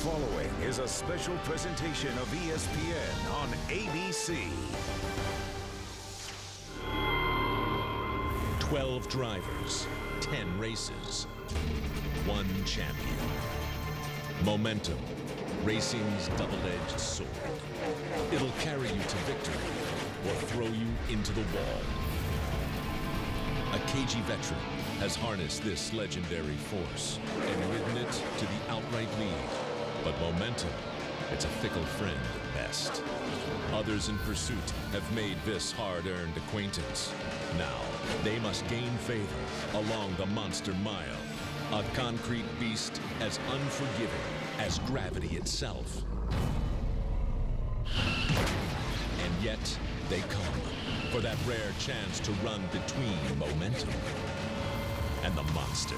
following is a special presentation of ESPN on ABC. 12 drivers, 10 races, 1 champion. Momentum, racing's double-edged sword. It'll carry you to victory or throw you into the wall. A cagey veteran has harnessed this legendary force and ridden it to the outright lead. But momentum, it's a fickle friend at best. Others in pursuit have made this hard-earned acquaintance. Now, they must gain favor along the Monster Mile, a concrete beast as unforgiving as gravity itself. And yet, they come for that rare chance to run between momentum and the monster.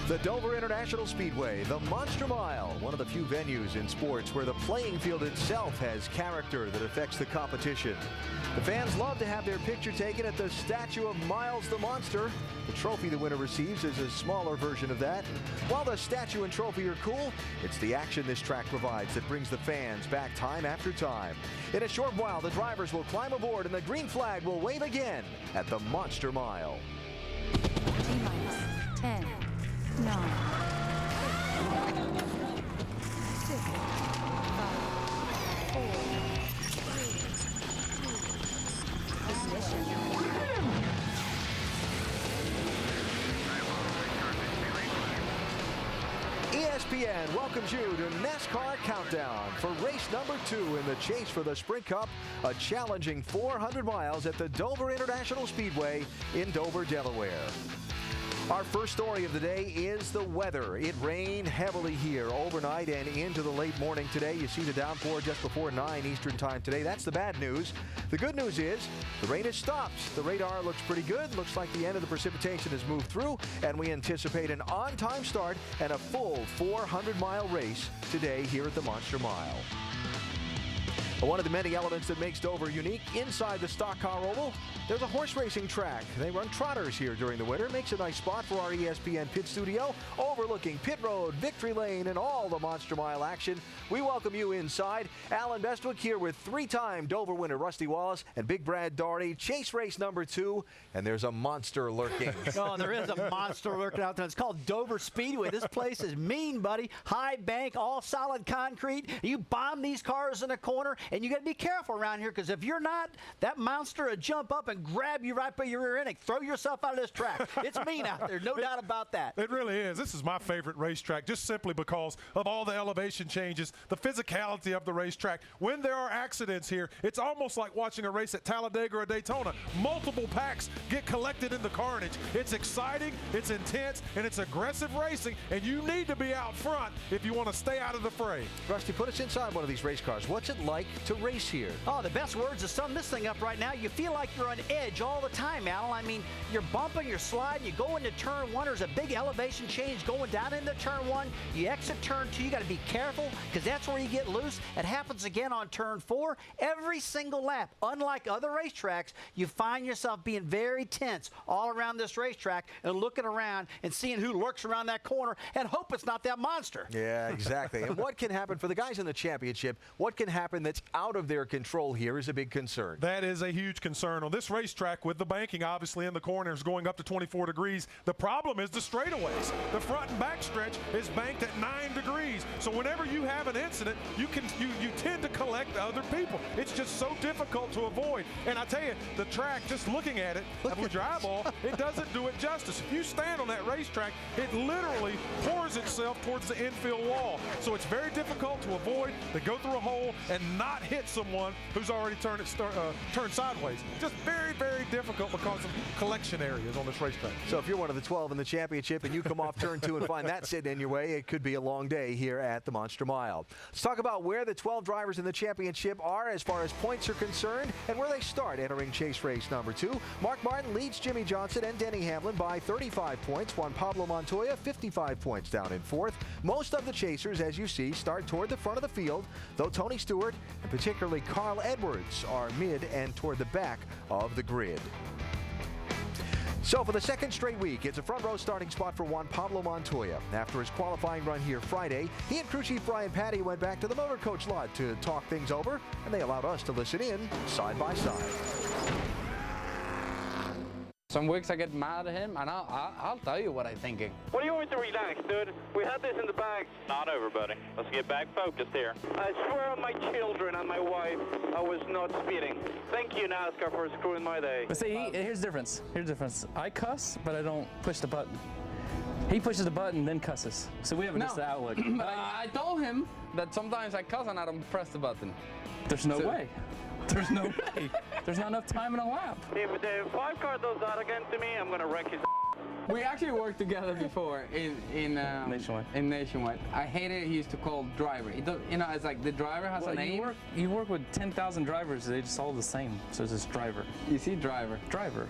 The Dover International Speedway, the Monster Mile, one of the few venues in sports where the playing field itself has character that affects the competition. The fans love to have their picture taken at the statue of Miles the Monster. The trophy the winner receives is a smaller version of that. While the statue and trophy are cool, it's the action this track provides that brings the fans back time after time. In a short while, the drivers will climb aboard and the green flag will wave again at the Monster Mile. T-minus 10, 9, 6, 5, 4, 3, 2, ignition. ESPN welcomes you to NASCAR Countdown for race number 2 in the chase for the Sprint Cup, a challenging 400 miles at the Dover International Speedway in Dover, Delaware. Our first story of the day is the weather. It rained heavily here overnight and into the late morning today. You see the downpour just before 9 Eastern time today. That's the bad news. The good news is the rain has stopped. The radar looks pretty good. Looks like the end of the precipitation has moved through, and we anticipate an on-time start and a full 400-mile race today here at the Monster Mile. One of the many elements that makes Dover unique, inside the stock car oval, there's a horse racing track. They run trotters here during the winter. Makes a nice spot for our ESPN pit studio, overlooking pit road, victory lane, and all the Monster Mile action. We welcome you inside. Alan Bestwick here with 3-time Dover winner Rusty Wallace and Big Brad Daugherty. Chase race number 2, and there's a monster lurking. Oh, there is a monster lurking out there. It's called Dover Speedway. This place is mean, buddy. High bank, all solid concrete. You bomb these cars in the corner, and you got to be careful around here, because if you're not, that monster will jump up and grab you right by your rear end and throw yourself out of this track. It's mean out there, no doubt about that. It really is. This is my favorite racetrack, just simply because of all the elevation changes, the physicality of the racetrack. When there are accidents here, it's almost like watching a race at Talladega or Daytona. Multiple packs get collected in the carnage. It's exciting, it's intense, and it's aggressive racing, and you need to be out front if you want to stay out of the fray. Rusty, put us inside one of these race cars. What's it like to race here? Oh, the best words to sum this thing up right now, you feel like you're on edge all the time, Alan. I mean, you're bumping, you're sliding, you go into turn 1, there's a big elevation change going down into turn 1, you exit turn 2, you got to be careful, because that's where you get loose. It happens again on turn 4. Every single lap, unlike other racetracks, you find yourself being very tense all around this racetrack and looking around and seeing who lurks around that corner and hope it's not that monster. Yeah, exactly. And what can happen for the guys in the championship, what can happen that's out of their control here is a big concern. That is a huge concern. On this racetrack, with the banking obviously in the corners going up to 24 degrees, the problem is the straightaways. The front and back stretch is banked at 9 degrees. So whenever you have an incident, you tend to collect other people. It's just so difficult to avoid. And I tell you, the track, just looking at it with your eyeball, it doesn't do it justice. If you stand on that racetrack, it literally pours itself towards the infield wall. So it's very difficult to avoid, to go through a hole and not hit someone who's already turned sideways. Just very, very difficult because of collection areas on this racetrack. So if you're one of the 12 in the championship and you come off turn 2 and find that sitting in your way, it could be a long day here at the Monster Mile. Let's talk about where the 12 drivers in the championship are as far as points are concerned and where they start entering chase race number 2. Mark Martin leads Jimmy Johnson and Denny Hamlin by 35 points. Juan Pablo Montoya, 55 points down in 4th. Most of the chasers, as you see, start toward the front of the field, though Tony Stewart and particularly Carl Edwards are mid and toward the back of the grid. So for the second straight week, it's a front row starting spot for Juan Pablo Montoya. After his qualifying run here Friday, he and crew chief Brian Patty went back to the motor coach lot to talk things over, and they allowed us to listen in side by side. Some weeks I get mad at him, and I'll tell you what I'm thinking. What do you want me to relax, dude? We had this in the bag. Not over, buddy. Let's get back focused here. I swear on my children and my wife, I was not speeding. Thank you, NASCAR, for screwing my day. But see, here's the difference. Here's the difference. I cuss, but I don't push the button. He pushes the button, then cusses. So we have a different outlook. But I told him that sometimes I cuss and I don't press the button. There's no way. There's no way. There's not enough time in a lap. If the 5 car does that again to me, I'm going to wreck his. We actually worked together before in Nationwide. In Nationwide. I hated he used to call driver. It's like the driver has a name. You work with 10,000 drivers. They just all the same. So it's just driver. You see driver. Driver.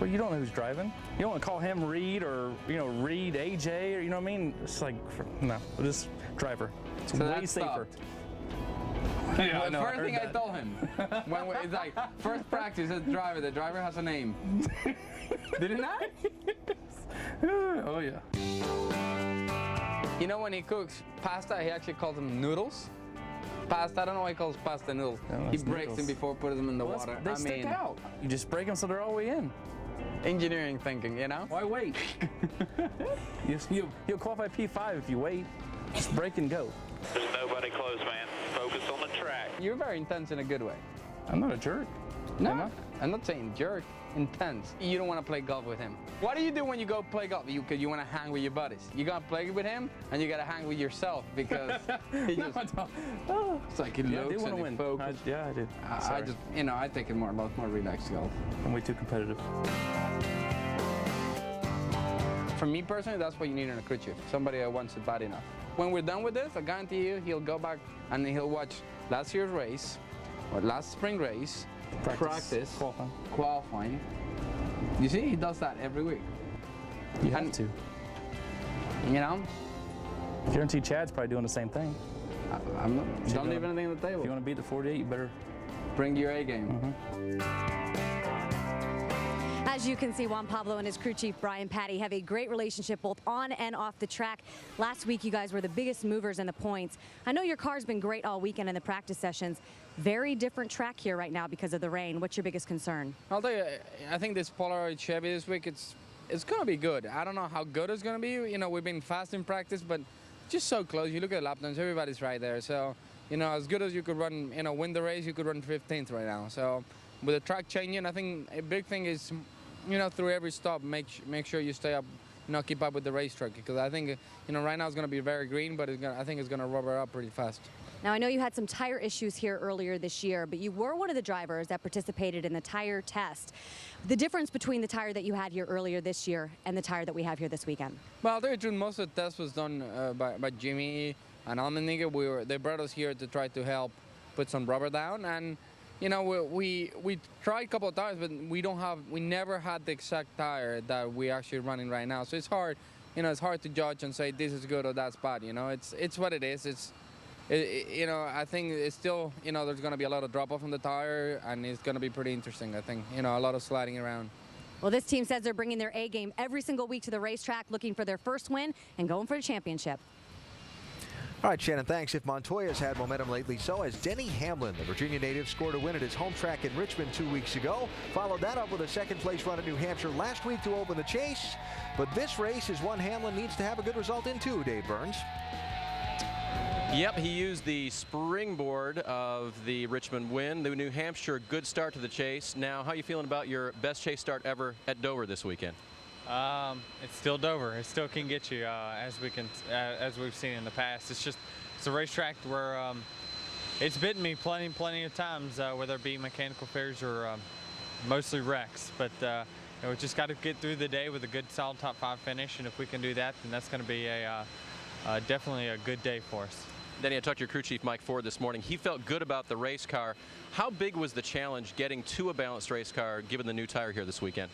Well, you don't know who's driving. You don't want to call him Reed or Reed AJ or you know what I mean. It's like no, just driver. It's So way that safer. stopped. Yeah, I know, First thing I that. told him, it's like first practice as driver. The driver has a name. Didn't I? Oh yeah. You know when he cooks pasta, he actually calls them noodles. Pasta, I don't know why he calls pasta noodles. Yeah, He that's breaks noodles. them before putting them in the Well, water. they stick out. You just break them so they're all the way in. Engineering thinking, you know? Why wait? You'll qualify P5 if you wait. Just break and go. There's nobody close, man. Focus on the track. You're very intense in a good way. I'm not a jerk. Am I? No, I'm not saying jerk. Intense. You don't want to play golf with him. What do you do when you go play golf? You want to hang with your buddies. You got to play with him, and you got to hang with yourself because he just. It's like he Yeah, I looks do want and to he win. focuses. Yeah, I do. I just, I take it more relaxed golf. I'm way too competitive. For me personally, that's what you need in a crew chief. Somebody that wants it bad enough. When we're done with this, I guarantee you, he'll go back and he'll watch last year's race, or last spring race, practice, qualifying. You see, he does that every week. You have to. You know? Guarantee Chad's probably doing the same thing. I'm not. Don't leave anything on the table. If you want to beat the 48, you better Bring your A game. As you can see, Juan Pablo and his crew chief Brian Patty have a great relationship both on and off the track. Last week, you guys were the biggest movers in the points. I know your car's been great all weekend in the practice sessions. Very different track here right now because of the rain. What's your biggest concern? I'll tell you, I think this Polaroid Chevy this week, it's going to be good. I don't know how good it's going to be. You know, we've been fast in practice, but just so close. You look at lap times, everybody's right there. So, you know, as good as you could run, win the race, you could run 15th right now. So with the track changing, I think a big thing is, through every stop, make sure you stay up, keep up with the racetrack. Because I think, right now it's going to be very green, but I think it's going to rubber up pretty fast. Now, I know you had some tire issues here earlier this year, but you were one of the drivers that participated in the tire test. The difference between the tire that you had here earlier this year and the tire that we have here this weekend? Well, I'll tell you the truth, most of the test was done by Jimmy and Almendinger. They brought us here to try to help put some rubber down. And, we tried a couple of tires, but we never had the exact tire that we're actually running right now. So it's hard, it's hard to judge and say this is good or that's bad. It's what it is. I think it's still, there's going to be a lot of drop-off on the tire, and it's going to be pretty interesting, I think. A lot of sliding around. Well, this team says they're bringing their A game every single week to the racetrack, looking for their first win and going for a championship. All right, Shannon, thanks. If Montoya's had momentum lately, so has Denny Hamlin. The Virginia native scored a win at his home track in Richmond 2 weeks ago. Followed that up with a second-place run at New Hampshire last week to open the chase. But this race is one Hamlin needs to have a good result in, too, Dave Burns. Yep, he used the springboard of the Richmond win. The New Hampshire, good start to the chase. Now, how are you feeling about your best chase start ever at Dover this weekend? It's still Dover. It still can get you, as we've seen in the past. It's a racetrack where it's bitten me plenty of times, whether it be mechanical failures or mostly wrecks. But we just got to get through the day with a good, solid top 5 finish, and if we can do that, then that's going to be definitely a good day for us. Denny, I talked to your crew chief, Mike Ford, this morning. He felt good about the race car. How big was the challenge getting to a balanced race car, given the new tire here this weekend?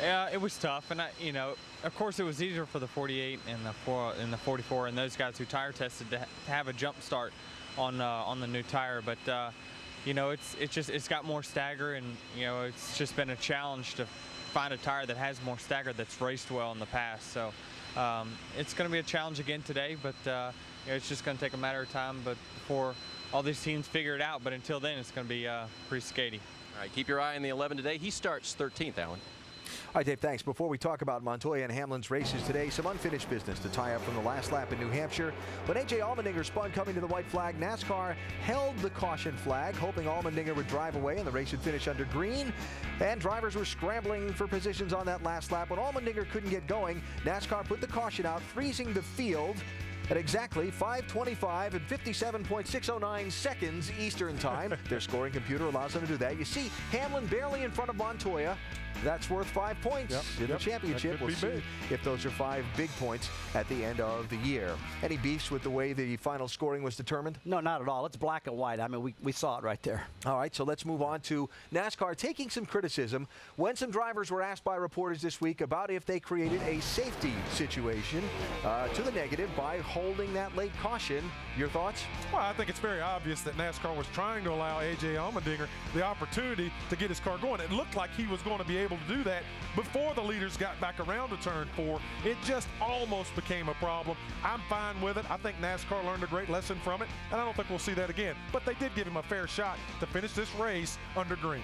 Yeah, it was tough, and of course, it was easier for the 48 and the 44 and those guys who tire tested to have a jump start on the new tire. But it's got more stagger, and it's just been a challenge to find a tire that has more stagger that's raced well in the past. So it's going to be a challenge again today, but you know, it's just going to take a matter of time before all these teams figure it out. But until then, it's going to be pretty skaty. All right, keep your eye on the 11 today. He starts 13th, Alan. All right, Dave, thanks. Before we talk about Montoya and Hamlin's races today, some unfinished business to tie up from the last lap in New Hampshire. When A.J. Allmendinger spun coming to the white flag, NASCAR held the caution flag, hoping Allmendinger would drive away and the race would finish under green. And drivers were scrambling for positions on that last lap. When Allmendinger couldn't get going, NASCAR put the caution out, freezing the field at exactly 5:25 and 57.609 seconds Eastern Time. Their scoring computer allows them to do that. You see Hamlin barely in front of Montoya. That's worth 5 points in the championship. We'll see if those are 5 big points at the end of the year. Any beefs with the way the final scoring was determined? No, not at all. It's black and white. I mean, we saw it right there. All right, so let's move on to NASCAR taking some criticism when some drivers were asked by reporters this week about if they created a safety situation to the negative by holding that late caution. Your thoughts? Well, I think it's very obvious that NASCAR was trying to allow A.J. Allmendinger the opportunity to get his car going. It looked like he was going to be able to do that before the leaders got back around to turn 4. It just almost became a problem. I'm fine with it. I think NASCAR learned a great lesson from it, and I don't think we'll see that again. But they did give him a fair shot to finish this race under green.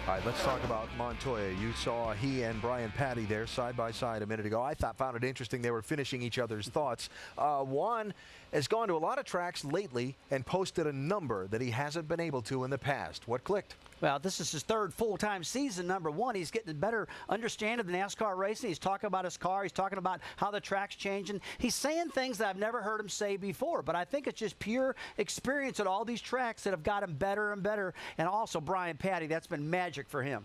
All right, let's talk about Montoya. You saw he and Brian Patty there side by side a minute ago. I found it interesting they were finishing each other's thoughts. Juan has gone to a lot of tracks lately and posted a number that he hasn't been able to in the past. What clicked? Well, this is his third full-time season, number one. He's getting a better understanding of the NASCAR racing. He's talking about his car. He's talking about how the track's changing. He's saying things that I've never heard him say before, but I think it's just pure experience at all these tracks that have got him better and better. And also Brian Patty, that's been magic for him.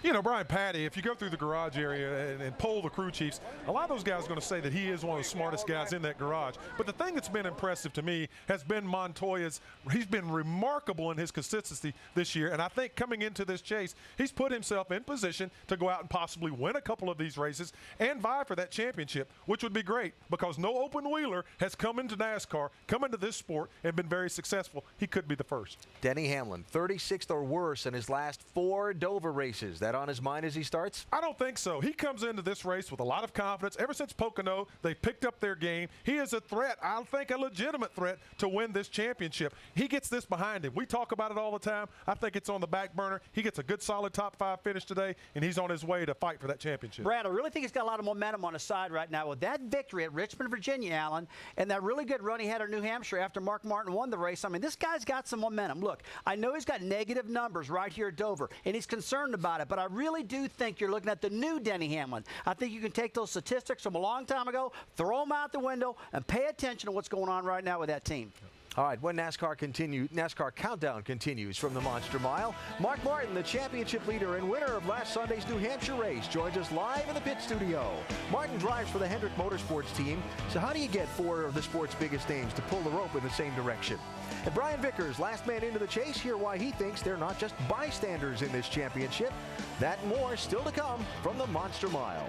You know, Brian Patty, if you go through the garage area and poll the crew chiefs, a lot of those guys are going to say that he is one of the smartest guys in that garage. But the thing that's been impressive to me has been Montoya's. He's been remarkable in his consistency this year. And I think coming into this chase, he's put himself in position to go out and possibly win a couple of these races and vie for that championship, which would be great because no open wheeler has come into NASCAR, come into this sport, and been very successful. He could be the first. Denny Hamlin, 36th or worse in his last 4 Dover races. That on his mind as he starts? I don't think so. He comes into this race with a lot of confidence. Ever since Pocono, they picked up their game. He is a threat, I think a legitimate threat, to win this championship. He gets this behind him. We talk about it all the time. I think it's on the back burner. He gets a good, solid top 5 finish today, and he's on his way to fight for that championship. Brad, I really think he's got a lot of momentum on his side right now with that victory at Richmond, Virginia, Allen, and that really good run he had at New Hampshire after Mark Martin won the race. I mean, this guy's got some momentum. Look, I know he's got negative numbers right here at Dover, and he's concerned about it, but I really do think you're looking at the new Denny Hamlin. I think you can take those statistics from a long time ago, throw them out the window, and pay attention to what's going on right now with that team. All right, when NASCAR Countdown continues from the Monster Mile, Mark Martin, the championship leader and winner of last Sunday's New Hampshire race, joins us live in the pit studio. Martin drives for the Hendrick Motorsports team, so how do you get 4 of the sport's biggest names to pull the rope in the same direction? And Brian Vickers, last man into the chase, hear why he thinks they're not just bystanders in this championship. That and more still to come from the Monster Mile.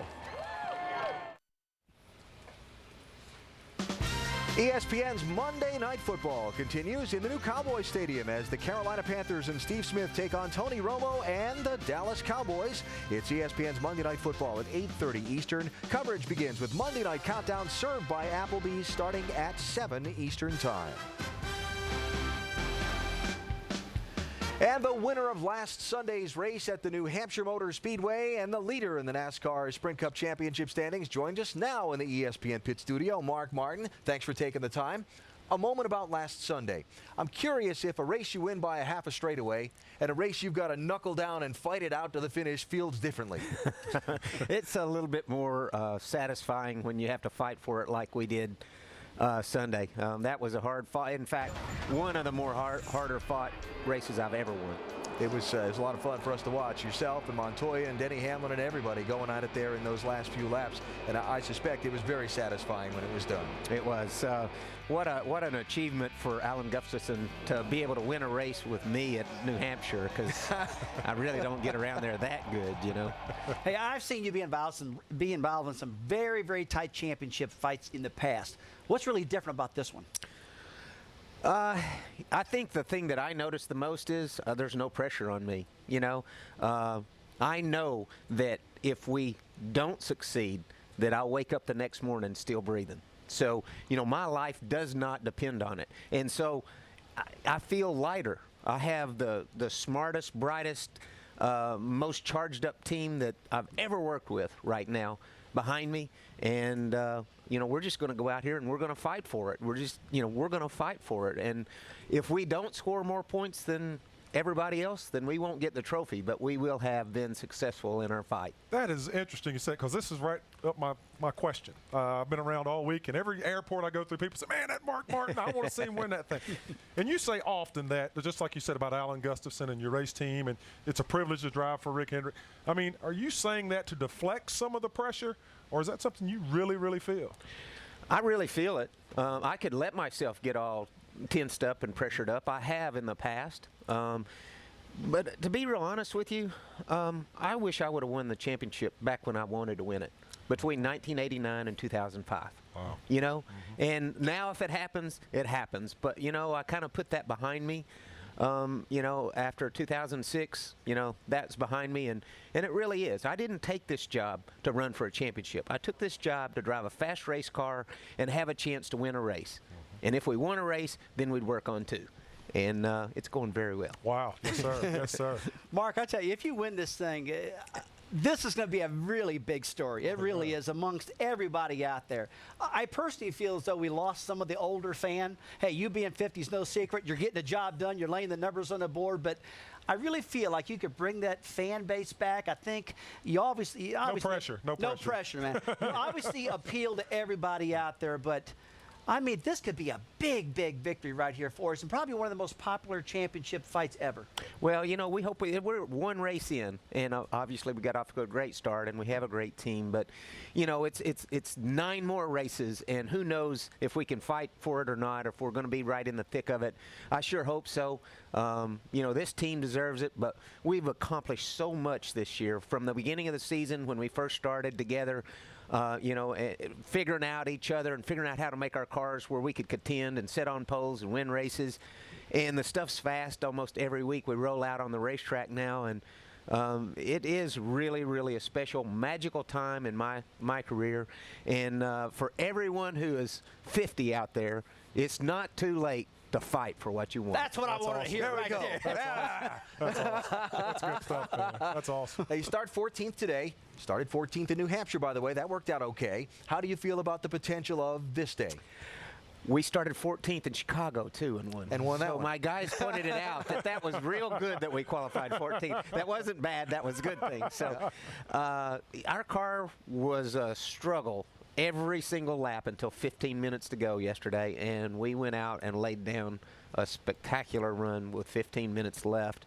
ESPN's Monday Night Football continues in the new Cowboys Stadium as the Carolina Panthers and Steve Smith take on Tony Romo and the Dallas Cowboys. It's ESPN's Monday Night Football at 8:30 Eastern. Coverage begins with Monday Night Countdown served by Applebee's starting at 7 Eastern Time. And the winner of last Sunday's race at the New Hampshire Motor Speedway and the leader in the NASCAR Sprint Cup Championship standings joins us now in the ESPN pit studio. Mark Martin, thanks for taking the time. A moment about last Sunday. I'm curious if a race you win by a half a straightaway and a race you've got to knuckle down and fight it out to the finish feels differently. It's a little bit more satisfying when you have to fight for it like we did Sunday. That was a hard fight. In fact, one of the more harder fought races I've ever won. It was a lot of fun for us to watch. Yourself and Montoya and Denny Hamlin and everybody going at it there in those last few laps. And I suspect it was very satisfying when it was done. It was. What an achievement for Alan Gustafson to be able to win a race with me at New Hampshire, because I really don't get around there that good, you know. Hey, I've seen you be involved in some very, very tight championship fights in the past. What's really different about this one? I think the thing that I noticed the most is there's no pressure on me, you know. I know that if we don't succeed, that I'll wake up the next morning still breathing. So, my life does not depend on it. And so I feel lighter. I have the smartest, brightest, most charged up team that I've ever worked with right now behind me. And, we're just going to go out here and we're going to fight for it. We're going to fight for it. And if we don't score more points than everybody else, then we won't get the trophy, but we will have been successful in our fight. That is interesting you said, because this is right up my question. I've been around all week, and every airport I go through, people say, man, that Mark Martin, I want to see him win that thing. And you say often that, just like you said about Alan Gustafson and your race team, and it's a privilege to drive for Rick Hendrick. I mean, are you saying that to deflect some of the pressure, or is that something you really, really feel? I really feel it. I could let myself get all tensed up and pressured up. I have in the past. But to be real honest with you, I wish I would have won the championship back when I wanted to win it, between 1989 and 2005. Wow. And now if it happens, it happens. But, I kind of put that behind me. After 2006, that's behind me, and it really is. I didn't take this job to run for a championship. I took this job to drive a fast race car and have a chance to win a race. And if we won a race, then we'd work on two. And it's going very well. Wow. Yes, sir. Yes, sir. Mark, I tell you, if you win this thing, this is going to be a really big story. It really is amongst everybody out there. I personally feel as though we lost some of the older fan. Hey, you being 50 is no secret. You're getting the job done. You're laying the numbers on the board. But I really feel like you could bring that fan base back. I think you obviously no pressure, man. You obviously appeal to everybody out there, but I mean, this could be a big, big victory right here for us, and probably one of the most popular championship fights ever. Well, we hope we're one race in, and obviously we got off to a great start, and we have a great team. But, it's 9 more races, and who knows if we can fight for it or not, or if we're going to be right in the thick of it. I sure hope so. This team deserves it, but we've accomplished so much this year from the beginning of the season when we first started together. Figuring out each other and figuring out how to make our cars where we could contend and sit on poles and win races. And the stuff's fast almost every week. We roll out on the racetrack now, and it is really, really a special, magical time in my career. And for everyone who is 50 out there, it's not too late to fight for what you want. That's what I wanted to hear right there. That's awesome. That's good stuff, man. That's awesome. Now, you start 14th today. Started 14th in New Hampshire, by the way. That worked out okay. How do you feel about the potential of this day? We started 14th in Chicago, too, and won. And won that one. My guys pointed it out that was real good that we qualified 14th. That wasn't bad. That was a good thing. So our car was a struggle every single lap until 15 minutes to go yesterday, and we went out and laid down a spectacular run with 15 minutes left.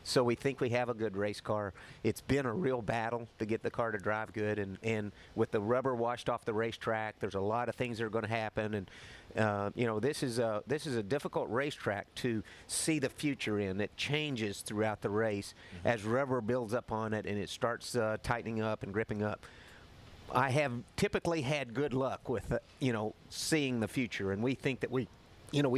So we think we have a good race car. It's been a real battle to get the car to drive good, and with the rubber washed off the racetrack, there's a lot of things that are going to happen. And this is a difficult racetrack to see the future in. It changes throughout the race as rubber builds up on it and it starts tightening up and gripping up. I have typically had good luck with seeing the future, and we think that we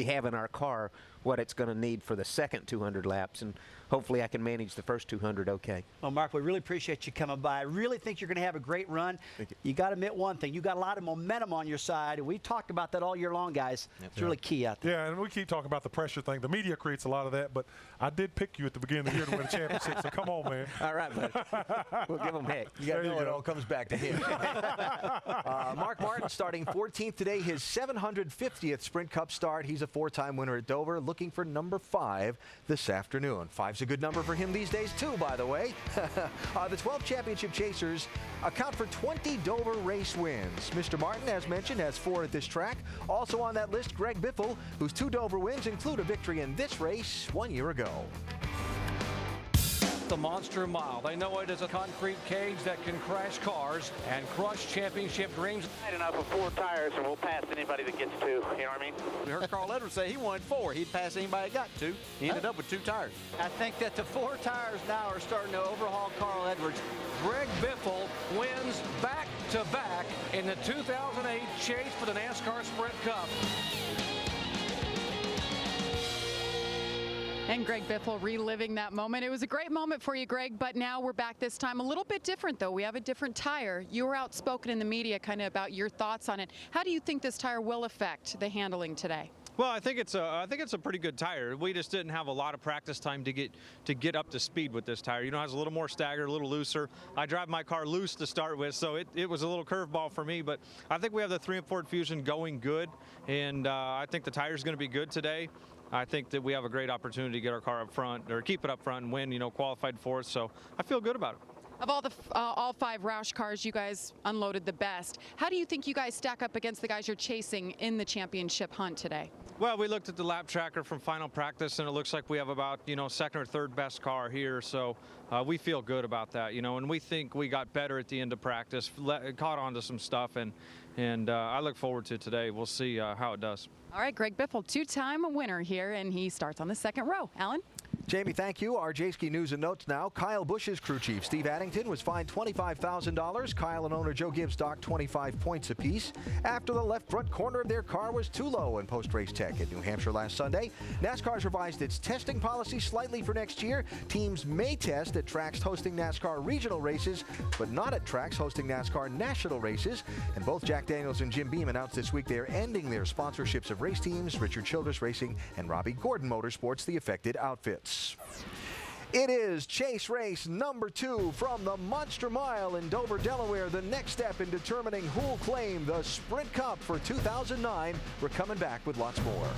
have in our car what it's going to need for the second 200 laps, and hopefully I can manage the first 200 okay. Well, Mark, we really appreciate you coming by. I really think you're going to have a great run. Thank you. You got to admit one thing. You got a lot of momentum on your side, and we talked about that all year long, guys. It's really key out there. Yeah, and we keep talking about the pressure thing. The media creates a lot of that, but I did pick you at the beginning of the year to win a championship, so come on, man. All right, buddy. We'll give them heck. You got to know it all comes back to him. Mark Martin starting 14th today, his 750th Sprint Cup start. He's a 4-time winner at Dover, looking for number 5 this afternoon. 5's a good number for him these days, too, by the way. The 12 championship chasers account for 20 Dover race wins. Mr. Martin, as mentioned, has 4 at this track. Also on that list, Greg Biffle, whose 2 Dover wins include a victory in this race 1 year ago. The Monster Mile. They know it as a concrete cage that can crash cars and crush championship dreams. Enough of 4 tires, and we'll pass anybody that gets 2. You know what I mean? We heard Carl Edwards say he wanted 4. He'd pass anybody that got 2. He ended up with 2 tires. I think that the 4 tires now are starting to overhaul Carl Edwards. Greg Biffle wins back-to-back in the 2008 chase for the NASCAR Sprint Cup. And Greg Biffle reliving that moment. It was a great moment for you, Greg, but now we're back this time a little bit different, though. We have a different tire. You were outspoken in the media kind of about your thoughts on it. How do you think this tire will affect the handling today? Well, I think it's a pretty good tire. We just didn't have a lot of practice time to get up to speed with this tire. You know, it has a little more stagger, a little looser. I drive my car loose to start with, so it was a little curveball for me. But I think we have the 3 and 4 Fusion going good, and I think the tire's going to be good today. I think that we have a great opportunity to get our car up front, or keep it up front and win, you know, qualified for it. So I feel good about it. Of all 5 Roush cars, you guys unloaded the best. How do you think you guys stack up against the guys you're chasing in the championship hunt today? Well, we looked at the lap tracker from final practice, and it looks like we have about, you know, second or third best car here. So we feel good about that, you know, and we think we got better at the end of practice, caught on to some stuff, and I look forward to today. We'll see how it does. All right, Greg Biffle, 2-time winner here, and he starts on the second row. Alan? Jamie, thank you. Our J-Ski News and Notes now. Kyle Busch's crew chief, Steve Addington, was fined $25,000. Kyle and owner Joe Gibbs docked 25 points apiece after the left front corner of their car was too low in post-race tech at New Hampshire last Sunday. NASCAR's revised its testing policy slightly for next year. Teams may test at tracks hosting NASCAR regional races, but not at tracks hosting NASCAR national races. And both Jack Daniels and Jim Beam announced this week they are ending their sponsorships of race teams, Richard Childress Racing and Robbie Gordon Motorsports, the affected outfits. It is chase race number 2 from the Monster Mile in Dover, Delaware. The next step in determining who'll claim the Sprint Cup for 2009. We're coming back with lots more.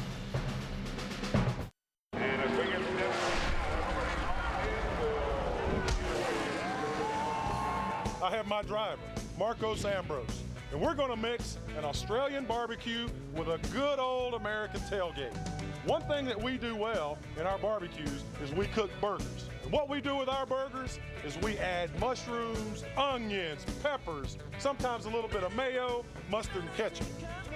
I have my driver, Marcos Ambrose, and we're going to mix an Australian barbecue with a good old American tailgate. One thing that we do well in our barbecues is we cook burgers. And what we do with our burgers is we add mushrooms, onions, peppers, sometimes a little bit of mayo, mustard, and ketchup.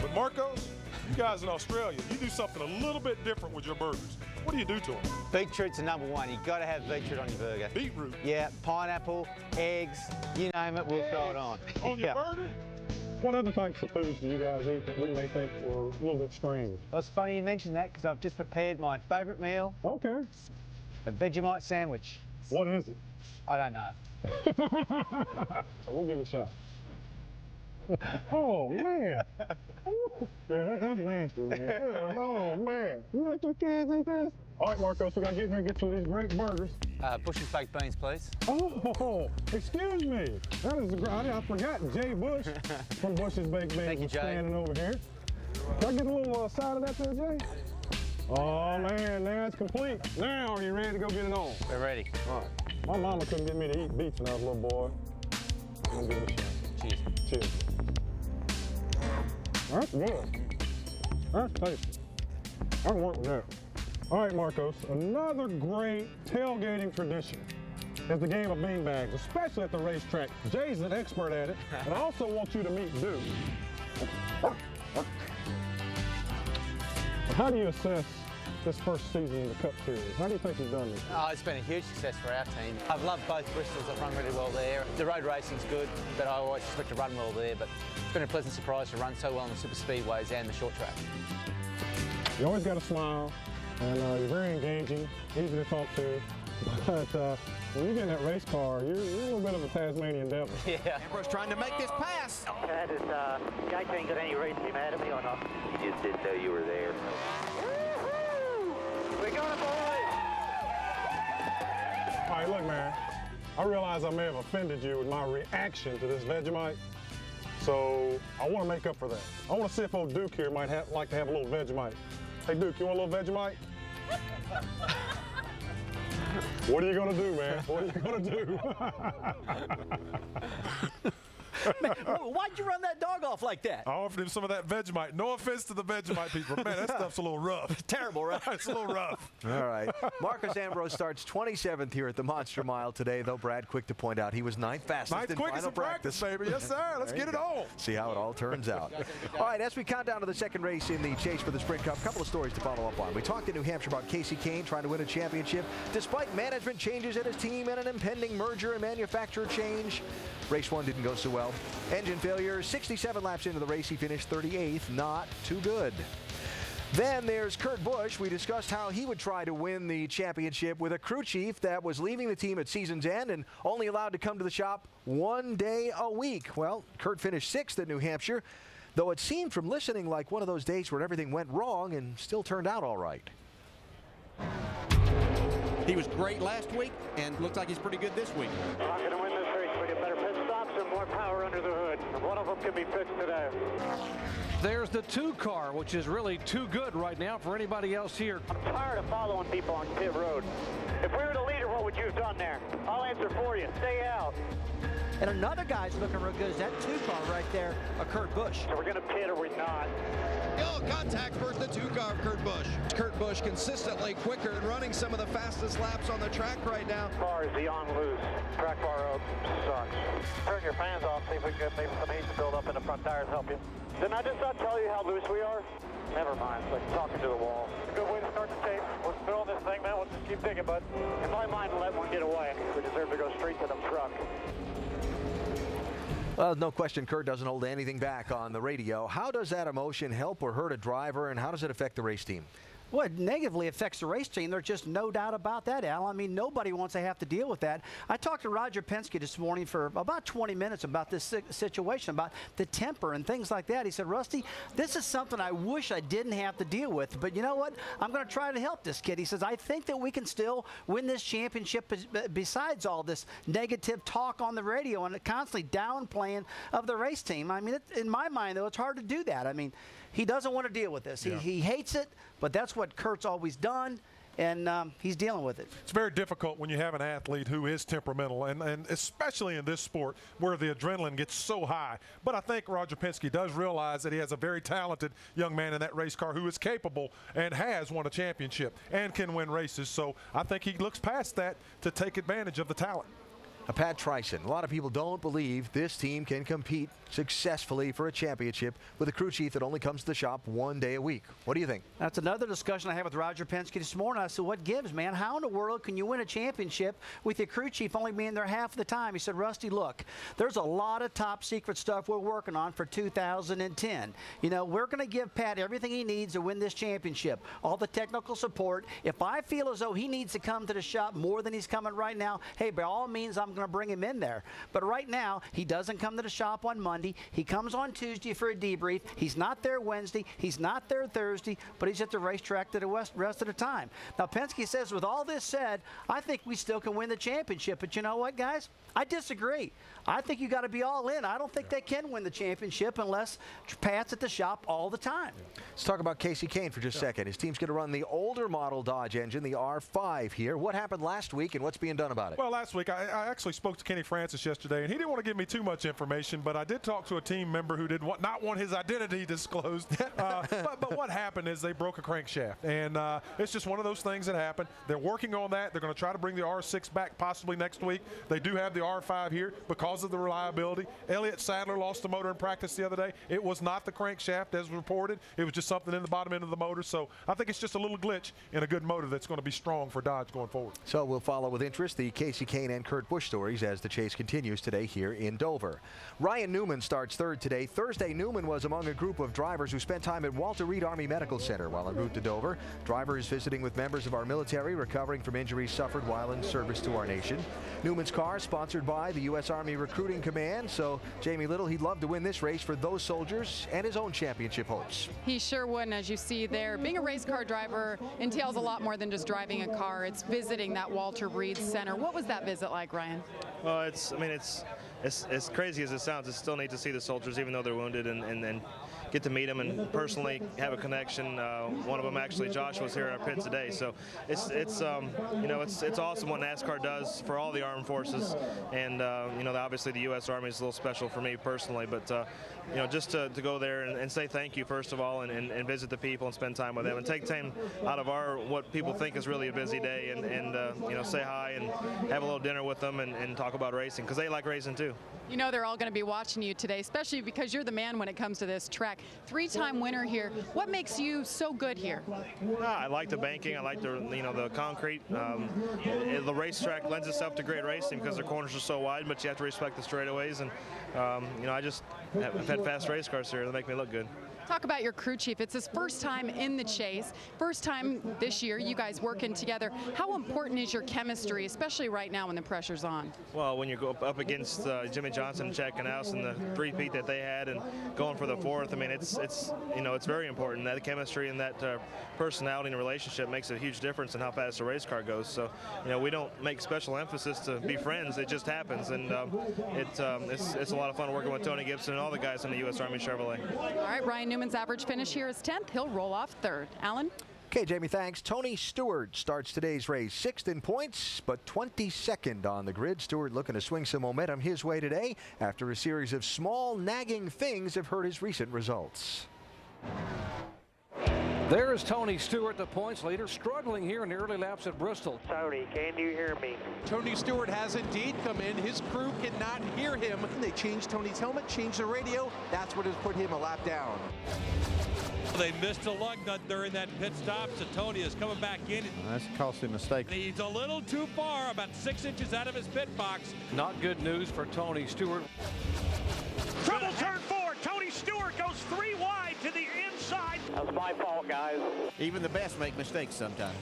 But Marcos, you guys in Australia, you do something a little bit different with your burgers. What do you do to them? Beetroot's the number one. You've got to have beetroot on your burger. Beetroot? Yeah, pineapple, eggs, you name it, we'll throw it on. On your burger? What other types of foods do you guys eat that we may think were a little bit strange? Well, it's funny you mentioned that because I've just prepared my favourite meal. Okay. A Vegemite sandwich. What is it? I don't know. So we'll give it a shot. Oh, man. Yeah, that's nasty, man. Oh, man. You like those cans like that? All right, Marcos, we got to get in here and get some of these great burgers. Bush and baked beans, please. Oh, excuse me. That is great. I forgot Jay Busch from Bush's Baked Beans. Thank you, Jay. Standing over here. Can I get a little side of that there, Jay? Oh, man, now it's complete. Now are you ready to go get it on? We're ready. All right. My mama couldn't get me to eat beets when I was a little boy. I'm gonna give it a shot. Cheers. Cheers. That's good. That's tasty. I want that. All right, Marcos, another great tailgating tradition is the game of beanbags, especially at the racetrack. Jay's an expert at it, and I also want you to meet Duke. How do you assess this first season in the Cup Series? How do you think you've done this? Oh, it's been a huge success for our team. I've loved both Bristols. I've run really well there. The road racing's good, but I always expect to run well there. But it's been a pleasant surprise to run so well on the super speedways and the short track. You always got a smile, and you're very engaging, easy to talk to. But when you get in that race car, you're a little bit of a Tasmanian devil. Yeah. Ambrose trying to make this pass. That is, Jake ain't got any reason to be mad at me or not. He just didn't know you were there. We got it, boys! All right, look, man. I realize I may have offended you with my reaction to this Vegemite, so I want to make up for that. I want to see if old Duke here might like to have a little Vegemite. Hey, Duke, you want a little Vegemite? What are you gonna do, man? What are you gonna do? Man, why'd you run that dog off like that? I offered him some of that Vegemite. No offense to the Vegemite people. Man, that stuff's a little rough. Terrible, right? It's a little rough. All right. Marcos Ambrose starts 27th here at the Monster Mile today, though Brad quick to point out he was 9th fastest Ninth in quickest final in practice, baby. Yes, sir. Let's get it on. See how it all turns out. All right, as we count down to the second race in the chase for the Sprint Cup, a couple of stories to follow up on. We talked in New Hampshire about Casey Kane trying to win a championship despite management changes at his team and an impending merger and manufacturer change. Race 1 didn't go so well. Engine failure, 67 laps into the race, he finished 38th. Not too good. Then there's Kurt Busch. We discussed how he would try to win the championship with a crew chief that was leaving the team at season's end and only allowed to come to the shop 1 day a week. Well, Kurt finished 6th at New Hampshire, though it seemed from listening like one of those days where everything went wrong and still turned out all right. He was great last week and looks like he's pretty good this week. Not going to win this race. We get better pit stops and more power under the hood. One of them can be fixed today. There's the 2 car, which is really too good right now for anybody else here. I'm tired of following people on pit road. If we were the leader, what would you have done there? I'll answer for you. Stay out. And another guy's looking real good is that 2 car right there, a Kurt Busch. So we're going to pit or we're not. Yellow contact for the 2 car of Kurt Busch. Kurt Busch consistently quicker and running some of the fastest laps on the track right now. Car is beyond loose. Track bar up sucks. Turn your fans off, see if we can get maybe some heat to build up in the front tires, help you. Didn't I just not tell you how loose we are? Never mind, it's like talking to the wall. It's a good way to start the chase. We're filling this thing, man. We'll just keep digging, bud. In my mind, let one get away. We deserve to go straight to the truck. Well, no question Kurt doesn't hold anything back on the radio. How does that emotion help or hurt a driver, and how does it affect the race team? Well, it negatively affects the race team. There's just no doubt about that, Al. I mean, nobody wants to have to deal with that. I talked to Roger Penske this morning for about 20 minutes about this situation, about the temper and things like that. He said, Rusty, this is something I wish I didn't have to deal with. But you know what? I'm going to try to help this kid. He says, I think that we can still win this championship besides all this negative talk on the radio and constantly downplaying of the race team. I mean, in my mind, though, it's hard to do that. I mean, he doesn't want to deal with this. He hates it, but that's what Kurt's always done, and he's dealing with it. It's very difficult when you have an athlete who is temperamental, and especially in this sport where the adrenaline gets so high. But I think Roger Penske does realize that he has a very talented young man in that race car who is capable and has won a championship and can win races. So I think he looks past that to take advantage of the talent. Pat Tryson. A lot of people don't believe this team can compete successfully for a championship with a crew chief that only comes to the shop 1 day a week. What do you think? That's another discussion I had with Roger Penske this morning. I said, what gives, man? How in the world can you win a championship with your crew chief only being there half the time? He said, Rusty, look, there's a lot of top secret stuff we're working on for 2010. You know, we're going to give Pat everything he needs to win this championship, all the technical support. If I feel as though he needs to come to the shop more than he's coming right now, hey, by all means, I'm going to bring him in there. But right now, he doesn't come to the shop on Monday. He comes on Tuesday for a debrief. He's not there Wednesday. He's not there Thursday, but he's at the racetrack the rest of the time. Now, Penske says, with all this said, I think we still can win the championship. But you know what, guys? I disagree. I think you got to be all in. I don't think they can win the championship unless Pat's at the shop all the time. Let's talk about Casey Kane for just a second. His team's going to run the older model Dodge engine, the R5 here. What happened last week and what's being done about it? Well, last week I actually spoke to Kenny Francis yesterday, and he didn't want to give me too much information, but I did talk to a team member who did not want his identity disclosed. But what happened is they broke a crankshaft, and it's just one of those things that happen. They're working on that. They're going to try to bring the R6 back possibly next week. They do have the R5 here because of the reliability. Elliott Sadler lost the motor in practice the other day. It was not the crankshaft as reported. It was just something in the bottom end of the motor. So I think it's just a little glitch in a good motor that's going to be strong for Dodge going forward. So we'll follow with interest the Casey Kane and Kurt Busch stories as the chase continues today here in Dover. Ryan Newman starts third today. Thursday, Newman was among a group of drivers who spent time at Walter Reed Army Medical Center while en route to Dover. Driver is visiting with members of our military recovering from injuries suffered while in service to our nation. Newman's car sponsored by the U.S. Army Recruiting Command. So, Jamie Little, he'd love to win this race for those soldiers and his own championship hopes. He sure would, and as you see there, being a race car driver entails a lot more than just driving a car. It's visiting that Walter Reed Center. What was that visit like, Ryan? Well, it's as crazy as it sounds, it's still neat to see the soldiers, even though they're wounded, and get to meet them and personally have a connection. One of them, actually, Josh, was here at our pit today. So it's awesome what NASCAR does for all the armed forces, and obviously the U.S. Army is a little special for me personally, but just to go there and say thank you first of all, and visit the people and spend time with them and take time out of what people think is really a busy day, and say hi and have a little dinner with them and talk about racing, because they like racing too. You know they're all going to be watching you today, especially because you're the man when it comes to this track. Three-time winner here. What makes you so good here? I like the banking. I like the concrete. The racetrack lends itself to great racing because the corners are so wide, but you have to respect the straightaways. And I've had fast race cars here that make me look good. Talk about your crew chief. It's his first time in the chase, first time this year you guys working together. How important is your chemistry, especially right now when the pressure's on? Well, when you go up against Jimmy Johnson and Chad Knaus and the three-peat that they had and going for the fourth, I mean, it's very important. That chemistry and that personality and relationship makes a huge difference in how fast a race car goes. So, we don't make special emphasis to be friends. It just happens, and it's a lot of fun working with Tony Gibson and all the guys in the U.S. Army Chevrolet. All right, Ryan Newman's average finish here is 10th. He'll roll off 3rd. Alan? Okay, Jamie, thanks. Tony Stewart starts today's race 6th in points, but 22nd on the grid. Stewart looking to swing some momentum his way today after a series of small nagging things have hurt his recent results. There is Tony Stewart, the points leader, struggling here in the early laps at Bristol. Tony, can you hear me? Tony Stewart has indeed come in. His crew cannot hear him. They changed Tony's helmet, changed the radio. That's what has put him a lap down. They missed a lug nut during that pit stop, so Tony is coming back in. That's a costly mistake. He's a little too far, about 6 inches out of his pit box. Not good news for Tony Stewart. Trouble turn 4. Tony Stewart goes 3 wide to the inside. That was my fault, guys. Even the best make mistakes sometimes.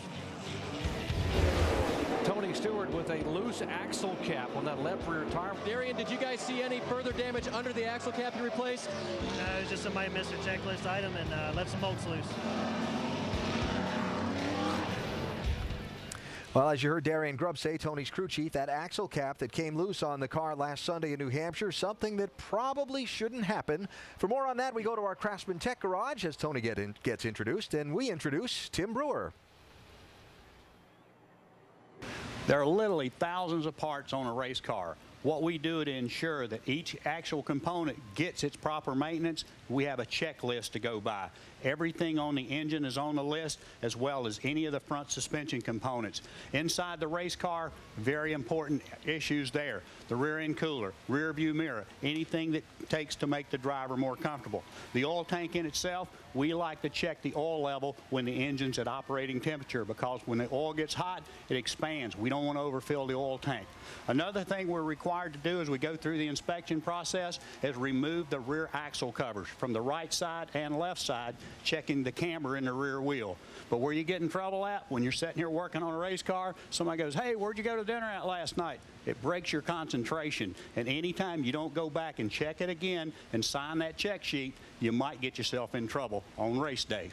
Tony Stewart with a loose axle cap on that left rear tire. Darian, did you guys see any further damage under the axle cap you replaced? It was just somebody missed a checklist item and left some bolts loose. Well, as you heard Darian Grubb say, Tony's crew chief, that axle cap that came loose on the car last Sunday in New Hampshire, something that probably shouldn't happen. For more on that, we go to our Craftsman Tech Garage as Tony gets introduced, and we introduce Tim Brewer. There are literally thousands of parts on a race car. What we do to ensure that each actual component gets its proper maintenance, we have a checklist to go by. Everything on the engine is on the list, as well as any of the front suspension components. Inside the race car, very important issues there. The rear end cooler, rear view mirror, anything that takes to make the driver more comfortable. The oil tank in itself, we like to check the oil level when the engine's at operating temperature, because when the oil gets hot, it expands. We don't want to overfill the oil tank. Another thing we're required to do as we go through the inspection process is remove the rear axle covers from the right side and left side, checking the camber in the rear wheel. But where you get in trouble at, when you're sitting here working on a race car, somebody goes, hey, where'd you go to dinner at last night? It breaks your concentration. And anytime you don't go back and check it again and sign that check sheet, you might get yourself in trouble on race day.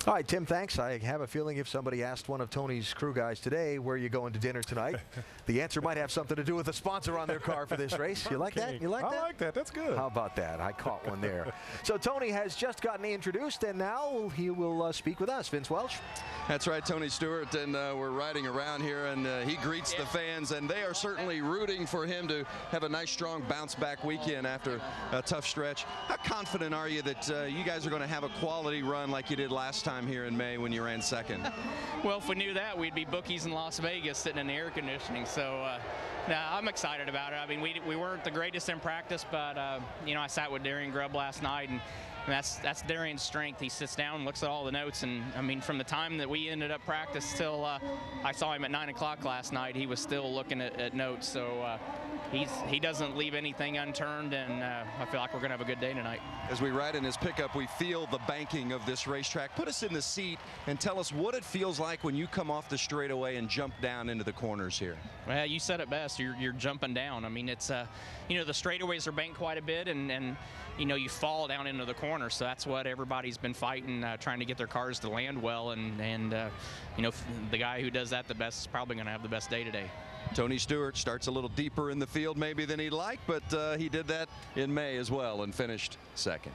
All right, Tim, thanks. I have a feeling if somebody asked one of Tony's crew guys today, where are you going to dinner tonight, the answer might have something to do with the sponsor on their car for this race. You like that? You like that? I like that. That's good. How about that? I caught one there. So Tony has just gotten introduced, and now he will speak with us. Vince Welch. That's right, Tony Stewart, and we're riding around here, and he greets the fans, and they are certainly rooting for him to have a nice, strong bounce-back weekend after a tough stretch. How confident are you that you guys are going to have a quality run like you did last time here in May when you ran second? Well, if we knew that, we'd be bookies in Las Vegas sitting in the air conditioning. So, I'm excited about it. I mean, we weren't the greatest in practice, but I sat with Darian Grubb last night, and that's Darian's strength. He sits down and looks at all the notes, and I mean, from the time that we ended up practice till I saw him at 9 o'clock last night, he was still looking at notes. So he doesn't leave anything unturned, and I feel like we're going to have a good day tonight. As we ride in his pickup, we feel the banking of this racetrack. Put us in the seat and tell us what it feels like when you come off the straightaway and jump down into the corners here. Well, you said it best. You're jumping down. I mean, it's the straightaways are banked quite a bit, and you fall down into the corner. So that's what everybody's been fighting, trying to get their cars to land well, and the guy who does that the best is probably going to have the best day today. Tony Stewart starts a little deeper in the field maybe than he'd like, but he did that in May as well and finished second.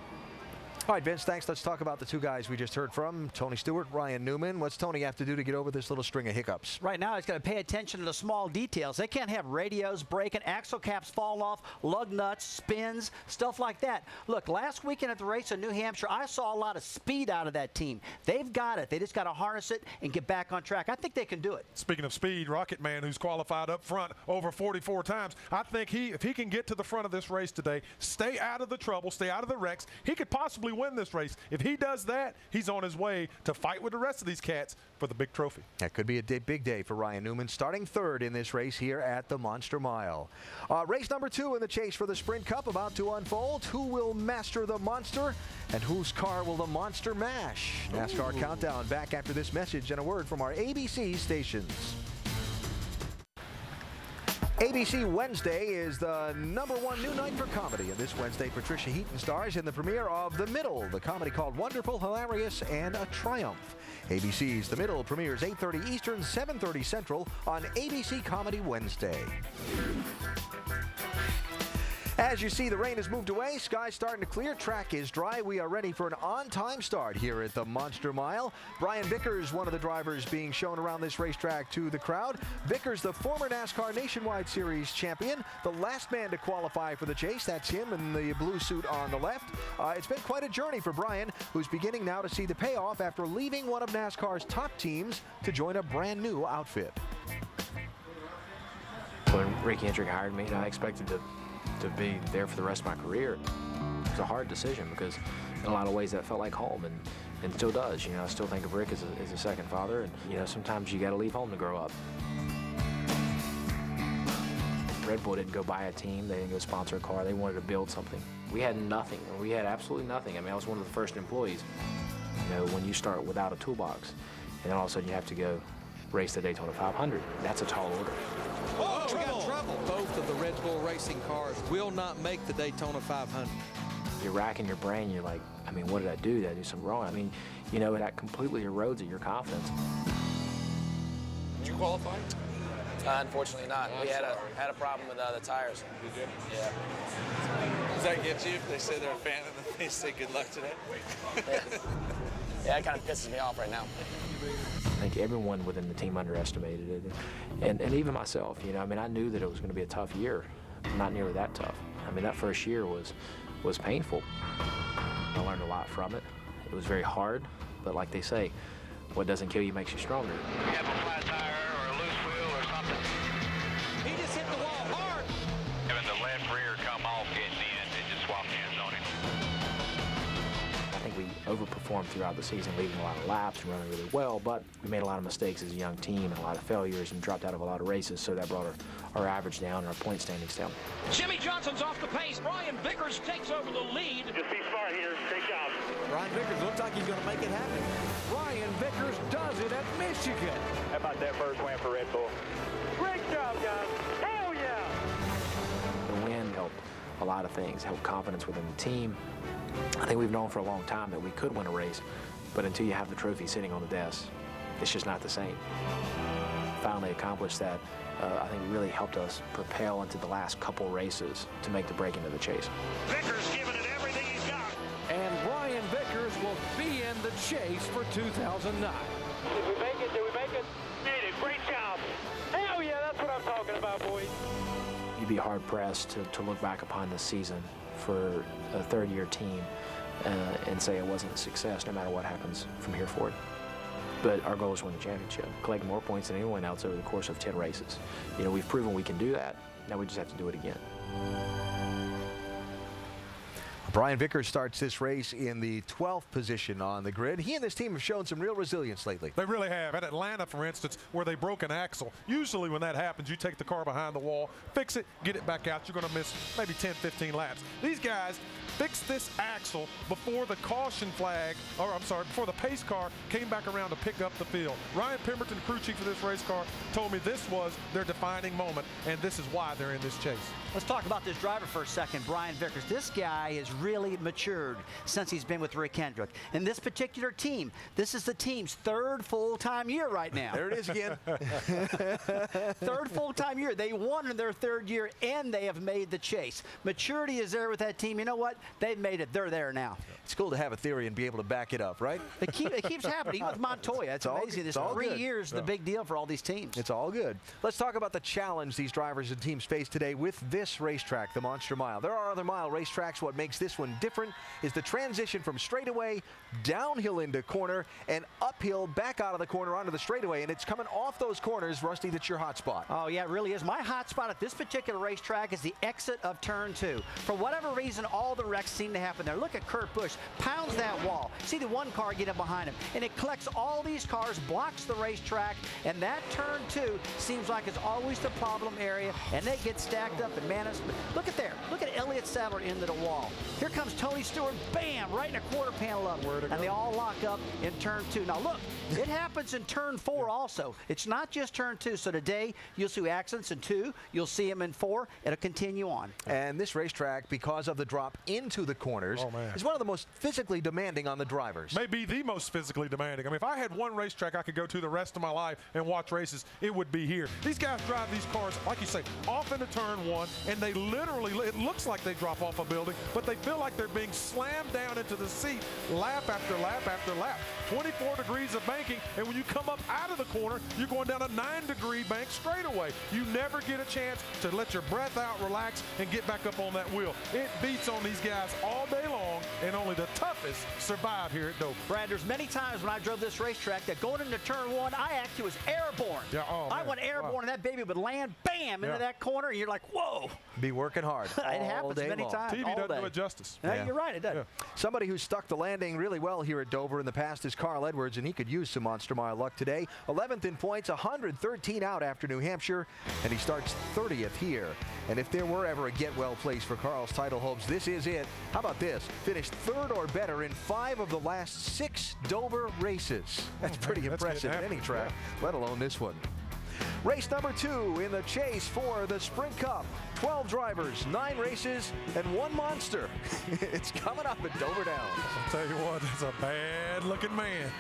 All right, Vince, thanks. Let's talk about the two guys we just heard from, Tony Stewart, Ryan Newman. What's Tony have to do to get over this little string of hiccups? Right now, he's got to pay attention to the small details. They can't have radios breaking, axle caps fall off, lug nuts, spins, stuff like that. Look, last weekend at the race in New Hampshire, I saw a lot of speed out of that team. They've got it. They just got to harness it and get back on track. I think they can do it. Speaking of speed, Rocket Man, who's qualified up front over 44 times, I think if he can get to the front of this race today, stay out of the trouble, stay out of the wrecks, he could possibly win this race. If he does that, he's on his way to fight with the rest of these cats for the big trophy. That could be a big day for Ryan Newman, starting third in this race here at the Monster Mile. Race number 2 in the chase for the Sprint Cup about to unfold. Who will master the monster, and whose car will the monster mash? NASCAR Countdown back after this message and a word from our ABC stations. ABC Wednesday is the #1 new night for comedy, and this Wednesday Patricia Heaton stars in the premiere of The Middle, the comedy called Wonderful, Hilarious, and a Triumph. ABC's The Middle premieres 8:30 Eastern, 7:30 Central on ABC Comedy Wednesday. As you see, the rain has moved away. Sky's starting to clear. Track is dry. We are ready for an on-time start here at the Monster Mile. Brian Vickers, one of the drivers being shown around this racetrack to the crowd. Vickers, the former NASCAR Nationwide Series champion, the last man to qualify for the chase. That's him in the blue suit on the left. It's been quite a journey for Brian, who's beginning now to see the payoff after leaving one of NASCAR's top teams to join a brand new outfit. When Ricky Hendrick hired me, I expected to be there for the rest of my career. It was a hard decision because in a lot of ways that felt like home, and still does. You know, I still think of Rick as a second father, and you know, sometimes you got to leave home to grow up. Red Bull didn't go buy a team, they didn't go sponsor a car, they wanted to build something. We had nothing, we had absolutely nothing. I mean, I was one of the first employees. You know, when you start without a toolbox, and then all of a sudden you have to go race the Daytona 500, that's a tall order. Oh, we got trouble. Both of the Red Bull racing cars will not make the Daytona 500. You're racking your brain, you're like, I mean, what did I do? Did I do something wrong? I mean, you know, that completely erodes at your confidence. Did you qualify? Unfortunately not. We had a problem with the tires. You did? Yeah. Does that get you if they say they're a fan and then they say good luck today? Yeah, it kind of pisses me off right now. I think everyone within the team underestimated it, and even myself. You know, I mean, I knew that it was going to be a tough year, but not nearly that tough. I mean, that first year was painful. I learned a lot from it. It was very hard, but like they say, what doesn't kill you makes you stronger. You have a flat tire or a loose wheel or something. He just hit the wall hard. Having the left rear come off getting in, it just swapped hands on him. I think we overperformed throughout the season, leading a lot of laps and running really well, but we made a lot of mistakes as a young team and a lot of failures and dropped out of a lot of races, so that brought our average down and our point standings down. Jimmy Johnson's off the pace. Ryan Vickers takes over the lead. Just be smart here. Great job. Ryan Vickers looks like he's going to make it happen. Ryan Vickers does it at Michigan. How about that first win for Red Bull? Great job, guys. Hell yeah! The win helped a lot of things, helped confidence within the team. I think we've known for a long time that we could win a race, but until you have the trophy sitting on the desk, it's just not the same. Finally accomplished that, I think really helped us propel into the last couple races to make the break into the chase. Vickers giving it everything he's got. And Ryan Vickers will be in the chase for 2009. Did we make it? Did we make it? Made it. Great job. Hell yeah, that's what I'm talking about, boys. You'd be hard-pressed to look back upon this season for a third-year team and say it wasn't a success no matter what happens from here forward. But our goal is to win the championship, collect more points than anyone else over the course of 10 races. You know, we've proven we can do that. Now we just have to do it again. Brian Vickers starts this race in the 12th position on the grid. He and this team have shown some real resilience lately. They really have. At Atlanta, for instance, where they broke an axle, usually when that happens, you take the car behind the wall, fix it, get it back out. You're going to miss maybe 10, 15 laps. These guys fixed this axle before the caution flag, or I'm sorry, before the pace car came back around to pick up the field. Ryan Pemberton, crew chief of this race car, told me this was their defining moment, and this is why they're in this chase. Let's talk about this driver for a second, Brian Vickers. This guy has really matured since he's been with Rick Hendrick. And this particular team, this is the team's third full-time year right now. There it is again. Third full-time year. They won in their third year, and they have made the chase. Maturity is there with that team. You know what? They've made it. They're there now. It's cool to have a theory and be able to back it up, right? It keeps happening. Even with Montoya, it's amazing. This 3 years is the big deal for all these teams. It's all good. Let's talk about the challenge these drivers and teams face today with this racetrack, the Monster Mile. There are other mile racetracks. What makes this this one different is the transition from straightaway, downhill into corner, and uphill back out of the corner onto the straightaway. And it's coming off those corners, Rusty, that's your hot spot. Oh, yeah, it really is. My hot spot at this particular racetrack is the exit of turn 2. For whatever reason, all the wrecks seem to happen there. Look at Kurt Busch, pounds that wall. See the one car get up behind him, and it collects all these cars, blocks the racetrack, and that turn 2 seems like it's always the problem area, and they get stacked up. And man, look at there. Look at Elliott Sadler into the wall. Here comes Tony Stewart, bam, right in a quarter panel up, and they all lock up in turn 2. Now look, it happens in turn 4 also. It's not just turn 2. So today you'll see accidents in 2, you'll see them in 4. It'll continue on. And this racetrack, because of the drop into the corners, is one of the most physically demanding on the drivers. Maybe the most physically demanding. I mean, if I had one racetrack I could go to the rest of my life and watch races, it would be here. These guys drive these cars, like you say, off into turn 1, and they literally, it looks like they drop off a building, but they feel like they're being slammed down into the seat lap after lap after lap. 24 degrees of banking, and when you come up out of the corner, you're going down a 9-degree bank straightaway. You never get a chance to let your breath out, relax, and get back up on that wheel. It beats on these guys all day long, and only the toughest survive here at Dover. Brad, there's many times when I drove this racetrack that going into turn 1, I actually was airborne. Yeah, I went airborne, and that baby would land, bam, into that corner, and you're like, whoa. Be working hard. It happens many times. TV doesn't do it justice. Yeah. You're right, it does. Somebody who stuck the landing really well here at Dover in the past is Carl Edwards, and he could use some Monster Mile luck today. 11th in points, 113 out after New Hampshire, and he starts 30th here. And if there were ever a get-well place for Carl's title hopes, this is it. How about this? Finished 3rd or better in 5 of the last 6 Dover races. That's pretty impressive at any track, let alone this one. Race number 2 in the chase for the Sprint Cup. 12 drivers, 9 races, and 1 monster. It's coming up at Dover Downs. I'll tell you what, that's a bad-looking man.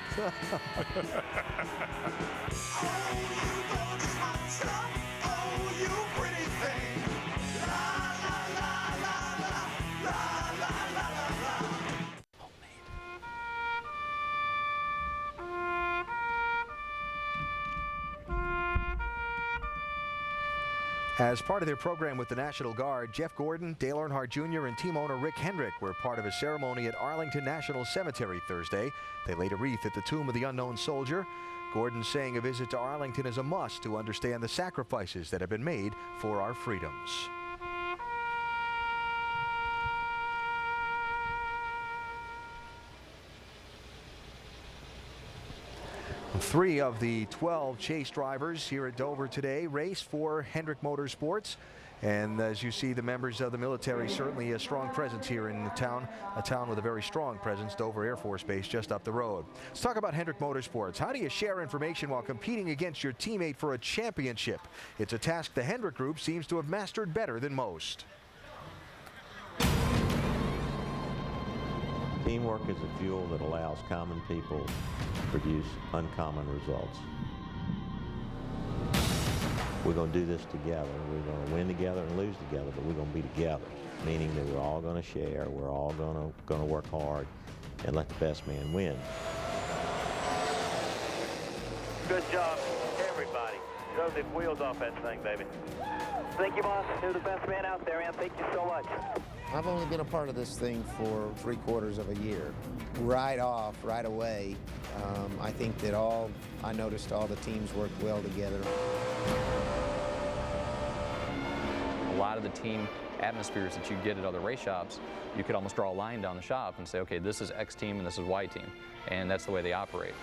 As part of their program with the National Guard, Jeff Gordon, Dale Earnhardt Jr., and team owner Rick Hendrick were part of a ceremony at Arlington National Cemetery Thursday. They laid a wreath at the tomb of the unknown soldier. Gordon saying a visit to Arlington is a must to understand the sacrifices that have been made for our freedoms. Three of the 12 chase drivers here at Dover today race for Hendrick Motorsports. And as you see, the members of the military, certainly a strong presence here in the town, a town with a very strong presence, Dover Air Force Base just up the road. Let's talk about Hendrick Motorsports. How do you share information while competing against your teammate for a championship? It's a task the Hendrick Group seems to have mastered better than most. Teamwork is a fuel that allows common people to produce uncommon results. We're going to do this together. We're going to win together and lose together, but we're going to be together, meaning that we're all going to share, we're all going to work hard and let the best man win. Good job, everybody. Drove the wheels off that thing, baby. Thank you, boss. You're the best man out there, man. Thank you so much. I've only been a part of this thing for 3/4 of a year. Right off, right away, I think that I noticed all the teams worked well together. A lot of the team atmospheres that you get at other race shops, you could almost draw a line down the shop and say, okay, this is X team and this is Y team, and that's the way they operate.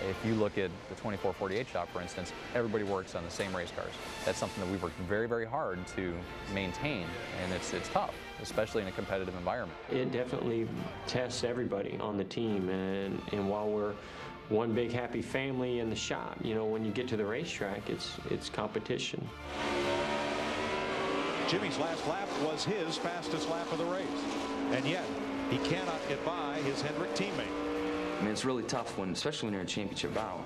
If you look at the 2448 shop, for instance, everybody works on the same race cars. That's something that we've worked very, very hard to maintain, and it's tough, especially in a competitive environment. It definitely tests everybody on the team, and while we're one big happy family in the shop, you know, when you get to the racetrack, it's competition. Jimmy's last lap was his fastest lap of the race, and yet he cannot get by his Hendrick teammate. I mean, it's really tough when, especially when you're in a championship battle,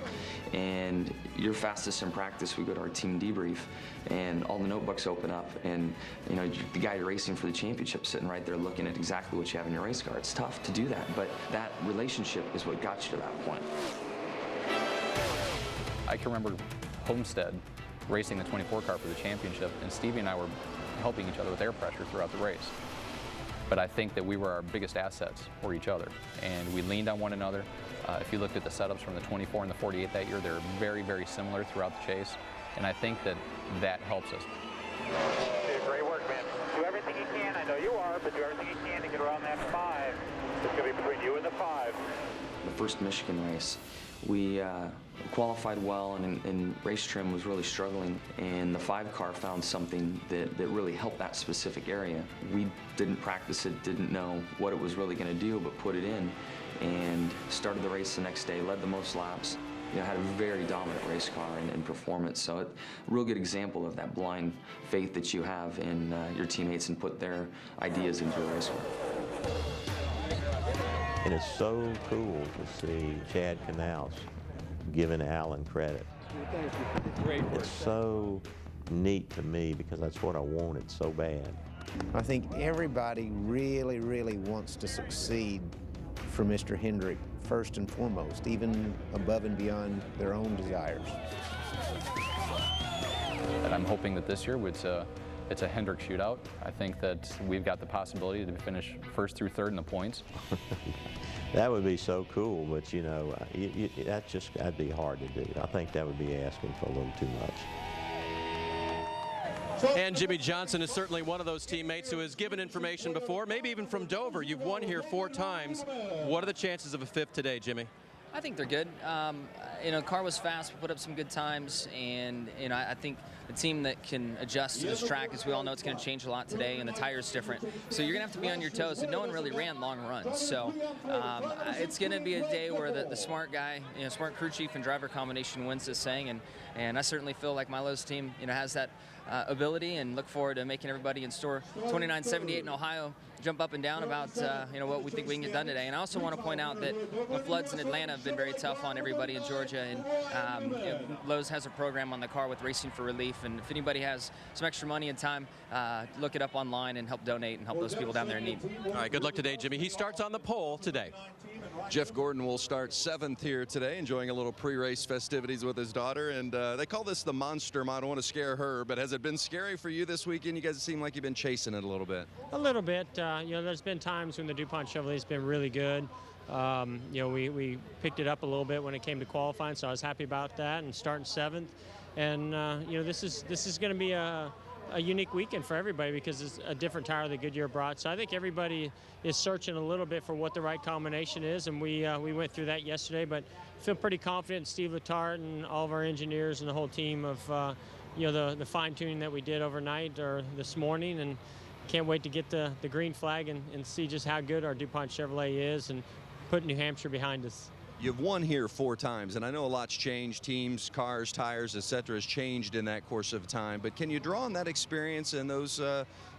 and you're fastest in practice. We go to our team debrief, and all the notebooks open up, and you know the guy you're racing for the championship sitting right there looking at exactly what you have in your race car. It's tough to do that, but that relationship is what got you to that point. I can remember Homestead racing the 24 car for the championship, and Stevie and I were helping each other with air pressure throughout the race. But I think that we were our biggest assets for each other, and we leaned on one another. If you looked at the setups from the 24 and the 48 that year, they're very, very similar throughout the chase, and I think that helps us. Great work, man. Do everything you can. I know you are, but do everything you can to get around that 5. It's going to be between you and the 5. The first Michigan race, we qualified well, and race trim was really struggling, and the 5 car found something that really helped that specific area. We didn't practice it, didn't know what it was really going to do, but put it in and started the race the next day, led the most laps, had a very dominant race car and performance. So a real good example of that blind faith that you have in your teammates and put their ideas into a race car. And it's so cool to see Chad Canals giving Alan credit. Thank you. Great work. It's so neat to me because that's what I wanted so bad. I think everybody really, really wants to succeed for Mr. Hendrick, first and foremost, even above and beyond their own desires. And I'm hoping that this year it's a Hendrick shootout. I think that we've got the possibility to finish first through third in the points. That would be so cool, but that'd be hard to do. I think that would be asking for a little too much. And Jimmy Johnson is certainly one of those teammates who has given information before, maybe even from Dover. You've won here 4 times. What are the chances of a 5th today, Jimmy? I think they're good. The car was fast. We put up some good times, and I think the team that can adjust to this track, as we all know, it's going to change a lot today, and the tire's different. So you're going to have to be on your toes, and no one really ran long runs. So it's going to be a day where the smart guy, smart crew chief and driver combination wins this thing, and I certainly feel like Milo's team, has that ability, and look forward to making everybody in store 2978 in Ohio jump up and down about what we think we can get done today. And I also want to point out that the floods in Atlanta have been very tough on everybody in Georgia, and Lowe's has a program on the car with Racing for Relief, and if anybody has some extra money and time, look it up online and help donate and help those people down there in need. All right, good luck today, Jimmy. He starts on the pole today. Jeff Gordon will start 7th here today, enjoying a little pre-race festivities with his daughter, and they call this the Monster Mile. I don't want to scare her, but has it been scary for you this weekend? You guys seem like you've been chasing it a little bit. A little bit. There's been times when the DuPont Chevrolet's been really good. We picked it up a little bit when it came to qualifying, so I was happy about that, and starting 7th. And this is going to be a unique weekend for everybody because it's a different tire that Goodyear brought. So I think everybody is searching a little bit for what the right combination is, and we went through that yesterday. But feel pretty confident in Steve Letarte and all of our engineers and the whole team of the fine tuning that we did overnight or this morning, and can't wait to get the green flag and see just how good our DuPont Chevrolet is and put New Hampshire behind us. You've won here 4 times, and I know a lot's changed. Teams, cars, tires, etc. has changed in that course of time. But can you draw on that experience and those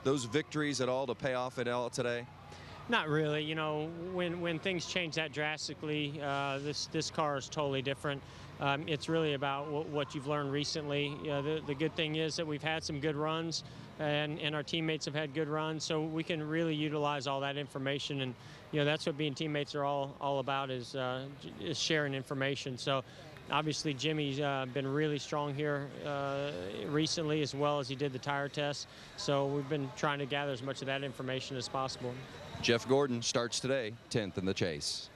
victories at all to pay off at all today? Not really. When things change that drastically, this car is totally different. It's really about what you've learned recently. The good thing is that we've had some good runs, and our teammates have had good runs, so we can really utilize all that information. And that's what being teammates are all about is sharing information. So obviously Jimmy's been really strong here recently, as well as he did the tire test. So we've been trying to gather as much of that information as possible. Jeff Gordon starts today, 10th in the chase.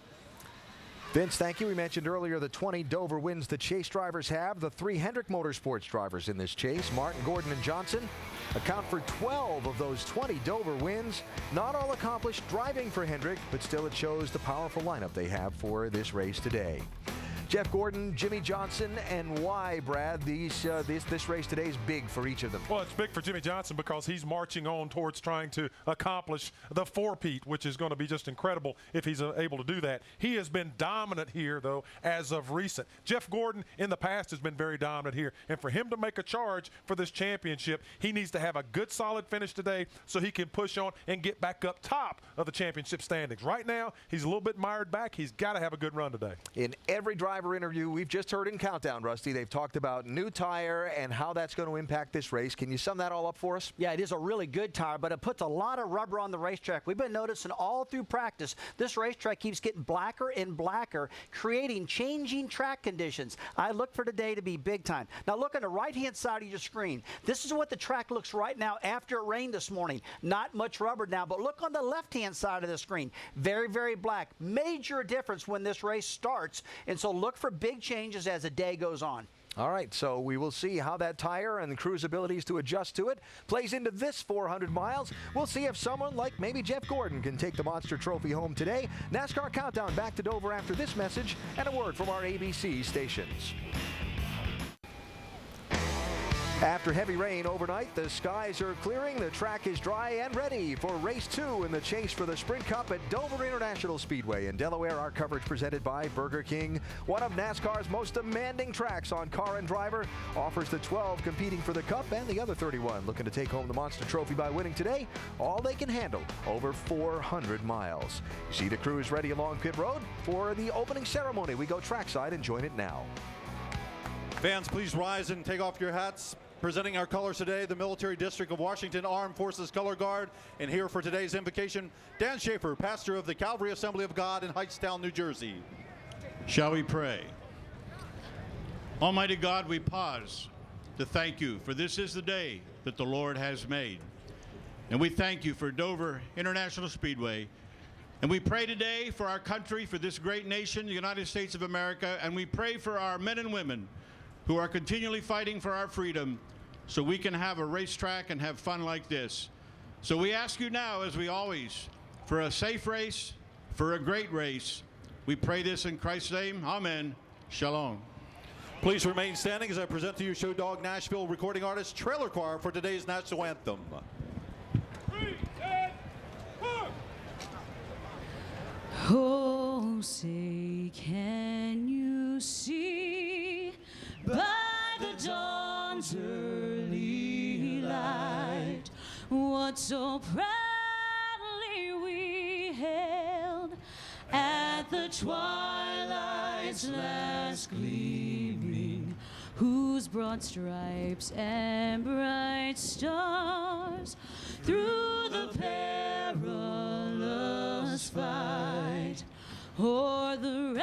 Vince, thank you. We mentioned earlier the 20 Dover wins the chase drivers have. The 3 Hendrick Motorsports drivers in this chase, Martin, Gordon, and Johnson, account for 12 of those 20 Dover wins. Not all accomplished driving for Hendrick, but still it shows the powerful lineup they have for this race today. Jeff Gordon, Jimmy Johnson, and why, Brad, this race today is big for each of them? Well, it's big for Jimmy Johnson because he's marching on towards trying to accomplish the 4-peat, which is going to be just incredible if he's able to do that. He has been dominant here, though, as of recent. Jeff Gordon in the past has been very dominant here, and for him to make a charge for this championship, he needs to have a good, solid finish today so he can push on and get back up top of the championship standings. Right now, he's a little bit mired back. He's got to have a good run today. In every driver driver interview we've just heard in Countdown, Rusty. They've talked about new tire and how that's going to impact this race. Can you sum that all up for us? Yeah, it is a really good tire, but it puts a lot of rubber on the racetrack. We've been noticing all through practice, this racetrack keeps getting blacker and blacker, creating changing track conditions. I look for today to be big time. Now look on the right-hand side of your screen. This is what the track looks right now after it rained this morning. Not much rubber now, but look on the left-hand side of the screen. Very, very black. Major difference when this race starts, and so look for big changes as the day goes on. All right, so we will see how that tire and the crew's abilities to adjust to it plays into this 400 miles. We'll see if someone like maybe Jeff Gordon can take the Monster Trophy home today. NASCAR Countdown back to Dover after this message and a word from our ABC stations. After heavy rain overnight, the skies are clearing, the track is dry and ready for race 2 in the chase for the Sprint Cup at Dover International Speedway in Delaware. Our coverage presented by Burger King. One of NASCAR's most demanding tracks on car and driver, offers the 12 competing for the Cup and the other 31 looking to take home the Monster Trophy by winning today. All they can handle, over 400 miles. See the crews ready along pit road for the opening ceremony. We go trackside and join it now. Fans, please rise and take off your hats. Presenting our colors today, the Military District of Washington Armed Forces Color Guard. And here for today's invocation, Dan Schaefer, pastor of the Calvary Assembly of God in Hightstown, New Jersey. Shall we pray? Almighty God, we pause to thank you, for this is the day that the Lord has made. And we thank you for Dover International Speedway. And we pray today for our country, for this great nation, the United States of America, and we pray for our men and women who are continually fighting for our freedom so we can have a racetrack and have fun like this. So we ask you now, as we always, for a safe race, for a great race. We pray this in Christ's name. Amen. Shalom. Please remain standing as I present to you Show Dog Nashville recording artist Trailer Choir for today's national anthem. 3, 2, 1. Oh, say, can you see by the dawn's early light what so proudly we held at the twilight's last gleaming, whose broad stripes and bright stars through the perilous fight o'er the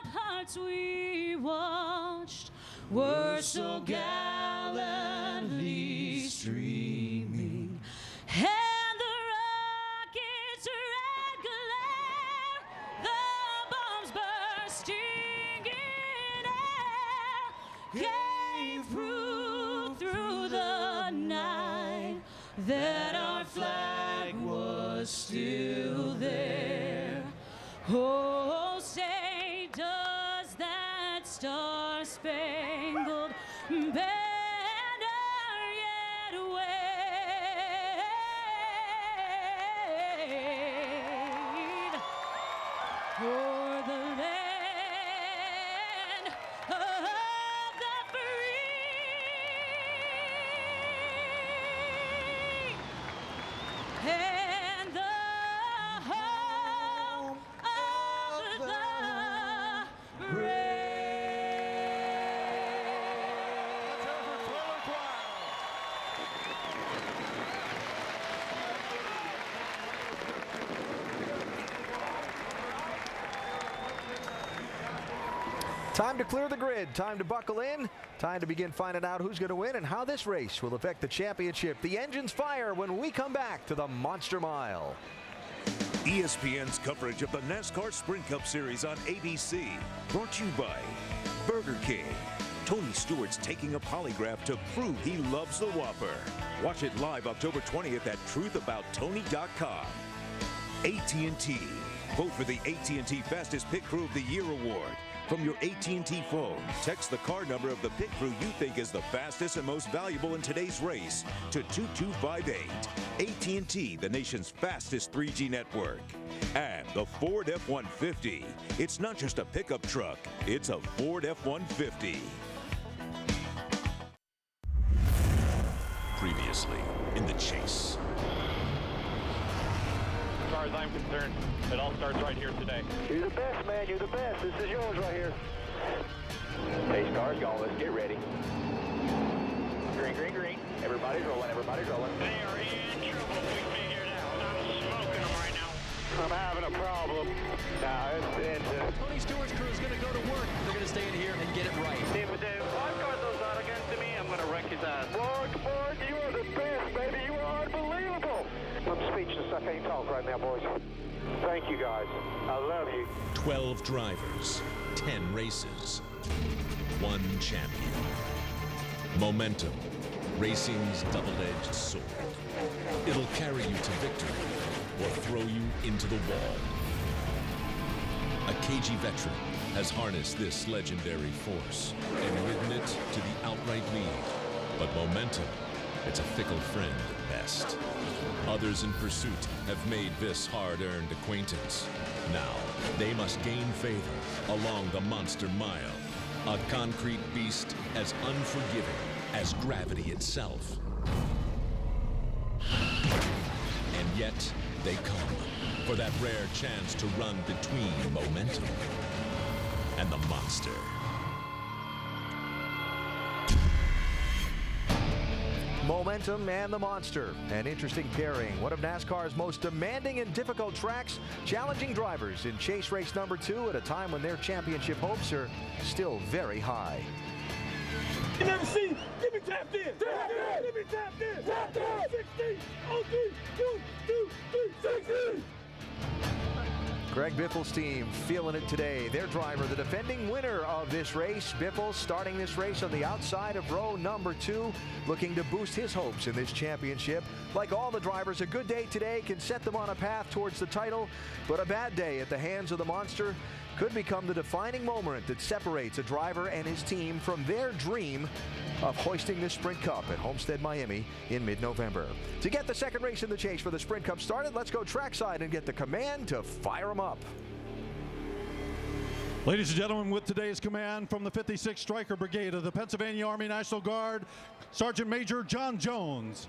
ramparts we watched were so gallantly streaming, and the rocket's red glare, the bombs bursting in air, gave proof through the night that our flag was still there. Oh, say, does that star-spangled banner yet wave for the land of the free and the home of the brave? Time to clear the grid, time to buckle in, time to begin finding out who's going to win and how this race will affect the championship. The engines fire when we come back to the Monster Mile. ESPN's coverage of the NASCAR Sprint Cup Series on ABC, brought to you by Burger King. Tony Stewart's taking a polygraph to prove he loves the Whopper. Watch it live October 20th at truthabouttony.com. AT&T. Vote for the AT&T Fastest Pit Crew of the Year award. From your AT&T phone, text the car number of the pit crew you think is the fastest and most valuable in today's race to 2258. AT&T, the nation's fastest 3G network. And the Ford F-150. It's not just a pickup truck, it's a Ford F-150. Previously in the chase. far as I'm concerned, it all starts right here today. You're the best, man. You're the best. This is yours right here. Pace car's going. Let's get ready. Green, green, green. Everybody's rolling. Everybody's rolling. They are in trouble. We figured out. I'm smoking them right now. I'm having a problem. Tony Stewart's crew is going to go to work. They're going to stay in here and get it right. If one car goes out against me, I'm going to wreck his ass. Mark, you are the best, baby. You are unbelievable. I'm speechless. I can't talk right now, boys. Thank you, guys. I love you. 12 drivers, 10 races, 1 champion. Momentum, racing's double-edged sword. It'll carry you to victory or throw you into the wall. A KG veteran has harnessed this legendary force and ridden it to the outright lead. But momentum, it's a fickle friend at best. Others in pursuit have made this hard-earned acquaintance. Now, they must gain favor along the Monster Mile, a concrete beast as unforgiving as gravity itself. And yet, they come for that rare chance to run between momentum and the monster. Momentum and the monster. An interesting pairing. One of NASCAR's most demanding and difficult tracks, challenging drivers in chase race number 2 at a time when their championship hopes are still very high. You never seen. Give me tapped in. Tapped in. Give me tapped in. Tapped in. 16. 03. 1, 2, 3, 16. Greg Biffle's team feeling it today. Their driver, the defending winner of this race, Biffle, starting this race on the outside of row number 2, looking to boost his hopes in this championship. Like all the drivers, a good day today can set them on a path towards the title, but a bad day at the hands of the monster could become the defining moment that separates a driver and his team from their dream of hoisting the Sprint Cup at Homestead, Miami in mid-November. To get the second race in the chase for the Sprint Cup started, let's go trackside and get the command to fire them up. Ladies and gentlemen, with today's command from the 56th Stryker Brigade of the Pennsylvania Army National Guard, Sergeant Major John Jones.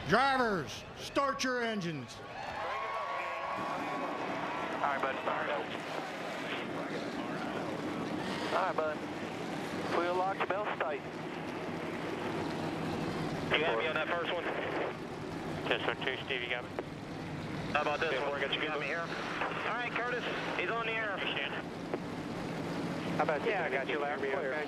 Drivers, start your engines. All right, bud. All right, bud. Wheel lock, belts tight. You got me on that first one? Yes, sir. 2, Steve, you got me. How about this one? Got you me here? All right, Curtis. He's on the air. How about you? Yeah, I got you, Larry. Okay.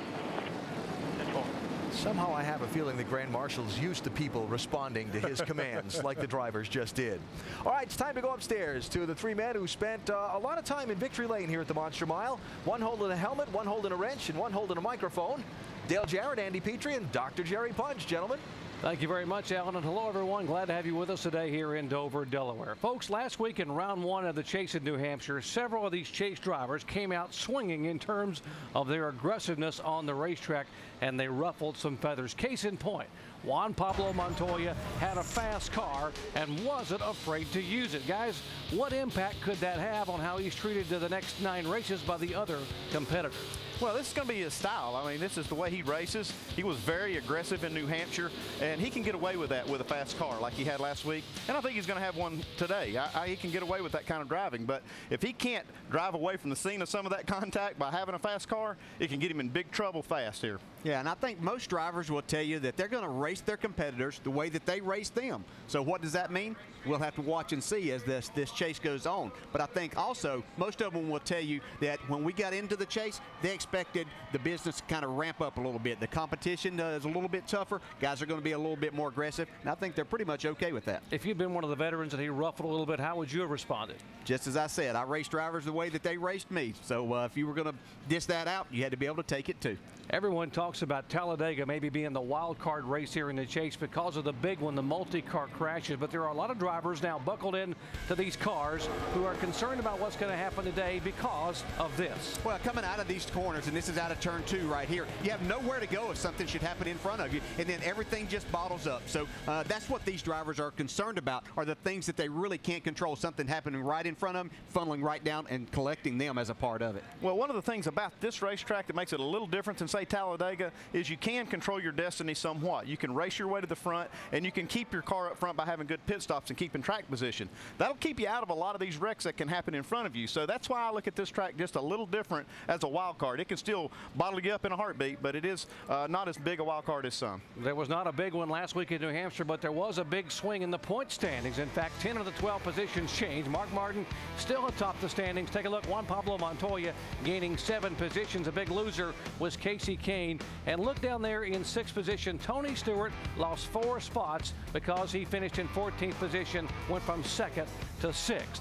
Somehow I have a feeling the Grand Marshal's used to people responding to his commands like the drivers just did. All right, it's time to go upstairs to the 3 men who spent a lot of time in victory lane here at the Monster Mile. One holding a helmet, one holding a wrench, and one holding a microphone. Dale Jarrett, Andy Petrie, and Dr. Jerry Punch, gentlemen. Thank you very much, Alan, and hello, everyone. Glad to have you with us today here in Dover, Delaware. Folks, last week in round 1 of the chase in New Hampshire, several of these chase drivers came out swinging in terms of their aggressiveness on the racetrack, and they ruffled some feathers. Case in point, Juan Pablo Montoya had a fast car and wasn't afraid to use it. Guys, what impact could that have on how he's treated to the next 9 races by the other competitors? Well, this is going to be his style. I mean, this is the way he races. He was very aggressive in New Hampshire, and he can get away with that with a fast car like he had last week. And I think he's going to have one today. He can get away with that kind of driving. But if he can't drive away from the scene of some of that contact by having a fast car, it can get him in big trouble fast here. Yeah, and I think most drivers will tell you that they're going to race their competitors the way that they race them. So what does that mean? We'll have to watch and see as this chase goes on. But I think also most of them will tell you that when we got into the chase, they expected the business to kind of ramp up a little bit. The competition is a little bit tougher. Guys are going to be a little bit more aggressive, and I think they're pretty much okay with that. If you'd been one of the veterans and he ruffled a little bit, how would you have responded? Just as I said, I raced drivers the way that they raced me. So if you were going to dish that out, you had to be able to take it too. Everyone talks about Talladega maybe being the wild card race here in the chase because of the big one, the multi-car crashes. But there are a lot of drivers now buckled in to these cars who are concerned about what's going to happen today because of this. Well, coming out of these corners, and this is out of turn 2 right here, you have nowhere to go if something should happen in front of you, and then everything just bottles up. So that's what these drivers are concerned about, are the things that they really can't control, something happening right in front of them, funneling right down and collecting them as a part of it. Well, one of the things about this racetrack that makes it a little different than, say, Talladega is you can control your destiny somewhat. You can race your way to the front, and you can keep your car up front by having good pit stops and keep in track position. That'll keep you out of a lot of these wrecks that can happen in front of you. So that's why I look at this track just a little different as a wild card. It can still bottle you up in a heartbeat, but it is not as big a wild card as some. There was not a big one last week in New Hampshire, but there was a big swing in the point standings. In fact, 10 of the 12 positions changed. Mark Martin still atop the standings. Take a look. Juan Pablo Montoya gaining 7 positions. A big loser was Casey Kane. And look down there in 6th position. Tony Stewart lost 4 spots because he finished in 14th position, went from 2nd to 6th.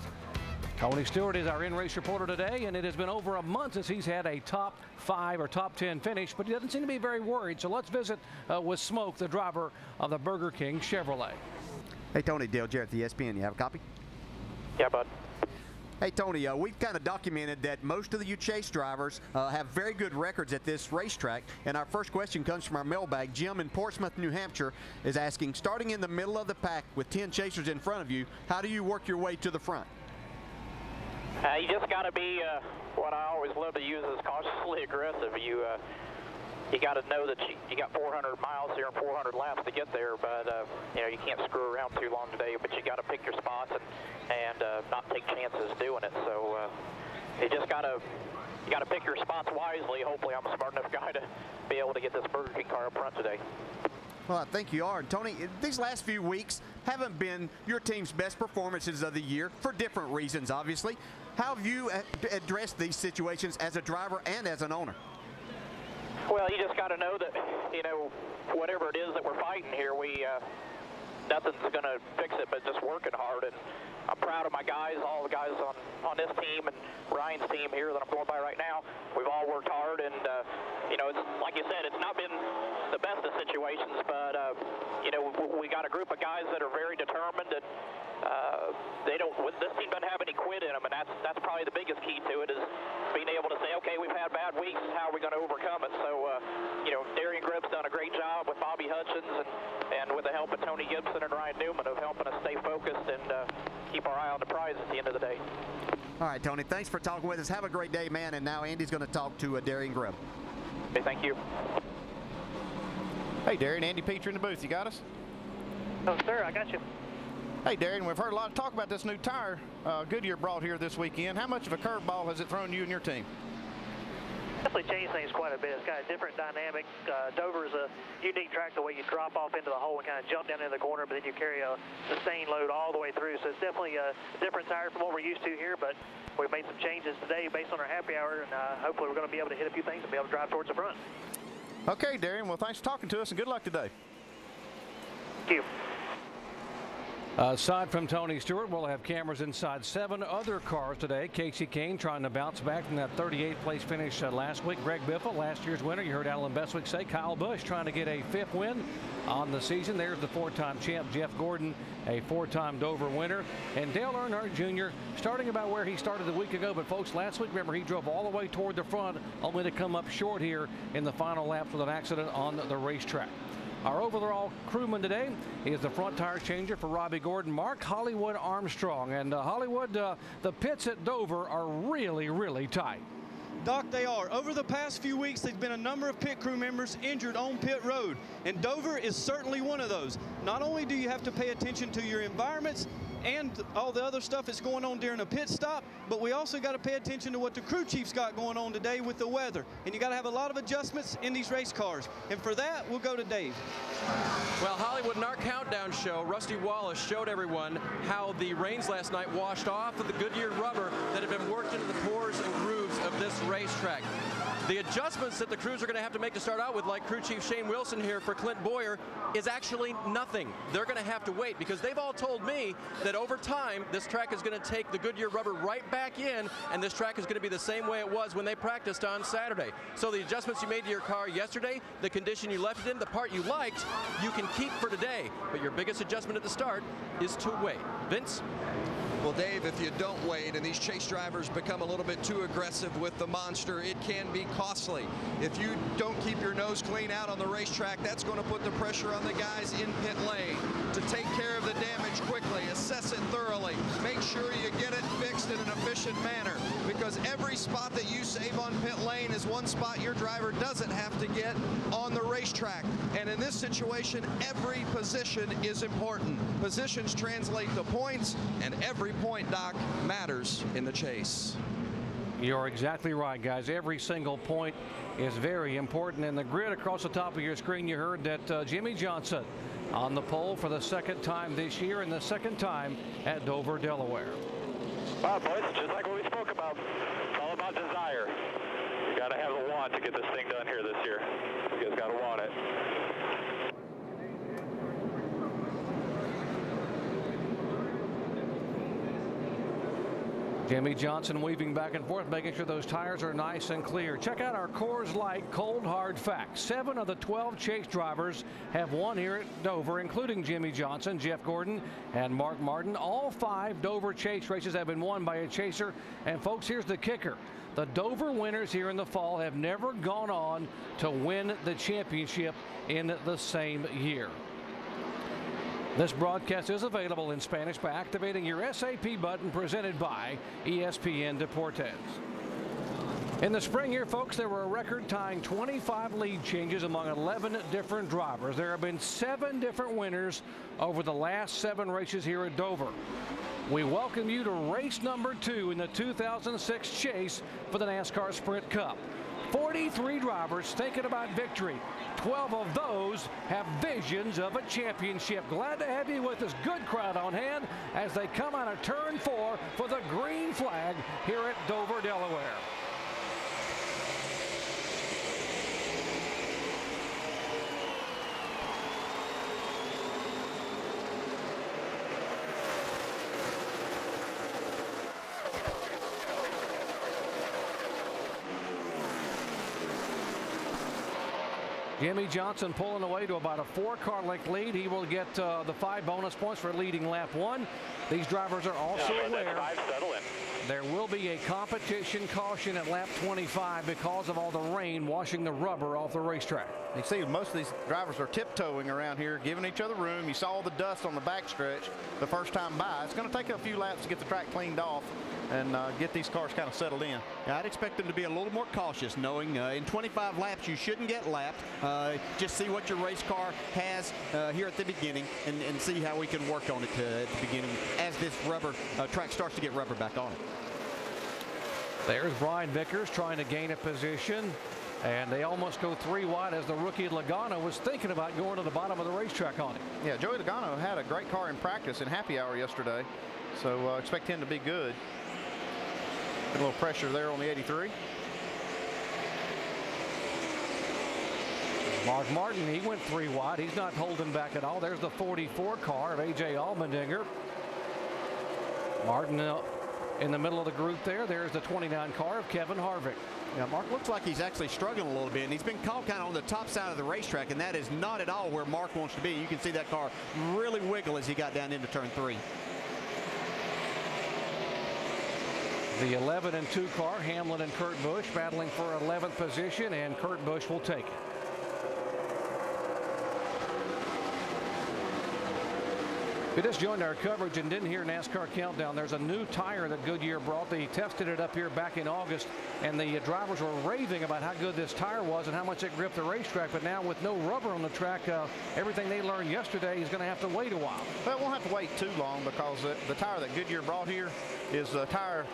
Tony Stewart is our in-race reporter today, and it has been over a month since he's had a top 5 or top 10 finish, but he doesn't seem to be very worried. So let's visit with Smoke, the driver of the Burger King Chevrolet. Hey, Tony, Dale Jarrett, the ESPN. You have a copy? Yeah, bud. Hey, Tony, we've kind of documented that most of you chase drivers have very good records at this racetrack. And our first question comes from our mailbag. Jim in Portsmouth, New Hampshire is asking, starting in the middle of the pack with 10 chasers in front of you, how do you work your way to the front? You just got to be what I always love to use is cautiously aggressive. You got to know that you got 400 miles here and 400 laps to get there, but you know, you can't screw around too long today. But you got to pick your spots and not take chances doing it. So you just got to pick your spots wisely. Hopefully, I'm a smart enough guy to be able to get this Burger King car up front today. Well, I think you are. Tony, these last few weeks haven't been your team's best performances of the year for different reasons, obviously. How have you addressed these situations as a driver and as an owner? Well, you just got to know that, you know, whatever it is that we're fighting here, nothing's going to fix it but just working hard. And I'm proud of my guys, all the guys on this team and Ryan's team here that I'm going by right now. We've all worked hard, and you know, it's like you said, it's not been the best of situations, but you know, we got a group of guys that are very determined, and this team doesn't have any quit in them, and that's probably the biggest key to it, is being able to say, okay, we've had bad weeks, how are we going to overcome it? So you know, Darian Gribb's done a great job with Bobby Hutchins and with the help of Tony Gibson and Ryan Newman of helping us stay focused and keep our eye on the prize at the end of the day. All right, Tony, thanks for talking with us. Have a great day, man. And now Andy's going to talk to Darian Gribb. Okay, thank you. Hey, Darian, Andy Petrie in the booth. You got us? Oh, sir, I got you. Hey, Darian, we've heard a lot of talk about this new tire Goodyear brought here this weekend. How much of a curveball has it thrown you and your team? Definitely changed things quite a bit. It's got a different dynamic. Dover is a unique track the way you drop off into the hole and kind of jump down into the corner, but then you carry a sustained load all the way through. So it's definitely a different tire from what we're used to here, but we've made some changes today based on our happy hour, and hopefully we're going to be able to hit a few things and be able to drive towards the front. Okay, Darian. Well, thanks for talking to us, and good luck today. Thank you. Aside from Tony Stewart, we'll have cameras inside 7 other cars today. Casey Kane trying to bounce back from that 38th place finish last week. Greg Biffle, last year's winner. You heard Alan Bestwick say. Kyle Busch trying to get a 5th win on the season. There's the 4-time champ Jeff Gordon, a 4-time Dover winner. And Dale Earnhardt Jr. starting about where he started a week ago. But folks, last week, remember, he drove all the way toward the front, only to come up short here in the final laps with an accident on the racetrack. Our overall crewman today is the front tire changer for Robbie Gordon, Mark Hollywood Armstrong. And Hollywood, the pits at Dover are really, really tight. Doc, they are. Over the past few weeks, there's been a number of pit crew members injured on pit road, and Dover is certainly one of those. Not only do you have to pay attention to your environments and all the other stuff that's going on during a pit stop, but we also got to pay attention to what the crew chief's got going on today with the weather. And you got to have a lot of adjustments in these race cars. And for that, we'll go to Dave. Well, Hollywood, in our countdown show, Rusty Wallace showed everyone how the rains last night washed off of the Goodyear rubber that had been worked into the pores and grooves of this racetrack. The adjustments that the crews are going to have to make to start out with, like crew chief Shane Wilson here for Clint Boyer, is actually nothing. They're going to have to wait, because they've all told me that over time, this track is going to take the Goodyear rubber right back in, and this track is going to be the same way it was when they practiced on Saturday. So the adjustments you made to your car yesterday, the condition you left it in, the part you liked, you can keep for today. But your biggest adjustment at the start is to wait. Vince? Well, Dave, if you don't wait and these chase drivers become a little bit too aggressive with the monster, it can be costly. If you don't keep your nose clean out on the racetrack, that's going to put the pressure on the guys in pit lane to take care of the damage quickly, assess it thoroughly, make sure you get it fixed in an efficient efficient manner, because every spot that you save on pit lane is one spot your driver doesn't have to get on the racetrack. And in this situation, every position is important. Positions translate to points, and every point, Doc, matters in the chase. You're exactly right, guys. Every single point is very important. And the grid across the top of your screen, you heard that Jimmy Johnson on the pole for the second time this year and the second time at Dover, Delaware. Well, boys, just like what we spoke about, it's all about desire. You got to have the want to get this thing done here this year. You guys got to want it. Jimmy Johnson weaving back and forth, making sure those tires are nice and clear. Check out our Coors Light cold hard facts. 7 of the 12 chase drivers have won here at Dover, including Jimmy Johnson, Jeff Gordon, and Mark Martin. All 5 Dover chase races have been won by a chaser. And folks, here's the kicker. The Dover winners here in the fall have never gone on to win the championship in the same year. This broadcast is available in Spanish by activating your SAP button presented by ESPN Deportes. In the spring here, folks, there were a record-tying 25 lead changes among 11 different drivers. There have been 7 different winners over the last 7 races here at Dover. We welcome you to race number 2 in the 2006 chase for the NASCAR Sprint Cup. 43 drivers thinking about victory. 12 of those have visions of a championship. Glad to have you with us. Good crowd on hand as they come out of turn 4 for the green flag here at Dover, Delaware. Jimmy Johnson pulling away to about a 4-car length lead. He will get the 5 bonus points for leading lap 1. These drivers are also aware there will be a competition caution at lap 25 because of all the rain washing the rubber off the racetrack. You see most of these drivers are tiptoeing around here, giving each other room. You saw the dust on the backstretch the first time by. It's going to take a few laps to get the track cleaned off and get these cars kind of settled in. Yeah, I'd expect them to be a little more cautious, knowing in 25 laps you shouldn't get lapped. Just see what your race car has here at the beginning and see how we can work on it at the beginning as this rubber track starts to get rubber back on it. There's Brian Vickers trying to gain a position, and they almost go 3 wide as the rookie Logano was thinking about going to the bottom of the racetrack on it. Yeah, Joey Logano had a great car in practice in happy hour yesterday, so expect him to be good. A little pressure there on the 83. Mark Martin, he went 3 wide. He's not holding back at all. There's the 44 car of A.J. Allmendinger. Martin in the middle of the group there. There's the 29 car of Kevin Harvick. Yeah, Mark looks like he's actually struggling a little bit, and he's been caught kind of on the top side of the racetrack, and that is not at all where Mark wants to be. You can see that car really wiggle as he got down into turn 3. The 11 and 2 car, Hamlin and Kurt Busch battling for 11th position, and Kurt Busch will take it. If you just joined our coverage and didn't hear NASCAR Countdown, there's a new tire that Goodyear brought. They tested it up here back in August, and the drivers were raving about how good this tire was and how much it gripped the racetrack. But now with no rubber on the track, everything they learned yesterday is going to have to wait a while. Well, it won't have to wait too long because the tire that Goodyear brought here is a tire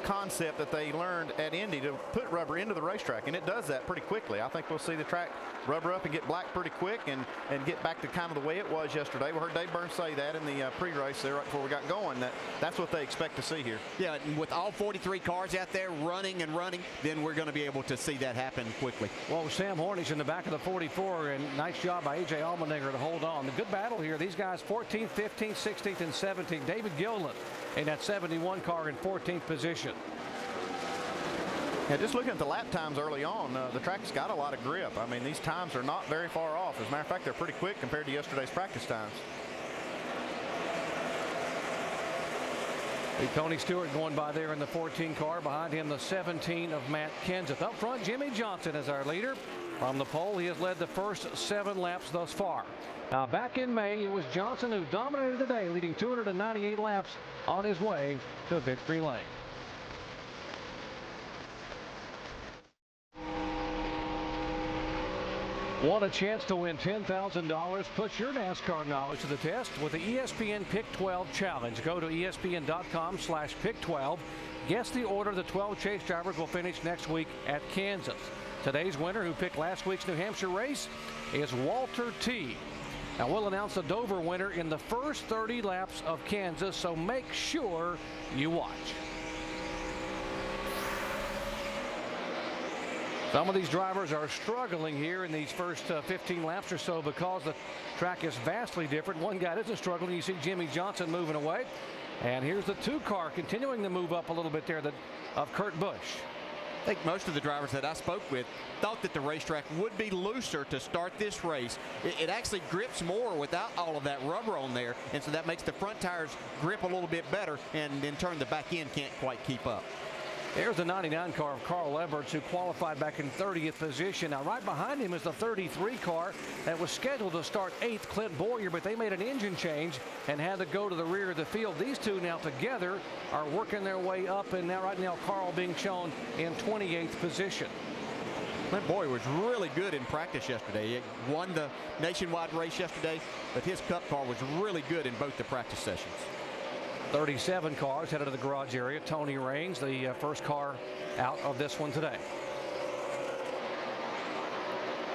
concept that they learned at Indy to put rubber into the racetrack, and it does that pretty quickly. I think we'll see the track rubber up and get black pretty quick and get back to kind of the way it was yesterday. We heard Dave Burns say that in the pre-race there right before we got going, that's what they expect to see here. Yeah, and with all 43 cars out there running, then we're going to be able to see that happen quickly. Well, Sam Hornish in the back of the 44, and nice job by A.J. Allmendinger to hold on. The good battle here. These guys 14th, 15th, 16th, and 17th. David Gilliland in that 71 car in 14th position. Yeah, just looking at the lap times early on, the track's got a lot of grip. I mean, these times are not very far off. As a matter of fact, they're pretty quick compared to yesterday's practice times. Tony Stewart going by there in the 14 car. Behind him, the 17 of Matt Kenseth. Up front, Jimmy Johnson is our leader. From the pole, he has led the first 7 laps thus far. Now, back in May, it was Johnson who dominated the day, leading 298 laps on his way to victory lane. Want a chance to win $10,000? Put your NASCAR knowledge to the test with the ESPN Pick 12 Challenge. Go to ESPN.com/Pick12. Guess the order the 12 chase drivers will finish next week at Kansas. Today's winner, who picked last week's New Hampshire race, is Walter T. Now, we'll announce the Dover winner in the first 30 laps of Kansas, so make sure you watch. Some of these drivers are struggling here in these first 15 laps or so because the track is vastly different. One guy isn't struggling. You see Jimmy Johnson moving away. And here's the 2 car continuing to move up a little bit there of Kurt Busch. I think most of the drivers that I spoke with thought that the racetrack would be looser to start this race. It actually grips more without all of that rubber on there, and so that makes the front tires grip a little bit better, and in turn the back end can't quite keep up. There's the 99 car of Carl Edwards, who qualified back in 30th position. Now, right behind him is the 33 car that was scheduled to start 8th, Clint Boyer, but they made an engine change and had to go to the rear of the field. These two now together are working their way up, and now right now Carl being shown in 28th position. Clint Boyer was really good in practice yesterday. He won the nationwide race yesterday, but his Cup car was really good in both the practice sessions. 37 cars headed to the garage area. Tony Raines, the first car out of this one today.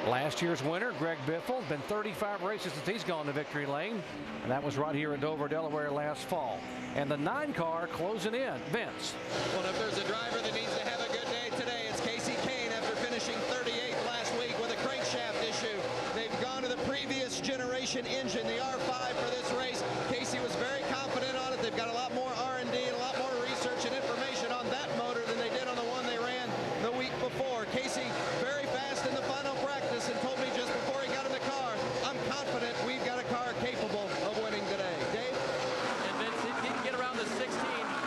Last year's winner, Greg Biffle, been 35 races since he's gone to victory lane, and that was right here in Dover, Delaware last fall. And the 9 car closing in. Vince. Well, if there's a driver that needs to have a good day today, it's Casey Kane after finishing 38th last week with a crankshaft issue. They've gone to the previous generation engine, the R5, for this race. Casey was very confident on it. They've got a lot more R&D and a lot more research and information on that motor than they did on the one they ran the week before. Casey very fast in the final practice and told me just before he got in the car, I'm confident we've got a car capable of winning today. Dave? And Vince, if he can get around the 16,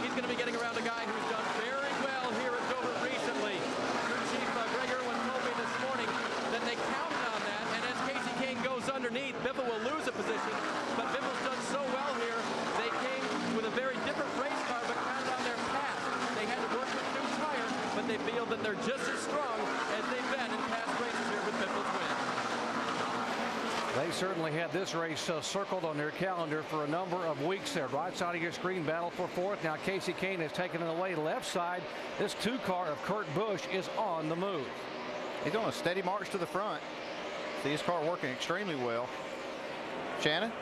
he's going to be getting around a guy who's done very well here at Dover recently. Crew Chief Greg Irwin told me this morning that they counted on that, and as Casey Kane goes underneath, Biffle will lose a position, but Biffle's done so well here, they came with a very different race car, but counted on their pass. They had to work with new tire, but they feel that they're just as strong as they've been in past races here with Biffle's win. They certainly had this race circled on their calendar for a number of weeks there. Right side of your screen, battle for 4th. Now Casey Kane has taken it away left side. This 2 car of Kurt Busch is on the move. He's on a steady march to the front. See his car working extremely well. Shannon?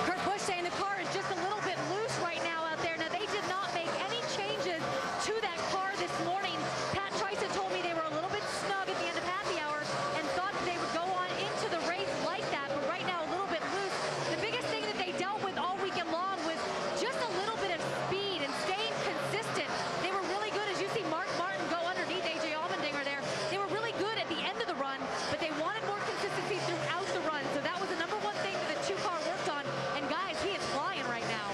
Kurt Busch saying the car is just a little bit loose right now out there. Now, they did not make any changes to that car this morning. Pat Trice told me they were a little bit snug at the end of happy hour and thought they would go on into the race like that, but right now a little bit loose. The biggest thing that they dealt with all weekend long was just a little bit of speed and staying consistent. They were really good, as you see Mark Martin go underneath AJ Allmendinger there. They were really good at the end of the run, but they wanted more consistency throughout the run. So that was the number one thing that the 2 car worked on. And guys, he is flying right now.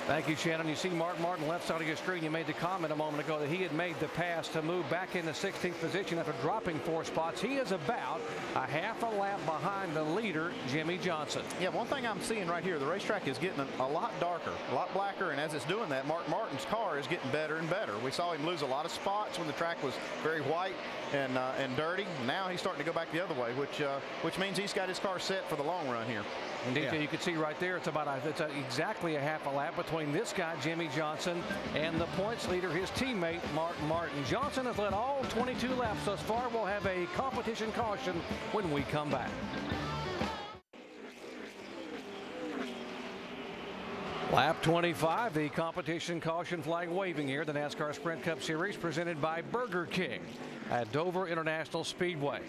Thank you, Shannon. You see Mark Martin left side of your screen. You made the comment a moment ago that he had made the pass to move back in the 16th position after dropping 4 spots. He is about a half a lap behind the leader, Jimmy Johnson. Yeah, one thing I'm seeing right here, the racetrack is getting a lot darker, a lot blacker, and as it's doing that, Mark Martin's car is getting better and better. We saw him lose a lot of spots when the track was very white and dirty. Now he's starting to go back the other way, which means he's got his car set for the long run here. Indeed, yeah. You can see right there, it's exactly a half a lap between this guy, Jimmy Johnson, and the points leader, his teammate, Mark Martin. Johnson has led all 22 laps thus far. We'll have a competition caution when we come back. Lap 25, the competition caution flag waving here. The NASCAR Sprint Cup Series presented by Burger King at Dover International Speedway.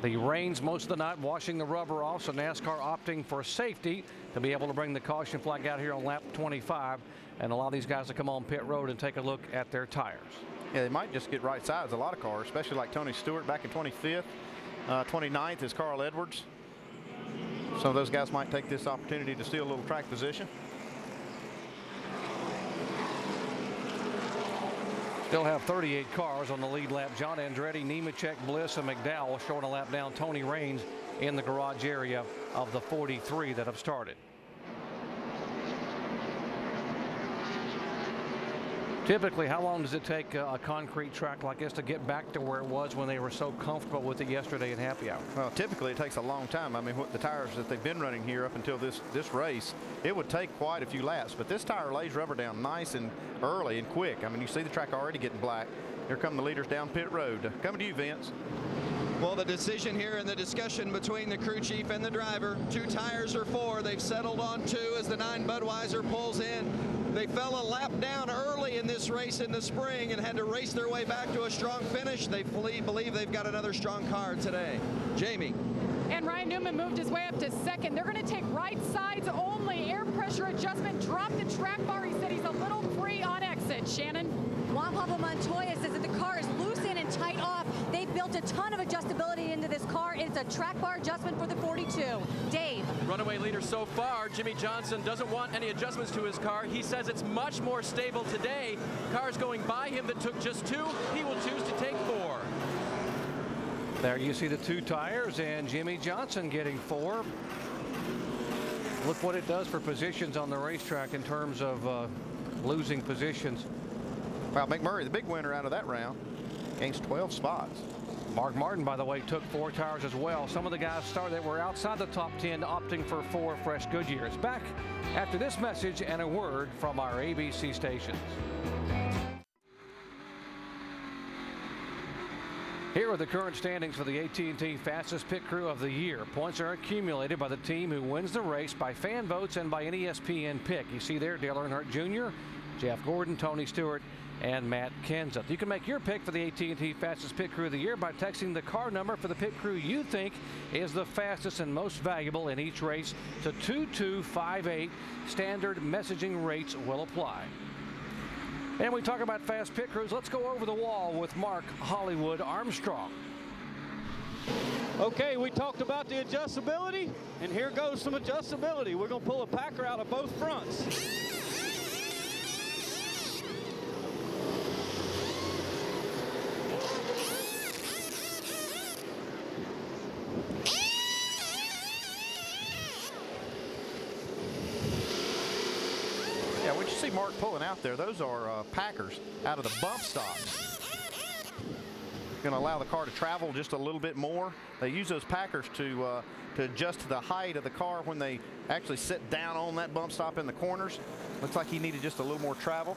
The rains most of the night, washing the rubber off, so NASCAR opting for safety to be able to bring the caution flag out here on lap 25 and allow these guys to come on pit road and take a look at their tires. Yeah, they might just get right sides, a lot of cars, especially like Tony Stewart back in 25th. 29th is Carl Edwards. Some of those guys might take this opportunity to steal a little track position. Still have 38 cars on the lead lap. John Andretti, Nemechek, Bliss, and McDowell short a lap down. Tony Raines in the garage area of the 43 that have started. Typically, how long does it take a concrete track like this to get back to where it was when they were so comfortable with it yesterday at happy hour? Well, typically it takes a long time. I mean, the tires that they've been running here up until this race, it would take quite a few laps. But this tire lays rubber down nice and early and quick. I mean, you see the track already getting black. Here come the leaders down pit road. Coming to you, Vince. Well, the decision here in the discussion between the crew chief and the driver, 2 tires or 4. They've settled on 2 as the 9 Budweiser pulls in. They fell a lap down early in this race in the spring and had to race their way back to a strong finish. They believe they've got another strong car today. Jamie. And Ryan Newman moved his way up to second. They're going to take right sides only. Air pressure adjustment. Drop the track bar. He said he's a little free on exit. Shannon. Juan Pablo Montoya says that the car is loose in and tight off. They've built a ton of adjustability into this car. It's a track bar adjustment for the 42. Dave. Runaway leader so far. Jimmy Johnson doesn't want any adjustments to his car. He says it's much more stable today. Cars going by him that took just 2. He will choose to take 4. There you see the 2 tires and Jimmy Johnson getting 4. Look what it does for positions on the racetrack in terms of losing positions. Well, McMurray, the big winner out of that round, gains 12 spots. Mark Martin, by the way, took 4 tires as well. Some of the guys that were outside the top 10 opting for 4 fresh Goodyears. Back after this message and a word from our ABC stations. Here are the current standings for the AT&T Fastest Pit Crew of the Year. Points are accumulated by the team who wins the race by fan votes and by an ESPN pick. You see there Dale Earnhardt Jr., Jeff Gordon, Tony Stewart, and Matt Kenseth. You can make your pick for the AT&T Fastest Pit Crew of the Year by texting the car number for the pit crew you think is the fastest and most valuable in each race to 2258. Standard messaging rates will apply. And we talk about fast pit crews. Let's go over the wall with Mark Hollywood Armstrong. Okay, we talked about the adjustability, and here goes some adjustability. We're going to pull a packer out of both fronts. Yeah, what you see Mark pulling out there, those are packers out of the bump stops. Going to allow the car to travel just a little bit more. They use those packers to adjust the height of the car when they actually sit down on that bump stop in the corners. Looks like he needed just a little more travel.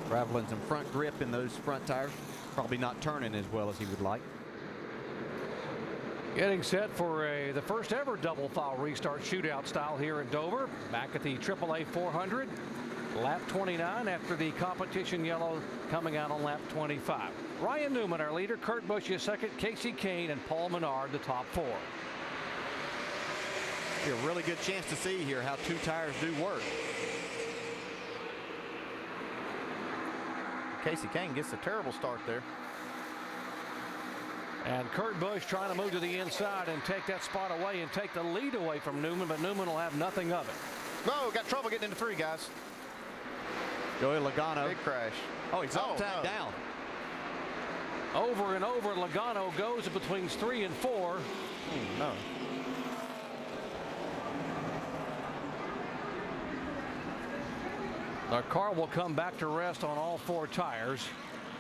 Traveling some front grip in those front tires. Probably not turning as well as he would like. Getting set for the first ever double foul restart shootout style here in Dover. Back at the AAA 400. Lap 29 after the competition yellow coming out on lap 25. Ryan Newman, our leader. Kurt Busch is second. Casey Kane and Paul Menard, the top 4. A really good chance to see here how 2 tires do work. Casey Kane gets a terrible start there. And Kurt Busch trying to move to the inside and take that spot away and take the lead away from Newman, but Newman will have nothing of it. No, got trouble getting into 3, guys. Joey Logano. Big crash. Oh, he's all down. Over and over, Logano goes between 3 and 4. No. The car will come back to rest on all 4 tires.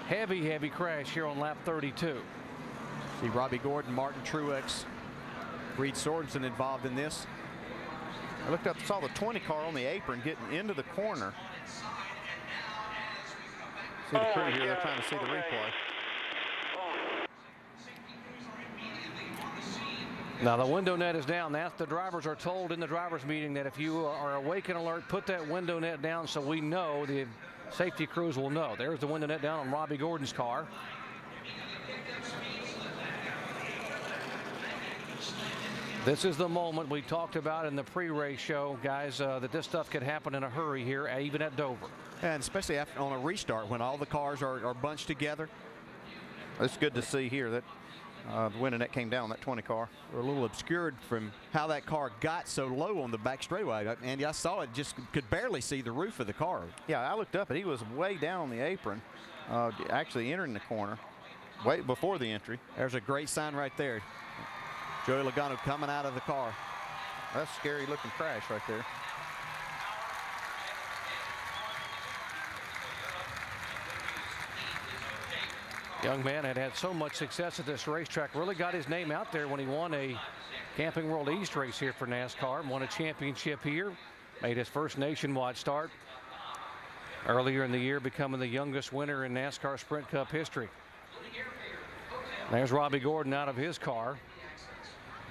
Heavy crash here on lap 32. See Robbie Gordon, Martin Truex, Reed Sorensen involved in this. I looked up, saw the 20 car on the apron getting into the corner. See the crew here, they're trying to see the replay. Now the window net is down. The drivers are told in the drivers meeting that if you are awake and alert, put that window net down so we know, the safety crews will know. There's the window net down on Robbie Gordon's car. This is the moment we talked about in the pre-race show, guys, that this stuff could happen in a hurry here, even at Dover. And especially after, on a restart when all the cars are bunched together. It's good to see here that the window net came down, that 20 car. We're a little obscured from how that car got so low on the back straightaway. Andy, I saw it, just could barely see the roof of the car. Yeah, I looked up and he was way down on the apron, actually entering the corner, way before the entry. There's a great sign right there. Joey Logano coming out of the car. That's a scary looking crash right there. Young man had had so much success at this racetrack, really got his name out there when he won a Camping World East race here for NASCAR, won a championship here, made his first nationwide start earlier in the year, becoming the youngest winner in NASCAR Sprint Cup history. There's Robbie Gordon out of his car.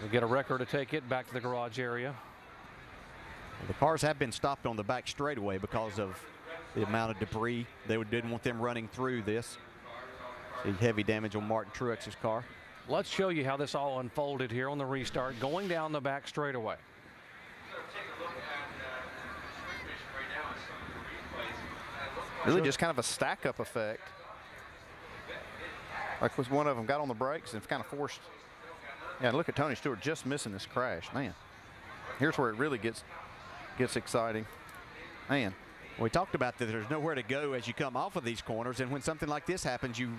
We'll get a wrecker to take it back to the garage area. The cars have been stopped on the back straightaway because of the amount of debris. They didn't want them running through this. See heavy damage on Martin Truex's car. Let's show you how this all unfolded here on the restart, going down the back straightaway. Really just kind of a stack-up effect. Like was one of them got on the brakes and kind of forced. Yeah, look at Tony Stewart just missing this crash, man. Here's where it really gets exciting, man. We talked about that there's nowhere to go as you come off of these corners, and when something like this happens, you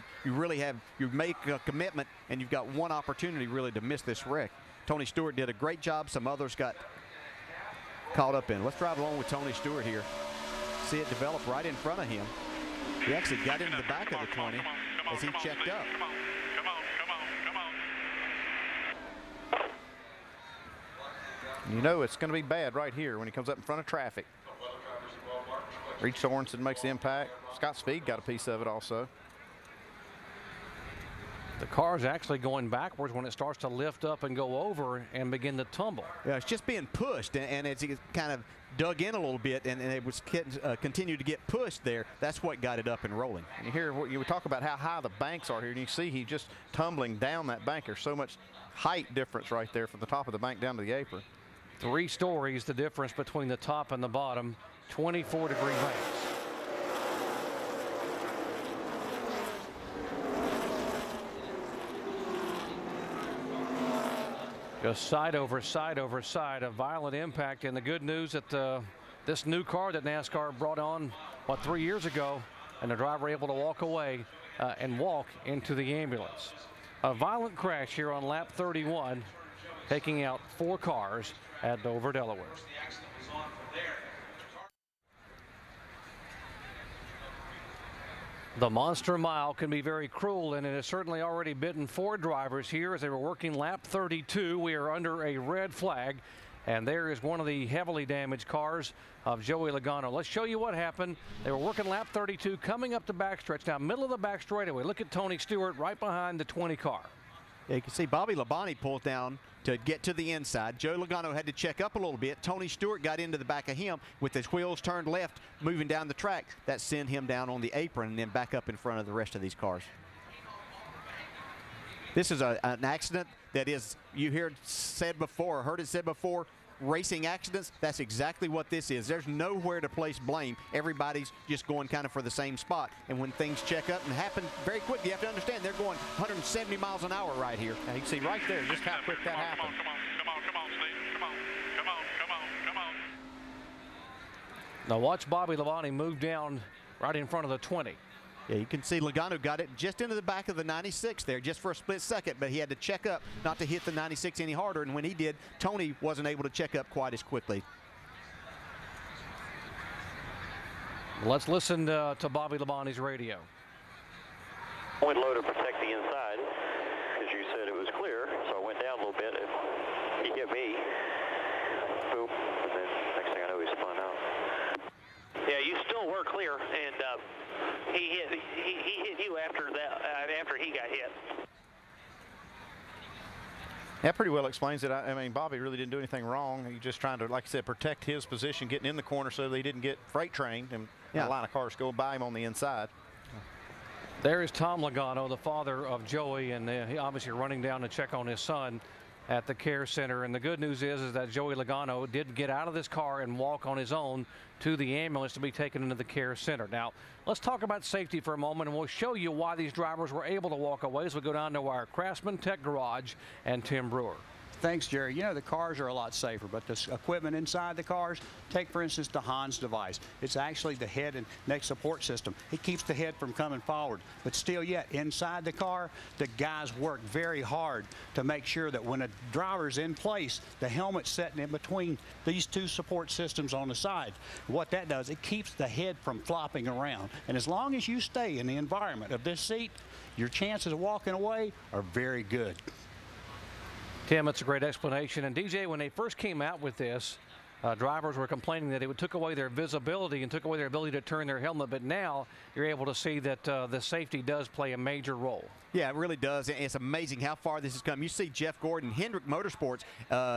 make a commitment, and you've got one opportunity really to miss this wreck. Tony Stewart did a great job. Some others got caught up in. Let's drive along with Tony Stewart here. See it develop right in front of him. He actually got into the back of the 20 as he checked up. You know it's going to be bad right here when he comes up in front of traffic. Reed Sorensen makes the impact. Scott Speed got a piece of it also. The car is actually going backwards when it starts to lift up and go over and begin to tumble. Yeah, it's just being pushed, and as it kind of dug in a little bit and it was continued to get pushed there, that's what got it up and rolling. And you hear what you talk about how high the banks are here, and you see he just tumbling down that bank. There's so much height difference right there from the top of the bank down to the apron. 3 stories the difference between the top and the bottom, 24-degree banks. Just side over side over side, a violent impact. And the good news that this new car that NASCAR brought on, 3 years ago, and the driver able to walk away and walk into the ambulance. A violent crash here on lap 31, taking out 4 cars at Dover, Delaware. The Monster Mile can be very cruel, and it has certainly already bitten 4 drivers here as they were working lap 32. We are under a red flag, and there is one of the heavily damaged cars of Joey Logano. Let's show you what happened. They were working lap 32, coming up the backstretch. Now, middle of the back straightaway. Look at Tony Stewart right behind the 20 car. Yeah, you can see Bobby Labonte pulled down to get to the inside. Joe Logano had to check up a little bit. Tony Stewart got into the back of him with his wheels turned left, moving down the track. That sent him down on the apron and then back up in front of the rest of these cars. This is an accident that is, you heard it said before, racing accidents. That's exactly what this is. There's nowhere to place blame. Everybody's just going kind of for the same spot. And when things check up and happen very quickly, you have to understand they're going 170 miles an hour right here. Now you can see right there just how quick that happened. Now watch Bobby Labonte move down right in front of the 20. Yeah, you can see Logano got it just into the back of the 96 there, just for a split second, but he had to check up not to hit the 96 any harder, and when he did, Tony wasn't able to check up quite as quickly. Let's listen to Bobby Labonte's radio. Went low to protect the inside, because you said it was clear, so I went down a little bit, and he hit me. Boom, and then next thing I know, he spun out. Yeah, you still were clear, and he hit you after that. After he got hit. That pretty well explains it. I mean, Bobby really didn't do anything wrong. He's just trying to, like I said, protect his position, getting in the corner so that he didn't get freight trained and a line of cars go by him on the inside. There is Tom Logano, the father of Joey, and he obviously running down to check on his son at the care center. And the good news is that Joey Logano did get out of this car and walk on his own to the ambulance to be taken into the care center. Now, let's talk about safety for a moment, and we'll show you why these drivers were able to walk away as we go down to our Craftsman Tech Garage and Tim Brewer. Thanks, Jerry. You know, the cars are a lot safer, but the equipment inside the cars, take, for instance, the Hans device. It's actually the head and neck support system. It keeps the head from coming forward. But still yet, inside the car, the guys work very hard to make sure that when a driver's in place, the helmet's sitting in between these two support systems on the side. What that does, it keeps the head from flopping around. And as long as you stay in the environment of this seat, your chances of walking away are very good. Tim, it's a great explanation. And DJ, when they first came out with this, drivers were complaining that it took away their visibility and took away their ability to turn their helmet. But now you're able to see that the safety does play a major role. Yeah, it really does. It's amazing how far this has come. You see Jeff Gordon, Hendrick Motorsports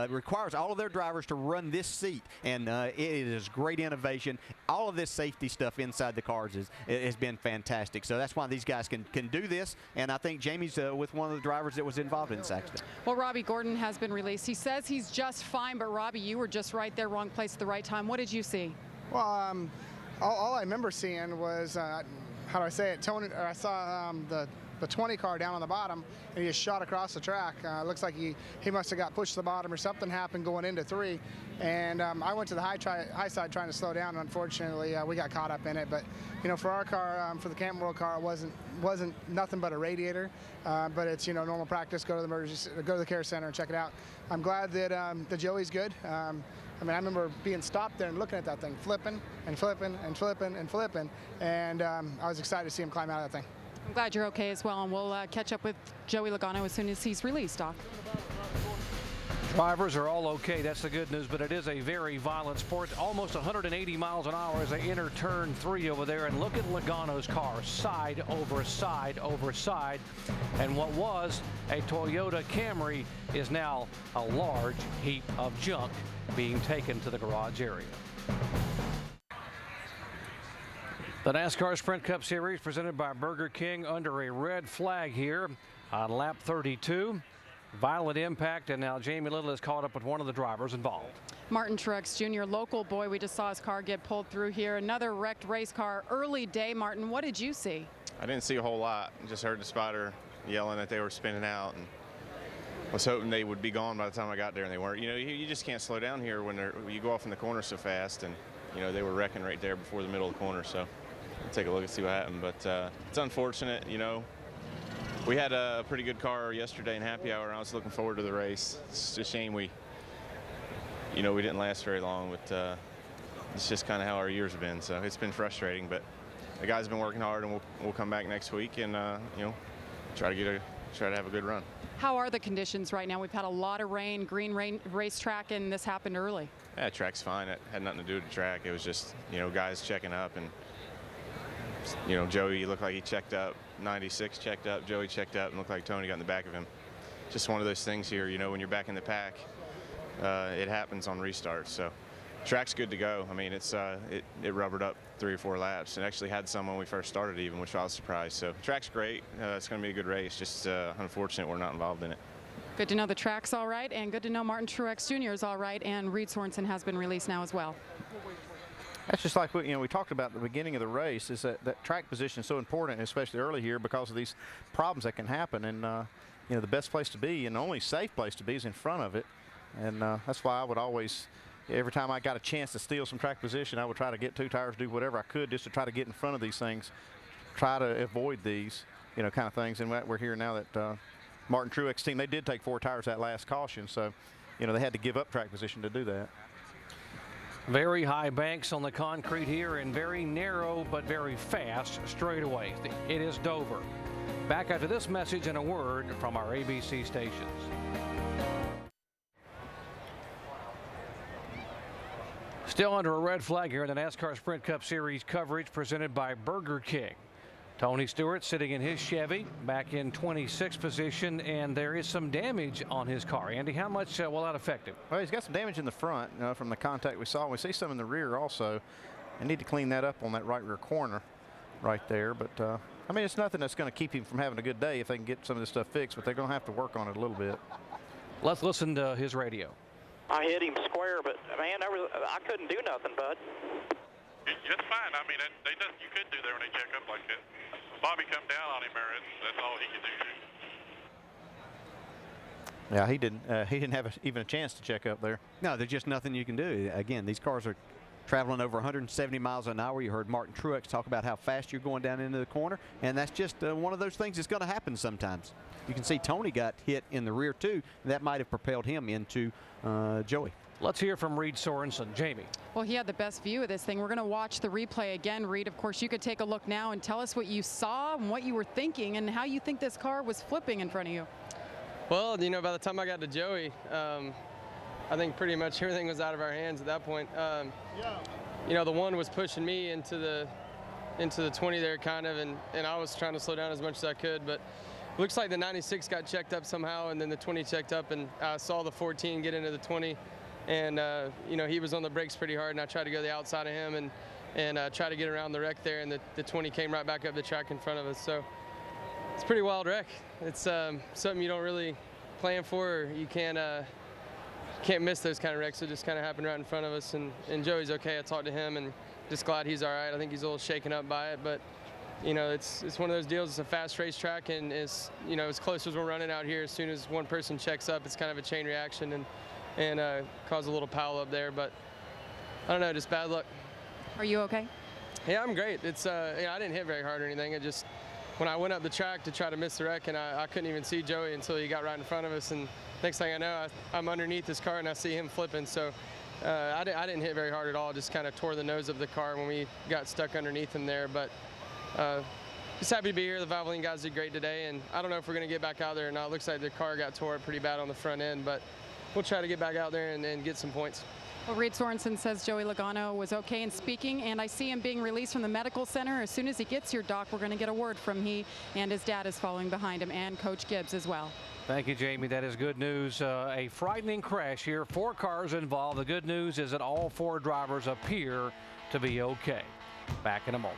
requires all of their drivers to run this seat, and it is great innovation. All of this safety stuff inside the cars has been fantastic. So that's why these guys can do this, and I think Jamie's with one of the drivers that was involved in this accident. Well, Robbie Gordon has been released. He says he's just fine, but Robbie, you were just right there, wrong place at the right time. What did you see? Well, all I remember seeing was, how do I say it, I saw the 20 car down on the bottom, and he just shot across the track. Looks like he must have got pushed to the bottom or something happened going into 3. And I went to the high side trying to slow down, and unfortunately we got caught up in it. But you know, for our car, for the Camping World car, it wasn't nothing but a radiator. But it's, you know, normal practice. Go to the emergency, go to the care center and check it out. I'm glad that Joey's good. I mean, I remember being stopped there and looking at that thing, flipping and flipping and flipping and flipping, and I was excited to see him climb out of that thing. I'm glad you're okay as well, and we'll catch up with Joey Logano as soon as he's released, Doc. Drivers are all okay. That's the good news, but it is a very violent sport. Almost 180 miles an hour as they enter turn 3 over there. And look at Logano's car, side over side over side. And what was a Toyota Camry is now a large heap of junk being taken to the garage area. The NASCAR Sprint Cup Series presented by Burger King under a red flag here on lap 32. Violent impact, and now Jamie Little is caught up with one of the drivers involved. Martin Truex Jr., local boy. We just saw his car get pulled through here. Another wrecked race car. Early day, Martin. What did you see? I didn't see a whole lot. Just heard the spotter yelling that they were spinning out, and was hoping they would be gone by the time I got there, and they weren't. You know, you just can't slow down here when you go off in the corner so fast, and you know they were wrecking right there before the middle of the corner. So we'll take a look and see what happened. But it's unfortunate, you know. We had a pretty good car yesterday in happy hour, and I was looking forward to the race. It's a shame we didn't last very long, but it's just kind of how our years have been. So it's been frustrating, but the guys have been working hard, and we'll come back next week and try to have a good run. How are the conditions right now? We've had a lot of rain, green rain racetrack, and this happened early. Yeah, track's fine. It had nothing to do with the track. It was just guys checking up, and Joey looked like he checked up. 96 checked up, Joey checked up, and looked like Tony got in the back of him. Just one of those things here, when you're back in the pack, it happens on restarts. So track's good to go. I mean, it rubbered up 3 or 4 laps, and actually had some when we first started even, which I was surprised. So track's great. It's going to be a good race. Just unfortunate we're not involved in it. Good to know the track's all right, and good to know Martin Truex Jr. is all right, and Reed Sorensen has been released now as well. That's just like we talked about at the beginning of the race, is that track position is so important, especially early here, because of these problems that can happen. And the best place to be and the only safe place to be is in front of it. And that's why I would always, every time I got a chance to steal some track position, I would try to get 2 tires, do whatever I could just to try to get in front of these things, try to avoid these kind of things. And we're here now that Martin Truex team, they did take 4 tires that last caution, so they had to give up track position to do that. Very high banks on the concrete here, and very narrow but very fast straightaways. It is Dover. Back after this message and a word from our ABC stations. Still under a red flag here in the NASCAR Sprint Cup Series coverage presented by Burger King. Tony Stewart sitting in his Chevy back in 26th position, and there is some damage on his car. Andy, how much will that affect him? Well, he's got some damage in the front from the contact we saw. We see some in the rear also. I need to clean that up on that right rear corner right there. But, I mean, it's nothing that's going to keep him from having a good day if they can get some of this stuff fixed, but they're going to have to work on it a little bit. Let's listen to his radio. I hit him square, but, man, I couldn't do nothing, bud. Just fine. I mean, you could do there when they check up like that. Bobby come down on him there. That's all he could do. Yeah, he didn't have even a chance to check up there. No, there's just nothing you can do. Again, these cars are traveling over 170 miles an hour. You heard Martin Truex talk about how fast you're going down into the corner, and that's just one of those things that's going to happen sometimes. You can see Tony got hit in the rear too, and that might have propelled him into Joey. Let's hear from Reed Sorensen. Jamie. Well, he had the best view of this thing. We're going to watch the replay again, Reed. Of course, you could take a look now and tell us what you saw and what you were thinking and how you think this car was flipping in front of you. Well, you know, by the time I got to Joey, I think pretty much everything was out of our hands at that point. You know, the one was pushing me into the 20 there kind of, and I was trying to slow down as much as I could, but it looks like the 96 got checked up somehow, and then the 20 checked up, and I saw the 14 get into the 20, and you know, he was on the brakes pretty hard, and I tried to go the outside of him and try to get around the wreck there, and the 20 came right back up the track in front of us. So it's a pretty wild wreck. It's something you don't really plan for, or you can't miss those kind of wrecks. It just kind of happened right in front of us, and Joey's okay. I talked to him, and just glad he's all right. I think he's a little shaken up by it, but you know, it's one of those deals. It's a fast racetrack, and it's, you know, as close as we're running out here, as soon as one person checks up, it's kind of a chain reaction and cause a little pile up there. But I don't know, just bad luck. Are you okay? Yeah, I'm great. It's you know, I didn't hit very hard or anything. It just, when I went up the track to try to miss the wreck, and I couldn't even see Joey until he got right in front of us, and next thing I know, I'm underneath his car and I see him flipping. So I didn't hit very hard at all. Just kind of tore the nose of the car when we got stuck underneath him there. But just happy to be here. The Valvoline guys did great today, and I don't know if we're going to get back out there or not. It looks like the car got tore up pretty bad on the front end, but we'll try to get back out there and get some points. Well, Reed Sorensen says Joey Logano was okay in speaking, and I see him being released from the medical center. As soon as he gets here, Doc, we're going to get a word from he, and his dad is following behind him, and Coach Gibbs as well. Thank you, Jamie. That is good news. A frightening crash here. 4 cars involved. The good news is that all 4 drivers appear to be okay. Back in a moment.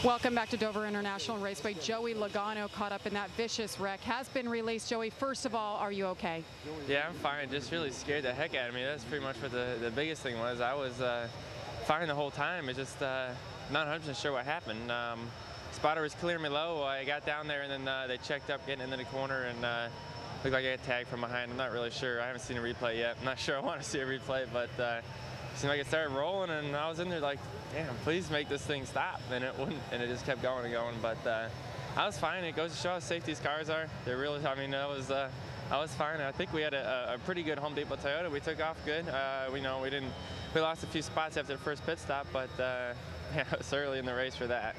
Welcome back to Dover International Raceway. Joey Logano caught up in that vicious wreck, has been released. Joey, first of all, are you okay? Yeah, I'm fine. Just really scared the heck out of me. That's pretty much what the biggest thing was. I was fine the whole time. It's just not 100% sure what happened. Spotter was clearing me low. I got down there, and then they checked up getting into the corner, and looked like I got tagged from behind. I'm not really sure. I haven't seen a replay yet. I'm not sure I want to see a replay, but it seemed like it started rolling, and I was in there like, damn, please make this thing stop. And it wouldn't, and it just kept going and going. But I was fine. It goes to show how safe these cars are. They're really, I mean, I was fine. I think we had a pretty good Home Depot Toyota. We took off good. We lost a few spots after the first pit stop, but yeah, it was early in the race for that.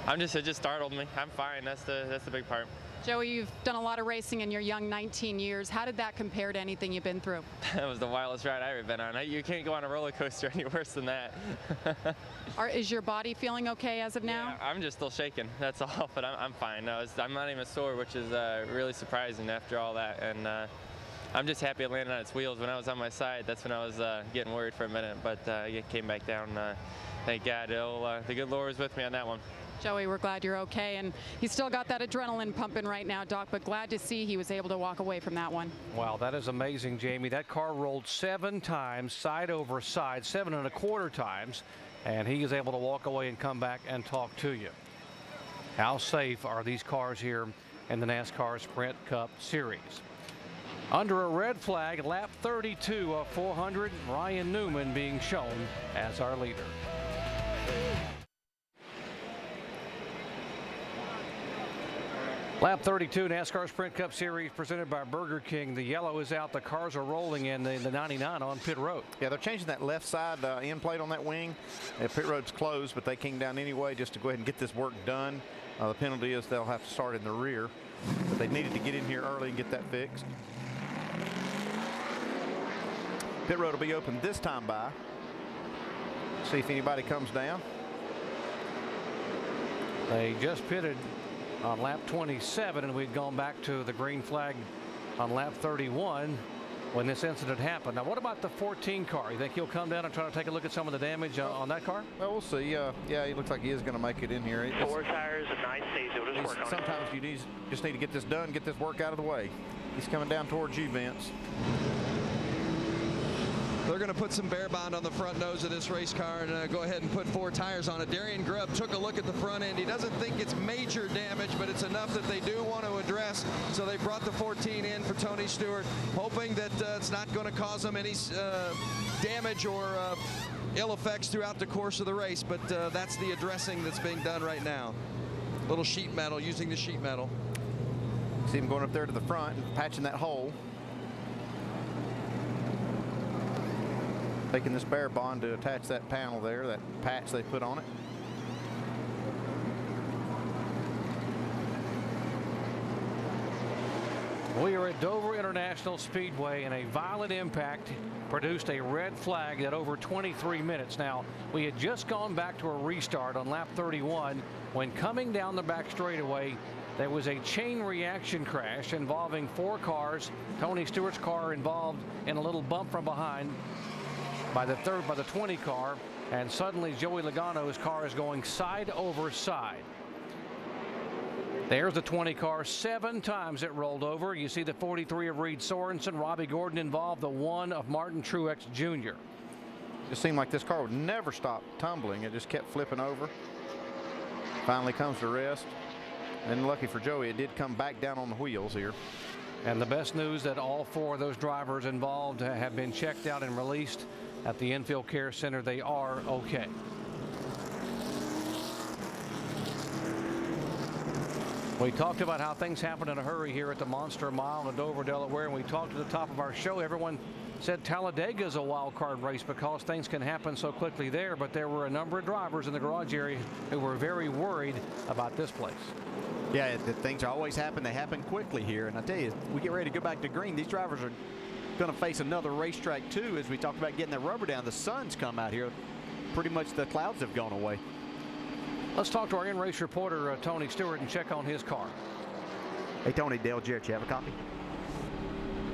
And it just startled me. I'm fine. That's the big part. Joey, you've done a lot of racing in your young 19 years. How did that compare to anything you've been through? That was the wildest ride I've ever been on. You can't go on a roller coaster any worse than that. Is your body feeling okay as of now? Yeah, I'm just still shaking, that's all, but I'm fine. No, I'm not even sore, which is really surprising after all that. And I'm just happy it landed on its wheels. When I was on my side, that's when I was getting worried for a minute, but it came back down. Thank God. The good Lord was with me on that one. Joey, we're glad you're okay, and he's still got that adrenaline pumping right now, Doc, but glad to see he was able to walk away from that one. Wow, that is amazing, Jamie. That car rolled 7 times, side over side, 7.25 times, and he is able to walk away and come back and talk to you. How safe are these cars here in the NASCAR Sprint Cup Series? Under a red flag, lap 32 of 400, Ryan Newman being shown as our leader. Lap 32, NASCAR Sprint Cup Series presented by Burger King. The yellow is out. The cars are rolling in the 99 on pit road. Yeah, they're changing that left side end plate on that wing. Pit road's closed, but they came down anyway just to go ahead and get this work done. The penalty is they'll have to start in the rear, but they needed to get in here early and get that fixed. Pit road will be open this time by. See if anybody comes down. They just pitted on lap 27, and we'd gone back to the green flag on lap 31 when this incident happened. Now, what about the 14 car? You think he'll come down and try to take a look at some of the damage on that car? Well, we'll see. Yeah, he looks like he is going to make it in here. 4 tires and 9 stays. It'll just work on it. Sometimes you just need to get this done, get this work out of the way. He's coming down towards you, Vince. they're going to put some bear bond on the front nose of this race car and go ahead and put 4 tires on it. Darian Grubb took a look at the front end. He doesn't think it's major damage, but it's enough that they do want to address. So they brought the 14 in for Tony Stewart, hoping that it's not going to cause them any damage or ill effects throughout the course of the race. But that's the addressing that's being done right now. Little sheet metal, using the sheet metal. See him going up there to the front and patching that hole. Taking this bear bond to attach that panel there, that patch they put on it. We are at Dover International Speedway, and a violent impact produced a red flag at over 23 minutes. Now, we had just gone back to a restart on lap 31 when coming down the back straightaway, there was a chain reaction crash involving 4 cars. Tony Stewart's car involved in a little bump from behind by the 20 car, and suddenly Joey Logano's car is going side over side. There's the 20 car. 7 times it rolled over. You see the 43 of Reed Sorensen, Robbie Gordon involved, the 1 of Martin Truex Jr. It seemed like this car would never stop tumbling. It just kept flipping over. Finally comes to rest. And lucky for Joey, it did come back down on the wheels here. And the best news that all 4 of those drivers involved have been checked out and released at the Infield Care Center. They are okay. We talked about how things happen in a hurry here at the Monster Mile in Dover, Delaware, and we talked at the top of our show. Everyone said Talladega is a wild card race because things can happen so quickly there, but there were a number of drivers in the garage area who were very worried about this place. Yeah, things always happen. They happen quickly here, and I tell you, we get ready to go back to green. These drivers are going to face another racetrack too. As we talked about getting that rubber down, the sun's come out here. Pretty much the clouds have gone away. Let's talk to our in-race reporter, Tony Stewart, and check on his car. Hey, Tony, Dale Jarrett, you have a copy?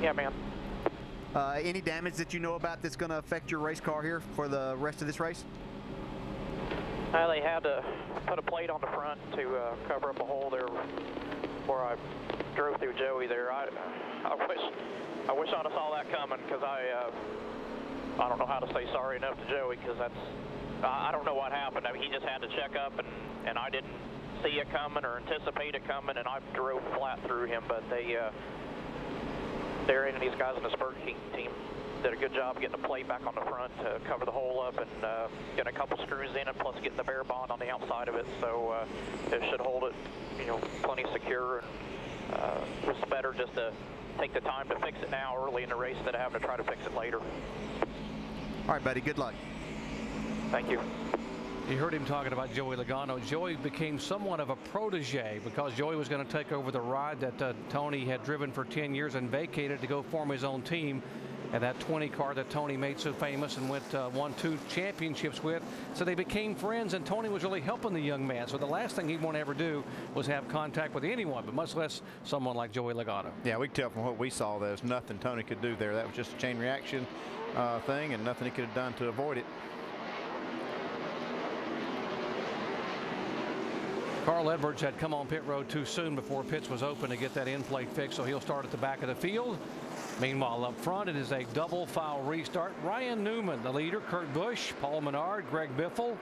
Yeah, man. Any damage that you know about that's going to affect your race car here for the rest of this race? They had to put a plate on the front to cover up a hole there where I drove through Joey there. I wish I'd have saw that coming, because I don't know how to say sorry enough to Joey, because I don't know what happened. I mean, he just had to check up, and I didn't see it coming or anticipate it coming, and I drove flat through him. But Darian and these guys in the Spurt King team did a good job getting the plate back on the front to cover the hole up and getting a couple screws in, and plus getting the bear bond on the outside of it, so it should hold it, plenty secure. It's better just to take the time to fix it now early in the race than having to try to fix it later. All right, buddy. Good luck. Thank you. You heard him talking about Joey Logano. Joey became somewhat of a protege because Joey was going to take over the ride that Tony had driven for 10 years and vacated to go form his own team. And that 20 car that Tony made so famous and won 2 championships with. So they became friends, and Tony was really helping the young man. So the last thing he'd want to ever do was have contact with anyone, but much less someone like Joey Logano. Yeah, we can tell from what we saw there's nothing Tony could do there. That was just a chain reaction thing, and nothing he could have done to avoid it. Carl Edwards had come on pit road too soon before pits was open to get that end plate fixed, so he'll start at the back of the field. Meanwhile, up front, it is a double foul restart. Ryan Newman, the leader, Kurt Busch, Paul Menard, Greg Biffle.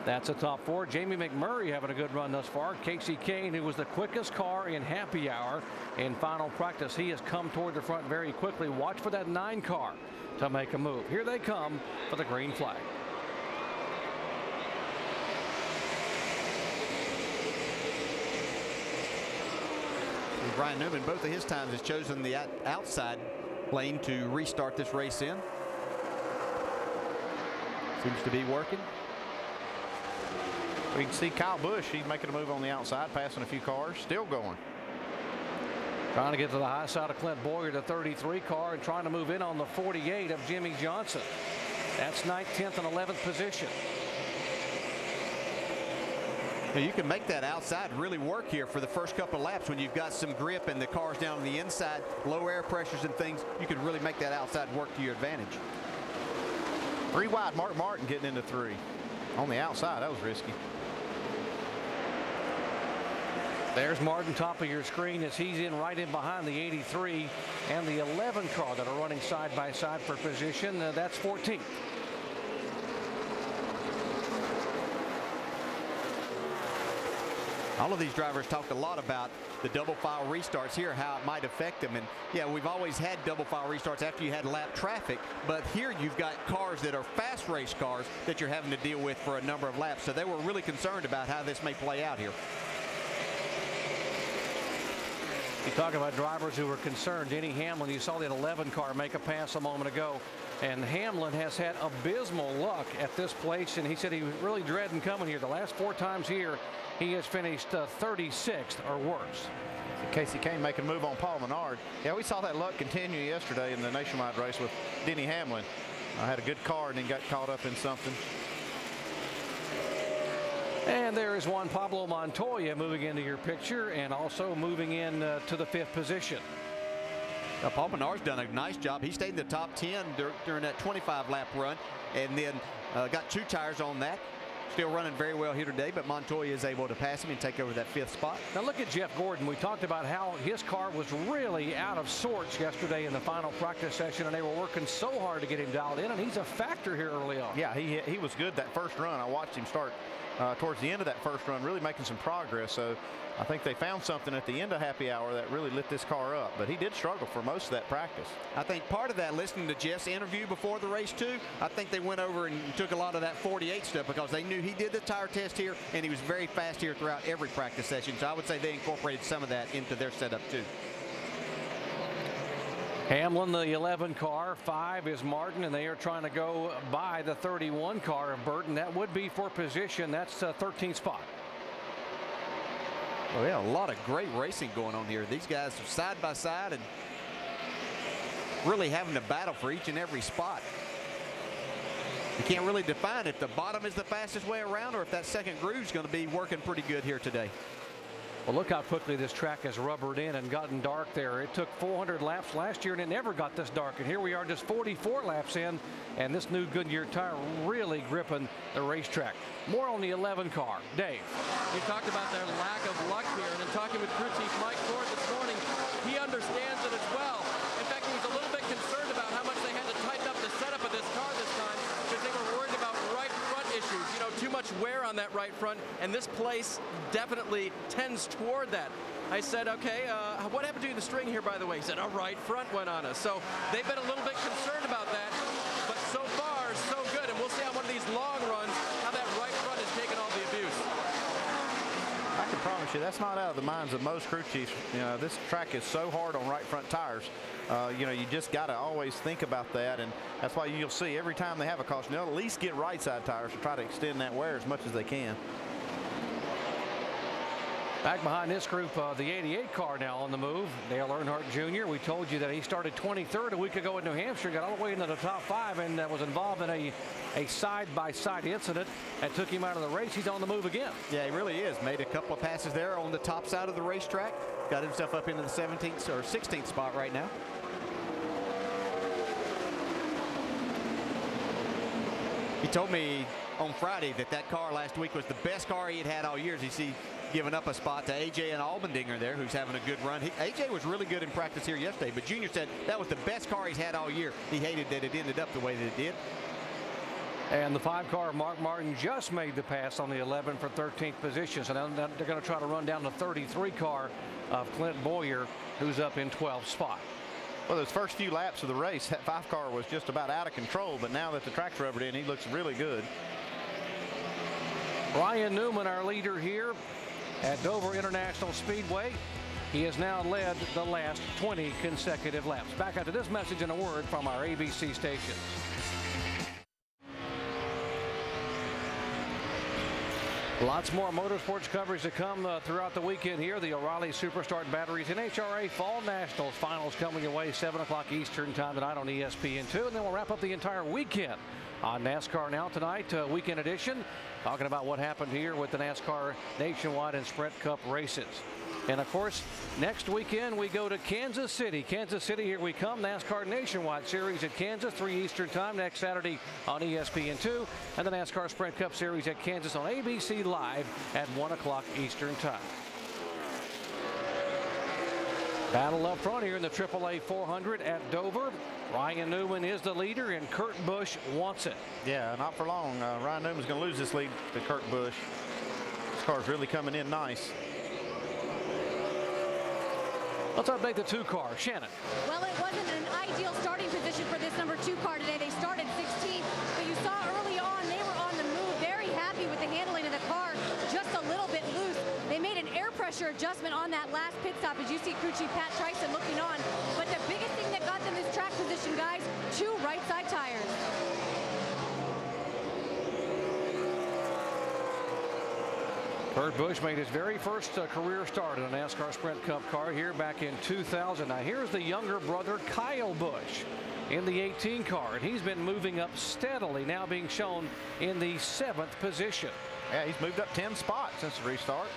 That's a top 4. Jamie McMurray having a good run thus far. Casey Kane, who was the quickest car in happy hour in final practice. He has come toward the front very quickly. Watch for that 9 car to make a move. Here they come for the green flag. Ryan Newman, both of his times, has chosen the outside lane to restart this race in. Seems to be working. We can see Kyle Busch. He's making a move on the outside, passing a few cars, still going. Trying to get to the high side of Clint Boyer, the 33 car, and trying to move in on the 48 of Jimmy Johnson. That's 9th, 10th, and 11th position. Now you can make that outside really work here for the first couple of laps when you've got some grip and the car's down on the inside, low air pressures and things. You can really make that outside work to your advantage. 3 wide, Mark Martin getting into 3. On the outside, that was risky. There's Martin, top of your screen, as he's in right in behind the 83 and the 11 car that are running side by side for position. That's 14th. All of these drivers talked a lot about the double file restarts here, how it might affect them. And yeah, we've always had double file restarts after you had lap traffic, but here you've got cars that are fast race cars that you're having to deal with for a number of laps. So they were really concerned about how this may play out here. You talk about drivers who were concerned. Denny Hamlin, you saw that 11 car make a pass a moment ago, and Hamlin has had abysmal luck at this place, and he said he was really dreading coming here. The last 4 times here, he has finished 36th or worse. Casey Kane making a move on Paul Menard. Yeah, we saw that luck continue yesterday in the nationwide race with Denny Hamlin. Had a good car and then got caught up in something. And there is Juan Pablo Montoya moving into your picture and also moving in to the 5th position. Paul Menard's done a nice job. He stayed in the top 10 during that 25-lap run, and then got 2 tires on that. Still running very well here today, but Montoya is able to pass him and take over that 5th spot. Now look at Jeff Gordon. We talked about how his car was really out of sorts yesterday in the final practice session, and they were working so hard to get him dialed in, and he's a factor here early on. Yeah, he was good that first run. I watched him start towards the end of that first run, really making some progress. So I think they found something at the end of happy hour that really lit this car up, but he did struggle for most of that practice. I think part of that, listening to Jeff's interview before the race too, I think they went over and took a lot of that 48 stuff because they knew he did the tire test here and he was very fast here throughout every practice session. So I would say they incorporated some of that into their setup too. Hamlin, the 11 car, 5 is Martin, and they are trying to go by the 31 car of Burton. That would be for position. That's 13th spot. Well, yeah, a lot of great racing going on here. These guys are side by side and really having to battle for each and every spot. You can't really define if the bottom is the fastest way around or if that second groove is going to be working pretty good here today. Well, look how quickly this track has rubbered in and gotten dark there. It took 400 laps last year and it never got this dark. And here we are just 44 laps in, and this new Goodyear tire really gripping the racetrack. More on the 11 car. Dave. You talked about their lack of luck here, and in talking with crew chief Mike Ford this morning, he understands it as well. In fact, he was a little bit concerned about how much they had to tighten up the setup of this car this time because they were worried about right front issues. You know, too much wear on that right front, and this place definitely tends toward that. I said, okay, what happened to the string here, by the way? He said, a right front went on us. So they've been a little bit concerned about that, but so far, so good. And we'll see on one of these long runs how that right front has taken all the abuse. I can promise you that's not out of the minds of most crew chiefs. You know, this track is so hard on right front tires. You know, you just got to always think about that, and that's why you'll see every time they have a caution, they'll at least get right side tires to try to extend that wear as much as they can. Back behind this group, the 88 car now on the move. Dale Earnhardt Jr. We told you that he started 23rd a week ago in New Hampshire, got all the way into the top 5, and was involved in a side-by-side incident that took him out of the race. He's on the move again. Yeah, he really is. Made a couple of passes there on the top side of the racetrack. Got himself up into the 17th or 16th spot right now. He told me on Friday that car last week was the best car he had all year. You see, giving up a spot to AJ and Allmendinger there, who's having a good run. AJ was really good in practice here yesterday, but Junior said that was the best car he's had all year. He hated that it ended up the way that it did. And the 5 car, Mark Martin, just made the pass on the 11 for 13th position. So now they're going to try to run down the 33 car of Clint Boyer, who's up in 12th spot. Well, those first few laps of the race, that 5 car was just about out of control, but now that the track's rubbered in, he looks really good. Ryan Newman, our leader here at Dover International Speedway. He has now led the last 20 consecutive laps. Back after this message and a word from our ABC station. Lots more motorsports coverage to come throughout the weekend here. The O'Reilly Superstart Batteries NHRA Fall Nationals finals coming your way 7 o'clock Eastern time tonight on ESPN2. And then we'll wrap up the entire weekend on NASCAR Now Tonight, weekend edition, talking about what happened here with the NASCAR Nationwide and Sprint Cup races. And of course, next weekend we go to Kansas City. Kansas City, here we come. NASCAR Nationwide Series at Kansas, 3 Eastern time next Saturday on ESPN2. And the NASCAR Sprint Cup Series at Kansas on ABC Live at 1 o'clock Eastern time. Battle up front here in the AAA 400 at Dover. Ryan Newman is the leader, and Kurt Busch wants it. Yeah, not for long. Ryan Newman's going to lose this lead to Kurt Busch. This car's really coming in nice. Let's update the 2 car. Shannon. Well, it wasn't an ideal starting position for this number 2 car today. They started 16th, but you saw early on they were on the move. Very happy with the handling of the car, just a little bit loose. They made an air pressure adjustment on that last pit stop, as you see crew chief Pat Tryson looking on. But the biggest thing that got them this track position, guys, 2 right side tires. Kurt Busch made his very first career start in a NASCAR Sprint Cup car here back in 2000. Now here's the younger brother Kyle Busch in the 18 car, and he's been moving up steadily, now being shown in the 7th position. Yeah, he's moved up 10 spots since the restart.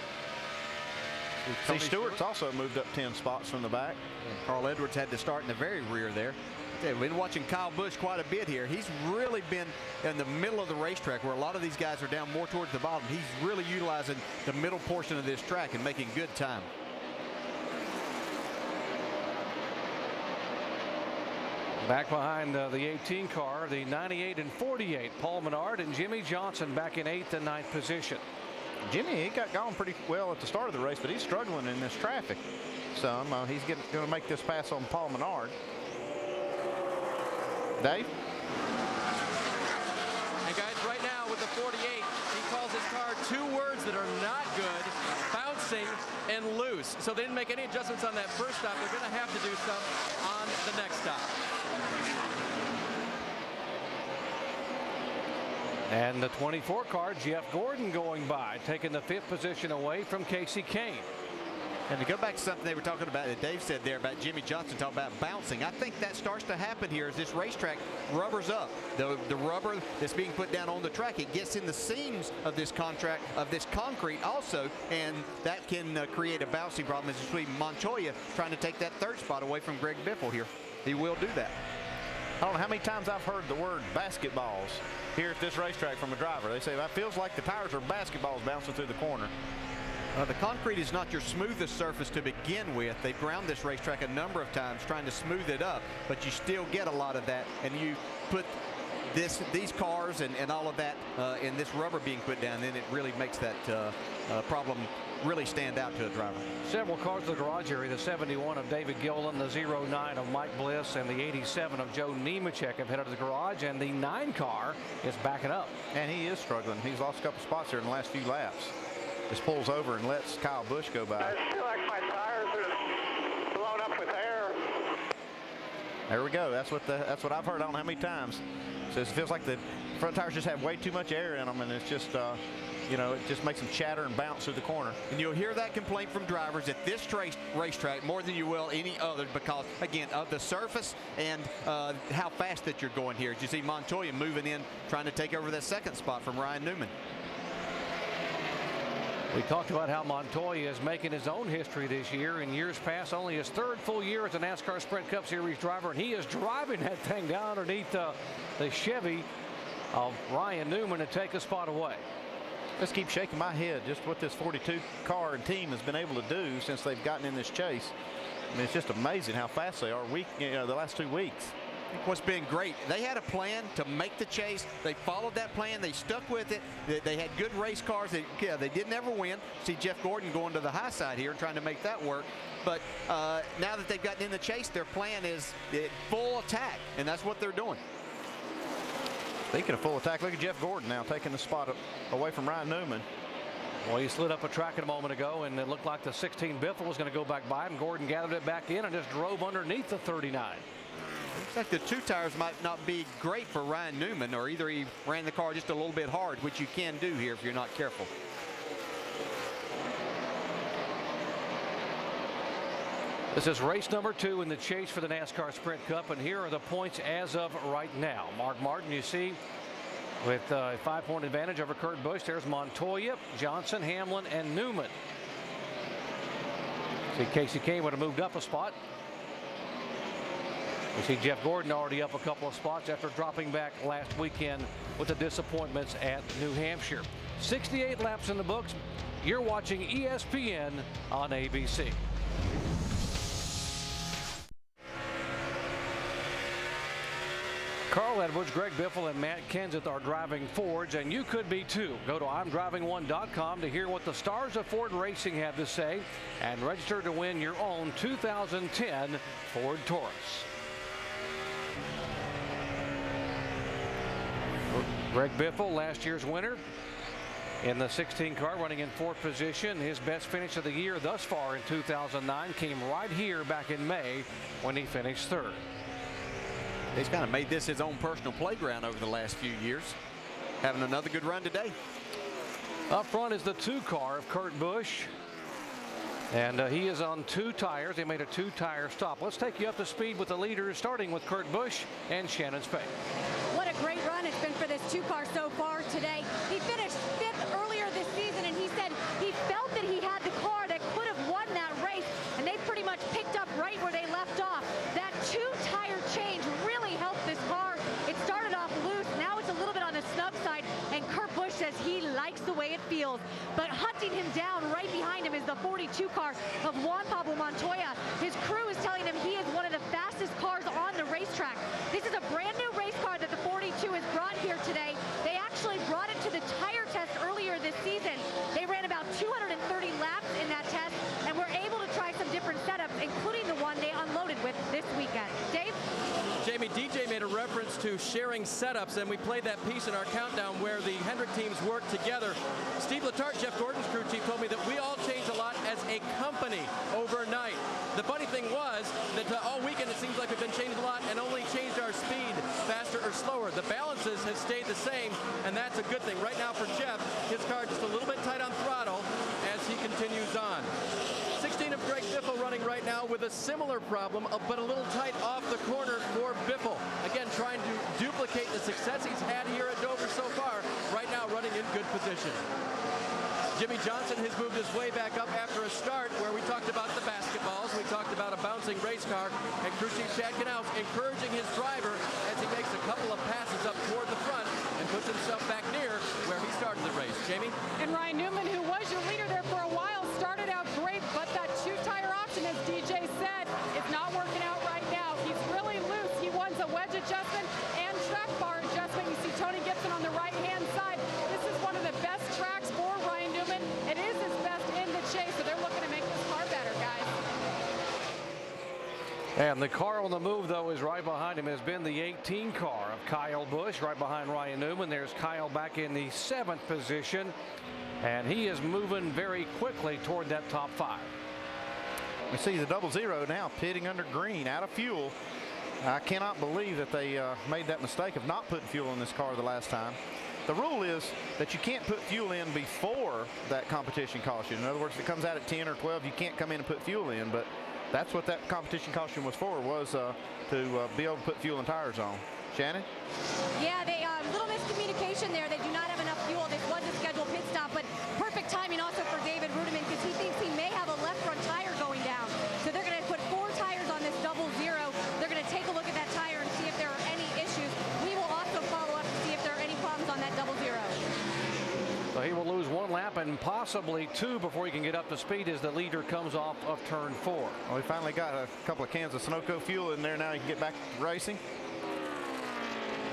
See, Stewart's also moved up 10 spots from the back. And Carl Edwards had to start in the very rear there. We've been watching Kyle Busch quite a bit here. He's really been in the middle of the racetrack where a lot of these guys are down more towards the bottom. He's really utilizing the middle portion of this track and making good time. Back behind the 18 car, the 98 and 48, Paul Menard and Jimmy Johnson back in 8th and 9th position. Jimmy, he got going pretty well at the start of the race, but he's struggling in this traffic some. He's going to make this pass on Paul Menard. Dave? And guys, right now with the 48, he calls his car 2 words that are not good: bouncing and loose. So they didn't make any adjustments on that first stop. They're going to have to do some on the next stop. And the 24 car, Jeff Gordon going by, taking the 5th position away from Casey Kane. And to go back to something they were talking about that Dave said there about Jimmy Johnson talking about bouncing, I think that starts to happen here as this racetrack rubbers up. The rubber that's being put down on the track, it gets in the seams of this concrete also, and that can create a bouncing problem, as you see Montoya trying to take that 3rd spot away from Greg Biffle here. He will do that. I don't know how many times I've heard the word basketballs here at this racetrack from a driver. They say, that feels like the tires are basketballs bouncing through the corner. The concrete is not your smoothest surface to begin with. They've ground this racetrack a number of times trying to smooth it up, but you still get a lot of that, and you put these cars and all of that and this rubber being put down, then it really makes that problem really stand out to a driver. Several cars in the garage area. The 71 of David Gillen, the 09 of Mike Bliss, and the 87 of Joe Nemechek have headed to the garage, and the 9 car is backing up. And he is struggling. He's lost a couple spots here in the last few laps. Just pulls over and lets Kyle Busch go by. I feel like my tires are blown up with air. There we go. That's what I've heard. I don't know how many times. So it feels like the front tires just have way too much air in them, and it's just you know, it just makes them chatter and bounce through the corner. And you'll hear that complaint from drivers at this racetrack more than you will any other, because again of the surface and how fast that you're going here. As you see Montoya moving in, trying to take over that 2nd spot from Ryan Newman. We talked about how Montoya is making his own history this year. In years past, only his 3rd full year as a NASCAR Sprint Cup Series driver, and he is driving that thing down underneath the Chevy of Ryan Newman to take a spot away. Just keep shaking my head just what this 42 car and team has been able to do since they've gotten in this chase. I mean, it's just amazing how fast they are the last 2 weeks. What's been great, they had a plan to make the chase. They followed that plan. They stuck with it. They had good race cars. They didn't ever win. See Jeff Gordon going to the high side here and trying to make that work. But now that they've gotten in the chase, their plan is full attack, and that's what they're doing. Speaking of full attack, look at Jeff Gordon now taking the spot away from Ryan Newman. Well, he slid up a track a moment ago, and it looked like the 16 Biffle was going to go back by him. Gordon gathered it back in and just drove underneath the 39. Looks like the 2 tires might not be great for Ryan Newman, or either he ran the car just a little bit hard, which you can do here if you're not careful. This is race number 2 in the chase for the NASCAR Sprint Cup, and here are the points as of right now. Mark Martin, you see, with a 5-point advantage over Kurt Busch. There's Montoya, Johnson, Hamlin, and Newman. See, Casey Kane would have moved up a spot. We see Jeff Gordon already up a couple of spots after dropping back last weekend with the disappointments at New Hampshire. 68 laps in the books. You're watching ESPN on ABC. Carl Edwards, Greg Biffle, and Matt Kenseth are driving Fords, and you could be too. Go to I'mDriving1.com to hear what the stars of Ford Racing have to say and register to win your own 2010 Ford Taurus. Greg Biffle, last year's winner in the 16 car, running in 4th position. His best finish of the year thus far in 2009 came right here back in May when he finished 3rd. He's kind of made this his own personal playground over the last few years. Having another good run today. Up front is the 2 car of Kurt Busch. And he is on 2 tires. They made a 2-tire stop. Let's take you up to speed with the leaders, starting with Kurt Busch and Shannon Spade. What a great run it's been for this 2 car so far today. He finished 5th earlier this season, and he said he felt that he had the car that could have won that race, and they pretty much picked up right where they left off. That 2-tire change really helped this car. It started off loose. Now it's a little bit on the snug side, and Kurt Busch says he likes the way it feels. But hunting him down right behind him is the 42 car of Juan Pablo Montoya. His crew is telling him he is one of the fastest cars on the racetrack. This is a brand new race car that the 42 has brought here today. They actually brought it to the tire test earlier this season. They ran about 230 laps in that test and were able to try some different setups, including the one they unloaded with this weekend. Dave? Jamie, DJ made a reference to sharing setups, and we played that piece in our countdown where the Hendrick teams work together. Steve Letarte, Jeff Gordon's crew chief, told me that we all changed a lot as a company overnight. The funny thing was that all weekend it seems like we've been changing a lot and only changed our speed faster or slower. The balances have stayed the same, and that's a good thing. Right now for Jeff, his car just a little bit tight on throttle as he continues on. 16 of Greg Biffle running right now with a similar problem, but a little tight off the corner for Biffle. Again, trying to duplicate the success he's had here at Dover so far. Right now running in good position. Jimmy Johnson has moved his way back up after a start where we talked about the basketballs, we talked about a bouncing race car, and crew chief Chad Knaus encouraging his driver as he makes a couple of passes up toward the front and puts himself back near where he started the race. Jamie? And Ryan Newman, who was your leader there for a while, started out great, but that 2-tire option, as DJ said, is not working out right now. He's really loose. He wants a wedge adjustment and track bar adjustment. You see Tony Gibson on the right-hand side. This is one of the best tracks for Ryan Newman. It is his best in the chase, so they're looking to make this car better, guys. And the car on the move, though, is right behind him, has been the 18 car of Kyle Busch, right behind Ryan Newman. There's Kyle back in the 7th position, and he is moving very quickly toward that top 5. We see the 00 now pitting under green, out of fuel. I cannot believe that they made that mistake of not putting fuel in this car the last time. The rule is that you can't put fuel in before that competition caution. In other words, if it comes out at 10 or 12, you can't come in and put fuel in, but that's what that competition caution was for, was to be able to put fuel and tires on. Shannon? Yeah, they little miscommunication there. They do not have enough fuel. This was a scheduled pit stop, but perfect timing also for David Rudiman because he thinks he may have a left front tire going down. So they're going to put 4 tires on this 00. They're going to take a look at that tire and see if there are any issues. We will also follow up to see if there are any problems on that 00. So he will lose 1 lap and possibly 2 before he can get up to speed as the leader comes off of turn 4. Well, we finally got a couple of cans of Sunoco fuel in there. Now he can get back to racing.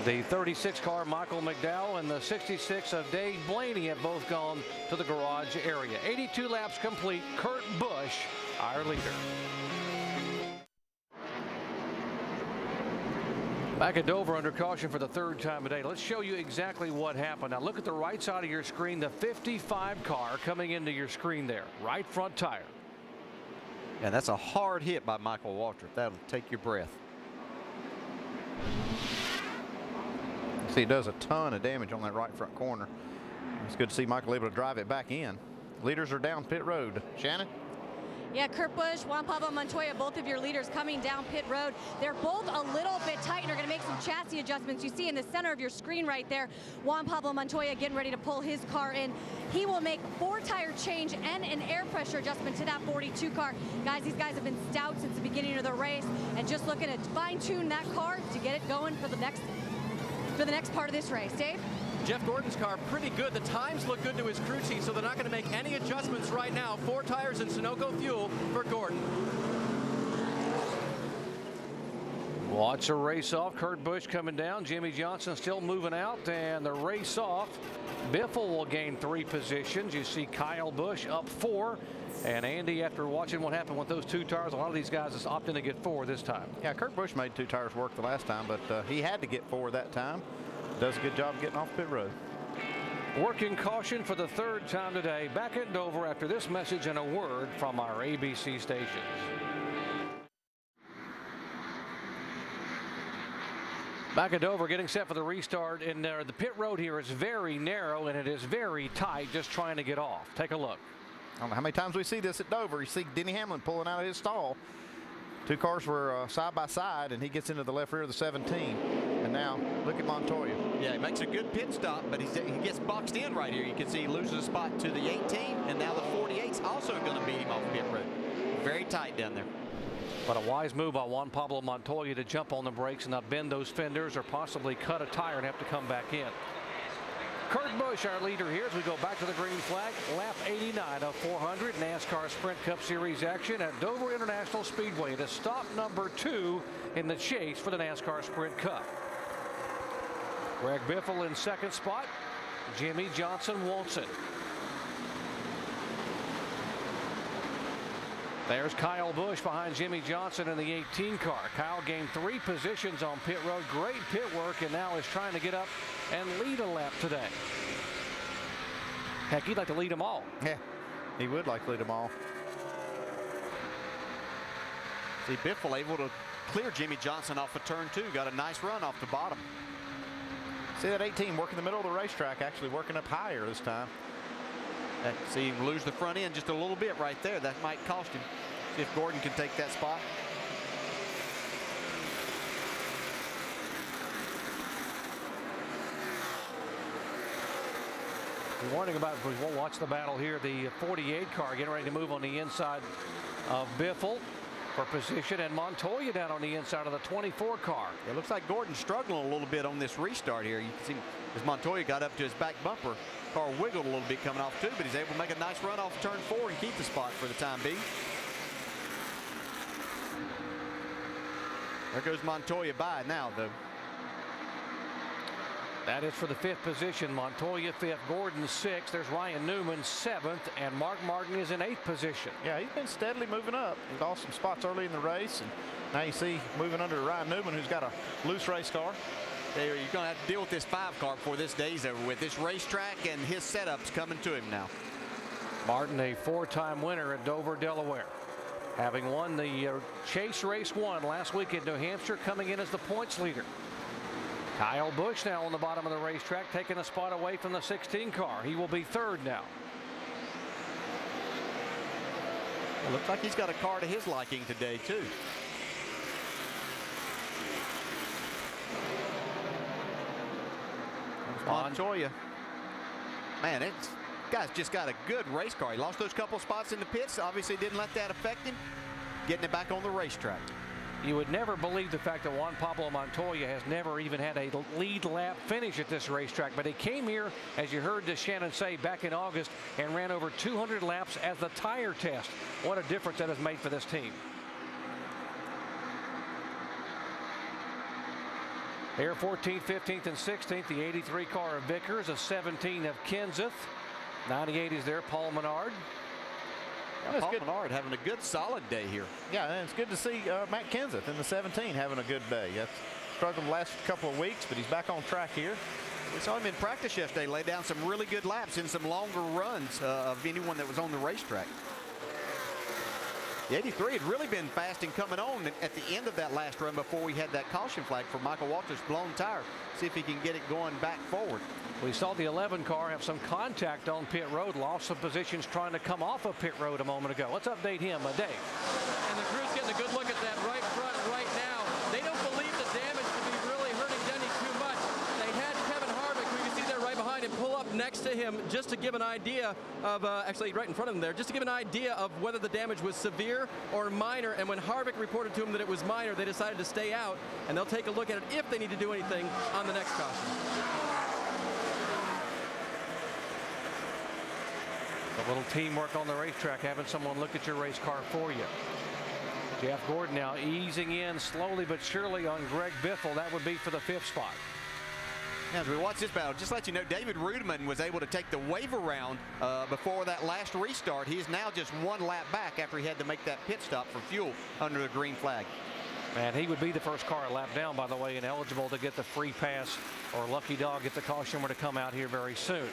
The 36 car Michael McDowell and the 66 of Dave Blaney have both gone to the garage area. 82 laps complete. Kurt Busch, our leader. Back at Dover under caution for the 3rd time today. Let's show you exactly what happened. Now look at the right side of your screen, the 55 car coming into your screen there. Right front tire. And that's a hard hit by Michael Waltrip. That'll take your breath. See, he does a ton of damage on that right front corner. It's good to see Michael able to drive it back in. Leaders are down pit road. Shannon? Yeah, Kurt Busch, Juan Pablo Montoya, both of your leaders coming down pit road. They're both a little bit tight and are going to make some chassis adjustments. You see in the center of your screen right there, Juan Pablo Montoya getting ready to pull his car in. He will make 4 tire change and an air pressure adjustment to that 42 car. Guys, these guys have been stout since the beginning of the race and just looking to fine tune that car to get it going for the next part of this race. Dave? Jeff Gordon's car pretty good. The times look good to his crew chief, so they're not going to make any adjustments right now. 4 tires and Sunoco fuel for Gordon. Watch a race off. Kurt Busch coming down. Jimmy Johnson still moving out, and the race off. Biffle will gain 3 positions. You see Kyle Busch up 4. And Andy, after watching what happened with those 2 tires, a lot of these guys is opting to get 4 this time. Yeah, Kurt Busch made 2 tires work the last time, but he had to get 4 that time. Does a good job getting off pit road. Working caution for the 3rd time today. Back at Dover after this message and a word from our ABC stations. Back at Dover, getting set for the restart, and the pit road here is very narrow and it is very tight, just trying to get off. Take a look. I don't know how many times we see this at Dover. You see Denny Hamlin pulling out of his stall. 2 cars were side by side, and he gets into the left rear of the 17. And now look at Montoya. Yeah, he makes a good pit stop, but he gets boxed in right here. You can see he loses a spot to the 18, and now the 48's also going to beat him off pit road. Very tight down there. But a wise move by Juan Pablo Montoya to jump on the brakes and not bend those fenders or possibly cut a tire and have to come back in. Kurt Busch, our leader here, as we go back to the green flag. Lap 89 of 400 NASCAR Sprint Cup Series action at Dover International Speedway. It is stop number 2 in the chase for the NASCAR Sprint Cup. Greg Biffle in 2nd spot. Jimmy Johnson wants it. There's Kyle Busch behind Jimmy Johnson in the 18 car. Kyle gained 3 positions on pit road. Great pit work, and now is trying to get up and lead a lap today. Heck, he'd like to lead them all. Yeah, he would like to lead them all. See Biffle able to clear Jimmy Johnson off of turn 2. Got a nice run off the bottom. See that 18 working the middle of the racetrack, actually working up higher this time. See him lose the front end just a little bit right there. That might cost him. See if Gordon can take that spot. Warning about, we'll watch the battle here. The 48 car getting ready to move on the inside of Biffle for position, and Montoya down on the inside of the 24 car. It looks like Gordon's struggling a little bit on this restart here. You can see as Montoya got up to his back bumper, car wiggled a little bit coming off too, but he's able to make a nice run off turn 4 and keep the spot for the time being. There goes Montoya by now, though. That is for the 5th position. Montoya 5th, Gordon 6th. There's Ryan Newman 7th, and Mark Martin is in 8th position. Yeah, he's been steadily moving up. He lost some spots early in the race, and now you see moving under Ryan Newman, who's got a loose race car. You're going to have to deal with this 5 car before this day's over with. This racetrack and his setup's coming to him now. Martin, a 4-time winner at Dover, Delaware. Having won the Chase Race 1 last week in New Hampshire, coming in as the points leader. Kyle Busch now on the bottom of the racetrack, taking a spot away from the 16 car. He will be 3rd now. It looks like he's got a car to his liking today, too. Montoya. Man, this guy's just got a good race car. He lost those couple spots in the pits. Obviously didn't let that affect him. Getting it back on the racetrack. You would never believe the fact that Juan Pablo Montoya has never even had a lead lap finish at this racetrack. But he came here, as you heard Shannon say, back in August and ran over 200 laps as the tire test. What a difference that has made for this team. Here 14th, 15th, and 16th. The 83 car of Vickers, a 17 of Kenseth. 98 is there, Paul Menard. Yeah, Paul Menard having a good solid day here. Yeah, and it's good to see Matt Kenseth in the 17 having a good day. That's struggled the last couple of weeks, but he's back on track here. We saw him in practice yesterday lay down some really good laps in some longer runs of anyone that was on the racetrack. The 83 had really been fast and coming on at the end of that last run before we had that caution flag for Michael Walters' blown tire. See if he can get it going back forward. We saw the 11 car have some contact on pit road, lost some positions trying to come off of pit road a moment ago. Let's update him, Dave. And the crew's getting a good look at that right front right now. They don't believe the damage to be really hurting Denny too much. They had Kevin Harvick, who you can see there right behind him, pull up next to him just to give an idea of, actually right in front of him there, just to give an idea of whether the damage was severe or minor. And when Harvick reported to him that it was minor, they decided to stay out, and they'll take a look at it if they need to do anything on the next caution. A little teamwork on the racetrack, having someone look at your race car for you. Jeff Gordon now easing in slowly but surely on Greg Biffle. That would be for the 5th spot. As we watch this battle, just to let you know, David Rudeman was able to take the waiver round before that last restart. He is now just 1 lap back after he had to make that pit stop for fuel under the green flag. And he would be the first car a lap down, by the way, and eligible to get the free pass or lucky dog if the caution were to come out here very soon.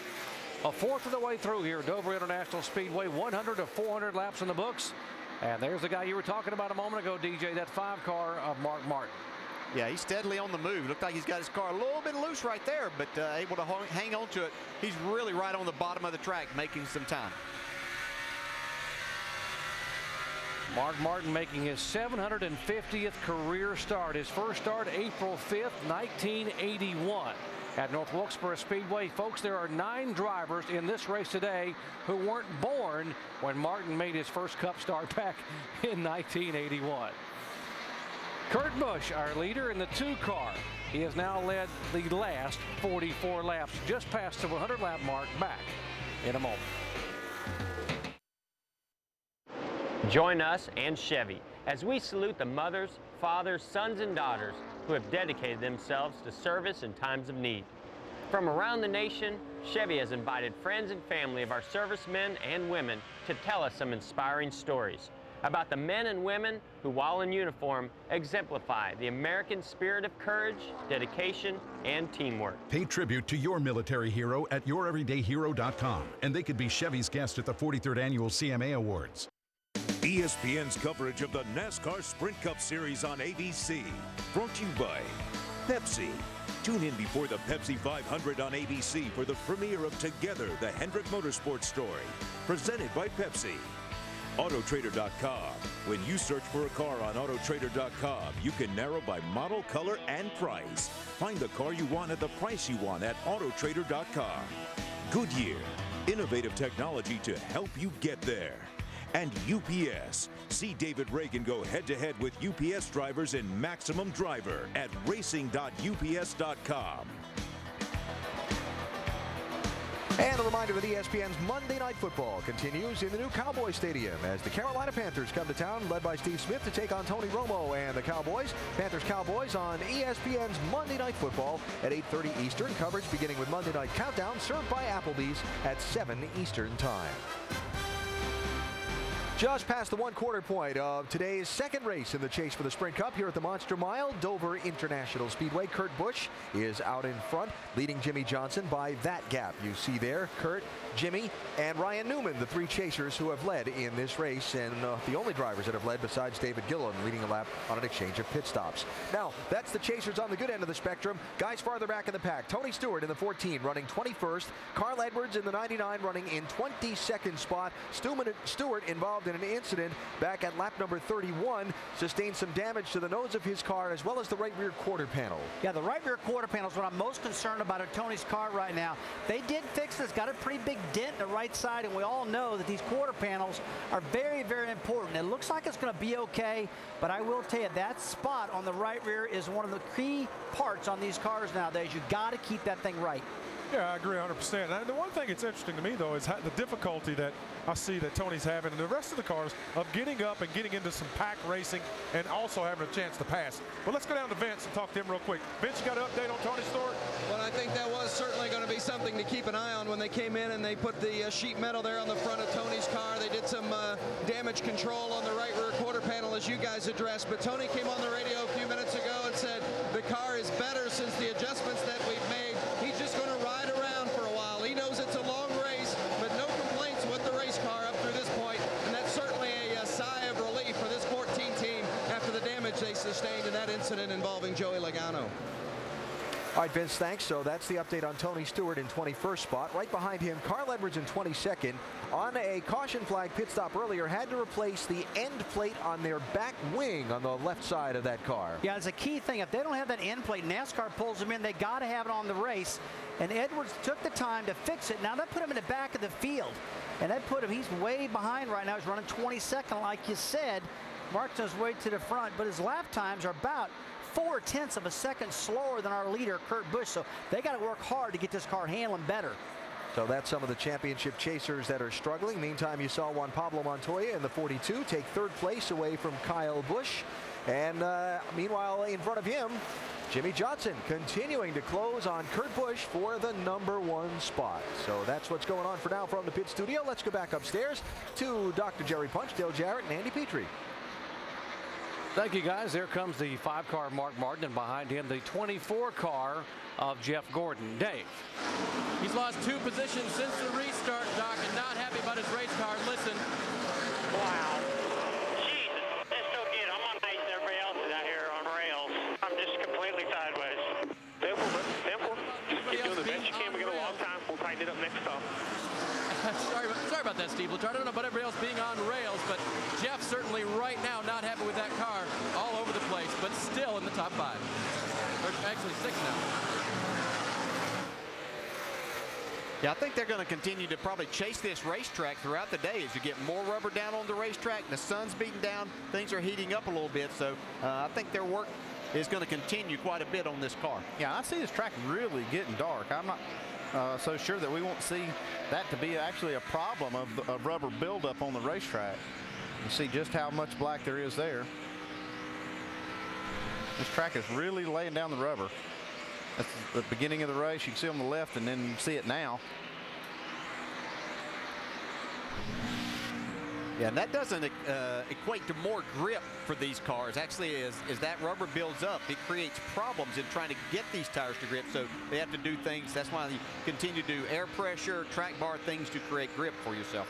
A 4th of the way through here, Dover International Speedway, 100 to 400 laps in the books. And there's the guy you were talking about a moment ago, DJ, that 5 car of Mark Martin. Yeah, he's steadily on the move. Looked like he's got his car a little bit loose right there, but able to hang on to it. He's really right on the bottom of the track, making some time. Mark Martin making his 750th career start. His first start April 5th, 1981 at North Wilkesboro Speedway. Folks, there are 9 drivers in this race today who weren't born when Martin made his first Cup start back in 1981. Kurt Busch, our leader in the 2 car. He has now led the last 44 laps, just past the 100 lap mark. Back in a moment. Join us and Chevy as we salute the mothers, fathers, sons, and daughters who have dedicated themselves to service in times of need. From around the nation, Chevy has invited friends and family of our servicemen and women to tell us some inspiring stories about the men and women who, while in uniform, exemplify the American spirit of courage, dedication, and teamwork. Pay tribute to your military hero at youreverydayhero.com, and they could be Chevy's guest at the 43rd Annual CMA Awards. ESPN's coverage of the NASCAR Sprint Cup Series on ABC. Brought to you by Pepsi. Tune in before the Pepsi 500 on ABC for the premiere of Together, the Hendrick Motorsports story. Presented by Pepsi. Autotrader.com. When you search for a car on Autotrader.com, you can narrow by model, color, and price. Find the car you want at the price you want at Autotrader.com. Goodyear. Innovative technology to help you get there. And UPS. See David Reagan go head-to-head with UPS drivers in Maximum Driver at racing.ups.com. And a reminder that ESPN's Monday Night Football continues in the new Cowboy Stadium as the Carolina Panthers come to town, led by Steve Smith, to take on Tony Romo and the Cowboys. Panthers-Cowboys on ESPN's Monday Night Football at 8:30 Eastern. Coverage beginning with Monday Night Countdown, served by Applebee's at 7 Eastern Time. Just past the 1/4 point of today's second race in the chase for the Sprint Cup here at the Monster Mile, Dover International Speedway. Kurt Busch is out in front, leading Jimmy Johnson by that gap. You see there, Kurt, Jimmy, and Ryan Newman, the 3 chasers who have led in this race, and the only drivers that have led besides David Gilliland, leading a lap on an exchange of pit stops. Now, that's the chasers on the good end of the spectrum. Guys farther back in the pack, Tony Stewart in the 14 running 21st, Carl Edwards in the 99 running in 22nd spot. Stewart involved in an incident back at lap number 31, sustained some damage to the nose of his car as well as the right rear quarter panel. Yeah, the right rear quarter panel is what I'm most concerned about in Tony's car right now. They did fix this, got a pretty big dent in the right side, and we all know that these quarter panels are very, very important. It looks like it's going to be okay, but I will tell you that spot on the right rear is one of the key parts on these cars nowadays. You got to keep that thing right. Yeah, I agree 100%. And the one thing that's interesting to me, though, is the difficulty that I see that Tony's having and the rest of the cars of getting up and getting into some pack racing and also having a chance to pass. But let's go down to Vince and talk to him real quick. Vince, you got an update on Tony Stewart? Well, I think that was certainly going to be something to keep an eye on when they came in and they put the sheet metal there on the front of Tony's car. They did some damage control on the right rear quarter panel, as you guys addressed. But Tony came on the radio a few minutes ago and said the car is better since the adjustments that we've made. He's just going to ride around for a while. He knows it's a long race, but no complaints with the race car up through this point, and that's certainly a sigh of relief for this 14 team after the damage they sustained in that incident involving Joey Logano. All right, Vince, thanks. So that's the update on Tony Stewart in 21st spot. Right behind him, Carl Edwards in 22nd. On a caution flag pit stop earlier, had to replace the end plate on their back wing on the left side of that car. Yeah, it's a key thing. If they don't have that end plate, NASCAR pulls them in, they got to have it on the race. And Edwards took the time to fix it. Now that put him in the back of the field. And that put him, he's way behind right now. He's running 22nd, like you said. Marked his way to the front, but his lap times are about 0.4 of a second slower than our leader, Kurt Busch. So they got to work hard to get this car handling better. So that's some of the championship chasers that are struggling. Meantime, you saw Juan Pablo Montoya in the 42 take third place away from Kyle Busch. And meanwhile, in front of him, Jimmy Johnson continuing to close on Kurt Busch for the #1 spot. So that's what's going on for now from the pit studio. Let's go back upstairs to Dr. Jerry Punch, Dale Jarrett, and Andy Petrie. Thank you, guys. There comes the 5-car Mark Martin, and behind him the 24-car of Jeff Gordon. Dave. He's lost 2 positions since the restart, Doc, and not happy about his race car. Listen. Wow. Jesus. That's so good. I'm on ice. Everybody else is out here on rails. I'm just completely sideways. Simple. Just keep doing the best you can. We got a long time. We'll tighten it up next time. Sorry about that, Steve. I don't know about everybody else being on rails, but Jeff certainly right now not happy with that car all over the place, but still in the top 5. Or actually 6 now. Yeah, I think they're going to continue to probably chase this racetrack throughout the day as you get more rubber down on the racetrack. The sun's beating down. Things are heating up a little bit. So I think their work is going to continue quite a bit on this car. Yeah, I see this track really getting dark. I'm not so sure that we won't see that to be actually a problem of rubber buildup on the racetrack. You see just how much black there is there. This track is really laying down the rubber. That's the beginning of the race. You can see on the left, and then you see it now. Yeah, and that doesn't equate to more grip for these cars. Actually, as that rubber builds up, it creates problems in trying to get these tires to grip. So they have to do things. That's why you continue to do air pressure, track bar things to create grip for yourself.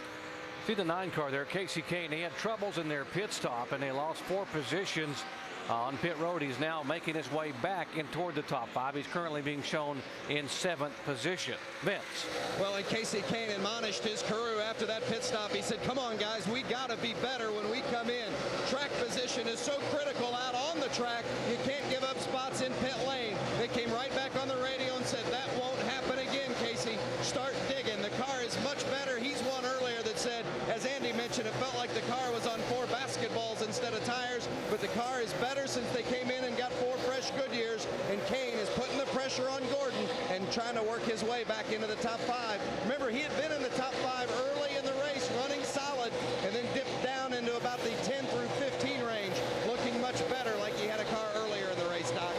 See the 9-car there, Casey Kane. They had troubles in their pit stop, and they lost 4 positions on pit road. He's now making his way back in toward the top 5. He's currently being shown in 7th position. Vince. Well, and Casey Kane admonished his crew after that pit stop. He said, come on, guys, we got to be better when we come in. Track position is so critical out on the track. You can't give up spots in pit lane. They came right back on the radio and said, that won't happen again, Casey. Start digging. The car is much better. He's one earlier that said, as Andy mentioned, it felt like the car was on 4 basketballs instead of tires, but the car is better since they came in and got 4 fresh Goodyears, and Kane is putting the pressure on Gordon and trying to work his way back into the top 5. Remember, he had been in the top 5 early in the race, running solid, and then dipped down into about the 10 through 15 range, looking much better like he had a car earlier in the race, Doc.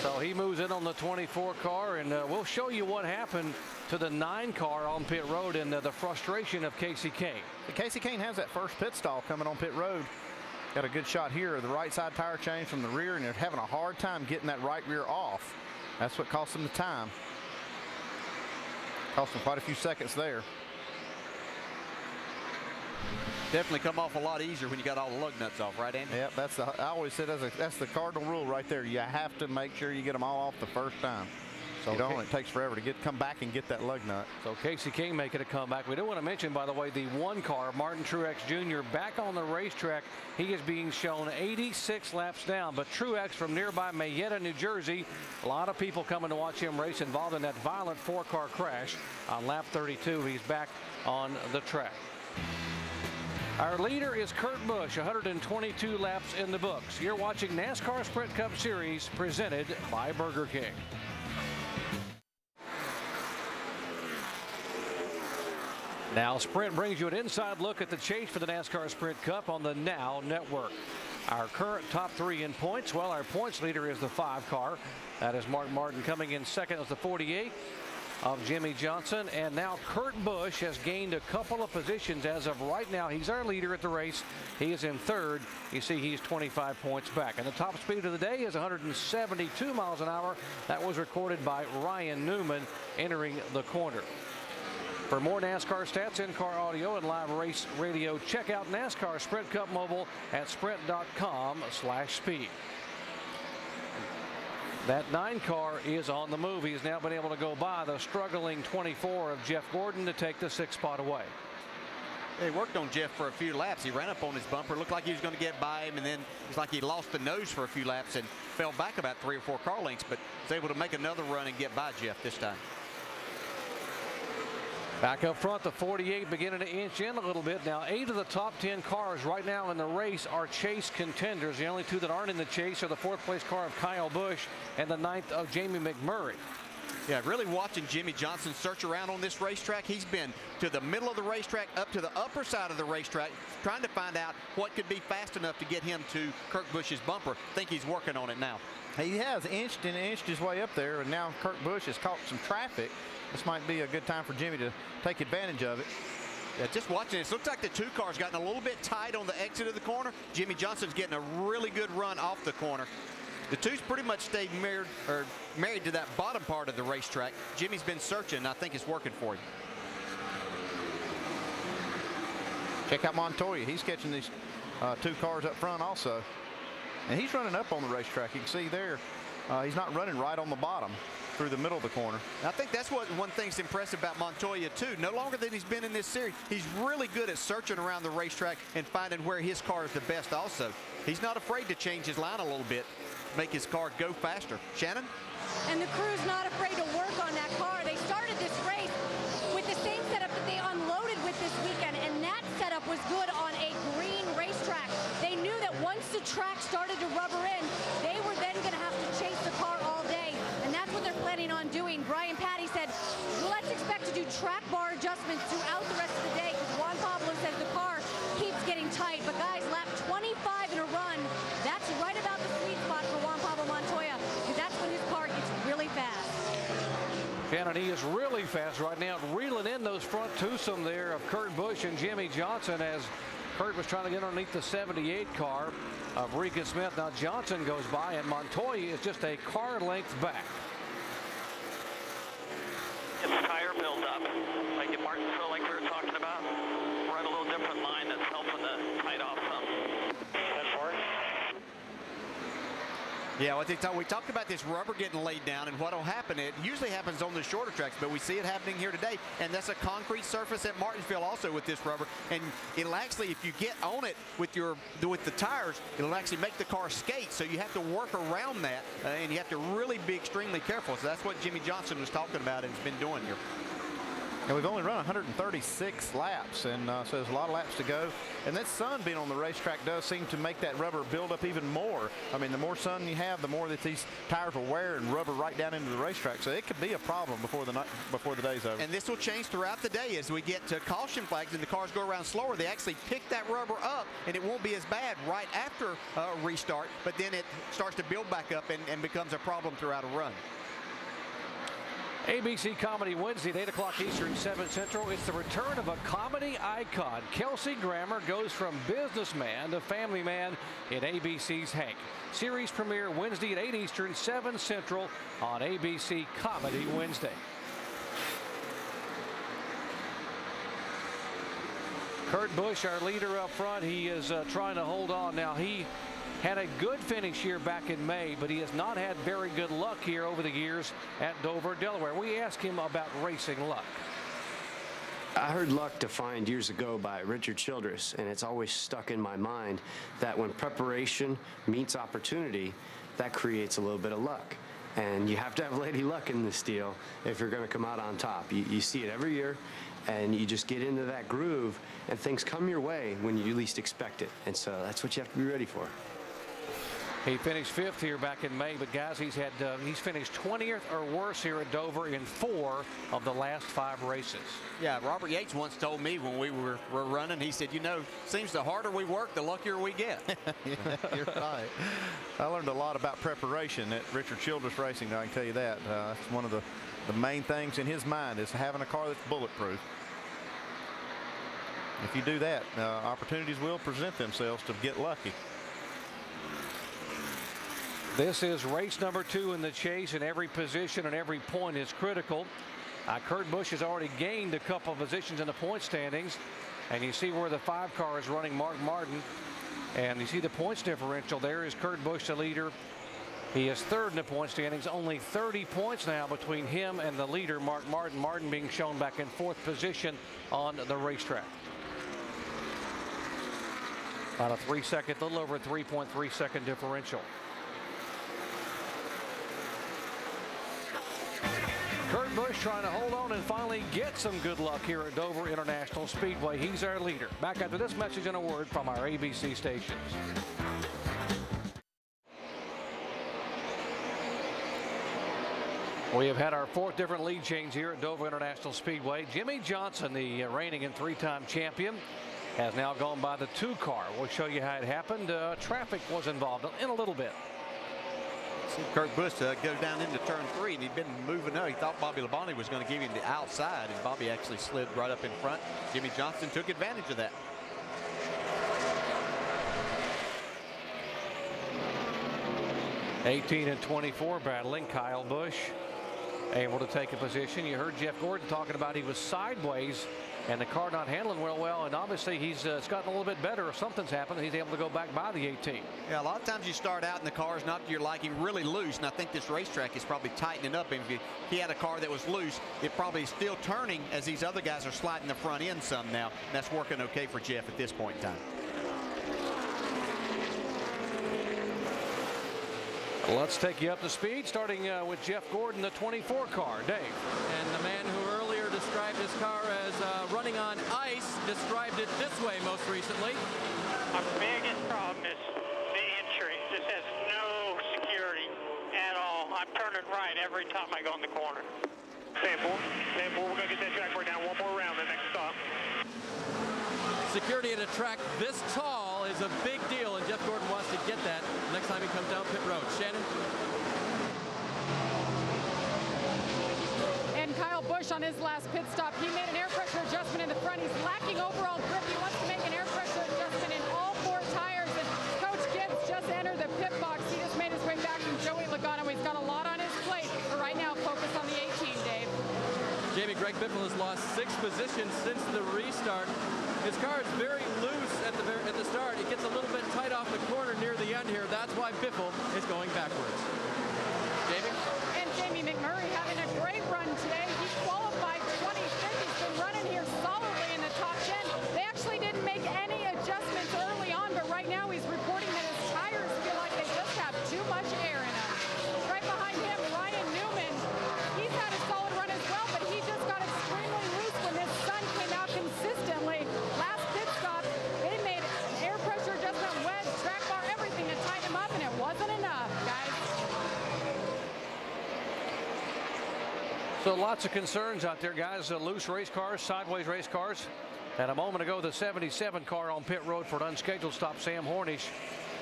So he moves in on the 24 car, and we'll show you what happened to the 9 car on pit road and the frustration of Casey Kane. Casey Kane has that first pit stall coming on pit road. Got a good shot here of the right side tire change from the rear, and they're having a hard time getting that right rear off. That's what cost them the time. Cost them quite a few seconds there. Definitely come off a lot easier when you got all the lug nuts off, right, Andy? Yep, I always said that's the cardinal rule right there. You have to make sure you get them all off the first time. So you don't, it takes forever to come back and get that lug nut. So Casey King making a comeback. We do want to mention, by the way, the 1 car, Martin Truex Jr., back on the racetrack. He is being shown 86 laps down. But Truex from nearby Mayetta, New Jersey, a lot of people coming to watch him race, involved in that violent 4-car crash on lap 32. He's back on the track. Our leader is Kurt Busch, 122 laps in the books. You're watching NASCAR Sprint Cup Series presented by Burger King. Now Sprint brings you an inside look at the chase for the NASCAR Sprint Cup on the Now Network. Our current top 3 in points, well, our points leader is the 5-car. That is Mark Martin. Coming in second is the 48 of Jimmy Johnson. And now Kurt Busch has gained a couple of positions as of right now. He's our leader at the race. He is in 3rd. You see he's 25 points back. And the top speed of the day is 172 miles an hour. That was recorded by Ryan Newman entering the corner. For more NASCAR stats, in-car audio, and live race radio, check out NASCAR Sprint Cup Mobile at sprint.com/speed. That 9-car is on the move. He's now been able to go by the struggling 24 of Jeff Gordon to take the 6th spot away. They worked on Jeff for a few laps. He ran up on his bumper, looked like he was going to get by him, and then it's like he lost the nose for a few laps and fell back about 3 or 4 car lengths, but was able to make another run and get by Jeff this time. Back up front, the 48 beginning to inch in a little bit. Now 8 of the top 10 cars right now in the race are chase contenders. The only 2 that aren't in the chase are the 4th place car of Kyle Busch and the 9th of Jamie McMurray. Yeah, really watching Jimmy Johnson search around on this racetrack. He's been to the middle of the racetrack, up to the upper side of the racetrack, trying to find out what could be fast enough to get him to Kurt Busch's bumper. I think he's working on it now. He has inched his way up there, and now Kurt Busch has caught some traffic. This might be a good time for Jimmy to take advantage of it. Yeah, just watching this, looks like the two cars gotten a little bit tight on the exit of the corner. Jimmy Johnson's getting a really good run off the corner. The two's pretty much stayed married to that bottom part of the racetrack. Jimmy's been searching, and I think it's working for him. Check out Montoya. He's catching these two cars up front also. And he's running up on the racetrack. You can see there, he's not running right on the bottom through the middle of the corner. I think that's what one thing's impressive about Montoya too. No longer than he's been in this series, he's really good at searching around the racetrack and finding where his car is the best also. He's not afraid to change his line a little bit, make his car go faster. Shannon? And the crew's not afraid to work on that car. They started this race with the same setup that they unloaded with this weekend, and that setup was good on a green racetrack. They knew that once the track started to rubber in, they were then going to have to chase the car all day, and that's what they're planning on doing. Brian Patty said, let's expect to do track bar adjustments throughout the rest of the day, because Juan Pablo says the car keeps getting tight. But guys, lap 25 in a run, that's right about the sweet spot for Juan Pablo Montoya, because that's when his car gets really fast. Shannon, he is really fast right now, reeling in those front twosome there of Kurt Busch and Jimmy Johnson as Kurt was trying to get underneath the 78 car of Regan Smith. Now Johnson goes by, and Montoya is just a car length back. It's tire buildup, like in Martinsville, like we were talking about. We're at a little different line that's helping to tight off some. Yeah, we talked about this rubber getting laid down, and what'll happen, it usually happens on the shorter tracks, but we see it happening here today, and that's a concrete surface at Martinsville also with this rubber, and it'll actually, if you get on it with the tires, it'll actually make the car skate, so you have to work around that, and you have to really be extremely careful. So that's what Jimmy Johnson was talking about and has been doing here. And we've only run 136 laps, and so there's a lot of laps to go. And that sun being on the racetrack does seem to make that rubber build up even more. I mean, the more sun you have, the more that these tires will wear and rubber right down into the racetrack. So it could be a problem before the day's over. And this will change throughout the day as we get to caution flags and the cars go around slower. They actually pick that rubber up, and it won't be as bad right after a restart, but then it starts to build back up and becomes a problem throughout a run. ABC Comedy Wednesday at 8 o'clock Eastern, 7 Central. It's the return of a comedy icon. Kelsey Grammer goes from businessman to family man in ABC's Hank. Series premiere Wednesday at 8 Eastern, 7 Central on ABC Comedy Wednesday. Kurt Busch, our leader up front, he is trying to hold on. Now, he had a good finish here back in May, but he has not had very good luck here over the years at Dover, Delaware. We asked him about racing luck. I heard luck defined years ago by Richard Childress, and it's always stuck in my mind that when preparation meets opportunity, that creates a little bit of luck. And you have to have lady luck in this deal if you're going to come out on top. You see it every year, and you just get into that groove, and things come your way when you least expect it. And so that's what you have to be ready for. He finished 5th here back in May, but guys, he's finished 20th or worse here at Dover in 4 of the last 5 races. Yeah, Robert Yates once told me when we were running, he said, you know, seems the harder we work, the luckier we get. Yeah, you're right. I learned a lot about preparation at Richard Childress Racing, I can tell you that. That's one of the main things in his mind is having a car that's bulletproof. If you do that, opportunities will present themselves to get lucky. This is race number 2 in the chase, and every position and every point is critical. Kurt Busch has already gained a couple of positions in the point standings, and you see where the 5 car is running Mark Martin, and you see the points differential. There is Kurt Busch, the leader. He is 3rd in the point standings, only 30 points now between him and the leader, Mark Martin. Martin being shown back in 4th position on the racetrack. About a 3-second, little over a 3.3 second differential. Kurt Busch trying to hold on and finally get some good luck here at Dover International Speedway. He's our leader. Back after this message and a word from our ABC stations. We have had our 4th different lead change here at Dover International Speedway. Jimmie Johnson, the reigning and 3-time champion, has now gone by the 2 car. We'll show you how it happened. Traffic was involved in a little bit. See Kurt Busch go down into turn 3, and he'd been moving up. He thought Bobby Labonte was going to give him the outside, and Bobby actually slid right up in front. Jimmie Johnson took advantage of that. '18 and 24 battling. Kyle Busch able to take a position. You heard Jeff Gordon talking about he was sideways and the car not handling well, and obviously it's gotten a little bit better. If something's happened, he's able to go back by the 18. Yeah, a lot of times you start out and the car's not to your liking, really loose, and I think this racetrack is probably tightening up. And if he had a car that was loose, it probably is still turning as these other guys are sliding the front end some now. That's working okay for Jeff at this point in time. Let's take you up to speed, starting with Jeff Gordon, the 24 car. Dave. And the man who earlier described his car as running on ice described it this way most recently. Our biggest problem is the entry. This has no security at all. I'm turning right every time I go in the corner. Stand for, we're going to get that track right down. One more round, the next stop. Security at a track this tall is a big deal, and Jeff Gordon wants to get that next time he comes down pit road. Shannon? And Kyle Busch on his last pit stop, he made an air pressure adjustment in the front. He's lacking overall grip. He wants to make an air pressure adjustment in all 4 tires. And Coach Gibbs just entered the pit box. He just made his way back from Joey Logano. He's got a lot on his plate, but right now focus on the 18, Dave. Jamie, Greg Biffle has lost 6 positions since the restart. His car is very loose at the start. It gets a little bit tight off the corner near the end here. That's why Biffle is going backwards. Jamie? And Jamie McMurray having a great run today. He qualified 25th. He's been running here solidly in the top 10. They actually didn't make any adjustments early on, but right now he's reporting that his tires feel like they just have too much air in them. Right behind him, Ryan Newman. He's had a solid run as well, but he just got extremely loose when his sun came out consistently. Last pit stop, they made an air pressure adjustment, wedge, track bar, everything to tighten him up, and it wasn't enough, guys. So lots of concerns out there, guys. Loose race cars, sideways race cars. And a moment ago, the 77 car on pit road for an unscheduled stop, Sam Hornish.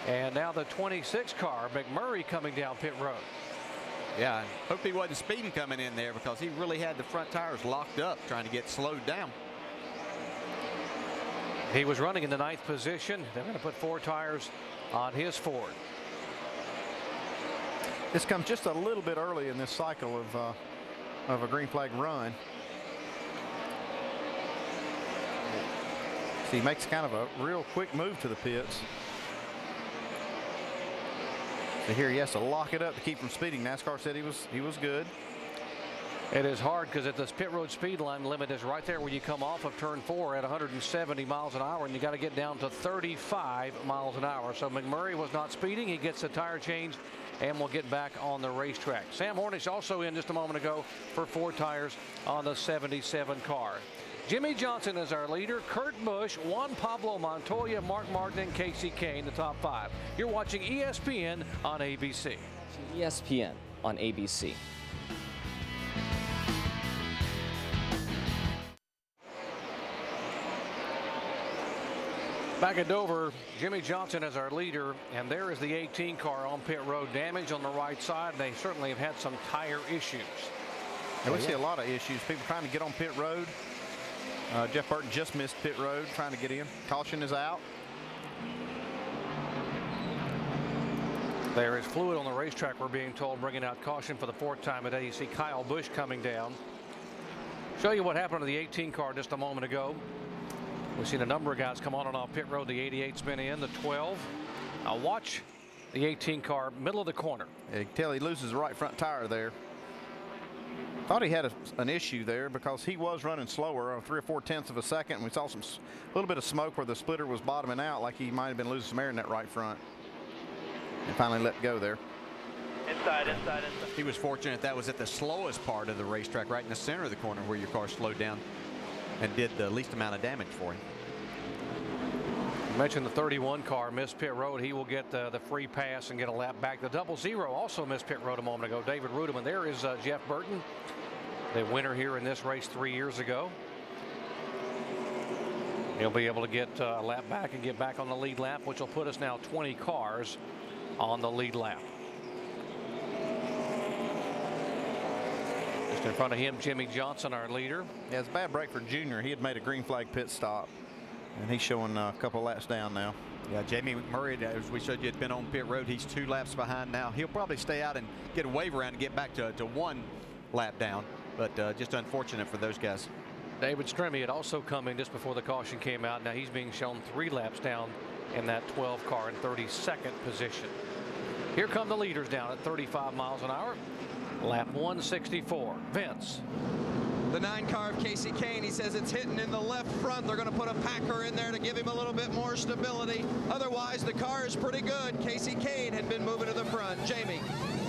And now the 26 car, McMurray, coming down pit road. Yeah, I hope he wasn't speeding coming in there, because he really had the front tires locked up trying to get slowed down. He was running in the 9th position. They're going to put 4 tires on his Ford. This comes just a little bit early in this cycle of a green flag run. See, he makes kind of a real quick move to the pits. So here he has to lock it up to keep from speeding. NASCAR said he was good. It is hard because at this pit road speed line limit is right there when you come off of turn 4 at 170 miles an hour, and you got to get down to 35 miles an hour. So McMurray was not speeding. He gets the tire change and will get back on the racetrack. Sam Hornish also in just a moment ago for 4 tires on the 77 car. Jimmie Johnson is our leader. Kurt Busch, Juan Pablo Montoya, Mark Martin, and Casey Kane, the top 5. You're watching ESPN on ABC. ESPN on ABC. Back at Dover, Jimmie Johnson is our leader, and there is the 18 car on pit road. Damage on the right side. They certainly have had some tire issues. And we see a lot of issues. People trying to get on pit road. Jeff Burton just missed pit road trying to get in. Caution is out. There is fluid on the racetrack, we're being told, bringing out caution for the 4th time today. You see Kyle Busch coming down. Show you what happened to the 18 car just a moment ago. We've seen a number of guys come on and off pit road. The 88's been in, the 12. Now watch the 18 car, middle of the corner. Yeah, you can tell he loses the right front tire there. Thought he had an issue there because he was running slower, 3 or 4 tenths of a second. And we saw a little bit of smoke where the splitter was bottoming out, like he might have been losing some air in that right front. And finally let go there. Inside. He was fortunate that was at the slowest part of the racetrack, right in the center of the corner where your car slowed down and did the least amount of damage for him. I mentioned the 31 car missed pit road. He will get the free pass and get a lap back. The 00 also missed pit road a moment ago. David Rudeman. There is Jeff Burton, the winner here in this race 3 years ago. He'll be able to get a lap back and get back on the lead lap, which will put us now 20 cars on the lead lap. Just in front of him, Jimmy Johnson, our leader. Yeah, it's a bad break for Junior. He had made a green flag pit stop, and he's showing a couple laps down now. Yeah, Jamie McMurray, as we showed you, had been on pit road. He's 2 laps behind now. He'll probably stay out and get a wave around and get back to 1 lap down, but just unfortunate for those guys. David Stremme had also come in just before the caution came out. Now he's being shown 3 laps down in that 12 car in 32nd position. Here come the leaders down at 35 miles an hour. Lap 164. Vince. The 9 car of Casey Kane, he says it's hitting in the left front. They're going to put a Packer in there to give him a little bit more stability. Otherwise, the car is pretty good. Casey Kane had been moving to the front. Jamie.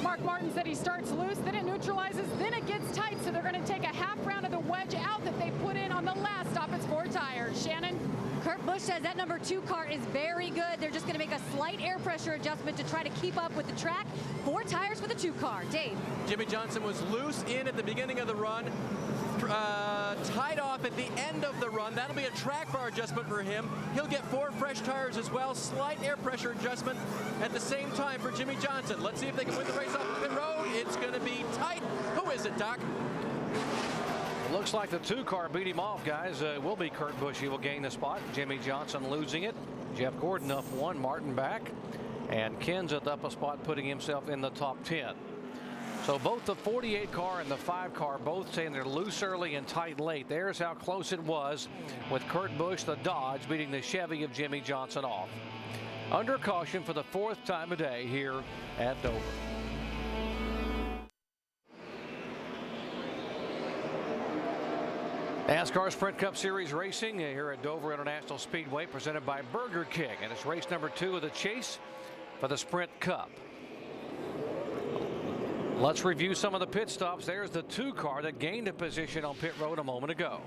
Mark Martin said he starts loose, then it neutralizes, then it gets tight, so they're going to take a half round of the wedge out that they put in on the last stop. It's 4 tires. Shannon? Kurt Busch says that number 2 car is very good. They're just going to make a slight air pressure adjustment to try to keep up with the track. 4 tires for the 2 car. Dave. Jimmy Johnson was loose in at the beginning of the run. Tied off at the end of the run. That'll be a track bar adjustment for him. He'll get 4 fresh tires as well. Slight air pressure adjustment at the same time for Jimmy Johnson. Let's see if they can win the race off the pit road. It's going to be tight. Who is it, Doc? Looks like the 2 car beat him off, guys. It will be Kurt Busch. He will gain the spot. Jimmy Johnson losing it. Jeff Gordon up 1, Martin back. And Kenseth up a spot, putting himself in the top 10. So both the 48 car and the 5 car both saying they're loose early and tight late. There's how close it was with Kurt Busch, the Dodge, beating the Chevy of Jimmy Johnson off. Under caution for the 4th time a day here at Dover. NASCAR Sprint Cup Series racing here at Dover International Speedway, presented by Burger King, and it's race number 2 of the chase for the Sprint Cup. Let's review some of the pit stops. There's the 2 car that gained a position on pit road a moment ago.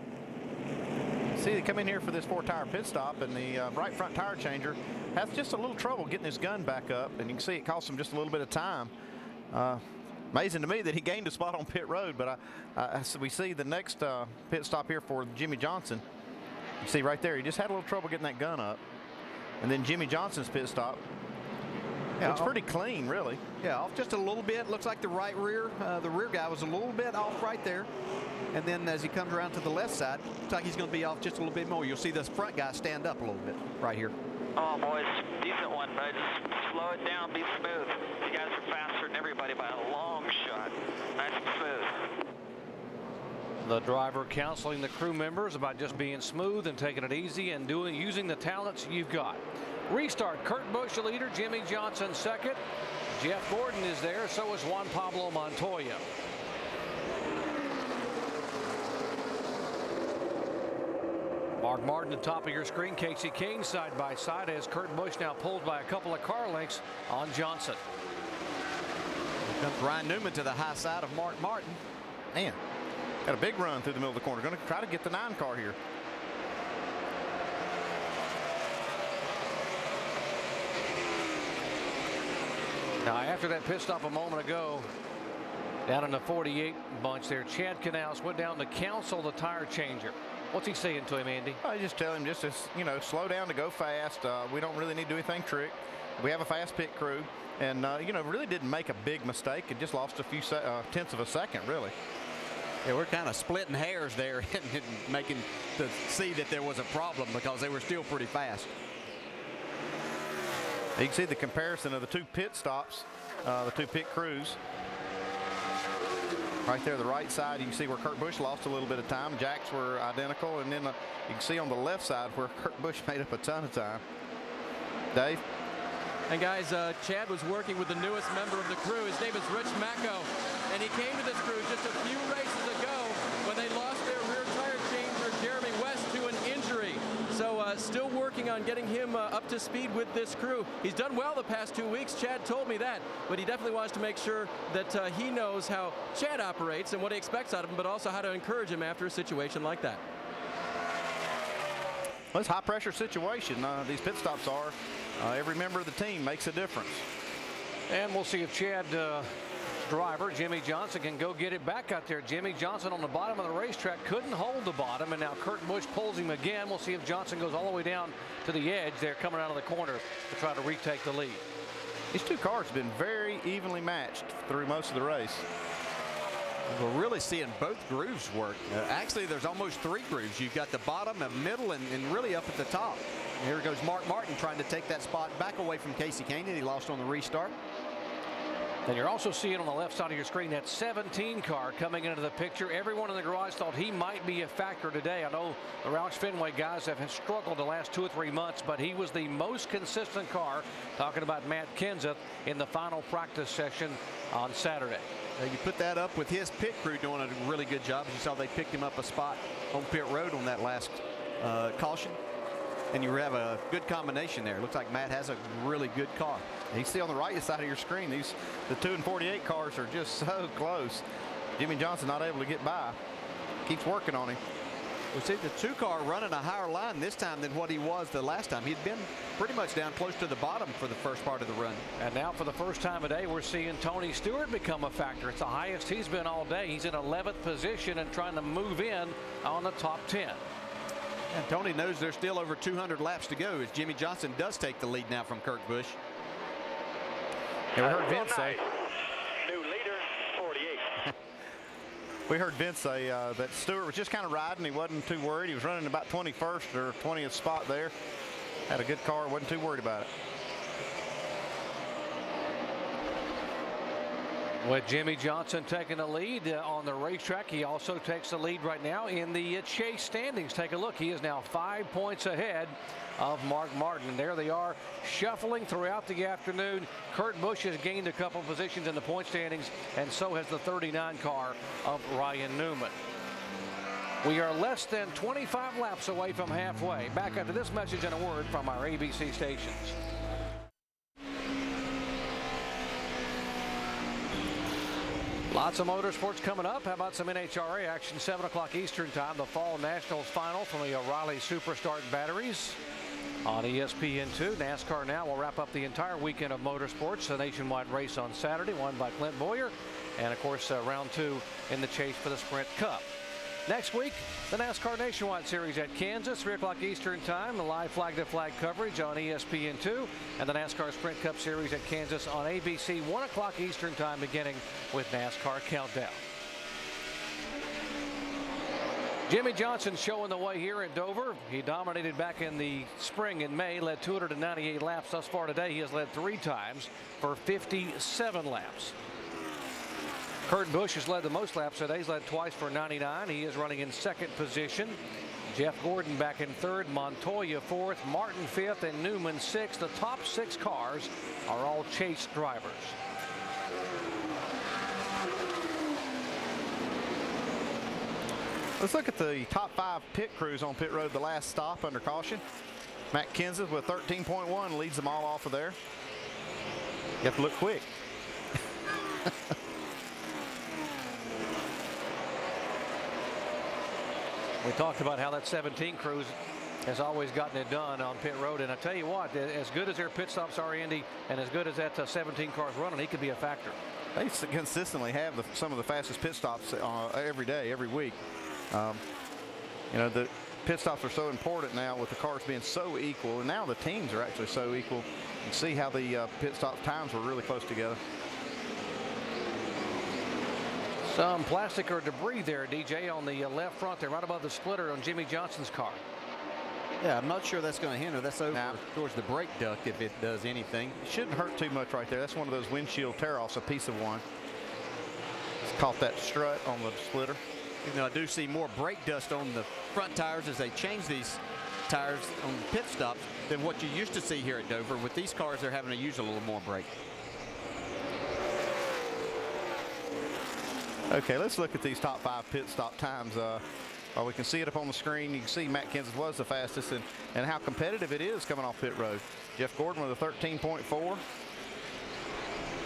See, they come in here for this 4-tire pit stop, and the right front tire changer has just a little trouble getting his gun back up, and you can see it cost him just a little bit of time. Amazing to me that he gained a spot on pit road, but we see the next pit stop here for Jimmy Johnson. You see right there, he just had a little trouble getting that gun up. And then Jimmy Johnson's pit stop. Yeah, it's pretty clean, really. Yeah, off just a little bit. Looks like the rear guy was a little bit off right there. And then as he comes around to the left side, looks like he's going to be off just a little bit more. You'll see this front guy stand up a little bit right here. Oh, boys, decent one, but just slow it down, be smooth. You guys are faster than everybody by a long shot. Nice and smooth. The driver counseling the crew members about just being smooth and taking it easy and using the talents you've got. Restart. Kurt Busch the leader, Jimmy Johnson second. Jeff Gordon is there, so is Juan Pablo Montoya. Mark Martin at the top of your screen. Casey Kane side by side as Kurt Busch now pulled by a couple of car lengths on Johnson. Here comes Ryan Newman to the high side of Mark Martin. Man, got a big run through the middle of the corner. Going to try to get the 9 car here. Now, after that pit stop a moment ago, down in the 48 bunch there, Chad Canals went down to counsel the tire changer. What's he saying to him, Andy? I just tell him just to, slow down, to go fast. We don't really need to do anything trick. We have a fast pit crew, and really didn't make a big mistake. It just lost a few tenths of a second, really. Yeah, we're kind of splitting hairs there and making to see that there was a problem because they were still pretty fast. You can see the comparison of the 2 pit stops, the 2 pit crews. Right there, the right side, you can see where Kurt Busch lost a little bit of time. Jacks were identical, and then you can see on the left side where Kurt Busch made up a ton of time. Dave? And guys, Chad was working with the newest member of the crew. His name is Rich Macco, and he came to this crew just a few races ago when they lost their rear tire changer, Jeremy West, to an injury. So still working on getting him up to speed with this crew. He's done well the past 2 weeks. Chad told me that, but he definitely wants to make sure that he knows how Chad operates and what he expects out of him, but also how to encourage him after a situation like that. Well, it's a high-pressure situation. These pit stops are. Every member of the team makes a difference. And we'll see if Chad driver Jimmy Johnson can go get it back out there. Jimmy Johnson on the bottom of the racetrack couldn't hold the bottom, and now Kurt Busch pulls him again. We'll see if Johnson goes all the way down to the edge there, coming out of the corner to try to retake the lead. These two cars have been very evenly matched through most of the race. We're really seeing both grooves work. Actually, there's almost 3 grooves. You've got the bottom, the middle, and really up at the top. And here goes Mark Martin trying to take that spot back away from Casey Kane that he lost on the restart. And you're also seeing on the left side of your screen that 17 car coming into the picture. Everyone in the garage thought he might be a factor today. I know the Roush Fenway guys have struggled the last 2 or 3 months, but he was the most consistent car, talking about Matt Kenseth, in the final practice session on Saturday. You put that up with his pit crew doing a really good job. As you saw, they picked him up a spot on pit road on that last caution. And you have a good combination there. Looks like Matt has a really good car. You see on the right side of your screen, the 2 and 48 cars are just so close. Jimmy Johnson not able to get by. Keeps working on him. We see the 2 car running a higher line this time than what he was the last time. He'd been pretty much down close to the bottom for the first part of the run. And now for the first time today, we're seeing Tony Stewart become a factor. It's the highest he's been all day. He's in 11th position and trying to move in on the top 10. And Tony knows there's still over 200 laps to go as Jimmy Johnson does take the lead now from Kurt Busch. And we heard Vince say, new leader, 48. we heard Vince say that Stewart was just kind of riding. He wasn't too worried. He was running about 21st or 20th spot there. Had a good car, wasn't too worried about it. With Jimmy Johnson taking the lead on the racetrack, he also takes the lead right now in the chase standings. Take a look. He is now 5 points ahead of Mark Martin. And there they are, shuffling throughout the afternoon. Kurt Busch has gained a couple positions in the point standings, and so has the 39 car of Ryan Newman. We are less than 25 laps away from halfway. Back after this message and a word from our ABC stations. Lots of motorsports coming up. How about some NHRA action? 7 o'clock Eastern time, the Fall Nationals final from the O'Reilly Superstart batteries on ESPN2. NASCAR Now will wrap up the entire weekend of motorsports. A nationwide race on Saturday, won by Clint Boyer. And, of course, round 2 in the chase for the Sprint Cup. Next week, the NASCAR Nationwide Series at Kansas, 3 o'clock Eastern time, the live flag-to-flag coverage on ESPN2, and the NASCAR Sprint Cup Series at Kansas on ABC, 1 o'clock Eastern time, beginning with NASCAR Countdown. Jimmy Johnson showing the way here at Dover. He dominated back in the spring in May, led 298 laps thus far today. He has led 3 times for 57 laps. Kurt Busch has led the most laps today. He's led twice for 99. He is running in 2nd position. Jeff Gordon back in 3rd, Montoya 4th, Martin 5th, and Newman 6th. The top 6 cars are all chase drivers. Let's look at the top 5 pit crews on pit road, the last stop under caution. Matt Kenseth with 13.1 leads them all off of there. You have to look quick. We talked about how that 17 crew has always gotten it done on pit road. And I tell you what, as good as their pit stops are, Andy, and as good as that 17 cars running, he could be a factor. They consistently have some of the fastest pit stops every day, every week. You know, the pit stops are so important now with the cars being so equal, and now the teams are actually so equal. You can see how the pit stop times were really close together. Some plastic or debris there, DJ, on the left front there, right above the splitter on Jimmy Johnson's car. Yeah, I'm not sure that's going to hinder. That's over towards the brake duct if it does anything. It shouldn't hurt too much right there. That's one of those windshield tear-offs, a piece of one. It's caught that strut on the splitter. You know, I do see more brake dust on the front tires as they change these tires on pit stops than what you used to see here at Dover. With these cars, they're having to use a little more brake. Okay, let's look at these top 5 pit stop times. We can see it up on the screen. You can see Matt Kenseth was the fastest, and how competitive it is coming off pit road. Jeff Gordon with a 13.4.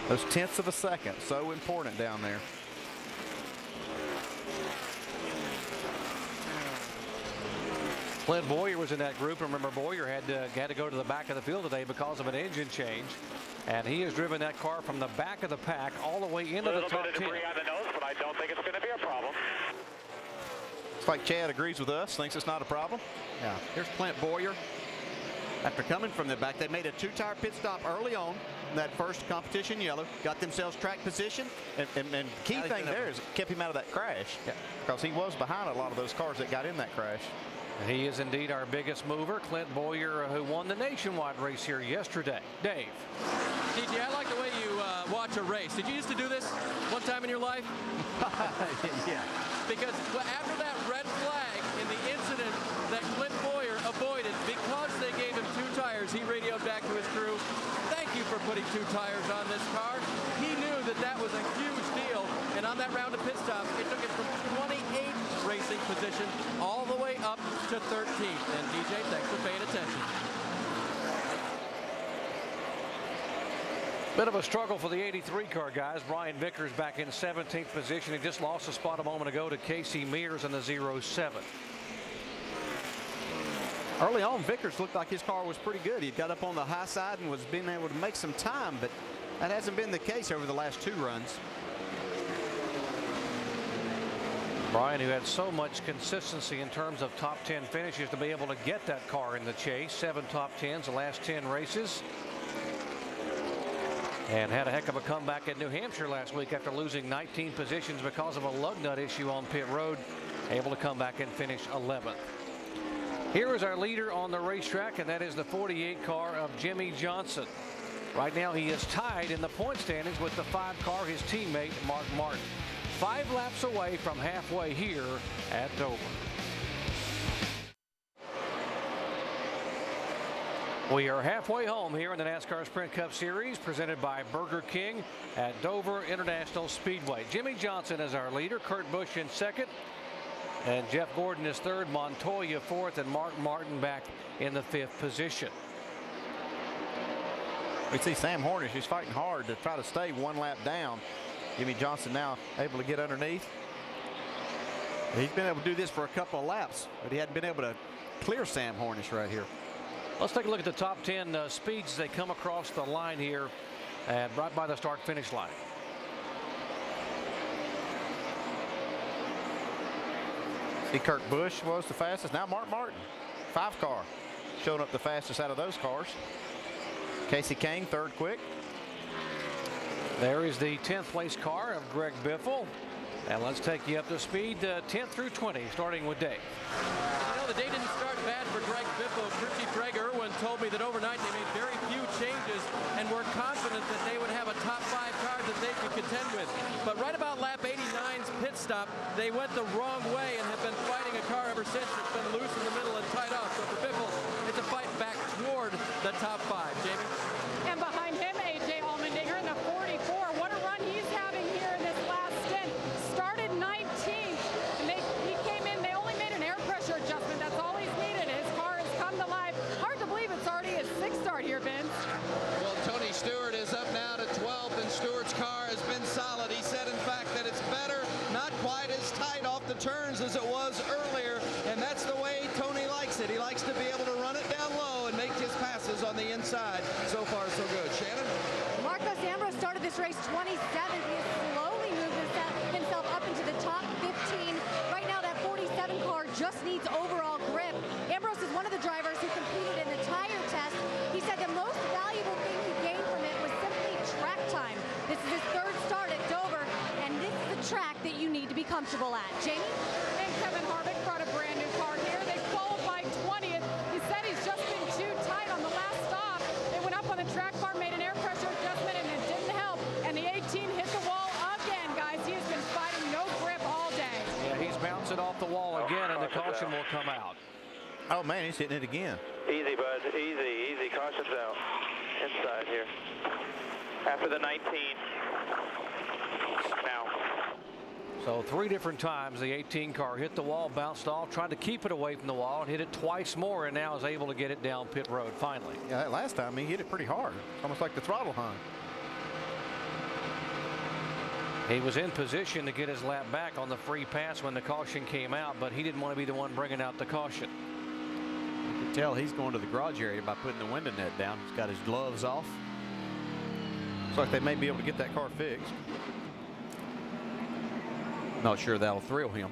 Those tenths of a second, so important down there. Clint Boyer was in that group. Remember, Boyer had to go to the back of the field today because of an engine change. And he has driven that car from the back of the pack all the way into the top 10. A little bit of debris on the nose, but I don't think it's going to be a problem. Looks like Chad agrees with us, thinks it's not a problem. Yeah, here's Clint Boyer. After coming from the back, they made a 2-tire pit stop early on in that first competition yellow, got themselves track position, and key thing there is it kept him out of that crash, because he was behind a lot of those cars that got in that crash. He is indeed our biggest mover, Clint Boyer, who won the nationwide race here yesterday. Dave. DJ, I like the way you watch a race. Did you used to do this one time in your life? Yeah. Because after that red flag in the incident that Clint Boyer avoided, because they gave him 2 tires, he radioed back to his crew, "Thank you for putting 2 tires on this car." He knew that that was a huge deal, and on that round of pit stops, it took him from 28th racing position all the way up to 13th. And DJ, thanks for paying attention. Bit of a struggle for the 83 car, guys. Brian Vickers back in 17th position. He just lost a spot a moment ago to Casey Mears in the 07. Early on, Vickers looked like his car was pretty good. He got up on the high side and was being able to make some time, but that hasn't been the case over the last 2 runs. Brian, who had so much consistency in terms of top 10 finishes, to be able to get that car in the chase. 7 top 10s the last 10 races. And had a heck of a comeback in New Hampshire last week after losing 19 positions because of a lug nut issue on pit road. Able to come back and finish 11th. Here is our leader on the racetrack, and that is the 48 car of Jimmy Johnson. Right now he is tied in the point standings with the 5 car, his teammate Mark Martin. 5 laps away from halfway here at Dover. We are halfway home here in the NASCAR Sprint Cup Series, presented by Burger King at Dover International Speedway. Jimmy Johnson is our leader, Kurt Busch in 2nd, and Jeff Gordon is 3rd, Montoya 4th, and Mark Martin back in the 5th position. We see Sam Hornish, who's fighting hard to try to stay 1 lap down. Jimmy Johnson now able to get underneath. He's been able to do this for a couple of laps, but he hadn't been able to clear Sam Hornish right here. Let's take a look at the top 10 speeds as they come across the line here and right by the start-finish line. See, Kurt Busch was the fastest. Now Mark Martin, 5 car, showing up the fastest out of those cars. Casey Kane, 3rd quick. There is the 10th place car of Greg Biffle. And let's take you up to speed 10th through 20, starting with Dave. You know, the day didn't start bad for Greg Biffle. Crew Chief Greg Irwin told me that overnight they made very few changes and were confident that they would have a top 5 car that they could contend with. But right about lap 89's pit stop, they went the wrong way and have been fighting a car ever since. It's been loose in the middle and tied off. So for Biffle, it's a fight back toward the top 5. Jamie? And behind him, A.J. Allmendinger in the 44. What a run he's having here in this last stint. Started 19th, and he came in. They only made an air pressure adjustment. That's all he's needed. His car has come to life. Hard to believe it's already his 6th start here, Vince. Well, Tony Stewart is up now to 12th, and Stewart's car has been solid. He said, in fact, that it's better, not quite as tight off the turns as it was earlier, and that's the way Tony likes it. He likes to be able to run it down low and make his passes on the inside. So far, so good. Shannon? Marcos Ambrose started this race 27th. He has slowly moved himself up into the top 15. Right now, that 47 car just needs overall grip. Ambrose is one of the drivers who competed in the tire test. He said the most valuable thing he gained from it was simply track time. This is his 3rd start at Dover, and this is the track that you need to be comfortable at. Jamie? And Kevin Harvick brought a brand new car here. They qualified 20th. He said he's just been too tight on the last stop. They went up on the track bar, made an air pressure adjustment, and it didn't help. And the 18 hit the wall again, guys. He has been fighting no grip all day. Yeah, he's bouncing off the wall again, and the caution will come out. Oh, man, he's hitting it again. Easy, bud. Easy, easy. Caution's out. Inside here. After the 19. Now. So 3 different times the 18 car hit the wall, bounced off, tried to keep it away from the wall, and hit it twice more, and now is able to get it down pit road finally. Yeah, that last time he hit it pretty hard, almost like the throttle hung. He was in position to get his lap back on the free pass when the caution came out, but he didn't want to be the one bringing out the caution. You can tell he's going to the garage area by putting the window net down. He's got his gloves off. Looks like they may be able to get that car fixed. Not sure that'll thrill him.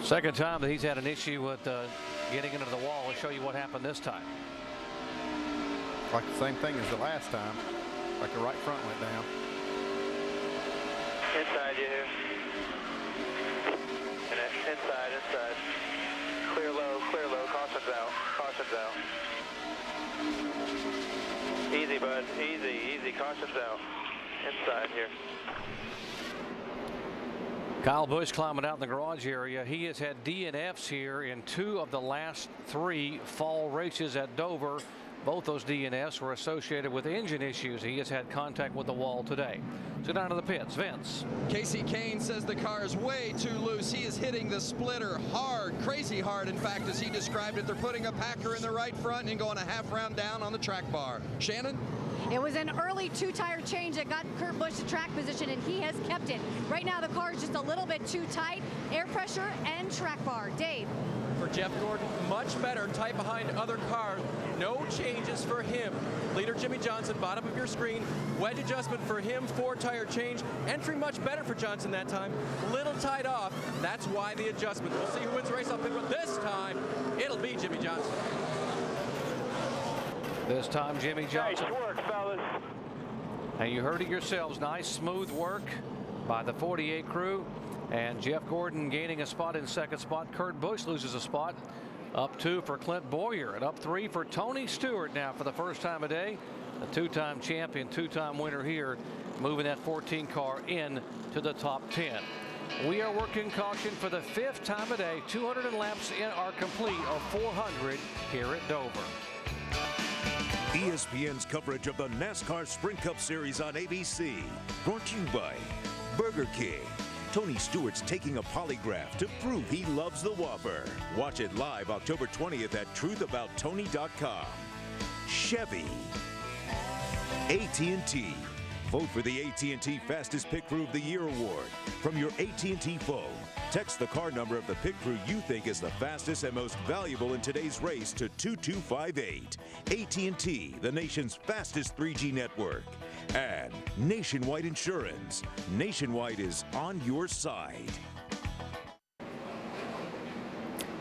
Second time that he's had an issue with getting into the wall. I'll show you what happened this time. Like the same thing as the last time. Like the right front went down. Inside you here. And inside. Clear low, caution's out. Easy, bud, easy, caution's out. Inside here. Kyle Busch climbing out in the garage area. He has had DNFs here in 2 of the last 3 fall races at Dover. Both those DNFs were associated with engine issues. He has had contact with the wall today. So down to the pits, Vince. Casey Kane says the car is way too loose. He is hitting the splitter hard, crazy hard, in fact, as he described it. They're putting a packer in the right front and going a half round down on the track bar. Shannon? It was an early 2-tire change that got Kurt Busch to track position, and he has kept it. Right now, the car is just a little bit too tight. Air pressure and track bar. Dave. For Jeff Gordon, much better, tight behind other cars. No changes for him. Leader Jimmy Johnson, bottom of your screen. Wedge adjustment for him, 4-tire change. Entry much better for Johnson that time. Little tight off. That's why the adjustment. We'll see who wins the race off pit road. This time, it'll be Jimmy Johnson. This time, Jimmy Johnson. Nice work, fellas. And you heard it yourselves. Nice, smooth work by the 48 crew. And Jeff Gordon gaining a spot in second spot. Kurt Busch loses a spot. Up 2 for Clint Boyer, and up 3 for Tony Stewart now for the first time of day. A 2-time champion, 2-time winner here, moving that 14 car in to the top 10. We are working caution for the 5th time of day. 200 laps are complete of 400 here at Dover. ESPN's coverage of the NASCAR Sprint Cup Series on ABC. Brought to you by Burger King. Tony Stewart's taking a polygraph to prove he loves the Whopper. Watch it live October 20th at truthabouttony.com. Chevy. AT&T. Vote for the AT&T Fastest Pit Crew of the Year award from your AT&T phone. Text the car number of the pit crew you think is the fastest and most valuable in today's race to 2258. AT&T, the nation's fastest 3G network. And Nationwide Insurance. Nationwide is on your side.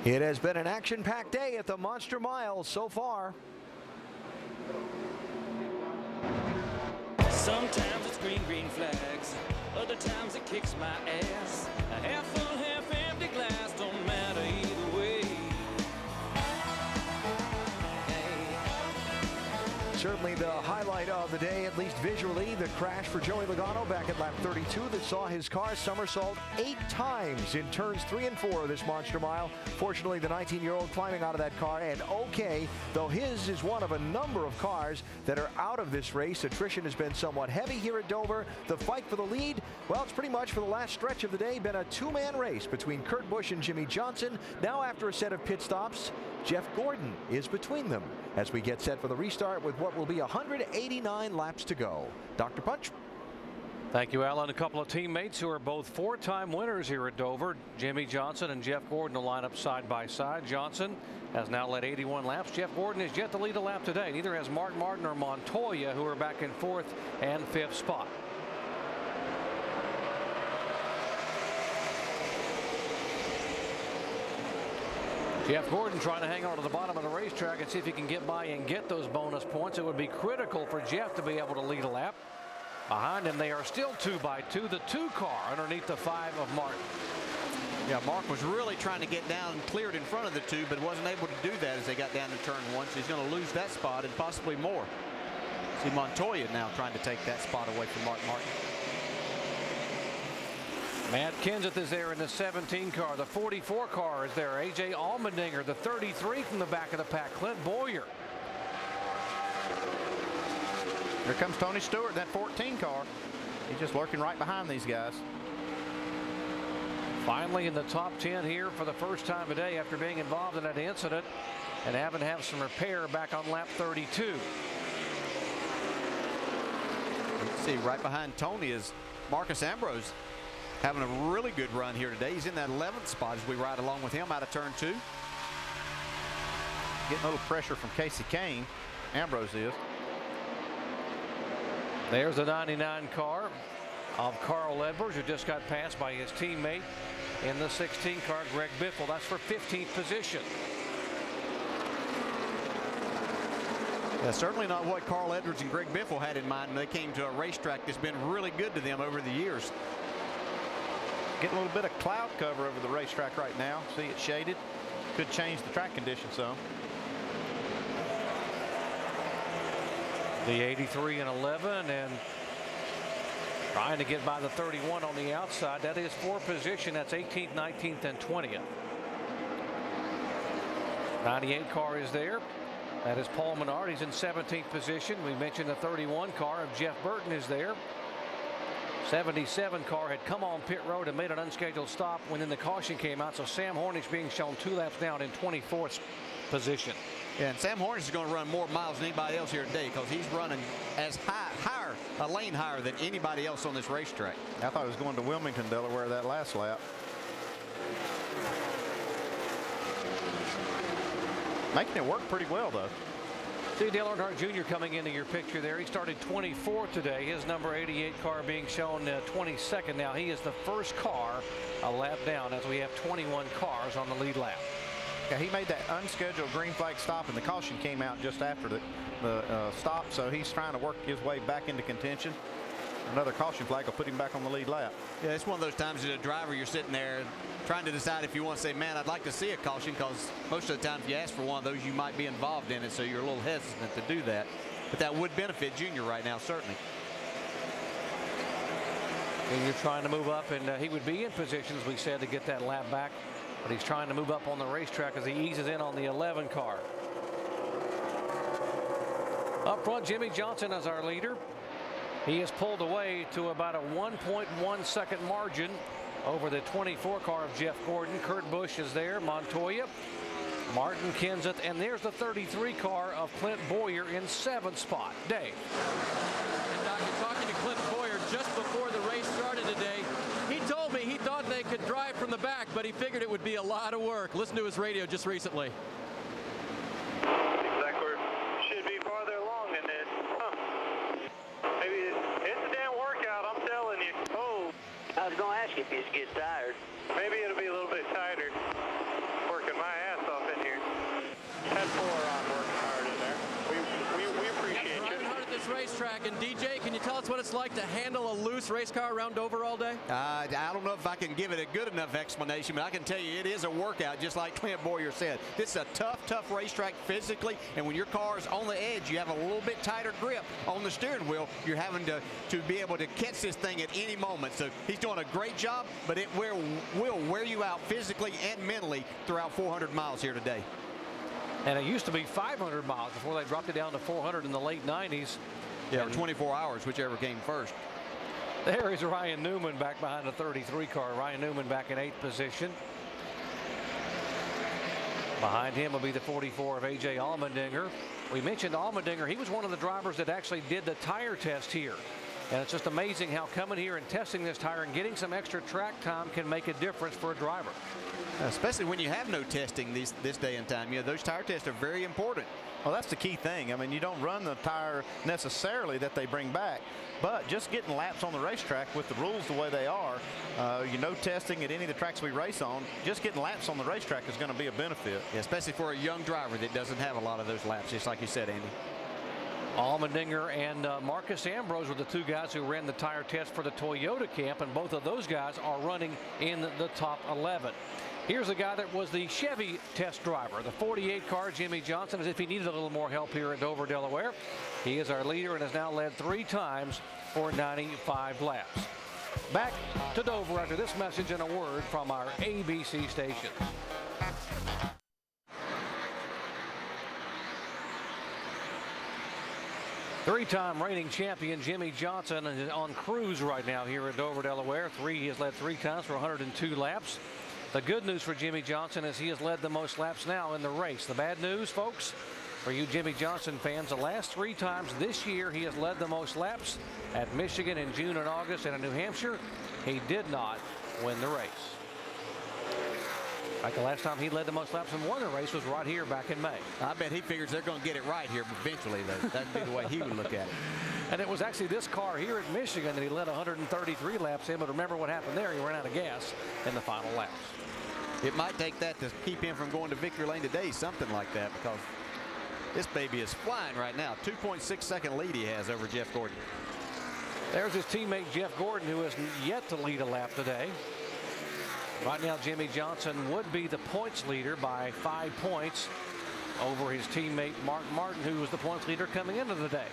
It has been an action-packed day at the Monster Mile so far. Sometimes it's green flags. Other times it kicks my ass. A half full, half empty glass don't matter either way. Certainly the highlight of the day, at least visually, the crash for Joey Logano back at lap 32 that saw his car somersault 8 times in turns 3 and 4 of this Monster Mile. Fortunately, the 19-year-old climbing out of that car and okay, though his is one of a number of cars that are out of this race. Attrition has been somewhat heavy here at Dover. The fight for the lead, well, it's pretty much for the last stretch of the day been a 2-man race between Kurt Busch and Jimmy Johnson. Now after a set of pit stops, Jeff Gordon is between them as we get set for the restart with what will be 189 laps to go. Dr. Punch. Thank you, Alan. A couple of teammates who are both 4-time winners here at Dover. Jimmy Johnson and Jeff Gordon will line up side by side. Johnson has now led 81 laps. Jeff Gordon has yet to lead a lap today. Neither has Mark Martin or Montoya, who are back in 4th and 5th spot. Jeff Gordon trying to hang on to the bottom of the racetrack and see if he can get by and get those bonus points. It would be critical for Jeff to be able to lead a lap. Behind him, they are still 2 by 2. The 2 car underneath the 5 of Martin. Yeah, Mark was really trying to get down and cleared in front of the 2, but wasn't able to do that as they got down to turn 1. So he's going to lose that spot and possibly more. See Montoya now trying to take that spot away from Mark Martin. Matt Kenseth is there in the 17 car. The 44 car is there. A.J. Allmendinger, the 33 from the back of the pack. Clint Boyer. Here comes Tony Stewart, that 14 car. He's just lurking right behind these guys. Finally in the top 10 here for the first time today after being involved in that incident and having to have some repair back on lap 32. You can see right behind Tony is Marcus Ambrose. having a really good run here today. He's in that 11th spot as we ride along with him out of turn 2. Getting a little pressure from Casey Kane. Ambrose is. There's the 99 car of Carl Edwards, who just got passed by his teammate in the 16 car, Greg Biffle. That's for 15th position. Yeah, certainly not what Carl Edwards and Greg Biffle had in mind when they came to a racetrack that's been really good to them over the years. Getting a little bit of cloud cover over the racetrack right now. See it shaded. Could change the track conditions some. The 83 and 11, and trying to get by the 31 on the outside. That is for position. That's 18th, 19th, and 20th. 98 car is there. That is Paul Menard. He's in 17th position. We mentioned the 31 car of Jeff Burton is there. 77 car had come on pit road and made an unscheduled stop when then the caution came out. So Sam Hornick's being shown 2 laps down in 24th position. Yeah, and Sam Hornick is going to run more miles than anybody else here today because he's running as higher, a lane higher than anybody else on this racetrack. I thought he was going to Wilmington, Delaware that last lap. Making it work pretty well, though. See Dale Earnhardt Jr. coming into your picture there. He started 24th today. His number 88 car being shown 22nd. Now he is the first car a lap down as we have 21 cars on the lead lap. Yeah, he made that unscheduled green flag stop, and the caution came out just after the stop, so he's trying to work his way back into contention. Another caution flag will put him back on the lead lap. Yeah, it's one of those times as a driver you're sitting there trying to decide if you want to say, man, I'd like to see a caution, because most of the time if you ask for one of those, you might be involved in it, so you're a little hesitant to do that. But that would benefit Junior right now, certainly. And you're trying to move up, and he would be in position, as we said, to get that lap back. But he's trying to move up on the racetrack as he eases in on the 11 car. Up front, Jimmy Johnson as our leader. He is pulled away to about a 1.1 second margin over the 24 car of Jeff Gordon. Kurt Busch is there, Montoya, Martin Kenseth, and there's the 33 car of Clint Boyer in 7th spot. Dave. And Doc, you're talking to Clint Boyer just before the race started today. He told me he thought they could drive from the back, but he figured it would be a lot of work. Listen to his radio just recently. Exactly. Should be farther along than this. Huh. Maybe it's a damn workout, I'm telling you. Oh. I was going to ask you if you get tired. Maybe it'll be a little bit tighter. Working my ass off in here. Had 4 on working hard in there. We appreciate you. Driving hard at this racetrack, and DJ, can you tell us what it's like to handle a loose race car around Dover all day? I don't know if I can give it a good enough explanation, but I can tell you it is a workout, just like Clint Boyer said. This is a tough racetrack physically, and when your car is on the edge, you have a little bit tighter grip on the steering wheel. You're having to be able to catch this thing at any moment. So he's doing a great job, but it will wear you out physically and mentally throughout 400 miles here today. And it used to be 500 miles before they dropped it down to 400 in the late 90s. Yeah, or 24 hours, whichever came first. There is Ryan Newman back behind the 33 car. Ryan Newman back in 8th position. Behind him will be the 44 of A.J. Allmendinger. We mentioned Allmendinger. He was one of the drivers that actually did the tire test here. And it's just amazing how coming here and testing this tire and getting some extra track time can make a difference for a driver. Especially when you have no testing this day and time. You know, those tire tests are very important. Well, that's the key thing. I mean, you don't run the tire necessarily that they bring back, but just getting laps on the racetrack with the rules the way they are, you know, testing at any of the tracks we race on, just getting laps on the racetrack is going to be a benefit. Yeah, especially for a young driver that doesn't have a lot of those laps, just like you said, Andy. Allmendinger and Marcus Ambrose were the 2 guys who ran the tire test for the Toyota camp, and both of those guys are running in the top 11. Here's a guy that was the Chevy test driver, the 48 car, Jimmy Johnson, as if he needed a little more help here at Dover, Delaware. He is our leader and has now led 3 times for 95 laps. Back to Dover after this message and a word from our ABC station. Three-time reigning champion Jimmy Johnson is on cruise right now here at Dover, Delaware. He has led 3 times for 102 laps. The good news for Jimmy Johnson is he has led the most laps now in the race. The bad news, folks, for you Jimmy Johnson fans, the last 3 times this year he has led the most laps at Michigan in June and August and in New Hampshire. he did not win the race. In fact, the last time he led the most laps and won the race was right here back in May. I bet he figures they're going to get it right here eventually, though. That'd be the way he would look at it. And it was actually this car here at Michigan that he led 133 laps in, but remember what happened there. He ran out of gas in the final laps. It might take that to keep him from going to victory lane today, something like that, because this baby is flying right now. 2.6-second lead he has over Jeff Gordon. There's his teammate Jeff Gordon, who has yet to lead a lap today. Right now, Jimmy Johnson would be the points leader by 5 points over his teammate Mark Martin, who was the points leader coming into the day.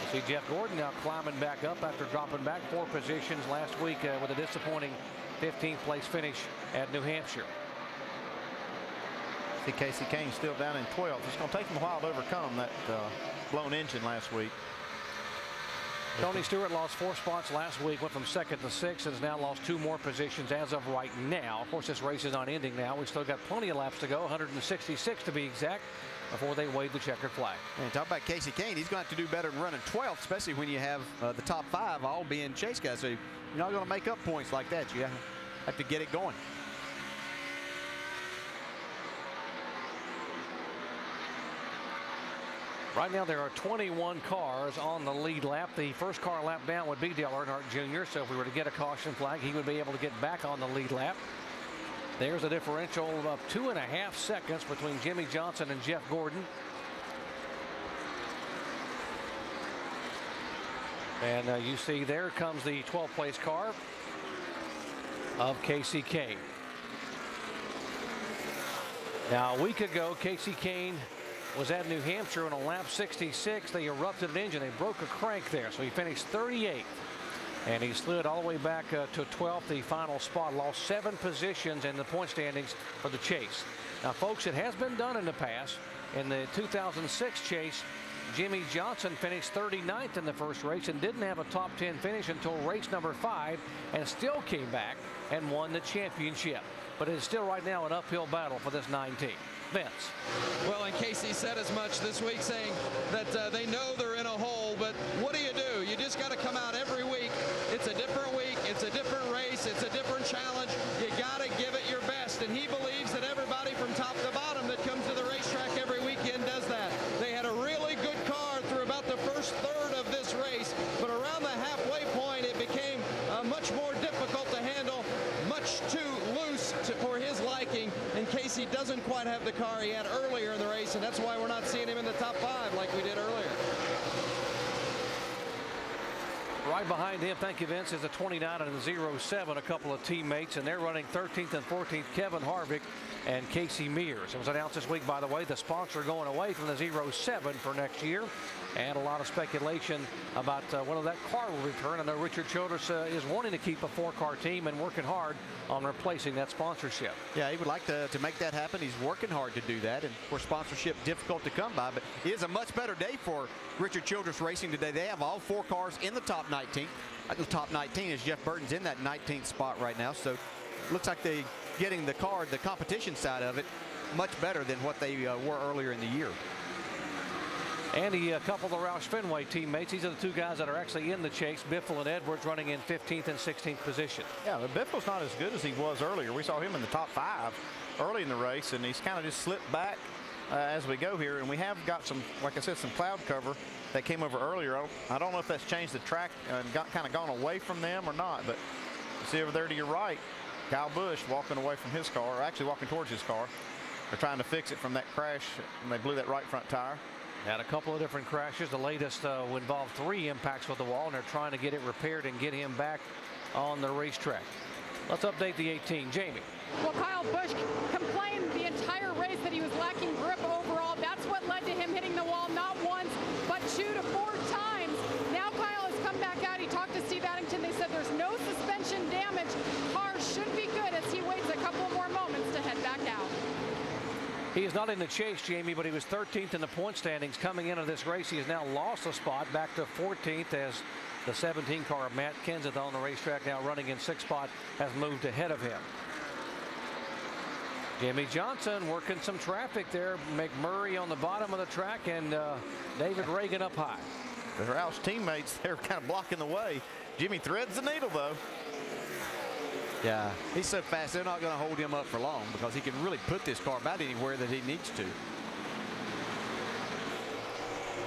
You see Jeff Gordon now climbing back up after dropping back 4 positions last week with a disappointing 15th place finish at New Hampshire. See Casey Kane still down in 12th. It's going to take him a while to overcome that blown engine last week. Tony Stewart lost 4 spots last week, went from 2nd to 6th, and has now lost 2 more positions as of right now. Of course, this race is not ending now. We've still got plenty of laps to go, 166 to be exact, before they wave the checkered flag. And talk about Casey Kane. He's going to have to do better than running 12th, especially when you have the top 5 all being chase guys. So you're not going to make up points like that. You have to get it going. Right now there are 21 cars on the lead lap. The first car lap down would be Dale Earnhardt Jr. So if we were to get a caution flag, he would be able to get back on the lead lap. There's a differential of 2.5 seconds between Jimmy Johnson and Jeff Gordon. And you see there comes the 12th place car of Casey Kane. Now a week ago, Casey Kane was at New Hampshire on a lap 66. They erupted an engine. They broke a crank there, so he finished 38th. And he slid all the way back to 12th, the final spot. Lost 7 positions in the point standings for the chase. Now, folks, it has been done in the past. In the 2006 chase, Jimmy Johnson finished 39th in the first race and didn't have a top 10 finish until race number 5, and still came back and won the championship. But it's still right now an uphill battle for this 9 team. Vince. Well, and Casey said as much this week, saying that they know they're in a hole, but what do? You just got to come out every week. It's a different week. It's a different race. It's a different challenge. You got to give it your best, and he believes that everybody from top to bottom that comes to the racetrack every weekend does that. They had a really good car through about the first third of this race, but around the halfway point, it became much more difficult to handle, much too loose for his liking, and Casey doesn't quite have the car he had earlier in the race, and that's why we're not seeing him in the top 5 like we did earlier. Right behind him, thank you, Vince, is a 29 and a 07, a couple of teammates, and they're running 13th and 14th, Kevin Harvick and Casey Mears. It was announced this week, by the way, the sponsor going away from the 07 for next year, and a lot of speculation about whether that car will return. I know Richard Childress is wanting to keep a 4-car team and working hard on replacing that sponsorship. Yeah, he would like to make that happen. He's working hard to do that, and for sponsorship, difficult to come by, but it is a much better day for Richard Childress Racing today. They have all 4 cars in the top 19. The top 19 is Jeff Burton's in that 19th spot right now, so looks like they getting the car, the competition side of it, much better than what they were earlier in the year. Andy, a couple of the Roush Fenway teammates. These are the 2 guys that are actually in the chase. Biffle and Edwards running in 15th and 16th position. Yeah, but Biffle's not as good as he was earlier. We saw him in the top 5 early in the race, and he's kind of just slipped back as we go here. And we have got some, like I said, some cloud cover that came over earlier. I don't know if that's changed the track and kind of gone away from them or not, but you see over there to your right, Kyle Busch walking away from his car, or actually walking towards his car. They're trying to fix it from that crash, and they blew that right front tire. Had a couple of different crashes. The latest involved 3 impacts with the wall, and they're trying to get it repaired and get him back on the racetrack. Let's update the 18. Jamie. Well, Kyle Busch complained the entire race that he was lacking grip overall. That's what led to him hitting the wall not once, but 2 to 4 times. Now Kyle has come back out. He talked to Steve Addington. They said there's no suspension damage. Cars should be good as he waits a couple more moments to head back out. He is not in the chase, Jamie, but he was 13th in the point standings coming into this race. He has now lost a spot back to 14th as the 17 car of Matt Kenseth on the racetrack, now running in 6th spot, has moved ahead of him. Jimmy Johnson working some traffic there. McMurray on the bottom of the track, and David Reagan up high. The Roush teammates, they're kind of blocking the way. Jimmy threads the needle, though. Yeah, he's so fast, they're not going to hold him up for long because he can really put this car about anywhere that he needs to.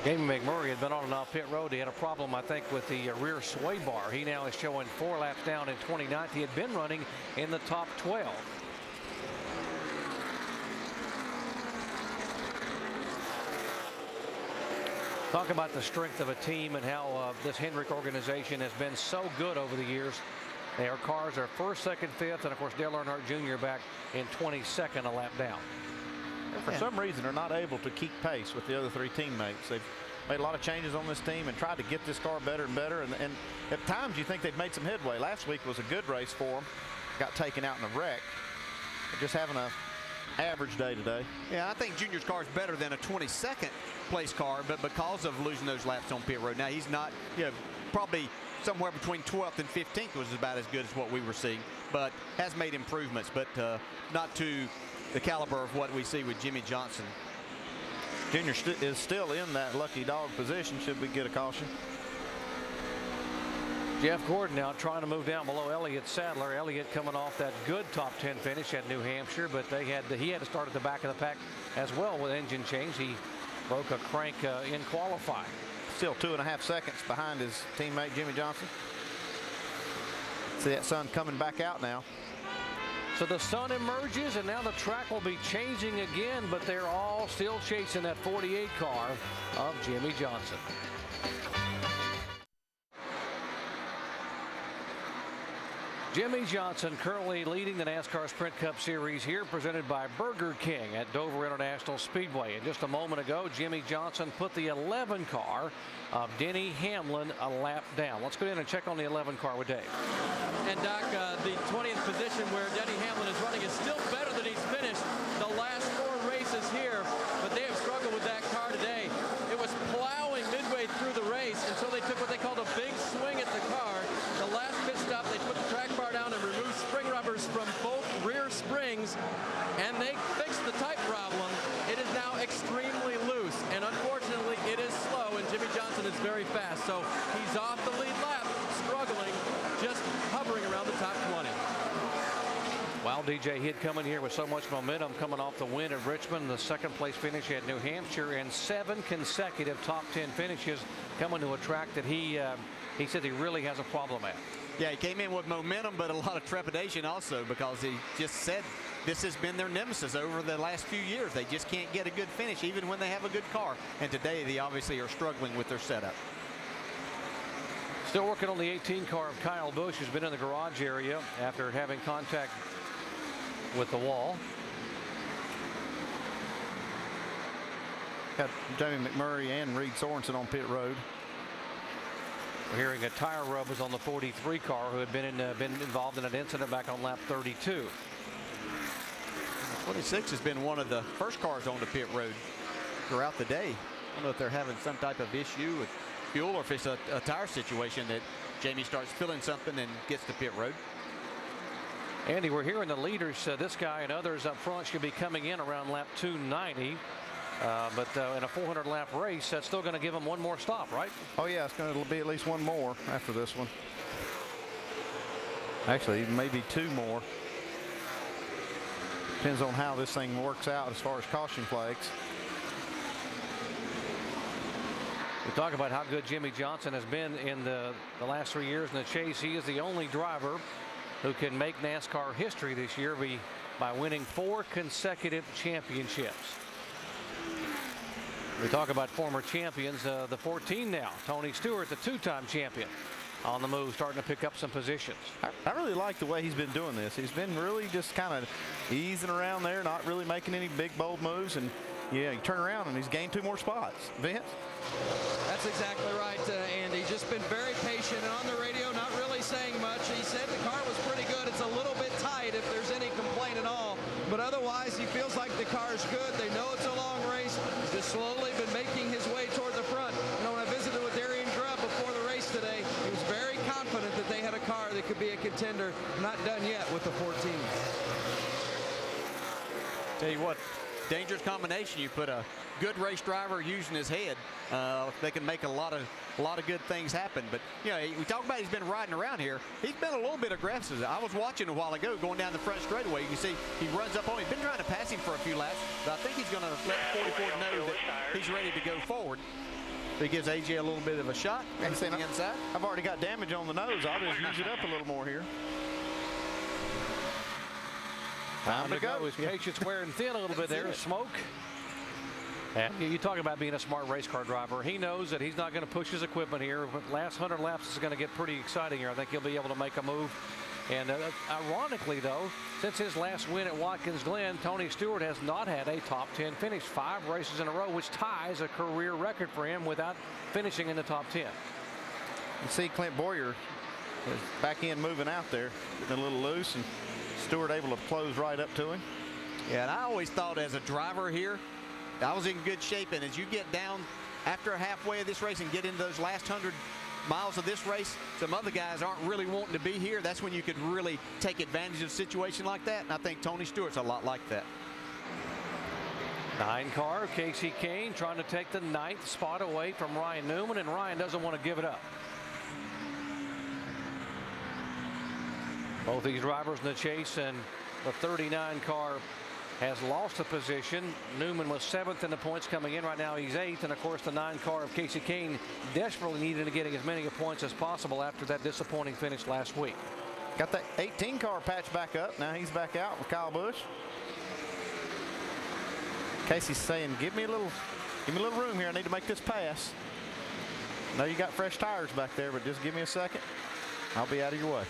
Jamie McMurray had been on and off pit road. He had a problem, I think, with the rear sway bar. He now is showing 4 laps down in 29th. He had been running in the top 12. Talk about the strength of a team and how this Hendrick organization has been so good over the years. Their cars are 1st, 2nd, 5th, and of course Dale Earnhardt Jr. back in 22nd a lap down. And for some reason, they're not able to keep pace with the other 3 teammates. They've made a lot of changes on this team and tried to get this car better and better. And at times, you think they've made some headway. Last week was a good race for them. Got taken out in a wreck. They're just having an average day today. Yeah, I think Junior's car is better than a 22nd place car, but because of losing those laps on pit road, now he's not, probably somewhere between 12th and 15th was about as good as what we were seeing, but has made improvements, but not to the caliber of what we see with Jimmy Johnson. Junior is still in that lucky dog position. Should we get a caution? Jeff Gordon now trying to move down below Elliott Sadler. Elliott coming off that good top 10 finish at New Hampshire, but he had to start at the back of the pack as well with engine change. He broke a crank in qualifying. Still 2.5 seconds behind his teammate Jimmy Johnson. See that sun coming back out now. So the sun emerges, and now the track will be changing again, but they're all still chasing that 48 car of Jimmy Johnson. Jimmy Johnson currently leading the NASCAR Sprint Cup Series here, presented by Burger King at Dover International Speedway. And just a moment ago, Jimmy Johnson put the 11 car of Denny Hamlin a lap down. Let's go in and check on the 11 car with Dave. And Doc, the 20th position where Denny Hamlin is running is still better than he's finished the last 4 races here, but they have struggled with that car today. It was plowing midway through the race, and so they took what they called a big swing at the car. The last pit stop, they put the track bar down and removed spring rubbers from both rear springs, and they fixed the type problem. It is now extremely loose, and unfortunately it is slow, and Jimmy Johnson is very fast, so he's off the lead lap, struggling, just hovering around the top 20. Wow, DJ, he had come in here with so much momentum coming off the win at Richmond, the 2nd place finish at New Hampshire, and 7 consecutive top 10 finishes coming to a track that he said he really has a problem at. Yeah, he came in with momentum, but a lot of trepidation also, because he just said this has been their nemesis over the last few years. They just can't get a good finish even when they have a good car, and today they obviously are struggling with their setup. Still working on the 18 car of Kyle Busch, who's been in the garage area after having contact with the wall. Got Jamie McMurray and Reed Sorensen on pit road. We're hearing a tire rub was on the 43 car, who had been involved in an incident back on lap 32. 26 has been one of the first cars on the pit road throughout the day. I don't know if they're having some type of issue with fuel, or if it's a tire situation that Jamie starts feeling something and gets to pit road. Andy, we're hearing the leaders, this guy and others up front should be coming in around lap 290. But in a 400 lap race, that's still going to give them one more stop, right? Oh yeah, it's going to be at least one more after this one. Actually, maybe 2 more. Depends on how this thing works out as far as caution flags. We talk about how good Jimmy Johnson has been in the last 3 years in the chase. He is the only driver who can make NASCAR history this year by winning 4 consecutive championships. We talk about former champions, the 14 now. Tony Stewart, the 2-time champion, on the move, starting to pick up some positions. I really like the way he's been doing this. He's been really just kind of easing around there, not really making any big, bold moves. And, yeah, you turn around and he's gained 2 more spots. Vince? That's exactly right, Andy. Just been very patient, and on the radio, not really saying much. He said the car was pretty good. It's a little bit tight if there's any complaint at all. But otherwise, he feels like the car's good. They know it's a long race. He's just slowly been making his way toward the front. You know, when I visited with Darian Grubb before the race today, he was very confident that they had a car that could be a contender. Not done yet with the 14. Tell you what, dangerous combination. You put a good race driver using his head, they can make a lot of good things happen. But you know, we talk about he's been riding around here. He's been a little bit aggressive. I was watching a while ago going down the front straightaway. You can see he runs up on him. He's been trying to pass him for a few laps, but I think he's going to let 44 know that he's ready to go forward. So he gives AJ a little bit of a shot. And the inside. I've already got damage on the nose. I'll just use it up a little more here. Time to go. His patience wearing thin a little bit there. Smoke. And you talk about being a smart race car driver. He knows that he's not going to push his equipment here. But last 100 laps is going to get pretty exciting here. I think he'll be able to make a move. And ironically, though, since his last win at Watkins Glen, Tony Stewart has not had a top 10 finish. 5 races in a row, which ties a career record for him without finishing in the top 10. You see Clint Boyer is back in moving out there, getting a little loose, and Stewart able to close right up to him. Yeah, and I always thought as a driver here, I was in good shape. And as you get down after halfway of this race and get into those last 100 miles of this race, some other guys aren't really wanting to be here. That's when you could really take advantage of a situation like that. And I think Tony Stewart's a lot like that. 9 car, Casey Kane trying to take the 9th spot away from Ryan Newman, and Ryan doesn't want to give it up. Both these drivers in the chase, and the 39 car has lost a position. Newman was 7th in the points coming in. Right now he's 8th, and of course the 9 car of Casey Kane desperately needed to get as many points as possible after that disappointing finish last week. Got that 18 car patch back up. Now he's back out with Kyle Busch. Casey's saying, give me a little room here. I need to make this pass. I know you got fresh tires back there, but just give me a second. I'll be out of your way.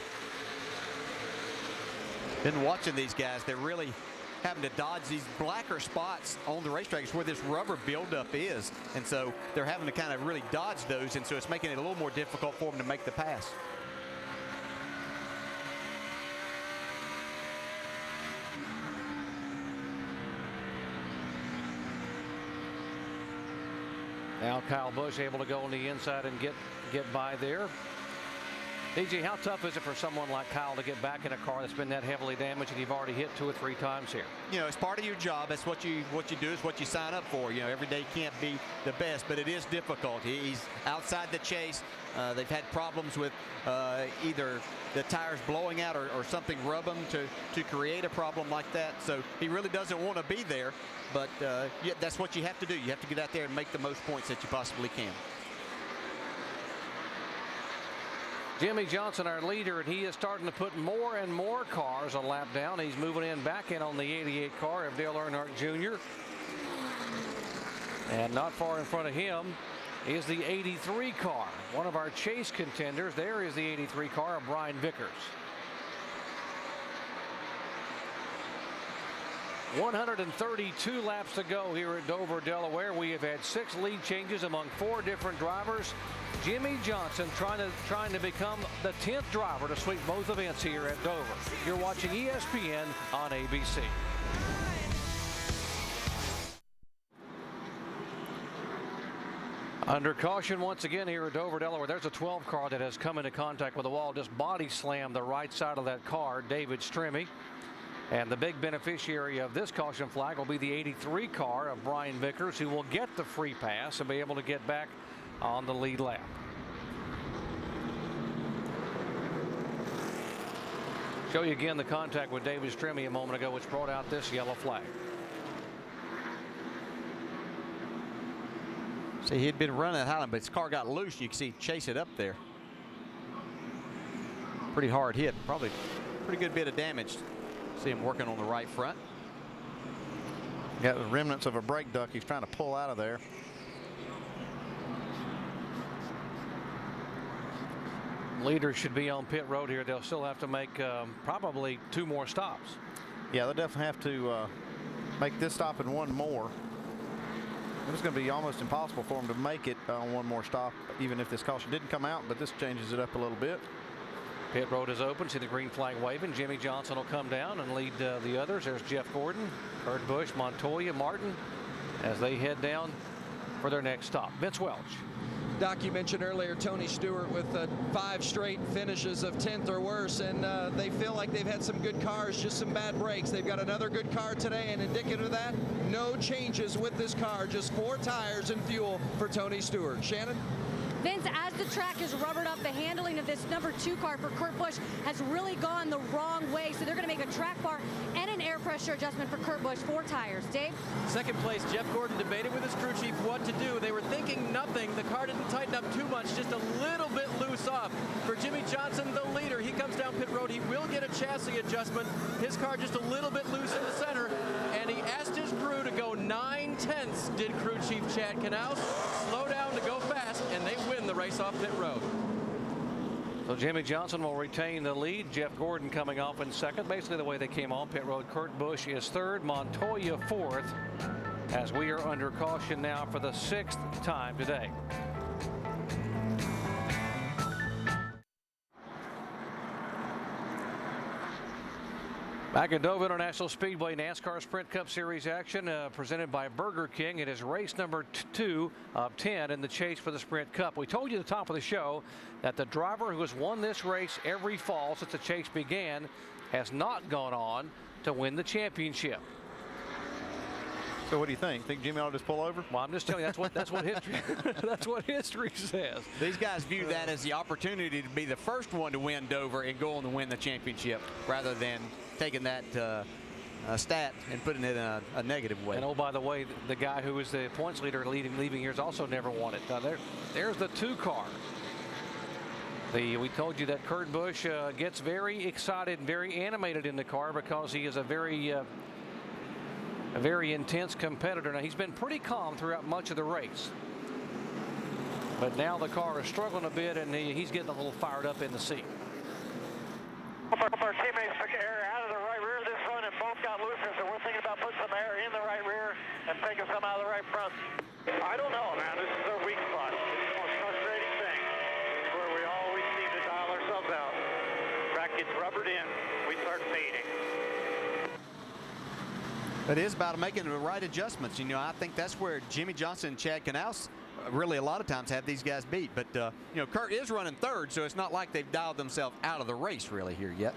Been watching these guys. They're really having to dodge these blacker spots on the racetrack. It's where this rubber buildup is. And so they're having to kind of really dodge those. And so it's making it a little more difficult for them to make the pass. Now Kyle Busch able to go on the inside and get by there. DJ, how tough is it for someone like Kyle to get back in a car that's been that heavily damaged and you've already hit 2 or 3 times here? You know, it's part of your job. That's what you do, is what you sign up for. You know, every day can't be the best, but it is difficult. He's outside the chase. They've had problems with either the tires blowing out or something rub them to create a problem like that. So he really doesn't want to be there, but yeah, that's what you have to do. You have to get out there and make the most points that you possibly can. Jimmy Johnson, our leader, and he is starting to put more and more cars a lap down. He's moving in back in on the 88 car of Dale Earnhardt Jr. And not far in front of him is the 83 car, one of our chase contenders. There is the 83 car of Brian Vickers. 132 laps to go here at Dover, Delaware. We have had 6 lead changes among 4 different drivers. Jimmy Johnson trying to become the 10th driver to sweep both events here at Dover. You're watching ESPN on ABC. Under caution once again here at Dover, Delaware. There's a 12 car that has come into contact with the wall, just body slammed the right side of that car, David Stremme. And the big beneficiary of this caution flag will be the 83 car of Brian Vickers, who will get the free pass and be able to get back on the lead lap. Show you again the contact with David Stremme a moment ago, which brought out this yellow flag. See, he'd been running at Highland, but his car got loose. You can see chase it up there. Pretty hard hit, probably pretty good bit of damage. See him working on the right front. Got the remnants of a brake duct he's trying to pull out of there. Leaders should be on pit road here. They'll still have to make probably 2 more stops. Yeah, they'll definitely have to make this stop and 1 more. It's going to be almost impossible for them to make it on 1 more stop, even if this caution didn't come out, but this changes it up a little bit. Pit road is open. See the green flag waving. Jimmy Johnson will come down and lead the others. There's Jeff Gordon, Kurt Busch, Montoya, Martin as they head down for their next stop. Vince Welch. Doc, you mentioned earlier Tony Stewart with 5 straight finishes of 10th or worse, and they feel like they've had some good cars, just some bad breaks. They've got another good car today, and indicative of that, no changes with this car, just 4 tires and fuel for Tony Stewart. Shannon? Vince, as the track has rubbered up, the handling of this number 2 car for Kurt Busch has really gone the wrong way. So they're going to make a track bar and an air pressure adjustment for Kurt Busch. 4 tires. Dave? Second place, Jeff Gordon debated with his crew chief what to do. They were thinking nothing. The car didn't tighten up too much, just a little bit loose off. For Jimmy Johnson, the leader, he comes down pit road. He will get a chassis adjustment. His car just a little bit loose in the center, and he asked his crew to go 9/10, did crew chief Chad Knaus. Slow down to go fast, and they win the race off pit road. So Jimmy Johnson will retain the lead. Jeff Gordon coming off in second. Basically the way they came on pit road. Kurt Busch is third. Montoya fourth. As we are under caution now for the 6th time today. Back at Dover International Speedway, NASCAR Sprint Cup Series action presented by Burger King. It is race number 2 of 10 in the chase for the Sprint Cup. We told you at the top of the show that the driver who has won this race every fall since the chase began has not gone on to win the championship. So what do you think? Think Jimmy ought to just pull over? Well, I'm just telling you that's what history that's what history says. These guys view that as the opportunity to be the first one to win Dover and go on to win the championship, rather than taking that stat and putting it in a negative way. And oh, by the way, the guy who was the points leader leaving here has also never won it. There's the 2 car. We told you that Kurt Busch gets very excited and very animated in the car because he is a very intense competitor. Now, he's been pretty calm throughout much of the race. But now the car is struggling a bit, and he's getting a little fired up in the seat. Both our teammates took air out of the right rear of this run, and both got looser, so we're thinking about putting some air in the right rear and taking some out of the right front. I don't know, man. This is our weak spot. This is the most frustrating thing. This is where we always seem to dial ourselves out. Track gets rubbered in, we start fading. It is about making the right adjustments. You know, I think that's where Jimmy Johnson and Chad Knaus really a lot of times have these guys beat. But, you know, Kurt is running third, so it's not like they've dialed themselves out of the race really here yet.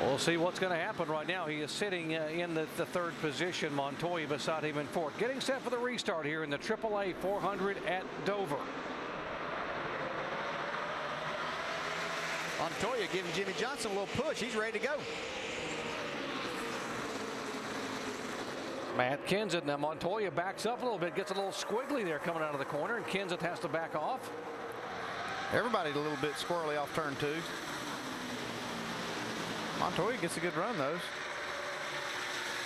We'll see what's going to happen right now. He is sitting in the 3rd position. Montoya beside him in 4th. Getting set for the restart here in the AAA 400 at Dover. Montoya giving Jimmy Johnson a little push. He's ready to go. Matt Kenseth. Now Montoya backs up a little bit, gets a little squiggly there coming out of the corner, and Kenseth has to back off. Everybody's a little bit squirrely off turn 2. Montoya gets a good run, though.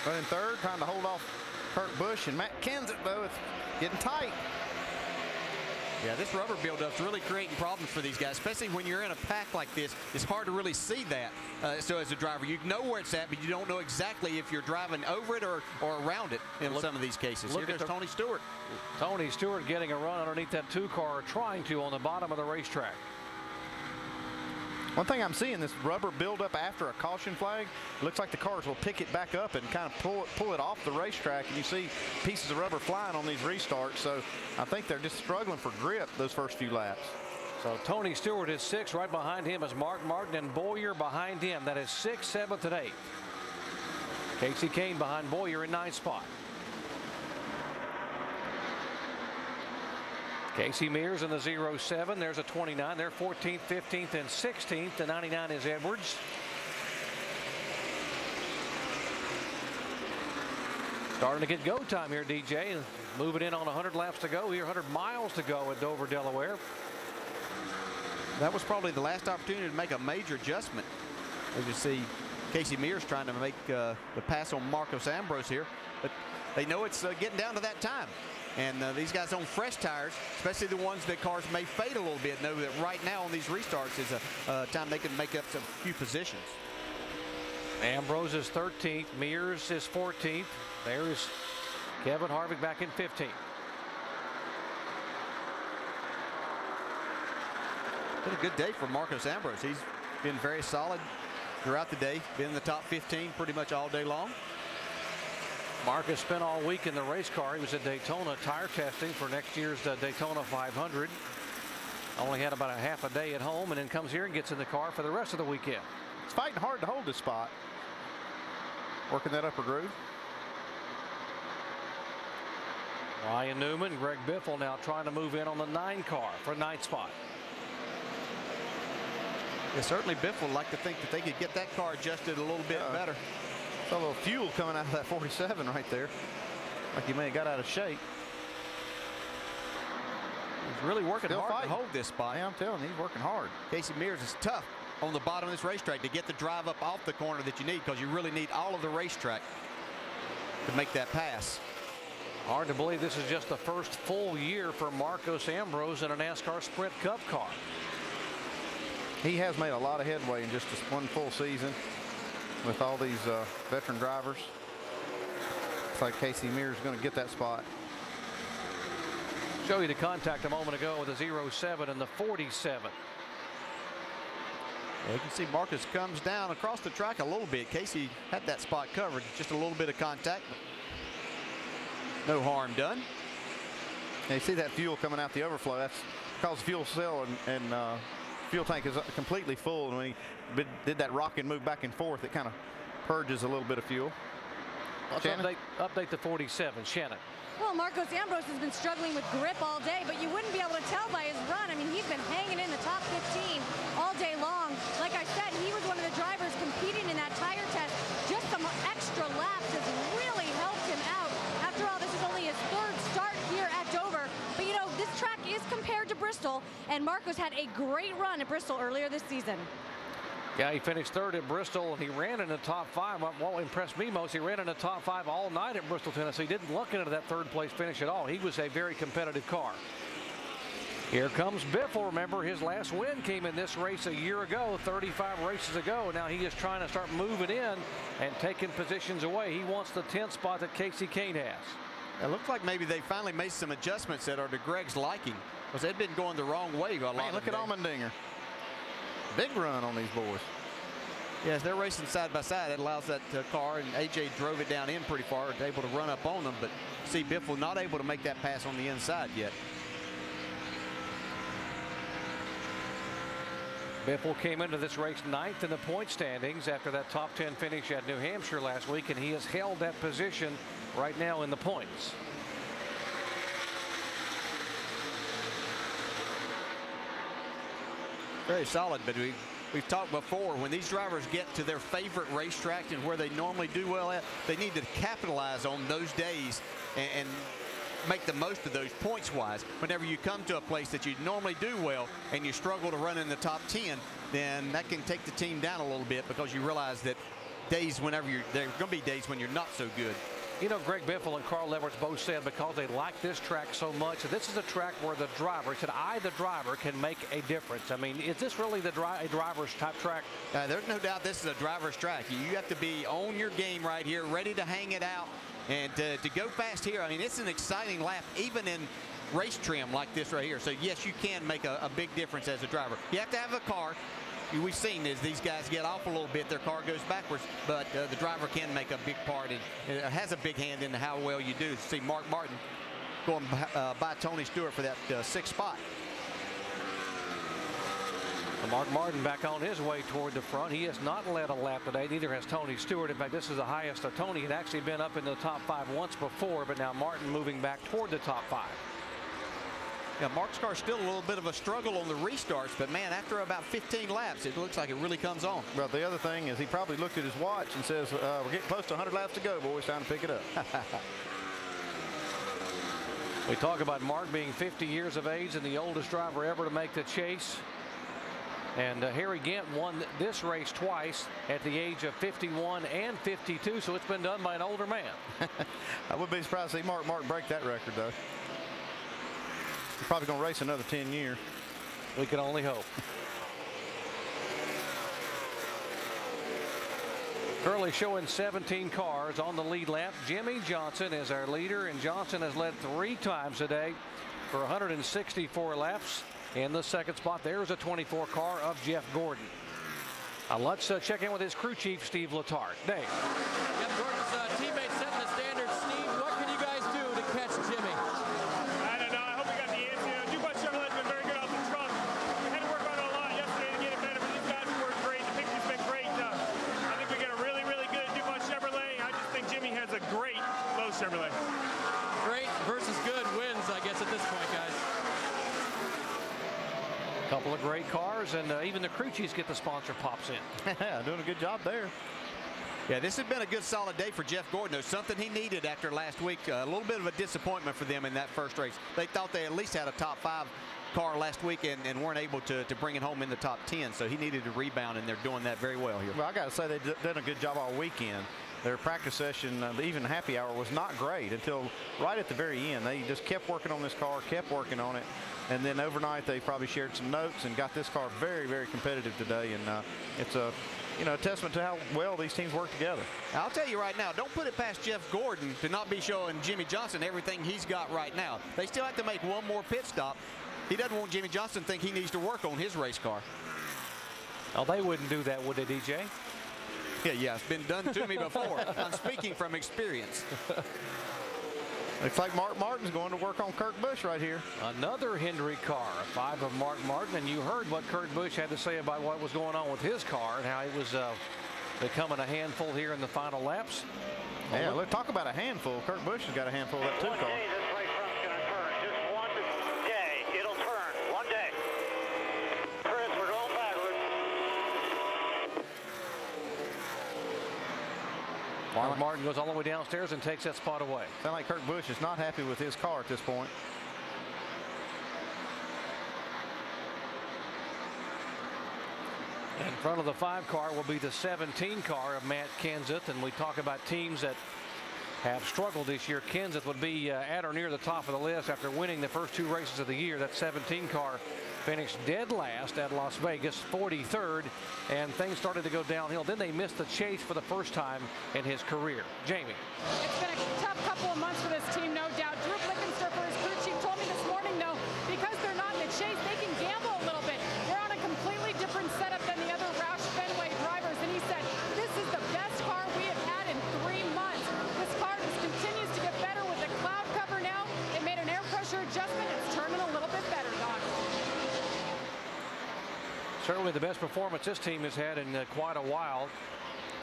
Running third, trying to hold off Kurt Busch, and Matt Kenseth, though, it's getting tight. Yeah, this rubber buildup's really creating problems for these guys, especially when you're in a pack like this. It's hard to really see that. So as a driver, you know where it's at, but you don't know exactly if you're driving over it or around it in some of these cases. Here goes Tony Stewart. Tony Stewart getting a run underneath that 2 car, trying to on the bottom of the racetrack. One thing I'm seeing, this rubber buildup after a caution flag, it looks like the cars will pick it back up and kind of pull it off the racetrack, and you see pieces of rubber flying on these restarts. So I think they're just struggling for grip those first few laps. So Tony Stewart is 6th. Right behind him is Mark Martin, and Boyer behind him. That is 6th, 7th, and 8th. Casey Kane behind Boyer in 9th spot. Casey Mears in the 07. There's a 29. They're 14th, 15th, and 16th. The 99 is Edwards. Starting to get go time here, DJ. Moving in on 100 laps to go here, 100 miles to go at Dover, Delaware. That was probably the last opportunity to make a major adjustment. As you see, Casey Mears trying to make the pass on Marcos Ambrose here, but they know it's getting down to that time. And these guys on fresh tires, especially the ones that cars may fade a little bit, know that right now on these restarts is a time they can make up some few positions. Ambrose is 13th. Mears is 14th. There's Kevin Harvick back in 15th. Been a good day for Marcos Ambrose. He's been very solid throughout the day. Been in the top 15 pretty much all day long. Marcus spent all week in the race car. He was at Daytona tire testing for next year's Daytona 500. Only had about a half a day at home, and then comes here and gets in the car for the rest of the weekend. It's fighting hard to hold this spot. Working that upper groove. Ryan Newman, Greg Biffle now trying to move in on the 9 car for 9th spot. Yeah, certainly Biffle would like to think that they could get that car adjusted a little bit better. A little fuel coming out of that 47 right there. Like he may have got out of shape. He's really working Still hard fighting. to hold this spot. Yeah, I'm telling you, he's working hard. Casey Mears is tough on the bottom of this racetrack to get the drive up off the corner that you need, because you really need all of the racetrack to make that pass. Hard to believe this is just the first full year for Marcos Ambrose in a NASCAR Sprint Cup car. He has made a lot of headway in just this one full season with all these veteran drivers. Looks like Casey Mears is going to get that spot. Show you the contact a moment ago with the 07 and the 47. Yeah, you can see Marcus comes down across the track a little bit. Casey had that spot covered, just a little bit of contact. No harm done. And you see that fuel coming out the overflow. That's because the fuel cell and fuel tank is completely full. And when he did that rock and move back and forth, it kind of purges a little bit of fuel. Let's update the 47. Shannon. Well, Marcos Ambrose has been struggling with grip all day, but you wouldn't be able to tell by his run. I mean, he's been hanging in the top 15 all day long. Like I said, he was one of the drivers competing in that tire test. Just some extra laps has really helped him out. After all, this is only his 3rd start here at Dover. But, you know, this track is compared to Bristol, and Marcos had a great run at Bristol earlier this season. Yeah, he finished 3rd at Bristol, and he ran in the top 5. What impressed me most, he ran in the top 5 all night at Bristol, Tennessee. Didn't look into that 3rd place finish at all. He was a very competitive car. Here comes Biffle. Remember, his last win came in this race a year ago, 35 races ago. Now he is trying to start moving in and taking positions away. He wants the 10th spot that Casey Kane has. It looks like maybe they finally made some adjustments that are to Greg's liking, because they've been going the wrong way a lot. Man, look at Allmendinger. Big run on these boys. Yes, they're racing side by side. It allows that car, and AJ drove it down in pretty far, able to run up on them, but see Biffle not able to make that pass on the inside yet. Biffle came into this race 9th in the point standings after that top 10 finish at New Hampshire last week, and he has held that position right now in the points. Very solid, but we've talked before, when these drivers get to their favorite racetrack and where they normally do well at, they need to capitalize on those days and make the most of those points wise. Whenever you come to a place that you normally do well and you struggle to run in the top 10, then that can take the team down a little bit, because you realize that days whenever there's going to be days when you're not so good. You know, Greg Biffle and Carl Edwards both said because they like this track so much, this is a track where the driver, he said, the driver, can make a difference. I mean, is this really a driver's type track? There's no doubt this is a driver's track. You have to be on your game right here, ready to hang it out, and to go fast here. I mean, it's an exciting lap, even in race trim like this right here. So, yes, you can make a big difference as a driver. You have to have a car. We've seen as these guys get off a little bit, their car goes backwards, but the driver can make a big part and has a big hand in how well you do. See Mark Martin going by Tony Stewart for that 6th spot. Mark Martin back on his way toward the front. He has not led a lap today. Neither has Tony Stewart. In fact, this is the highest. Tony had actually been up in the top 5 once before, but now Martin moving back toward the top 5. Yeah, Mark's car still a little bit of a struggle on the restarts, but man, after about 15 laps, it looks like it really comes on. Well, the other thing is he probably looked at his watch and says, we're getting close to 100 laps to go, boys. Time to pick it up. We talk about Mark being 50 years of age and the oldest driver ever to make the chase. And Harry Gant won this race twice at the age of 51 and 52, so it's been done by an older man. I would be surprised to see Mark break that record, though. He's probably going to race another 10 years. We can only hope. Currently showing 17 cars on the lead lap. Jimmy Johnson is our leader, and Johnson has led 3 times today for 164 laps. In the 2nd spot, there's a 24 car of Jeff Gordon. Let's check in with his crew chief, Steve Letarte. Dave. Yep, Gordon's teammate setting the standards Chevrolet. Great versus good wins, I guess, at this point, guys. A couple of great cars, and even the crew chiefs get the sponsor pops in. Doing a good job there. Yeah, this has been a good solid day for Jeff Gordon. It was something he needed after last week. A little bit of a disappointment for them in that first race. They thought they at least had a top 5 car last week and weren't able to bring it home in the top 10. So he needed to rebound, and they're doing that very well here. Well, I got to say they've done a good job all weekend. Their practice session, even happy hour, was not great until right at the very end. They just kept working on this car, kept working on it. And then overnight, they probably shared some notes and got this car very, very competitive today. And it's a testament to how well these teams work together. I'll tell you right now, don't put it past Jeff Gordon to not be showing Jimmy Johnson everything he's got right now. They still have to make one more pit stop. He doesn't want Jimmy Johnson to think he needs to work on his race car. Oh, they wouldn't do that, would they, DJ? Yeah, it's been done to me before. I'm speaking from experience. Looks like Mark Martin's going to work on Kurt Busch right here. Another Hendry car, a 5 of Mark Martin, and you heard what Kurt Busch had to say about what was going on with his car and how it was becoming a handful here in the final laps. Yeah, let's talk about a handful. Kurt Busch has got a handful of that too, car. This racefront's going to turn. Just one day. It'll turn. One day. Chris, we're going backwards. Mark Martin goes all the way downstairs and takes that spot away. Sounds like Kurt Busch is not happy with his car at this point. In front of the 5 car will be the 17 car of Matt Kenseth, and we talk about teams that have struggled this year. Kenseth would be at or near the top of the list after winning the first 2 races of the year. That 17 car finished dead last at Las Vegas, 43rd, and things started to go downhill. Then they missed the chase for the first time in his career. Jamie. It's been a tough couple of months for this team, no doubt. Drew Blickensterfer, his crew chief, told me this morning, though, because they're not in the chase, they can gamble a little bit. They're on a completely different setup than the other Roush Fenway drivers, and he said, this is the best car we have had in 3 months. This car just continues to get better with the cloud cover now. It made an air pressure adjustment. It's turning a little bit better, Doc. Certainly the best performance this team has had in quite a while.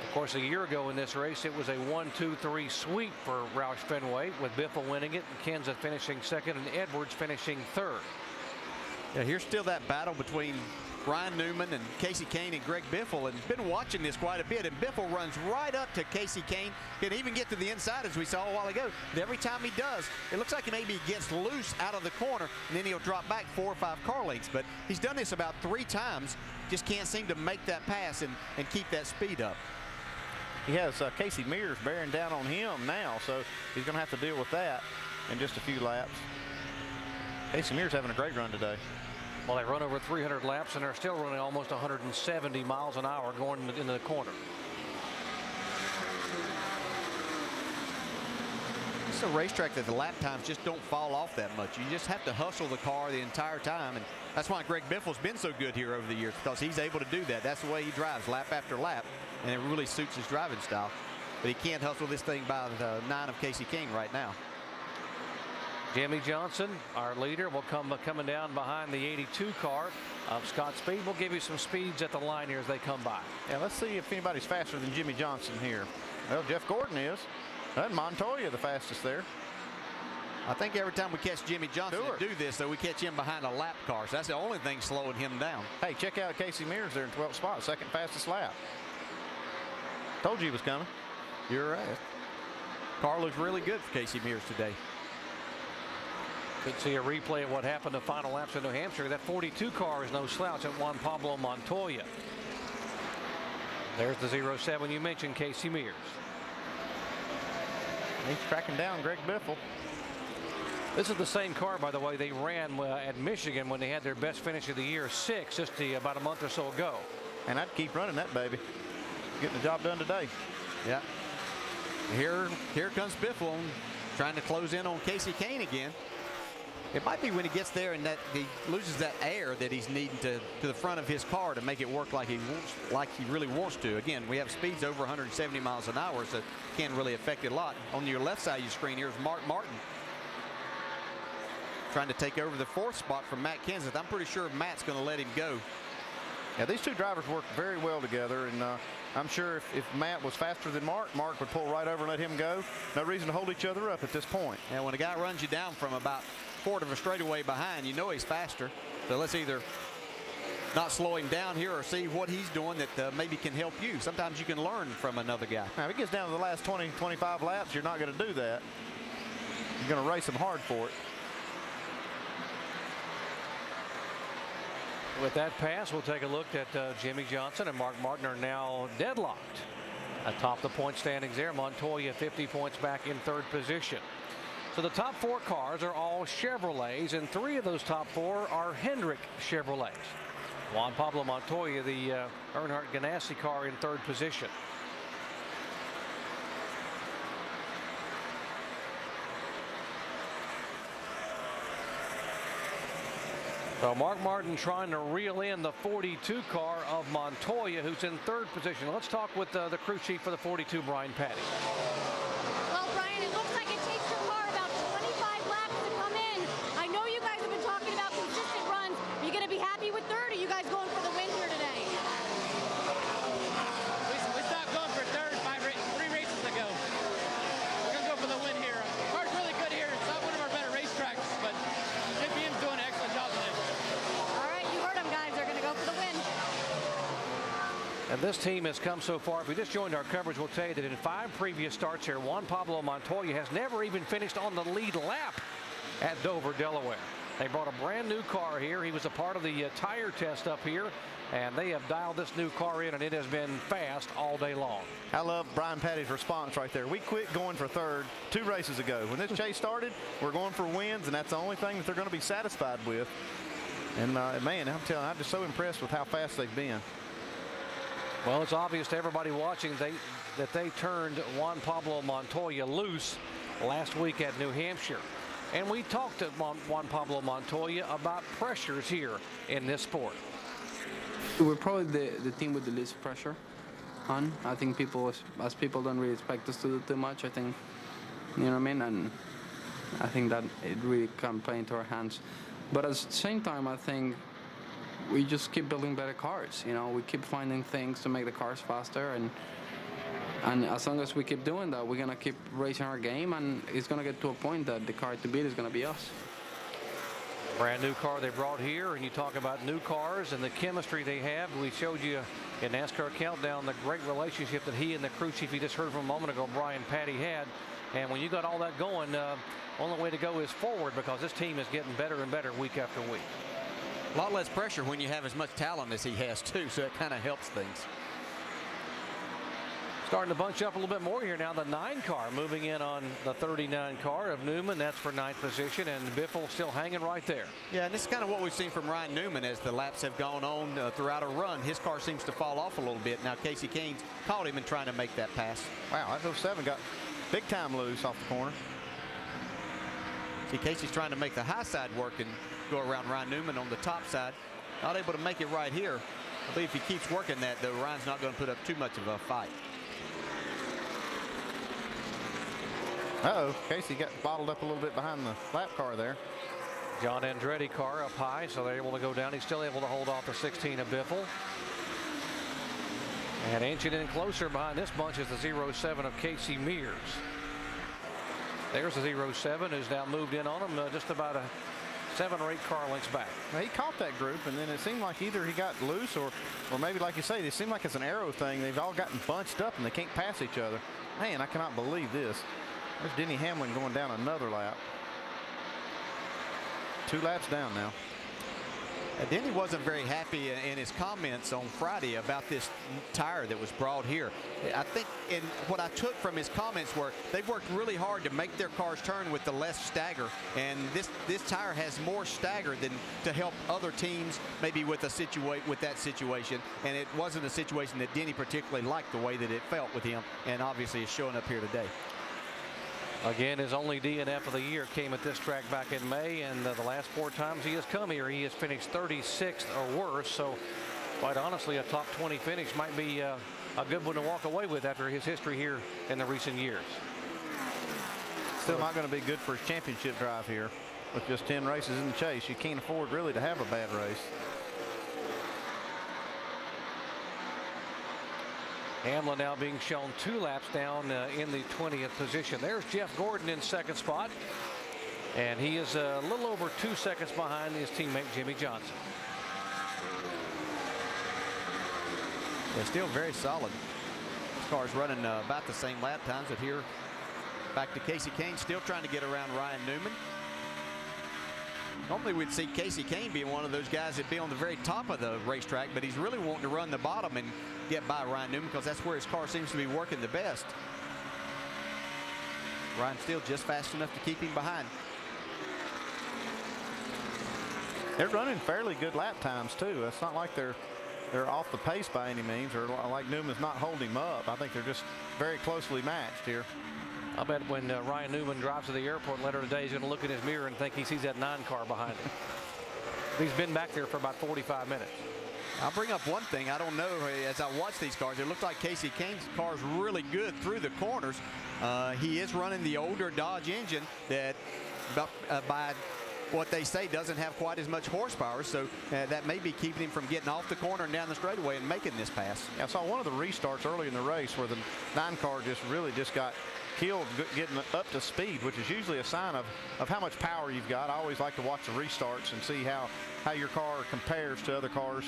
Of course, a year ago in this race, it was a 1-2-3 sweep for Roush Fenway, with Biffle winning it and Kenseth finishing second and Edwards finishing third. Yeah, here's still that battle between Ryan Newman and Casey Kane and Greg Biffle, and been watching this quite a bit. And Biffle runs right up to Casey Kane, can even get to the inside as we saw a while ago. And every time he does, it looks like maybe he gets loose out of the corner, and then he'll drop back 4 or 5 car lengths. But he's done this about 3 times, just can't seem to make that pass and keep that speed up. He has Casey Mears bearing down on him now, so he's going to have to deal with that in just a few laps. Casey Mears having a great run today. Well, they run over 300 laps, and they're still running almost 170 miles an hour going into the corner. It's a racetrack that the lap times just don't fall off that much. You just have to hustle the car the entire time, and that's why Greg Biffle's been so good here over the years, because he's able to do that. That's the way he drives, lap after lap, and it really suits his driving style. But he can't hustle this thing by the 9 of Casey King right now. Jimmy Johnson, our leader, will coming down behind the 82 car of Scott Speed. We'll give you some speeds at the line here as they come by. Yeah, let's see if anybody's faster than Jimmy Johnson here. Well, Jeff Gordon is. And Montoya the fastest there. I think every time we catch Jimmy Johnson to do this, though, we catch him behind a lap car. So that's the only thing slowing him down. Hey, check out Casey Mears there in 12th spot, second fastest lap. Told you he was coming. You're right. Car looks really good for Casey Mears today. Could see a replay of what happened in the final laps in New Hampshire. That 42 car is no slouch at Juan Pablo Montoya. There's the 07 you mentioned, Casey Mears. He's tracking down Greg Biffle. This is the same car, by the way, they ran at Michigan when they had their best finish of the year, 6, just about a month or so ago. And I'd keep running that baby. Getting the job done today. Yeah. Here comes Biffle trying to close in on Casey Kane again. It might be when he gets there and that he loses that air that he's needing to the front of his car to make it work like he really wants to. Again, we have speeds over 170 miles an hour, so it can't really affect it a lot. On your left side of your screen here is Mark Martin trying to take over the 4th spot from Matt Kenseth. I'm pretty sure Matt's going to let him go Yeah, these two drivers work very well together, and I'm sure if Matt was faster than Mark, Mark would pull right over and let him go. No reason to hold each other up at this point. And when a guy runs you down from about quarter of a straightaway behind, you know he's faster. So let's either not slow him down here or see what he's doing that maybe can help you. Sometimes you can learn from another guy. Now, if it gets down to the last 20, 25 laps, you're not going to do that. You're going to race him hard for it. With that pass, we'll take a look at Jimmy Johnson and Mark Martin are now deadlocked atop the point standings there. Montoya 50 points back in third position. So the top 4 cars are all Chevrolets, and 3 of those top 4 are Hendrick Chevrolets. Juan Pablo Montoya, the Earnhardt Ganassi car, in third position. So Mark Martin trying to reel in the 42 car of Montoya, who's in third position. Let's talk with the crew chief for the 42, Brian Patty. Well, Brian, it looks like it takes your car about 25 laps to come in. I know you guys have been talking about consistent runs. Are you going to be happy with third, or are you guys going for the win here today? We stopped going for third 3 races ago. We're going to go for the win here. The car's really good here. It's not one of our better racetracks, but JPM's doing an excellent job today. All right, you heard them, guys. They're going to go for the win. And this team has come so far. If we just joined our coverage, we'll tell you that in 5 previous starts here, Juan Pablo Montoya has never even finished on the lead lap at Dover, Delaware. They brought a brand new car here. He was a part of the tire test up here, and they have dialed this new car in, and it has been fast all day long. I love Brian Patty's response right there. We quit going for third 2 races ago. When this chase started, we're going for wins, and that's the only thing that they're going to be satisfied with. And man, I'm telling you, I'm just so impressed with how fast they've been. Well, it's obvious to everybody watching that they turned Juan Pablo Montoya loose last week at New Hampshire. And we talked to Juan Pablo Montoya about pressures here in this sport. We're probably the team with the least pressure on. I think people don't really expect us to do too much. I think, you know what I mean? And I think that it really can play into our hands. But at the same time, I think we just keep building better cars. You know, we keep finding things to make the cars faster, and as long as we keep doing that, we're gonna keep raising our game, and it's gonna get to a point that the car to beat is gonna be us. Brand new car they brought here, and you talk about new cars and the chemistry they have. We showed you in NASCAR Countdown the great relationship that he and the crew chief you just heard from a moment ago, Brian Patty, had. And when you got all that going, only way to go is forward, because this team is getting better and better week after week. A lot less pressure when you have as much talent as he has, too, so it kind of helps things. Starting to bunch up a little bit more here now. The 9 car moving in on the 39 car of Newman. That's for 9th position, and Biffle still hanging right there. Yeah, and this is kind of what we've seen from Ryan Newman as the laps have gone on throughout a run. His car seems to fall off a little bit. Now Casey Keynes caught him in trying to make that pass. Wow, that 07 got big time loose off the corner. See, Casey's trying to make the high side work and go around Ryan Newman on the top side. Not able to make it right here. I believe if he keeps working that, though, Ryan's not going to put up too much of a fight. Uh-oh, Casey got bottled up a little bit behind the lap car there. John Andretti car up high, so they're able to go down. He's still able to hold off the 16 of Biffle. And inching in closer behind this bunch is the 07 of Casey Mears. There's the 07 who's now moved in on him just about a 7 or 8 car lengths back. Now, he caught that group, and then it seemed like either he got loose or maybe, like you say, it seemed like it's an arrow thing. They've all gotten bunched up and they can't pass each other. Man, I cannot believe this. There's Denny Hamlin going down another lap. 2 laps down now. Denny wasn't very happy in his comments on Friday about this tire that was brought here. I think what I took from his comments were they've worked really hard to make their cars turn with the less stagger, and this tire has more stagger than to help other teams maybe with that situation, and it wasn't a situation that Denny particularly liked the way that it felt with him, and obviously is showing up here today. Again, his only DNF of the year came at this track back in May, and the last 4 times he has come here, he has finished 36th or worse. So, quite honestly, a top 20 finish might be a good one to walk away with after his history here in the recent years. Still not going to be good for his championship drive here with just 10 races in the chase. You can't afford really to have a bad race. Hamlin now being shown 2 laps down in the 20th position. There's Jeff Gordon in second spot, and he is a little over 2 seconds behind his teammate Jimmy Johnson. They're still very solid. This car's running about the same lap times. But here, back to Casey Kane, still trying to get around Ryan Newman. Normally we'd see Casey Kane being one of those guys that'd be on the very top of the racetrack, but he's really wanting to run the bottom and get by Ryan Newman because that's where his car seems to be working the best. Ryan's still just fast enough to keep him behind. They're running fairly good lap times too. It's not like they're off the pace by any means, or like Newman's not holding him up. I think they're just very closely matched here. I bet when Ryan Newman drives to the airport later today, he's going to look in his mirror and think he sees that 9 car behind him. He's been back there for about 45 minutes. I'll bring up one thing. I don't know, as I watch these cars, it looks like Casey Kane's car is really good through the corners. He is running the older Dodge engine that by what they say doesn't have quite as much horsepower, so that may be keeping him from getting off the corner and down the straightaway and making this pass. Yeah, I saw one of the restarts early in the race where the 9 car really got killed getting up to speed, which is usually a sign of how much power you've got. I always like to watch the restarts and see how your car compares to other cars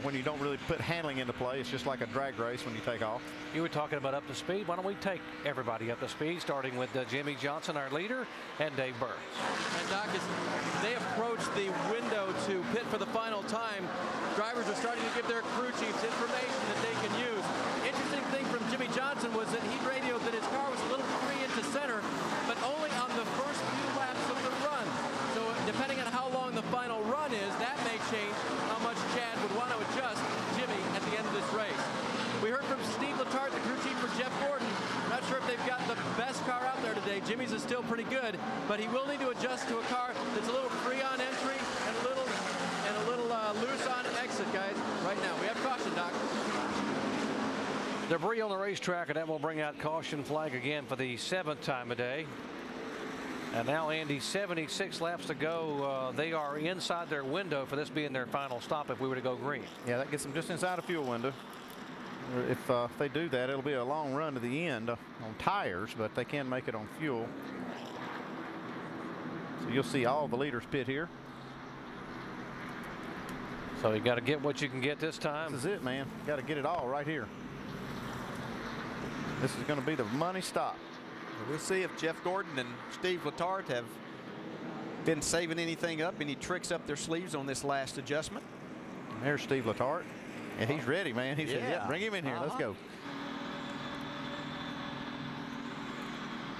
when you don't really put handling into play. It's just like a drag race when you take off. You were talking about up to speed. Why don't we take everybody up to speed, starting with Jimmy Johnson, our leader, and Dave Burns. And Doc, as they approach the window to pit for the final time, drivers are starting to give their crew chiefs information that they can use. Interesting thing from Jimmy Johnson was that he radioed that his car was a little free into center, but only on the first few laps of the run. So depending on how long the final run is, that may change how much Chad would want to adjust Jimmy at the end of this race. We heard from Steve Letarte, the crew chief for Jeff Gordon. Not sure if they've got the best car out there today. Jimmy's is still pretty good, but he will need to adjust to a car that's a little free on entry and a little loose on exit, guys. Right now, we have caution, Doc. Debris on the racetrack, and that will bring out caution flag again for the 7th time a day. And now, Andy, 76 laps to go. They are inside their window for this being their final stop if we were to go green. Yeah, that gets them just inside a fuel window. If they do that, it'll be a long run to the end on tires, but they can make it on fuel. So you'll see all the leaders pit here. So you got to get what you can get this time. This is it, man. Got to get it all right here. This is going to be the money stop. We'll see if Jeff Gordon and Steve Letarte have been saving anything up, any tricks up their sleeves on this last adjustment. And there's Steve Letarte. And he's ready, man. He said, yeah, bring him in here. Let's go.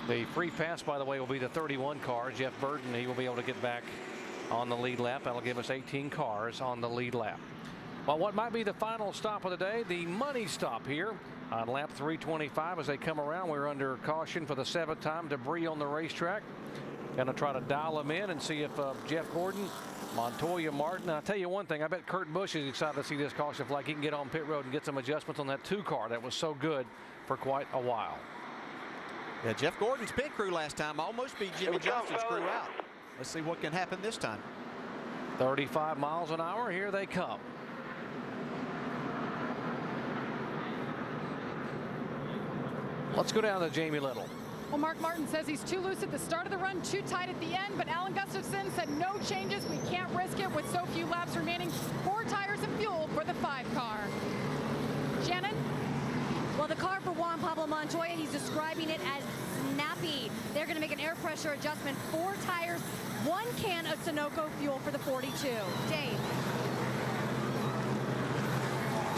The free pass, by the way, will be the 31 car. Jeff Burton, he will be able to get back on the lead lap. That'll give us 18 cars on the lead lap. Well, what might be the final stop of the day, the money stop here on lap 325 as they come around. We're under caution for the 7th time. Debris on the racetrack. Going to try to dial them in and see if Jeff Gordon, Montoya, Martin. I'll tell you one thing, I bet Kurt Busch is excited to see this caution flag. He can get on pit road and get some adjustments on that 2 car that was so good for quite a while. Yeah, Jeff Gordon's pit crew last time almost beat Jimmy Johnson's crew out. Let's see what can happen this time. 35 miles an hour. Here they come. Let's go down to Jamie Little. Well, Mark Martin says he's too loose at the start of the run, too tight at the end, but Alan Gustafson said no changes. We can't risk it with so few laps remaining. 4 tires and fuel for the 5 car. Shannon? Well, the car for Juan Pablo Montoya, he's describing it as snappy. They're going to make an air pressure adjustment. 4 tires, 1 can of Sunoco fuel for the 42. Dave.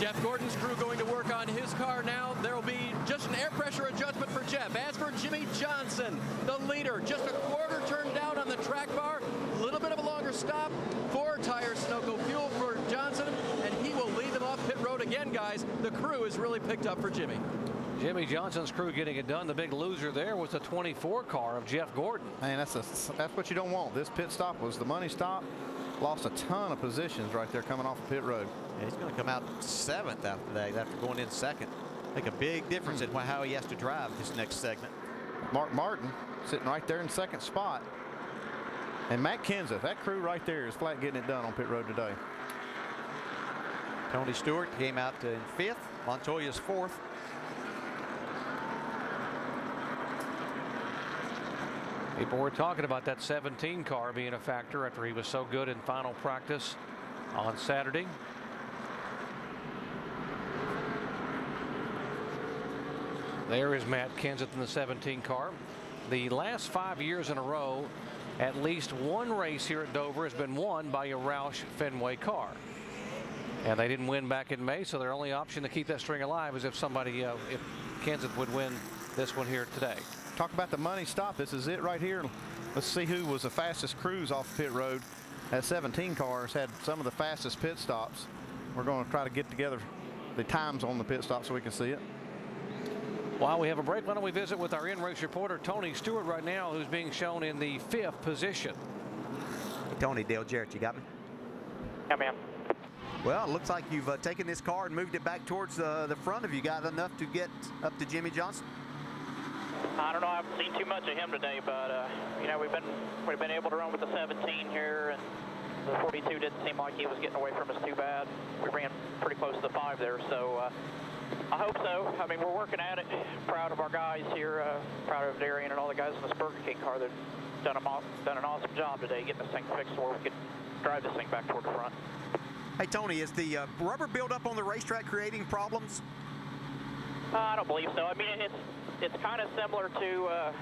Jeff Gordon's crew going to work on his car now. There will be just an air pressure adjustment for Jeff. As for Jimmy Johnson, the leader, just a quarter turn down on the track bar. A little bit of a longer stop. 4 tires Sunoco fuel for Johnson, and he will lead them off pit road again, guys. The crew is really picked up for Jimmy. Jimmy Johnson's crew getting it done. The big loser there was the 24 car of Jeff Gordon. Man, that's what you don't want. This pit stop was the money stop. Lost a ton of positions right there coming off the pit road. Yeah, he's going to come out 7th after going in 2nd. Make a big difference in how he has to drive this next segment. Mark Martin sitting right there in 2nd spot. And Matt Kenseth, that crew right there is flat getting it done on pit road today. Tony Stewart came out in 5th. Montoya's 4th. People were talking about that 17 car being a factor after he was so good in final practice on Saturday. There is Matt Kenseth in the 17 car. The last 5 years in a row, at least one race here at Dover has been won by a Roush Fenway car. And they didn't win back in May, so their only option to keep that string alive is if somebody, if Kenseth would win this one here today. Talk about the money stop. This is it right here. Let's see who was the fastest cruise off pit road. That 17 cars had some of the fastest pit stops. We're going to try to get together the times on the pit stop so we can see it. While we have a break, why don't we visit with our in-race reporter, Tony Stewart, right now, who's being shown in the 5th position. Tony, Dale Jarrett, you got me? Yeah, man. Well, it looks like you've taken this car and moved it back towards the front. Have you got enough to get up to Jimmy Johnson? I don't know. I haven't seen too much of him today, but you know, we've been able to run with the 17 here, and the 42 didn't seem like he was getting away from us too bad. We ran pretty close to the 5 there, so I hope so. I mean, we're working at it. Proud of our guys here. Proud of Darian and all the guys in this Burger King car. They've done an awesome job today getting this thing fixed where we could drive this thing back toward the front. Hey, Tony, is the rubber buildup on the racetrack creating problems? I don't believe so. I mean, it's kind of similar to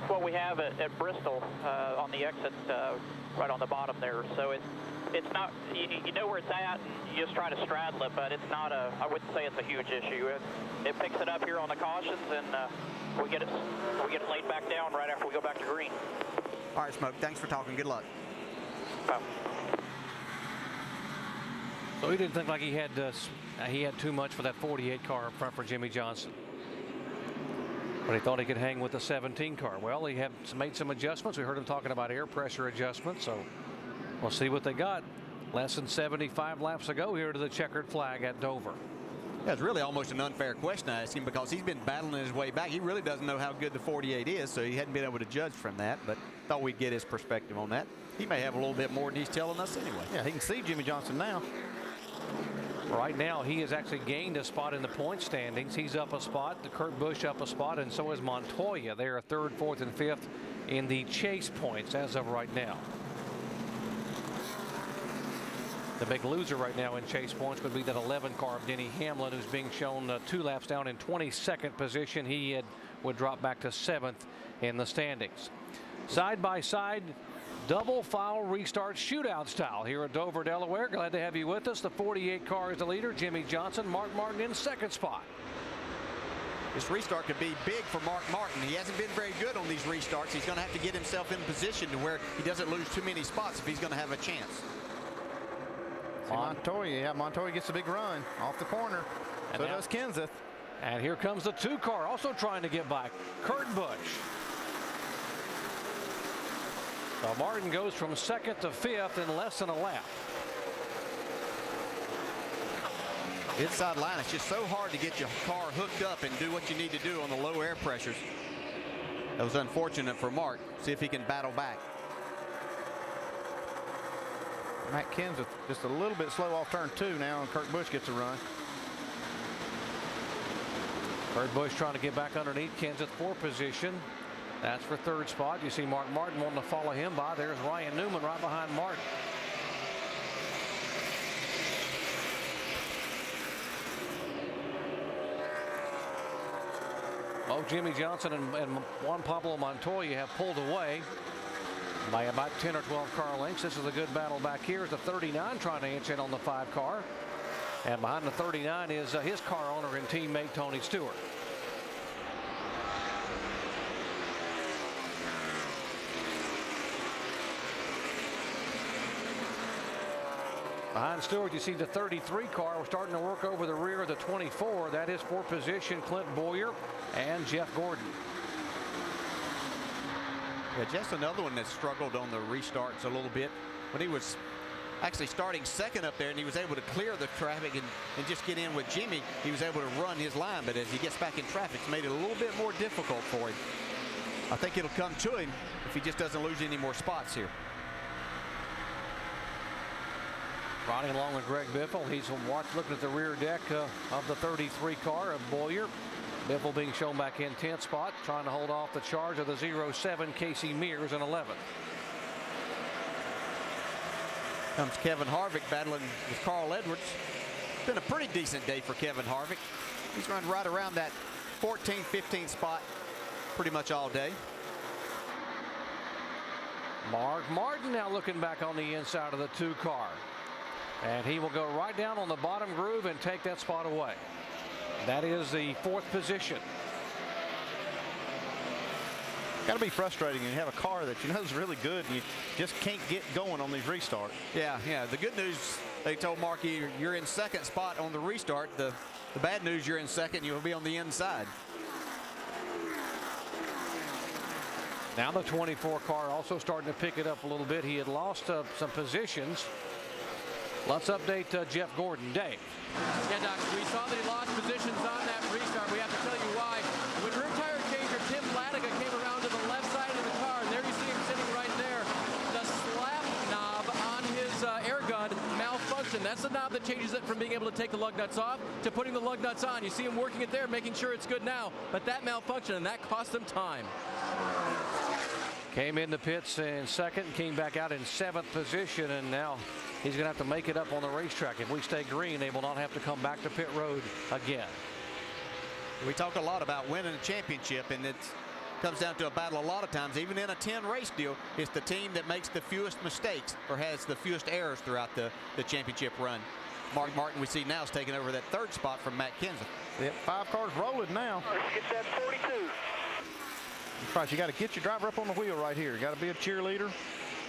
what we have at Bristol on the exit right on the bottom there. So it's not, you know where it's at, and you just try to straddle it, but it's not I wouldn't say it's a huge issue. It picks it up here on the cautions, and we get it laid back down right after we go back to green. All right, Smoke, thanks for talking. Good luck. Bye. So he didn't think like he had too much for that 48 car up front for Jimmy Johnson. But he thought he could hang with the 17 car. Well, he made some adjustments. We heard him talking about air pressure adjustments. So we'll see what they got. Less than 75 laps ago here to the checkered flag at Dover. Yeah, it's really almost an unfair question I asked him because he's been battling his way back. He really doesn't know how good the 48 is, so he hadn't been able to judge from that, but thought we'd get his perspective on that. He may have a little bit more than he's telling us anyway. Yeah, he can see Jimmy Johnson now. Right now, he has actually gained a spot in the point standings. He's up a spot, Kurt Busch up a spot, and so is Montoya. They are 3rd, 4th, and 5th in the chase points as of right now. The big loser right now in chase points would be that 11 car of Denny Hamlin, who's being shown 2 laps down in 22nd position. He would drop back to 7th in the standings. Side by side, double foul restart shootout style here at Dover, Delaware. Glad to have you with us. The 48 car is the leader. Jimmy Johnson, Mark Martin in 2nd spot. This restart could be big for Mark Martin. He hasn't been very good on these restarts. He's going to have to get himself in position to where he doesn't lose too many spots if he's going to have a chance. Montoya gets a big run off the corner. So does Kenseth. And here comes the 2 car also trying to get by, Kurt Busch. So Martin goes from 2nd to 5th in less than a lap. Inside line, it's just so hard to get your car hooked up and do what you need to do on the low air pressures. That was unfortunate for Mark. See if he can battle back. Matt Kenseth just a little bit slow off turn 2 now, and Kurt Busch gets a run. Kurt Busch trying to get back underneath Kenseth for position. That's for 3rd spot. You see Mark Martin wanting to follow him by. There's Ryan Newman right behind Martin. Both Jimmy Johnson and Juan Pablo Montoya have pulled away by about 10 or 12 car lengths. This is a good battle back here. It's the 39 trying to inch in on the 5 car. And behind the 39 is his car owner and teammate Tony Stewart. Behind Stewart, you see the 33 car. We're starting to work over the rear of the 24. That is for position Clint Boyer and Jeff Gordon. Yeah, just another one that struggled on the restarts a little bit. When he was actually starting 2nd up there and he was able to clear the traffic and just get in with Jimmy, he was able to run his line. But as he gets back in traffic, it's made it a little bit more difficult for him. I think it'll come to him if he just doesn't lose any more spots here. Riding along with Greg Biffle. He's looking at the rear deck of the 33 car of Boyer. Biffle being shown back in 10th spot, trying to hold off the charge of the 07 Casey Mears in 11th. Comes Kevin Harvick battling with Carl Edwards. It's been a pretty decent day for Kevin Harvick. He's run right around that 14th, 15th spot pretty much all day. Mark Martin now looking back on the inside of the 2 car. And he will go right down on the bottom groove and take that spot away. That is the 4th position. Got to be frustrating when you have a car that you know is really good and you just can't get going on these restarts. Yeah. The good news, they told Marky, you're in 2nd spot on the restart. The bad news, you're in 2nd, you'll be on the inside. Now the 24 car also starting to pick it up a little bit. He had lost some positions. Let's update Jeff Gordon. Dave. Yeah, Doc, we saw that he lost positions on that restart. We have to tell you why. When rear tire changer Tim Latiga came around to the left side of the car, and there you see him sitting right there, the slap knob on his air gun malfunctioned. That's the knob that changes it from being able to take the lug nuts off to putting the lug nuts on. You see him working it there, making sure it's good now, but that malfunctioned, and that cost him time. Came in the pits in 2nd, came back out in 7th position, and now he's going to have to make it up on the racetrack. If we stay green, they will not have to come back to pit road again. We talk a lot about winning a championship, and it comes down to a battle a lot of times. Even in a 10 race deal, it's the team that makes the fewest mistakes or has the fewest errors throughout the championship run. Mark Martin, we see now, is taking over that 3rd spot from Matt Kenseth. Yep, 5 cars rolling now. Get that 42. Right, you got to get your driver up on the wheel right here. You got to be a cheerleader.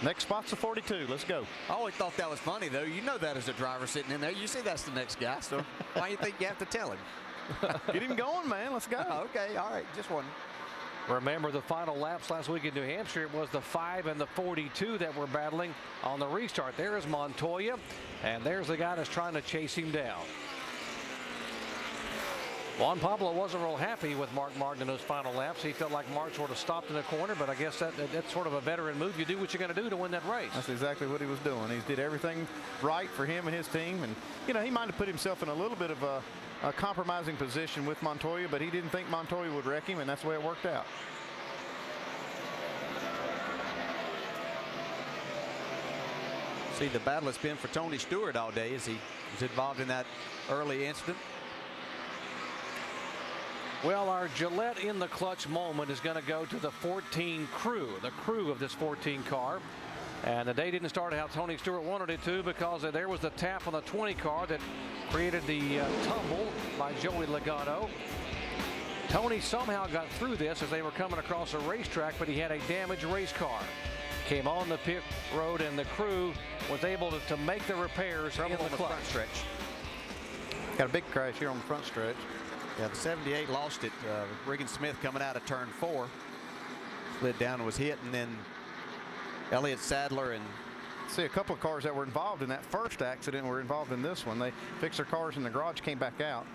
Next spot's the 42. Let's go. I always thought that was funny, though. You know that as a driver sitting in there. You see that's the next guy, so why do you think you have to tell him? Get him going, man. Let's go. Okay, all right, just one. Remember the final laps last week in New Hampshire, it was the 5 and the 42 that were battling on the restart. There is Montoya, and there's the guy that's trying to chase him down. Juan Pablo wasn't real happy with Mark Martin in those final laps. He felt like Mark sort of stopped in the corner, but I guess that's sort of a veteran move. You do what you're going to do to win that race. That's exactly what he was doing. He did everything right for him and his team, and you know, he might have put himself in a little bit of a compromising position with Montoya, but he didn't think Montoya would wreck him, and that's the way it worked out. See the battle it's been for Tony Stewart all day as he was involved in that early incident. Well, our Gillette in the clutch moment is going to go to the 14 crew, the crew of this 14 car. And the day didn't start how Tony Stewart wanted it to, because there was the tap on the 20 car that created the tumble by Joey Logano. Tony somehow got through this as they were coming across a racetrack, but he had a damaged race car. Came on the pit road, and the crew was able to make the repairs in the front stretch. Got a big crash here on the front stretch. Yeah, the 78 lost it. Regan Smith coming out of turn 4. Slid down and was hit, and then Elliott Sadler and see a couple of cars that were involved in that first accident were involved in this one. They fixed their cars in the garage, came back out.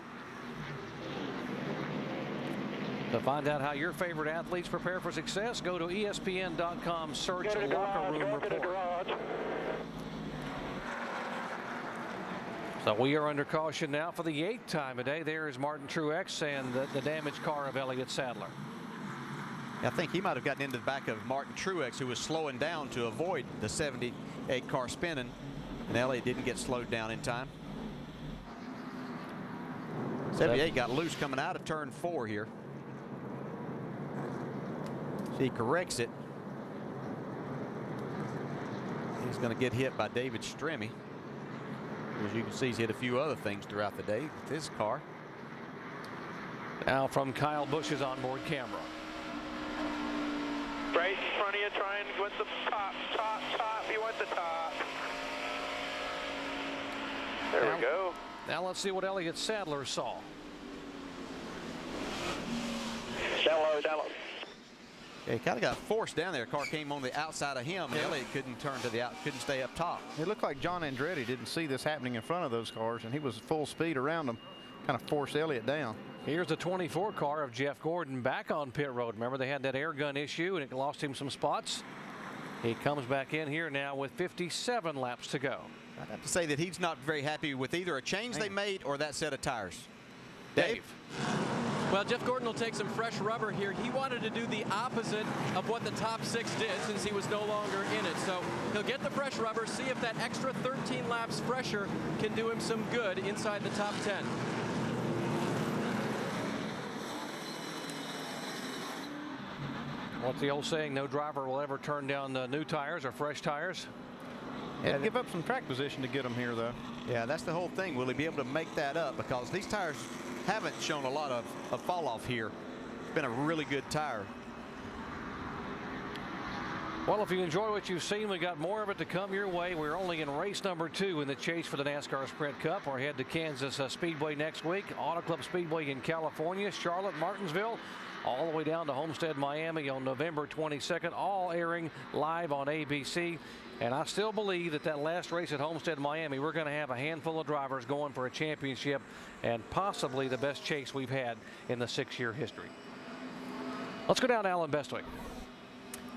To find out how your favorite athletes prepare for success, go to ESPN.com, search Locker Room Report. So we are under caution now for the 8th time a day. There is Martin Truex and the damaged car of Elliott Sadler. I think he might have gotten into the back of Martin Truex, who was slowing down to avoid the 78 car spinning, and Elliott didn't get slowed down in time. 78 got loose coming out of turn 4 here. So he corrects it. He's going to get hit by David Stremme. As you can see, he's hit a few other things throughout the day with his car. Now from Kyle Busch's onboard camera. Right in front of you, trying with the top. You want the top. There we go. Now let's see what Elliott Sadler saw. Shallow. Yeah, he kind of got forced down there. Car came on the outside of him, and Elliott couldn't turn to the couldn't stay up top. It looked like John Andretti didn't see this happening in front of those cars, and he was full speed around them, kind of forced Elliott down. Here's the 24 car of Jeff Gordon back on pit road. Remember, they had that air gun issue, and it lost him some spots. He comes back in here now with 57 laps to go. I'd have to say that he's not very happy with either a change they made or that set of tires. Dave? Well, Jeff Gordon will take some fresh rubber here. He wanted to do the opposite of what the top 6 did since he was no longer in it. So he'll get the fresh rubber, see if that extra 13 laps fresher can do him some good inside the top 10. What's the old saying? No driver will ever turn down new tires or fresh tires. And give up some track position to get them here, though. Yeah, that's the whole thing. Will he be able to make that up? Because these tires haven't shown a lot of fall off here. It's been a really good tire. Well, if you enjoy what you've seen, we got more of it to come your way. We're only in race number 2 in the chase for the NASCAR Sprint Cup. We're headed to Kansas Speedway next week, Auto Club Speedway in California, Charlotte, Martinsville, all the way down to Homestead, Miami on November 22nd, all airing live on ABC. And I still believe that last race at Homestead, Miami, we're going to have a handful of drivers going for a championship and possibly the best chase we've had in the 6-year history. Let's go down to Alan Bestwick.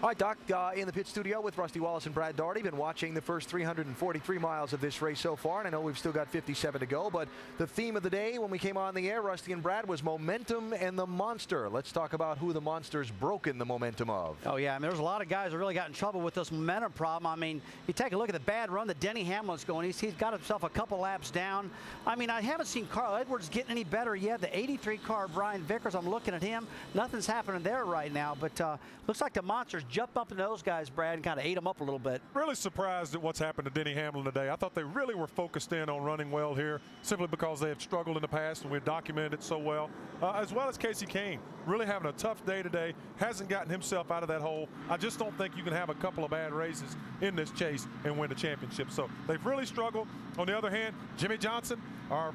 All right, Doc, in the pit studio with Rusty Wallace and Brad Daugherty. Been watching the first 343 miles of this race so far, and I know we've still got 57 to go, but the theme of the day when we came on the air, Rusty and Brad, was momentum and the monster. Let's talk about who the monster's broken the momentum of. Oh, yeah, I mean, there's a lot of guys that really got in trouble with this momentum problem. I mean, you take a look at the bad run that Denny Hamlin's going. He's got himself a couple laps down. I mean, I haven't seen Carl Edwards getting any better yet. The 83 car, Brian Vickers, I'm looking at him. Nothing's happening there right now, but looks like the monster's jumped up into those guys, Brad, and kind of ate them up a little bit. Really surprised at what's happened to Denny Hamlin today. I thought they really were focused in on running well here, simply because they have struggled in the past and we've documented it so well as Casey Kane. Really having a tough day today, hasn't gotten himself out of that hole. I just don't think you can have a couple of bad races in this chase and win the championship. So they've really struggled. On the other hand, Jimmy Johnson, our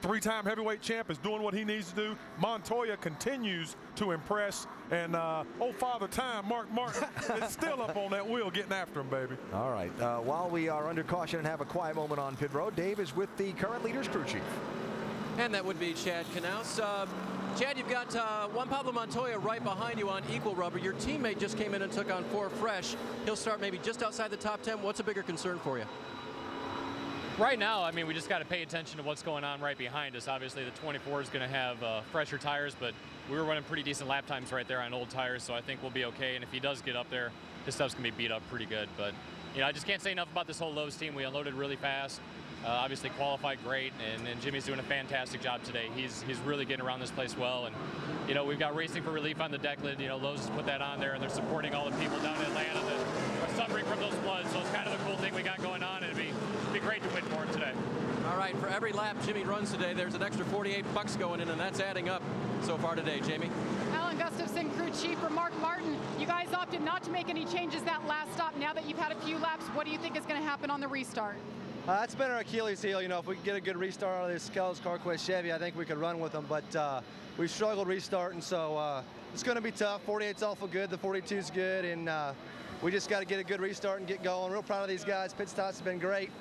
3-time heavyweight champ, is doing what he needs to do. Montoya continues to impress, and old Father Time, Mark Martin, is still up on that wheel getting after him, baby. All right, while we are under caution and have a quiet moment on pit road, Dave is with the current leader's crew chief. And that would be Chad Knaus. Chad, you've got Juan Pablo Montoya right behind you on equal rubber. Your teammate just came in and took on 4 fresh. He'll start maybe just outside the top 10. What's a bigger concern for you? Right now, I mean, we just got to pay attention to what's going on right behind us. Obviously, the 24 is going to have fresher tires, but we were running pretty decent lap times right there on old tires, so I think we'll be okay. And if he does get up there, his stuff's going to be beat up pretty good. But, you know, I just can't say enough about this whole Lowe's team. We unloaded really fast, obviously qualified great, and Jimmy's doing a fantastic job today. He's really getting around this place well. And, you know, we've got Racing for Relief on the deck lid. You know, Lowe's has put that on there, and they're supporting all the people down in Atlanta that are suffering from those floods. So it's kind of a cool thing we got going on, and it'd be great to win for him today. All right, for every lap Jimmy runs today, there's an extra $48 going in, and that's adding up so far today. Jamie? Alan Gustafson, crew chief for Mark Martin. You guys opted not to make any changes that last stop. Now that you've had a few laps, what do you think is going to happen on the restart? That's been our Achilles heel. You know, if we could get a good restart out of this Kells CarQuest Chevy, I think we could run with them. But we've struggled restarting, so it's going to be tough. 48's awful good. The 42's good, and we just got to get a good restart and get going. Real proud of these guys. Pit stops have been great.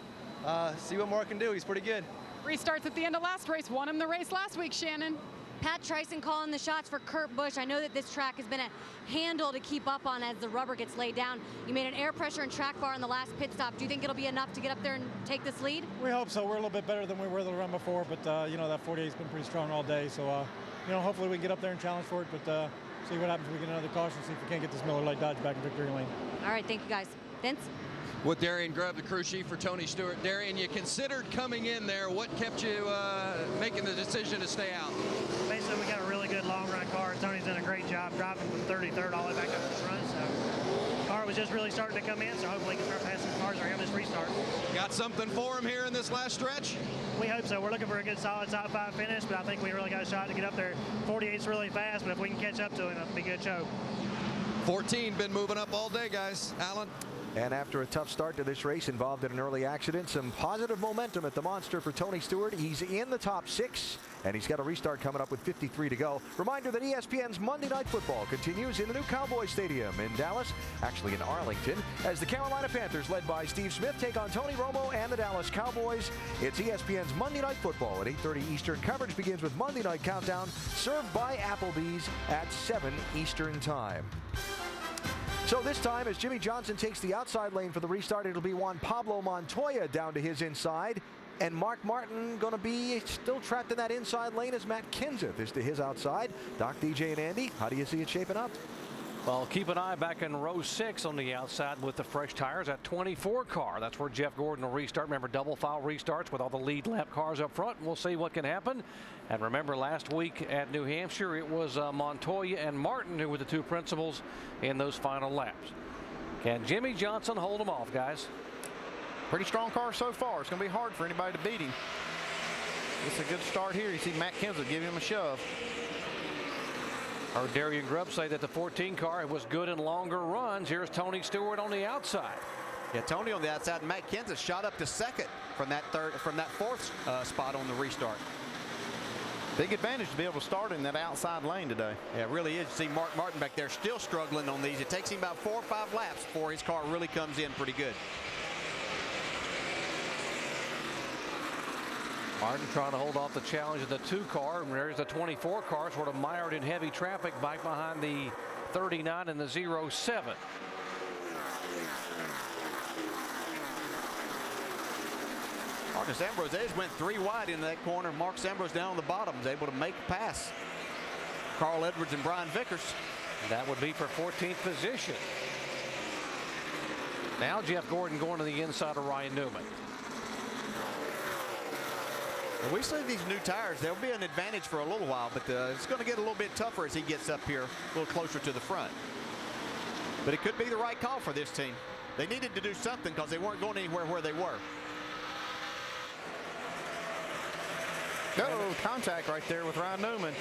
See what Mark can do. He's pretty good. Restarts at the end of last race. Won him the race last week, Shannon. Pat Tryson calling the shots for Kurt Busch. I know that this track has been a handle to keep up on as the rubber gets laid down. You made an air pressure and track bar on the last pit stop. Do you think it'll be enough to get up there and take this lead? We hope so. We're a little bit better than we were the run before, but you know, that 48's been pretty strong all day. So, you know, hopefully we can get up there and challenge for it, but see what happens if we get another caution, see if we can't get this Miller Lite Dodge back in victory lane. All right, thank you guys. Vince? With Darian Grubb, the crew chief for Tony Stewart. Darian, you considered coming in there. What kept you making the decision to stay out? Basically, we got a really good long run car. Tony's done a great job driving from 33rd all the way back up this run. So the car was just really starting to come in, so hopefully he can start passing cars around this restart. Got something for him here in this last stretch? We hope so. We're looking for a good solid top 5 finish, but I think we really got a shot to get up there. 48's really fast, but if we can catch up to him, it'll be a good show. 14 been moving up all day, guys. Alan? And after a tough start to this race involved in an early accident, some positive momentum at the monster for Tony Stewart. He's in the top 6, and he's got a restart coming up with 53 to go. Reminder that ESPN's Monday Night Football continues in the new Cowboy Stadium in Dallas, actually in Arlington, as the Carolina Panthers, led by Steve Smith, take on Tony Romo and the Dallas Cowboys. It's ESPN's Monday Night Football at 8:30 Eastern. Coverage begins with Monday Night Countdown, served by Applebee's at 7 Eastern Time. So this time, as Jimmy Johnson takes the outside lane for the restart, it'll be Juan Pablo Montoya down to his inside. And Mark Martin going to be still trapped in that inside lane as Matt Kenseth is to his outside. Doc, DJ, and Andy, how do you see it shaping up? Well, keep an eye back in row 6 on the outside with the fresh tires. That 24 car, that's where Jeff Gordon will restart. Remember, double file restarts with all the lead lap cars up front. We'll see what can happen. And remember, last week at New Hampshire, it was Montoya and Martin who were the two principals in those final laps. Can Jimmy Johnson hold them off, guys? Pretty strong car so far. It's going to be hard for anybody to beat him. It's a good start here. You see Matt Kenseth give him a shove. Heard Darian Grubb say that the 14 car was good in longer runs. Here's Tony Stewart on the outside. Yeah, Tony on the outside. And Matt Kenseth shot up to second from that fourth spot on the restart. Big advantage to be able to start in that outside lane today. Yeah, it really is. You see Mark Martin back there still struggling on these. It takes him about 4 or 5 laps before his car really comes in pretty good. Martin trying to hold off the challenge of the 2 car, and there's the 24 car sort of mired in heavy traffic back behind the 39 and the 07. Marcus Ambrose, they just went 3 wide into that corner. Marcus Ambrose down on the bottom was able to make a pass. Carl Edwards and Brian Vickers. That would be for 14th position. Now Jeff Gordon going to the inside of Ryan Newman. We see these new tires, there'll be an advantage for a little while, but it's going to get a little bit tougher as he gets up here a little closer to the front. But it could be the right call for this team. They needed to do something because they weren't going anywhere where they were. Contact right there with Ryan Newman.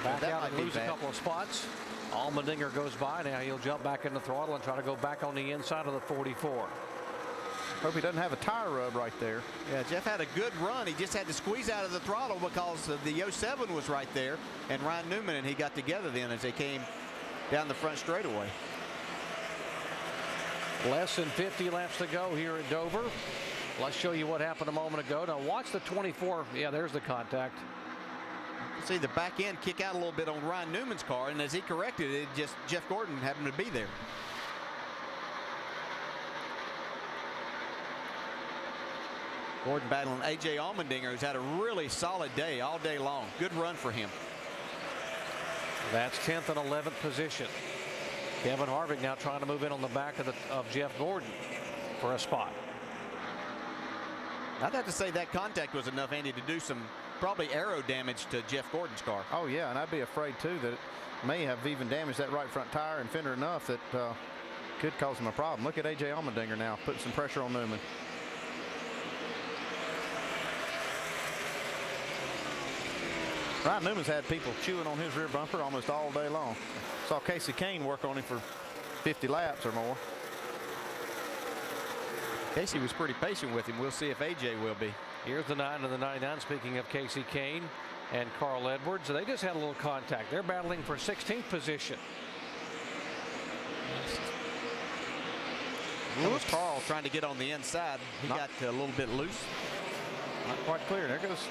Back out and lose a couple of spots. Allmendinger goes by. Now he'll jump back in the throttle and try to go back on the inside of the 44. Hope he doesn't have a tire rub right there. Yeah, Jeff had a good run. He just had to squeeze out of the throttle because the 07 was right there, and Ryan Newman and he got together then as they came down the front straightaway. Less than 50 laps to go here at Dover. Let's show you what happened a moment ago. Now watch the 24. Yeah, there's the contact. See the back end kick out a little bit on Ryan Newman's car, and as he corrected it, just Jeff Gordon happened to be there. Gordon battling A.J. Allmendinger, who's had a really solid day all day long. Good run for him. That's 10th and 11th position. Kevin Harvick now trying to move in on the back of Jeff Gordon for a spot. I'd have to say that contact was enough, Andy, to do some probably aero damage to Jeff Gordon's car. Oh, yeah, and I'd be afraid, too, that it may have even damaged that right front tire and fender enough that could cause him a problem. Look at A.J. Allmendinger now, putting some pressure on Newman. Ryan Newman's had people chewing on his rear bumper almost all day long. Saw Casey Kane work on him for 50 laps or more. Casey was pretty patient with him. We'll see if AJ will be. Here's the 9 and the 99. Speaking of Casey Kane and Carl Edwards, they just had a little contact. They're battling for 16th position. That was Carl trying to get on the inside. He got a little bit loose. Not quite clear. There goes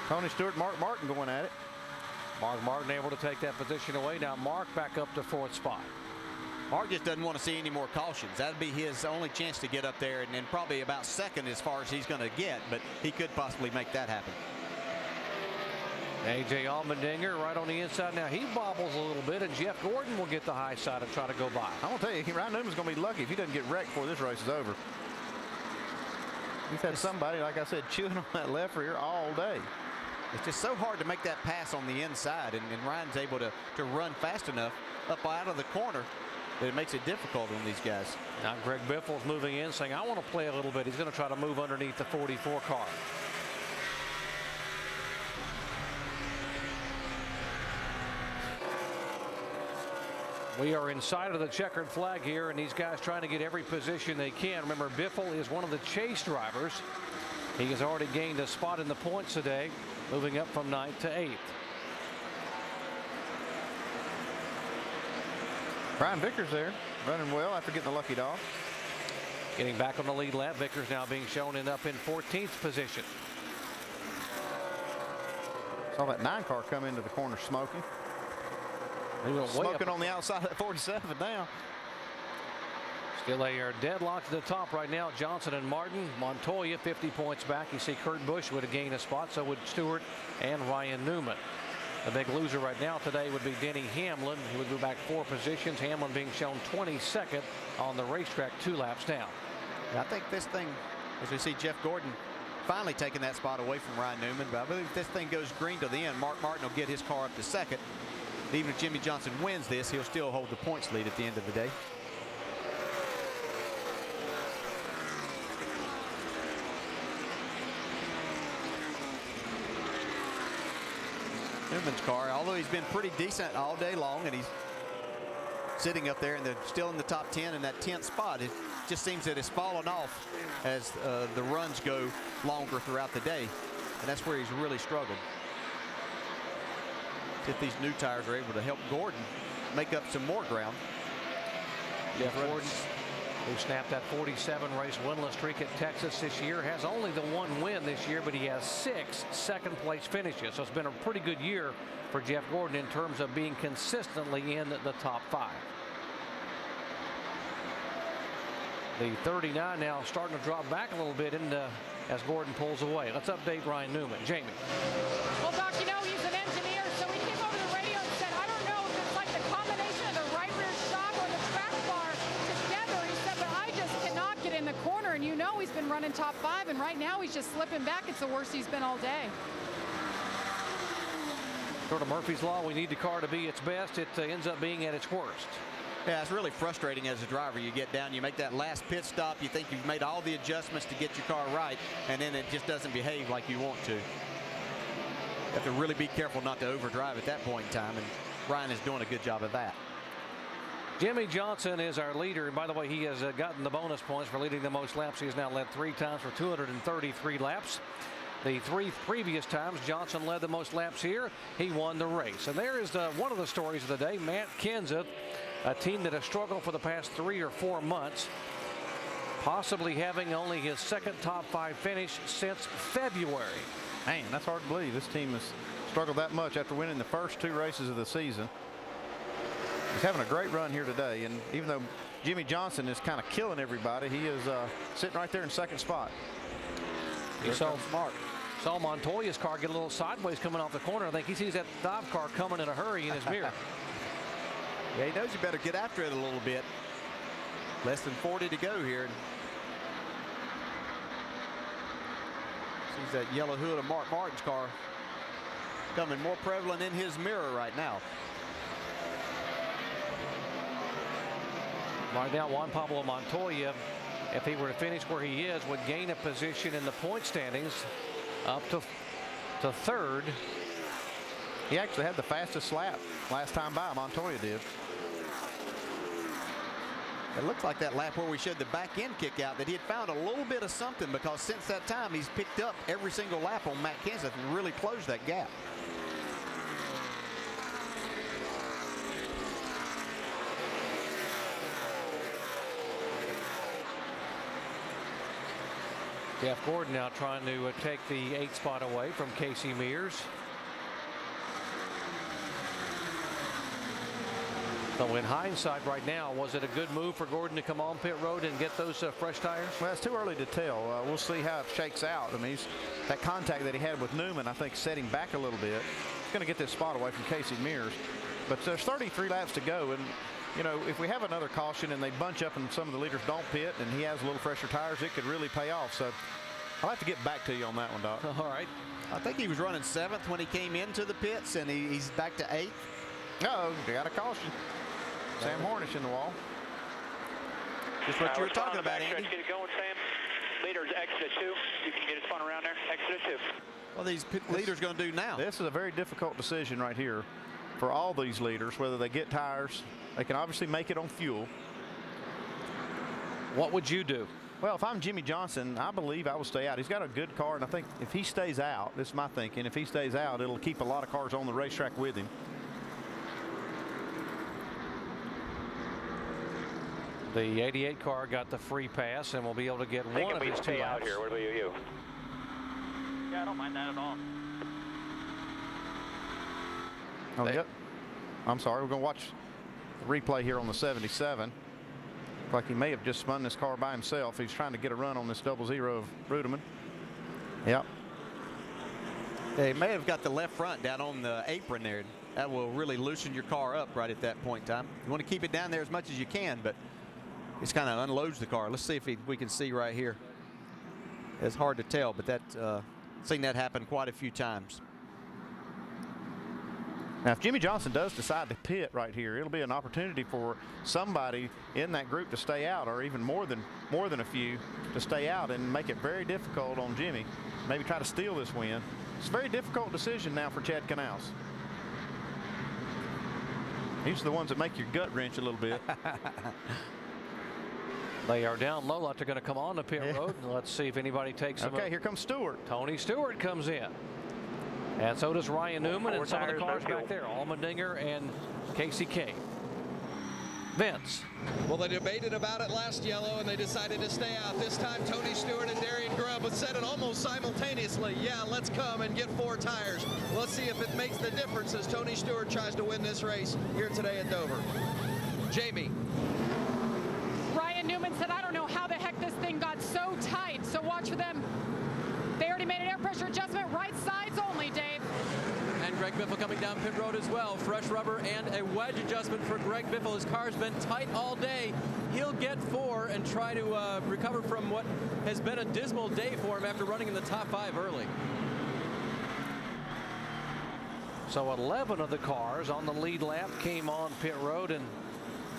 Tony Stewart, Mark Martin going at it. Mark Martin able to take that position away. Now Mark back up to 4th spot. Mark just doesn't want to see any more cautions. That'd be his only chance to get up there, and then probably about 2nd as far as he's going to get, but he could possibly make that happen. A.J. Allmendinger right on the inside. Now he bobbles a little bit, and Jeff Gordon will get the high side and try to go by. I'm going to tell you, Ryan Newman's going to be lucky if he doesn't get wrecked before this race is over. He's had somebody, like I said, chewing on that left rear all day. It's just so hard to make that pass on the inside, and Ryan's able to run fast enough up out of the corner that it makes it difficult on these guys. Now Greg Biffle's moving in saying, I want to play a little bit. He's going to try to move underneath the 44 car. We are inside of the checkered flag here, and these guys trying to get every position they can. Remember, Biffle is one of the chase drivers. He has already gained a spot in the points today, moving up from 9th to 8th. Brian Vickers there, running well after getting the lucky dog. Getting back on the lead lap. Vickers now being shown up in 14th position. Saw that 9 car come into the corner smoking. He went way Smoking up on the outside of that 47 now. Still, they are deadlocked at the top right now. Johnson and Martin. Montoya 50 points back. You see Kurt Busch would have gained a spot. So would Stewart and Ryan Newman. The big loser right now today would be Denny Hamlin. He would go back 4 positions. Hamlin being shown 22nd on the racetrack, 2 laps down. I think this thing, as we see Jeff Gordon finally taking that spot away from Ryan Newman, but I believe if this thing goes green to the end, Mark Martin will get his car up to 2nd. Even if Jimmy Johnson wins this, he'll still hold the points lead at the end of the day. Newman's car, although he's been pretty decent all day long, and he's sitting up there and they're still in the top 10 in that 10th spot. It just seems that it's fallen off as the runs go longer throughout the day, and that's where he's really struggled. If these new tires are able to help Gordon make up some more ground. Jeff Gordon, who snapped that 47 race winless streak at Texas this year, has only the 1 win this year, but he has 6 second place finishes. So it's been a pretty good year for Jeff Gordon in terms of being consistently in the top 5. The 39 now starting to drop back a little bit as Gordon pulls away. Let's update Ryan Newman. Jamie. Well, Doc, you know he's an engineer, so he came over the radio and said, I don't know if it's like the combination of the right rear shock or the track bar together. He said, but I just cannot get in the corner. And you know he's been running top 5, and right now he's just slipping back. It's the worst he's been all day. Sort of Murphy's Law, we need the car to be its best. It ends up being at its worst. Yeah, it's really frustrating as a driver. You get down, you make that last pit stop, you think you've made all the adjustments to get your car right, and then it just doesn't behave like you want to. You have to really be careful not to overdrive at that point in time, and Ryan is doing a good job of that. Jimmy Johnson is our leader, and by the way, he has gotten the bonus points for leading the most laps. He has now led 3 times for 233 laps. The 3 previous times Johnson led the most laps here, he won the race. And there is one of the stories of the day. Matt Kenseth, a team that has struggled for the past 3 or 4 months, possibly having only his 2nd top 5 finish since February. Man, that's hard to believe. This team has struggled that much after winning the first 2 races of the season. He's having a great run here today, and even though Jimmy Johnson is kind of killing everybody, he is sitting right there in 2nd spot. He saw Montoya's car get a little sideways coming off the corner. I think he sees that dive car coming in a hurry in his mirror. Yeah, he knows you better get after it a little bit. Less than 40 to go here. Sees that yellow hood of Mark Martin's car becoming more prevalent in his mirror right now. Right now, Juan Pablo Montoya, if he were to finish where he is, would gain a position in the point standings up to 3rd. He actually had the fastest lap last time by. Montoya did. It looked like that lap where we showed the back end kick out that he had found a little bit of something, because since that time he's picked up every single lap on Matt Kenseth and really closed that gap. Jeff Gordon now trying to take the 8th spot away from Casey Mears. So in hindsight right now, was it a good move for Gordon to come on pit road and get those fresh tires? Well, it's too early to tell. We'll see how it shakes out. I mean, that contact that he had with Newman, I think, set him back a little bit. He's going to get this spot away from Casey Mears. But there's 33 laps to go, and you know, if we have another caution and they bunch up and some of the leaders don't pit and he has a little fresher tires, it could really pay off. So I'll have to get back to you on that one, Doc. All right. I think he was running 7th when he came into the pits, and he's back to 8th. Uh-oh, they got a caution. Sam Hornish in the wall. Just what you were talking about, Andy. Get it going, Sam. Leader's exit 2. You can get it spun around there. Exit 2. What are these leaders going to do now? This is a very difficult decision right here for all these leaders, whether they get tires. They can obviously make it on fuel. What would you do? Well, if I'm Jimmy Johnson, I believe I will stay out. He's got a good car, and I think if he stays out, this is my thinking, if he stays out, it'll keep a lot of cars on the racetrack with him. The 88 car got the free pass and will be able to get one of his 2 laps. Out here. What about you? Yeah, I don't mind that at all. Oh, yep. I'm sorry. We're going to watch the replay here on the 77. Looked like he may have just spun this car by himself. He's trying to get a run on this 00 of Ruderman. Yep. Yeah, he may have got the left front down on the apron there. That will really loosen your car up right at that point in time. You want to keep it down there as much as you can, but it's kind of unloads the car. Let's see if we can see right here. It's hard to tell, but seen that happen quite a few times. Now, if Jimmy Johnson does decide to pit right here, it'll be an opportunity for somebody in that group to stay out, or even more than a few to stay out and make it very difficult on Jimmy. Maybe try to steal this win. It's a very difficult decision now for Chad Canals. These are the ones that make your gut wrench a little bit. They are down low. Like they're going to come on the pit road. And let's see if anybody takes them. Okay, here comes Stewart. Tony Stewart comes in. And so does Ryan Newman and some of the cars back there. Allmendinger and Casey Kay. Vince. Well, they debated about it last yellow, and they decided to stay out. This time, Tony Stewart and Darian Grubb said it almost simultaneously. Yeah, let's come and get 4 tires. Let's see if it makes the difference as Tony Stewart tries to win this race here today at Dover. Jamie. Ryan Newman said, I don't know how the heck this thing got so tight. So watch for them. They already made an air pressure adjustment, right sides only, Dave. And Greg Biffle coming down pit road as well. Fresh rubber and a wedge adjustment for Greg Biffle. His car's been tight all day. He'll get 4 and try to recover from what has been a dismal day for him after running in the top 5 early. So 11 of the cars on the lead lap came on pit road, and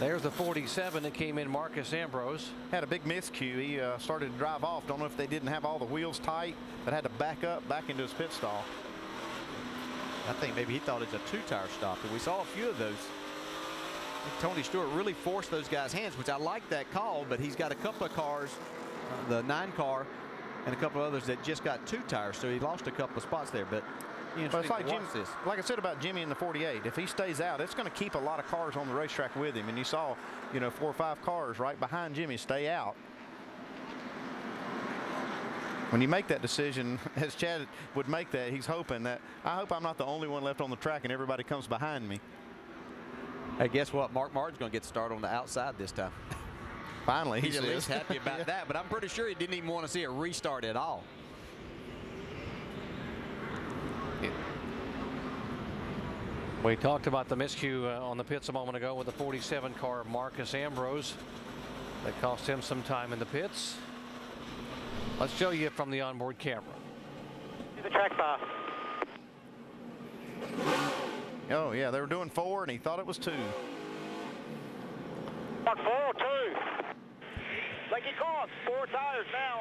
there's the 47 that came in, Marcus Ambrose. Had a big miscue. He started to drive off. Don't know if they didn't have all the wheels tight, but had to back up, back into his pit stall. I think maybe he thought it's a 2-tire stop, and we saw a few of those. I think Tony Stewart really forced those guys' hands, which I like that call, but he's got a couple of cars, the 9 car, and a couple of others that just got 2 tires, so he lost a couple of spots there. But it's like like I said about Jimmy in the 48. If he stays out, it's going to keep a lot of cars on the racetrack with him. And you saw, 4 or 5 cars right behind Jimmy stay out. When you make that decision, as Chad would make that, he's hoping that, I hope I'm not the only one left on the track and everybody comes behind me. Hey, guess what? Mark Martin's going to get the start on the outside this time. Finally, he's at least happy about that, but I'm pretty sure he didn't even want to see a restart at all. We talked about the miscue on the pits a moment ago with the 47 car, Marcus Ambrose. That cost him some time in the pits. Let's show you from the onboard camera. The track bar. Oh, yeah, they were doing 4, and he thought it was 2. Mark 4, 2. Like he caught 4 tires now.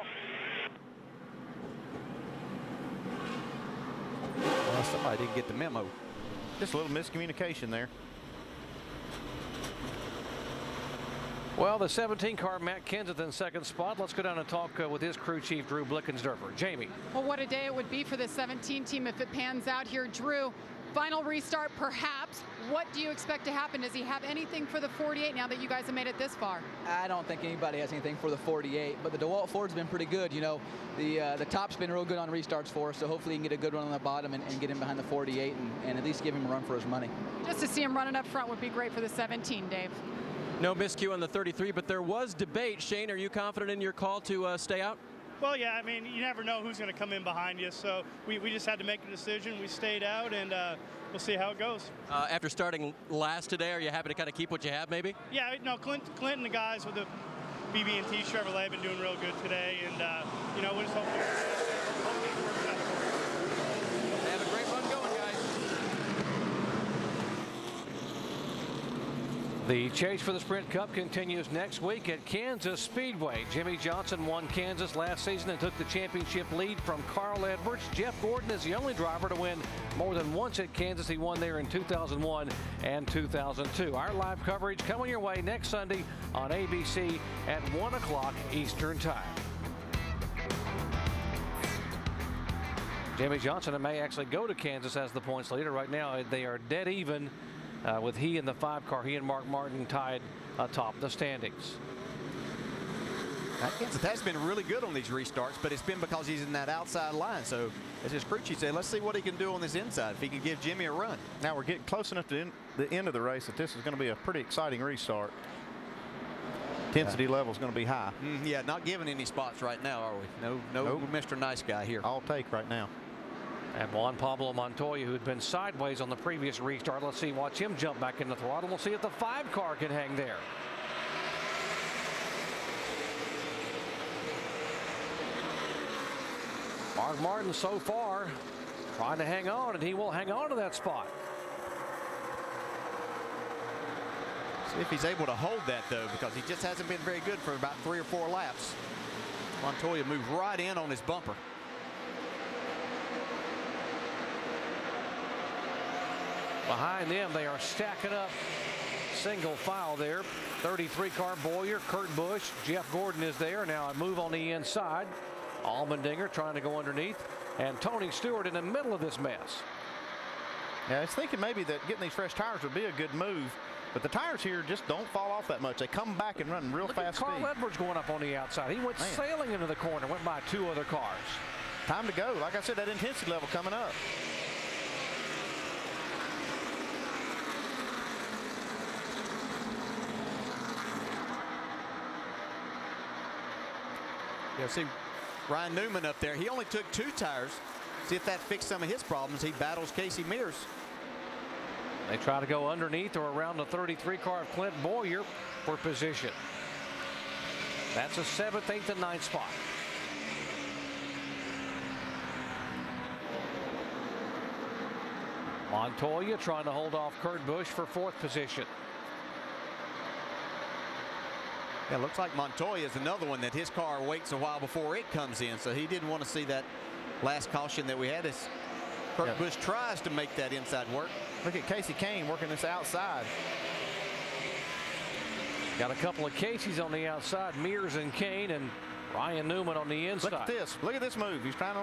Well, somebody didn't get the memo. Just a little miscommunication there. Well, the 17 car, Matt Kenseth in second spot. Let's go down and talk with his crew chief, Drew Blickensderfer. Jamie. Well, what a day it would be for the 17 team if it pans out here. Drew, final restart perhaps. What do you expect to happen? Does he have anything for the 48 now that you guys have made it this far? I don't think anybody has anything for the 48, but the DeWalt Ford's been pretty good. The top's been real good on restarts for us, so hopefully he can get a good run on the bottom and get him behind the 48 and at least give him a run for his money. Just to see him running up front would be great for the 17, Dave. No miscue on the 33, but there was debate. Shane, are you confident in your call to stay out? Well, yeah, I mean, you never know who's going to come in behind you, so we just had to make a decision. We stayed out, and we'll see how it goes. After starting last today, are you happy to kind of keep what you have, maybe? Yeah, no, Clint and the guys with the BB&T Chevrolet have been doing real good today, and, we'll just hopefully work out. Have a great run going, guys. The chase for the Sprint Cup continues next week at Kansas Speedway. Jimmy Johnson won Kansas last season and took the championship lead from Carl Edwards. Jeff Gordon is the only driver to win more than once at Kansas. He won there in 2001 and 2002. Our live coverage coming your way next Sunday on ABC at 1 o'clock Eastern Time. Jimmy Johnson may actually go to Kansas as the points leader. Right now they are dead even. With he in the 5 car, he and Mark Martin tied atop the standings. Kansas has been really good on these restarts, but it's been because he's in that outside line. So as his crew chief said, let's see what he can do on this inside if he can give Jimmy a run. Now we're getting close enough to the end of the race that this is going to be a pretty exciting restart. Intensity level is going to be high. Yeah, not giving any spots right now, are we? No, Nope. Mr. Nice Guy here. I'll take right now. And Juan Pablo Montoya, who had been sideways on the previous restart. Let's see, watch him jump back in the throttle. We'll see if the 5 car can hang there. Mark Martin so far trying to hang on, and he will hang on to that spot. See if he's able to hold that, though, because he just hasn't been very good for about 3 or 4 laps. Montoya moved right in on his bumper. Behind them, they are stacking up single file there. 33 car Boyer, Kurt Busch, Jeff Gordon is there. Now a move on the inside. Allmendinger trying to go underneath, and Tony Stewart in the middle of this mess. Yeah, I was thinking maybe that getting these fresh tires would be a good move, but the tires here just don't fall off that much. They come back and run real fast speed. Carl Edwards going up on the outside. He went sailing into the corner, went by 2 other cars. Time to go. Like I said, that intensity level coming up. Yeah, see Ryan Newman up there. He only took 2 tires. See if that fixed some of his problems. He battles Casey Mears. They try to go underneath or around the 33 car of Clint Boyer for position. That's a 7th, 8th, and 9th spot. Montoya trying to hold off Kurt Busch for 4th position. Yeah, looks like Montoya is another one that his car waits a while before it comes in, so he didn't want to see that last caution that we had as Kurt Busch tries to make that inside work. Look at Casey Kane working this outside. Got a couple of Caseys on the outside, Mears and Kane, and Ryan Newman on the inside. Look at this. Look at this move. He's trying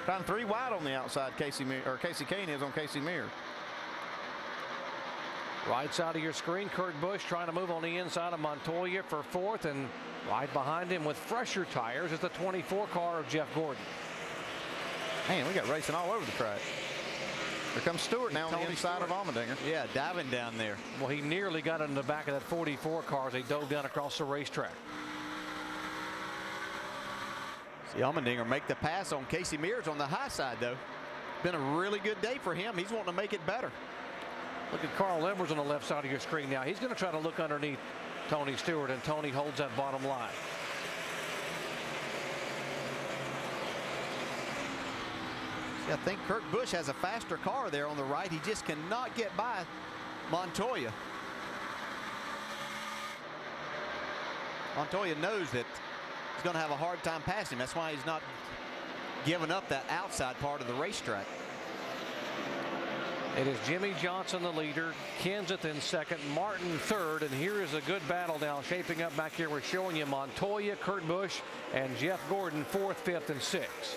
3 wide on the outside. Casey Kane is on Casey Mears. Right side of your screen, Kurt Busch trying to move on the inside of Montoya for 4th, and right behind him with fresher tires is the 24 car of Jeff Gordon. Man, we got racing all over the track. Here comes Stewart now on the inside of Allmendinger. Yeah, diving down there. Well, he nearly got in the back of that 44 car as he dove down across the racetrack. See Allmendinger make the pass on Casey Mears on the high side, though. Been a really good day for him. He's wanting to make it better. Look at Carl Edwards on the left side of your screen now. He's going to try to look underneath Tony Stewart, and Tony holds that bottom line. See, I think Kurt Busch has a faster car there on the right. He just cannot get by Montoya. Montoya knows that he's going to have a hard time passing. That's why he's not giving up that outside part of the racetrack. It is Jimmy Johnson, the leader, Kenseth in 2nd, Martin 3rd, and here is a good battle now shaping up back here. We're showing you Montoya, Kurt Busch, and Jeff Gordon 4th, 5th, and 6th.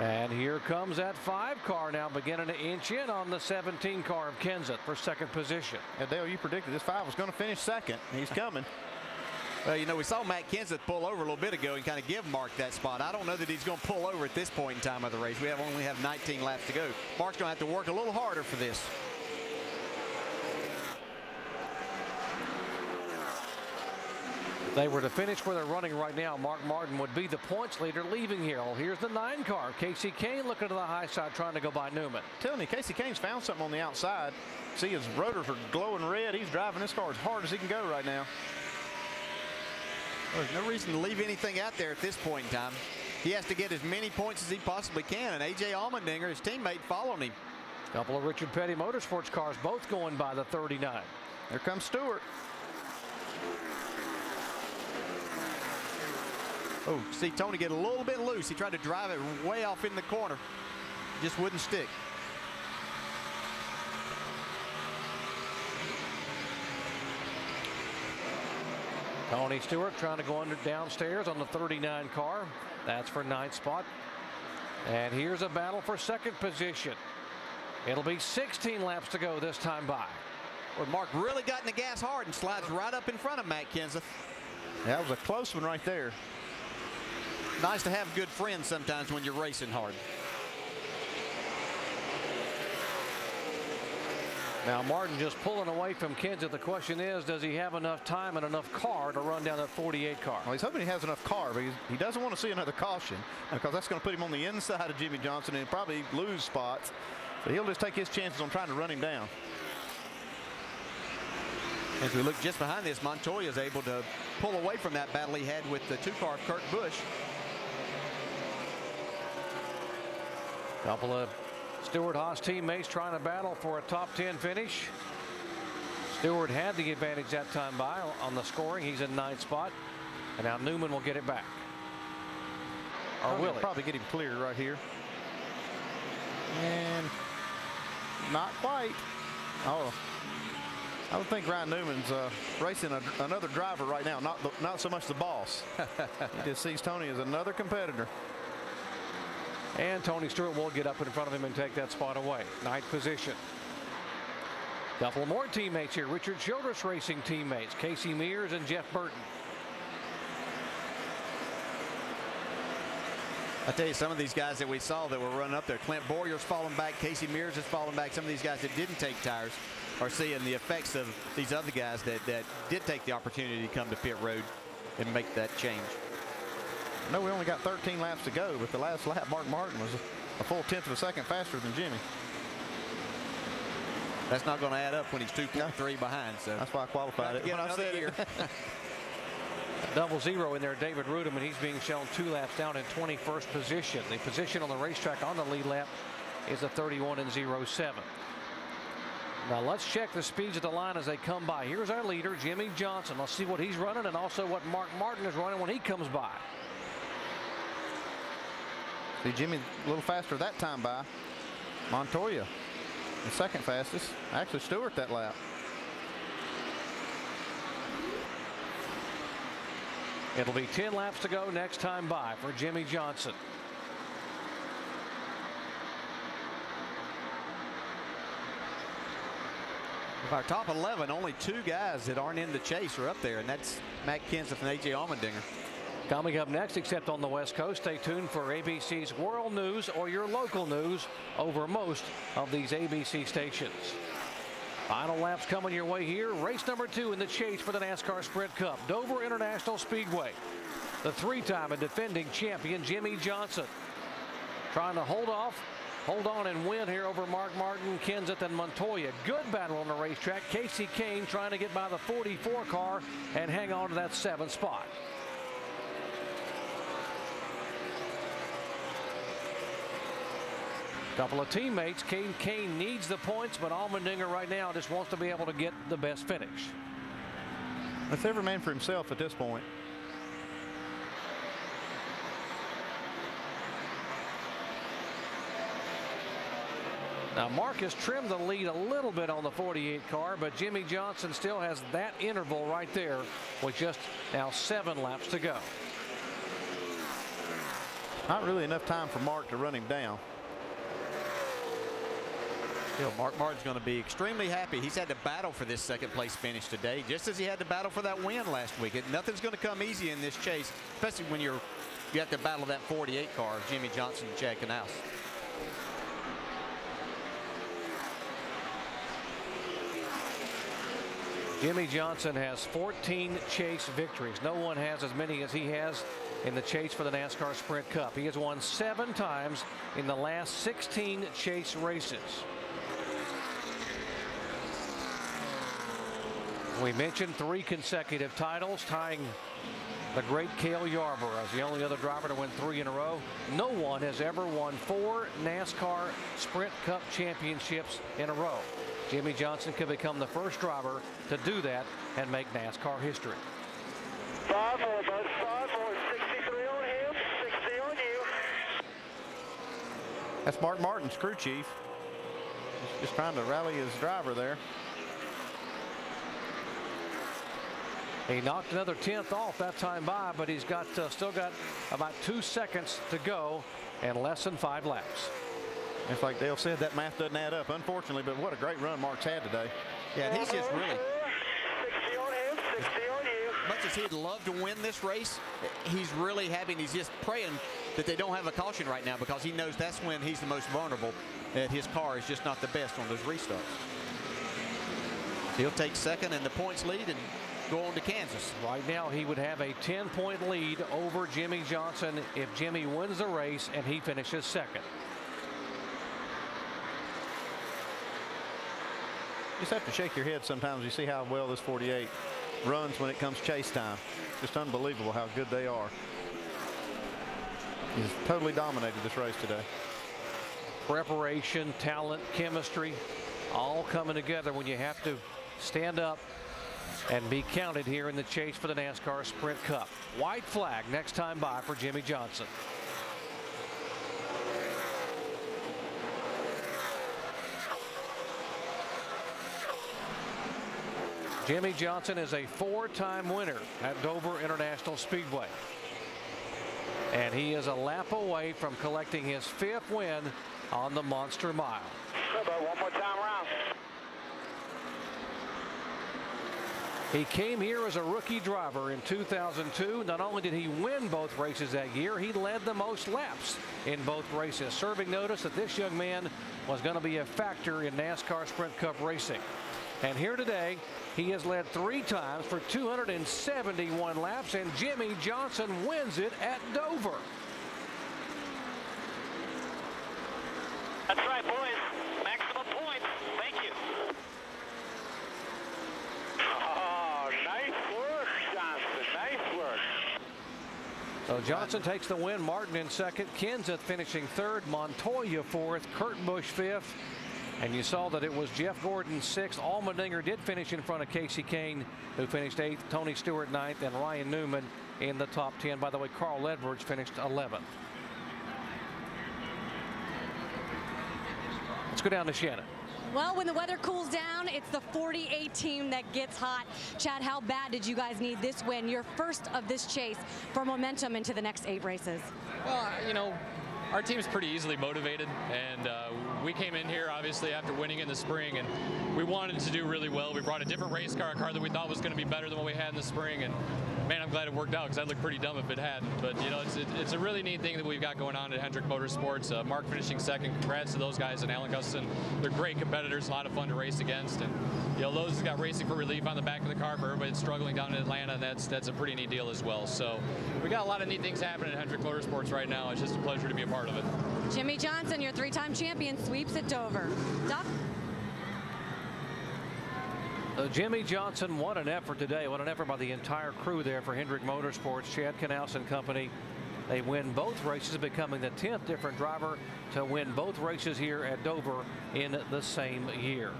And here comes that 5 car now beginning to inch in on the 17 car of Kenseth for 2nd position. Yeah, Dale, you predicted this 5 was going to finish 2nd. He's coming. Well, you know, we saw Matt Kenseth pull over a little bit ago and kind of give Mark that spot. I don't know that he's going to pull over at this point in time of the race. We only have 19 laps to go. Mark's going to have to work a little harder for this. If they were to finish where they're running right now, Mark Martin would be the points leader leaving here. Well, here's the 9 car. Casey Kane looking to the high side trying to go by Newman. I'm telling you, Casey Kane's found something on the outside. See, his rotors are glowing red. He's driving this car as hard as he can go right now. There's no reason to leave anything out there at this point in time. He has to get as many points as he possibly can, and A.J. Allmendinger, his teammate, following him. A couple of Richard Petty Motorsports cars both going by the 39. Here comes Stewart. Oh, see Tony get a little bit loose. He tried to drive it way off in the corner. Just wouldn't stick. Tony Stewart trying to go downstairs on the 39 car. That's for 9th spot. And here's a battle for 2nd position. It'll be 16 laps to go this time by. Well, Mark really got in the gas hard and slides right up in front of Matt Kenseth. That was a close one right there. Nice to have good friends sometimes when you're racing hard. Now Martin just pulling away from Kenseth. The question is, does he have enough time and enough car to run down that 48 car? Well, he's hoping he has enough car, but he doesn't want to see another caution because that's going to put him on the inside of Jimmy Johnson and probably lose spots. So he'll just take his chances on trying to run him down. As we look just behind this, Montoya is able to pull away from that battle he had with the 2-car of Kurt Busch. Couple of Stewart-Haas teammates trying to battle for a top 10 finish. Stewart had the advantage that time by on the scoring. He's in 9th spot. And now Newman will get it back. Or will he? Probably get him clear right here. And not quite. Oh, I would think Ryan Newman's racing another driver right now, not so much the boss. He just sees Tony as another competitor. And Tony Stewart will get up in front of him and take that spot away. 9th position. Couple more teammates here. Richard Childress Racing teammates, Casey Mears and Jeff Burton. I tell you, some of these guys that we saw that were running up there, Clint Boyer's falling back, Casey Mears is falling back. Some of these guys that didn't take tires are seeing the effects of these other guys that did take the opportunity to come to pit road and make that change. No, we only got 13 laps to go, but the last lap, Mark Martin was a full 1/10 of a second faster than Jimmy. That's not going to add up when he's 2.3 behind. So that's why I qualified it when I said it. Double zero in there, David Rudem, and he's being shown 2 laps down in 21st position. The position on the racetrack on the lead lap is a 31.07. Now let's check the speeds at the line as they come by. Here's our leader, Jimmy Johnson. Let's see what he's running and also what Mark Martin is running when he comes by. See Jimmy a little faster that time by. Montoya, the second fastest. Actually, Stewart that lap. It'll be 10 laps to go next time by for Jimmy Johnson. Of our top 11, only 2 guys that aren't in the chase are up there, and that's Matt Kenseth and A.J. Allmendinger. Coming up next, except on the West Coast, stay tuned for ABC's World News or your local news over most of these ABC stations. Final laps coming your way here. Race number 2 in the chase for the NASCAR Sprint Cup, Dover International Speedway. The 3-time and defending champion Jimmy Johnson trying to hold on and win here over Mark Martin, Kenseth, and Montoya. Good battle on the racetrack. Casey Kane trying to get by the 44 car and hang on to that 7th spot. Couple of teammates. Kane needs the points, but Allmendinger right now just wants to be able to get the best finish. That's every man for himself at this point. Now Mark has trimmed the lead a little bit on the 48 car, but Jimmy Johnson still has that interval right there with just now 7 laps to go. Not really enough time for Mark to run him down. Mark Martin's going to be extremely happy. He's had to battle for this 2nd place finish today, just as he had to battle for that win last week. Nothing's going to come easy in this chase, especially when you have to battle that 48 car of Jimmy Johnson and Chad Knaus. Jimmy Johnson has 14 chase victories. No one has as many as he has in the chase for the NASCAR Sprint Cup. He has won 7 times in the last 16 chase races. We mentioned 3 consecutive titles, tying the great Cale Yarborough as the only other driver to win 3 in a row. No one has ever won 4 NASCAR Sprint Cup championships in a row. Jimmy Johnson could become the first driver to do that and make NASCAR history. 5-4, bud. 5-4, 63 on him, 60 on you. That's Mark Martin's crew chief. Just trying to rally his driver there. He knocked another 10th off that time by, but he's got still got about 2 seconds to go and less than 5 laps. It's like Dale said, that math doesn't add up, unfortunately, but what a great run Mark's had today. Yeah, and he's just really, 60 on him, 60 on you. much as he'd love to win this race, he's really having, he's just praying that they don't have a caution right now, because he knows that's when he's the most vulnerable, that his car is just not the best on those restarts. He'll take second and the points lead and go on to Kansas. Right now, he would have a 10-point lead over Jimmy Johnson if Jimmy wins the race and he finishes second. You just have to shake your head sometimes. You see how well this 48 runs when it comes chase time. Just unbelievable how good they are. He's totally dominated this race today. Preparation, talent, chemistry, all coming together when you have to stand up and be counted here in the chase for the NASCAR Sprint Cup. White flag next time by for Jimmy Johnson. Jimmy Johnson is a 4-time winner at Dover International Speedway. And he is a lap away from collecting his 5th win on the Monster Mile. One more time around. He came here as a rookie driver in 2002. Not only did he win both races that year, he led the most laps in both races, serving notice that this young man was going to be a factor in NASCAR Sprint Cup racing. And here today, he has led 3 times for 271 laps, and Jimmy Johnson wins it at Dover. That's right, boys. Maximum points. Thank you. Oh, nice work, Johnson. Nice work. So Johnson takes the win. Martin in second. Kenseth finishing third. Montoya fourth. Kurt Busch fifth. And you saw that it was Jeff Gordon sixth. Allmendinger did finish in front of Casey Kane, who finished 8th. Tony Stewart 9th, and Ryan Newman in the top 10. By the way, Carl Edwards finished 11th. Let's go down to Shannon. Well, when the weather cools down, it's the 48 team that gets hot. Chad, how bad did you guys need this win, your first of this chase, for momentum into the next 8 races? Well, you know, our team's pretty easily motivated, and we came in here obviously after winning in the spring, and we wanted to do really well. We brought a different race car, a car that we thought was going to be better than what we had in the spring, and man, I'm glad it worked out because I'd look pretty dumb if it hadn't. But you know, it's a really neat thing that we've got going on at Hendrick Motorsports. Mark finishing second. Congrats to those guys and Alan Gustin. They're great competitors, a lot of fun to race against, and you know, Lowe's has got Racing for Relief on the back of the car for everybody that's struggling down in Atlanta, and that's a pretty neat deal as well. So we got a lot of neat things happening at Hendrick Motorsports right now. It's just a pleasure to be a part of it. Jimmy Johnson, your 3-time champion, sweeps at Dover. Doc? Jimmy Johnson, what an effort today. What an effort by the entire crew there for Hendrick Motorsports. Chad Knaus and company. They win both races, becoming the 10th different driver to win both races here at Dover in the same year.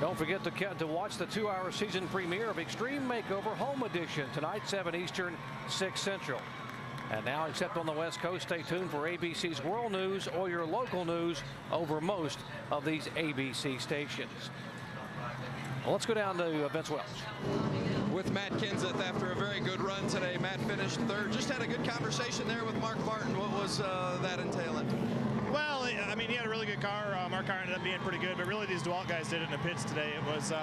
Don't forget to watch the 2-hour season premiere of Extreme Makeover Home Edition tonight, 7 Eastern, 6 Central. And now, except on the West Coast, stay tuned for ABC's World News or your local news over most of these ABC stations. Well, let's go down to Vince Welch. With Matt Kenseth after a very good run today. Matt finished third. Just had a good conversation there with Mark Martin. What was that entailing? Well, I mean, he had a really good car. Mark car ended up being pretty good, but really these DeWalt guys did it in the pits today. It was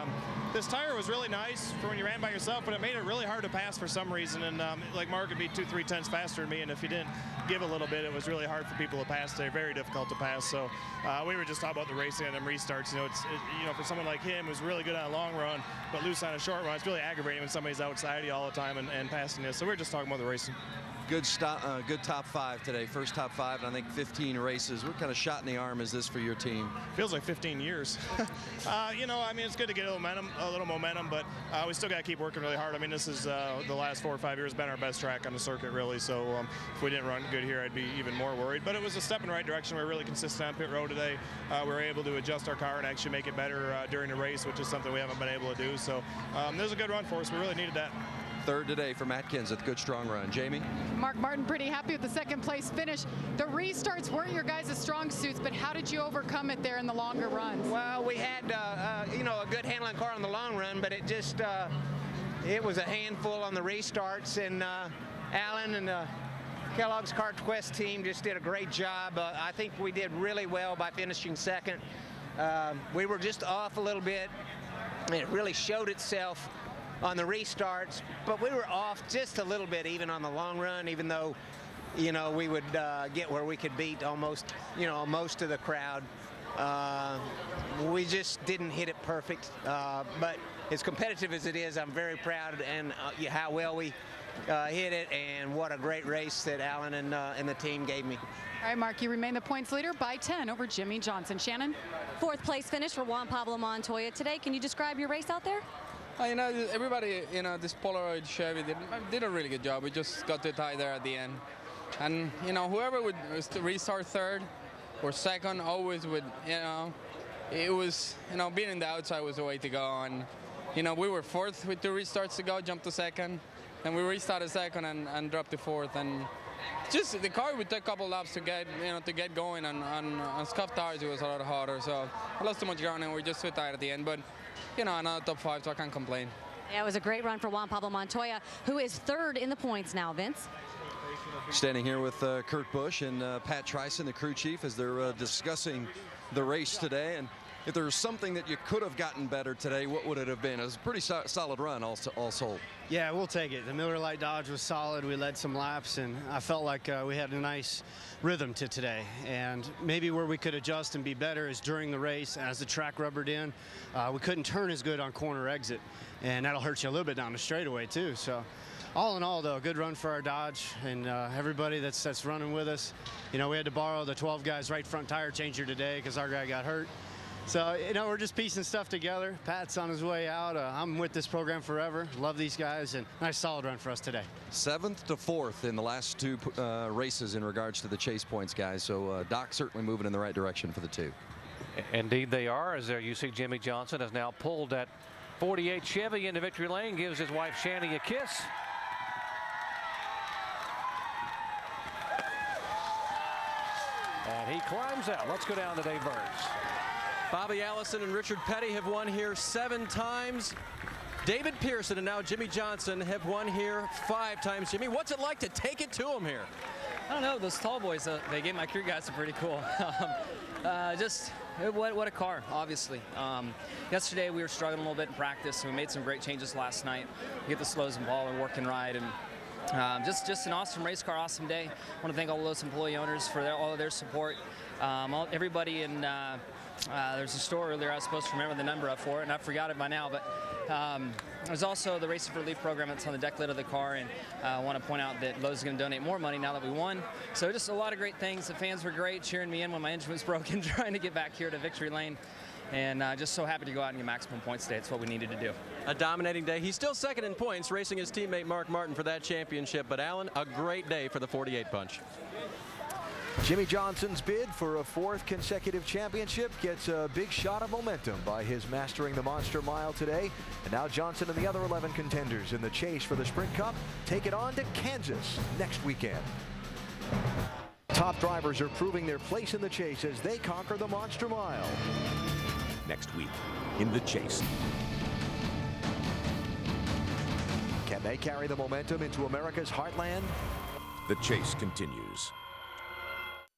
this tire was really nice for when you ran by yourself, but it made it really hard to pass for some reason. And like Mark would be 2-3 tenths faster than me, and if you didn't give a little bit, it was really hard for people to pass today. Very difficult to pass. So we were just talking about the racing and them restarts. You know, you know, for someone like him who's really good on a long run, but loose on a short run, it's really aggravating when somebody's outside you all the time and passing you. So we're just talking about the racing. Good top 5 today. First top 5 in I think 15 races. What kind of shot in the arm is this for your team? Feels like 15 years. You know, I mean, it's good to get a little momentum, but we still got to keep working really hard. I mean, this is the last 4 or 5 years been our best track on the circuit, really. So if we didn't run good here, I'd be even more worried. But it was a step in the right direction. We were really consistent on pit road today. We were able to adjust our car and actually make it better during the race, which is something we haven't been able to do. So there's a good run for us. We really needed that. Third today for Matt Kenseth. Good strong run. Jamie? Mark Martin pretty happy with the second place finish. The restarts weren't your guys' strong suits, but how did you overcome it there in the longer runs? Well, we had you know, a good handling car on the long run, but it just it was a handful on the restarts, and Alan and Kellogg's Kart Quest team just did a great job. I think we did really well by finishing second. We were just off a little bit, and it really showed itself on the restarts, but we were off just a little bit even on the long run, even though you know, we would get where we could beat almost, you know, most of the crowd. We just didn't hit it perfect, but as competitive as it is, I'm very proud and how well we hit it, and what a great race that Alan and the team gave me. All right, Mark, you remain the points leader by 10 over Jimmy Johnson. Shannon? 4th place finish for Juan Pablo Montoya today. Can you describe your race out there? You know, everybody, you know, this Polaroid Chevy did a really good job. We just got too tight there at the end. And, you know, whoever would restart 3rd or 2nd always would, you know, it was, you know, being in the outside was the way to go. And, you know, we were 4th with 2 restarts to go, jumped to 2nd. Then we restarted 2nd and dropped to 4th. And just the car would take a couple laps to get, you know, to get going. And on scuffed tires, it was a lot harder. So I lost too much ground and we just too tight at the end. But, you know, another top 5, so I can't complain. Yeah, it was a great run for Juan Pablo Montoya, who is 3rd in the points now, Vince. Standing here with Kurt Busch and Pat Trison, the crew chief, as they're discussing the race today. And if there was something that you could have gotten better today, what would it have been? It was a pretty solid run, all sold. Yeah, we'll take it. The Miller Lite Dodge was solid. We led some laps, and I felt like we had a nice rhythm to today. And maybe where we could adjust and be better is during the race, as the track rubbered in. We couldn't turn as good on corner exit, and that'll hurt you a little bit down the straightaway too. So all in all, though, good run for our Dodge and everybody that's running with us. You know, we had to borrow the 12 guys right front tire changer today because our guy got hurt. So, you know, we're just piecing stuff together. Pat's on his way out. I'm with this program forever. Love these guys, and nice solid run for us today. 7th to 4th in the last 2 races in regards to the chase points, guys. So Doc certainly moving in the right direction for the 2. Indeed they are, as there you see Jimmy Johnson has now pulled that 48 Chevy into victory lane, gives his wife Shanny a kiss. And he climbs out. Let's go down to Dave Burns. Bobby Allison and Richard Petty have won here 7 times. David Pearson and now Jimmy Johnson have won here 5 times. Jimmy, what's it like to take it to them here? I don't know. Those tall boys, they gave my crew guys are pretty cool. What a car, obviously. Yesterday we were struggling a little bit in practice, and we made some great changes last night. We get the slows and ball and work and ride, and just an awesome race car, awesome day. I want to thank all those employee owners for all of their support. Everybody in there's a store earlier I was supposed to remember the number up for it, and I forgot it by now, but there's also the Racing for Relief program that's on the deck lid of the car, and I want to point out that Lowe's is going to donate more money now that we won. So just a lot of great things. The fans were great, cheering me in when my engine was broken, trying to get back here to victory lane. And just so happy to go out and get maximum points today. It's what we needed to do. A dominating day. He's still 2nd in points, racing his teammate Mark Martin for that championship. But Alan, a great day for the 48 bunch. Jimmy Johnson's bid for a 4th consecutive championship gets a big shot of momentum by his mastering the Monster Mile today. And now Johnson and the other 11 contenders in the chase for the Sprint Cup take it on to Kansas next weekend. Top drivers are proving their place in the chase as they conquer the Monster Mile. Next week in the chase. Can they carry the momentum into America's heartland? The chase continues.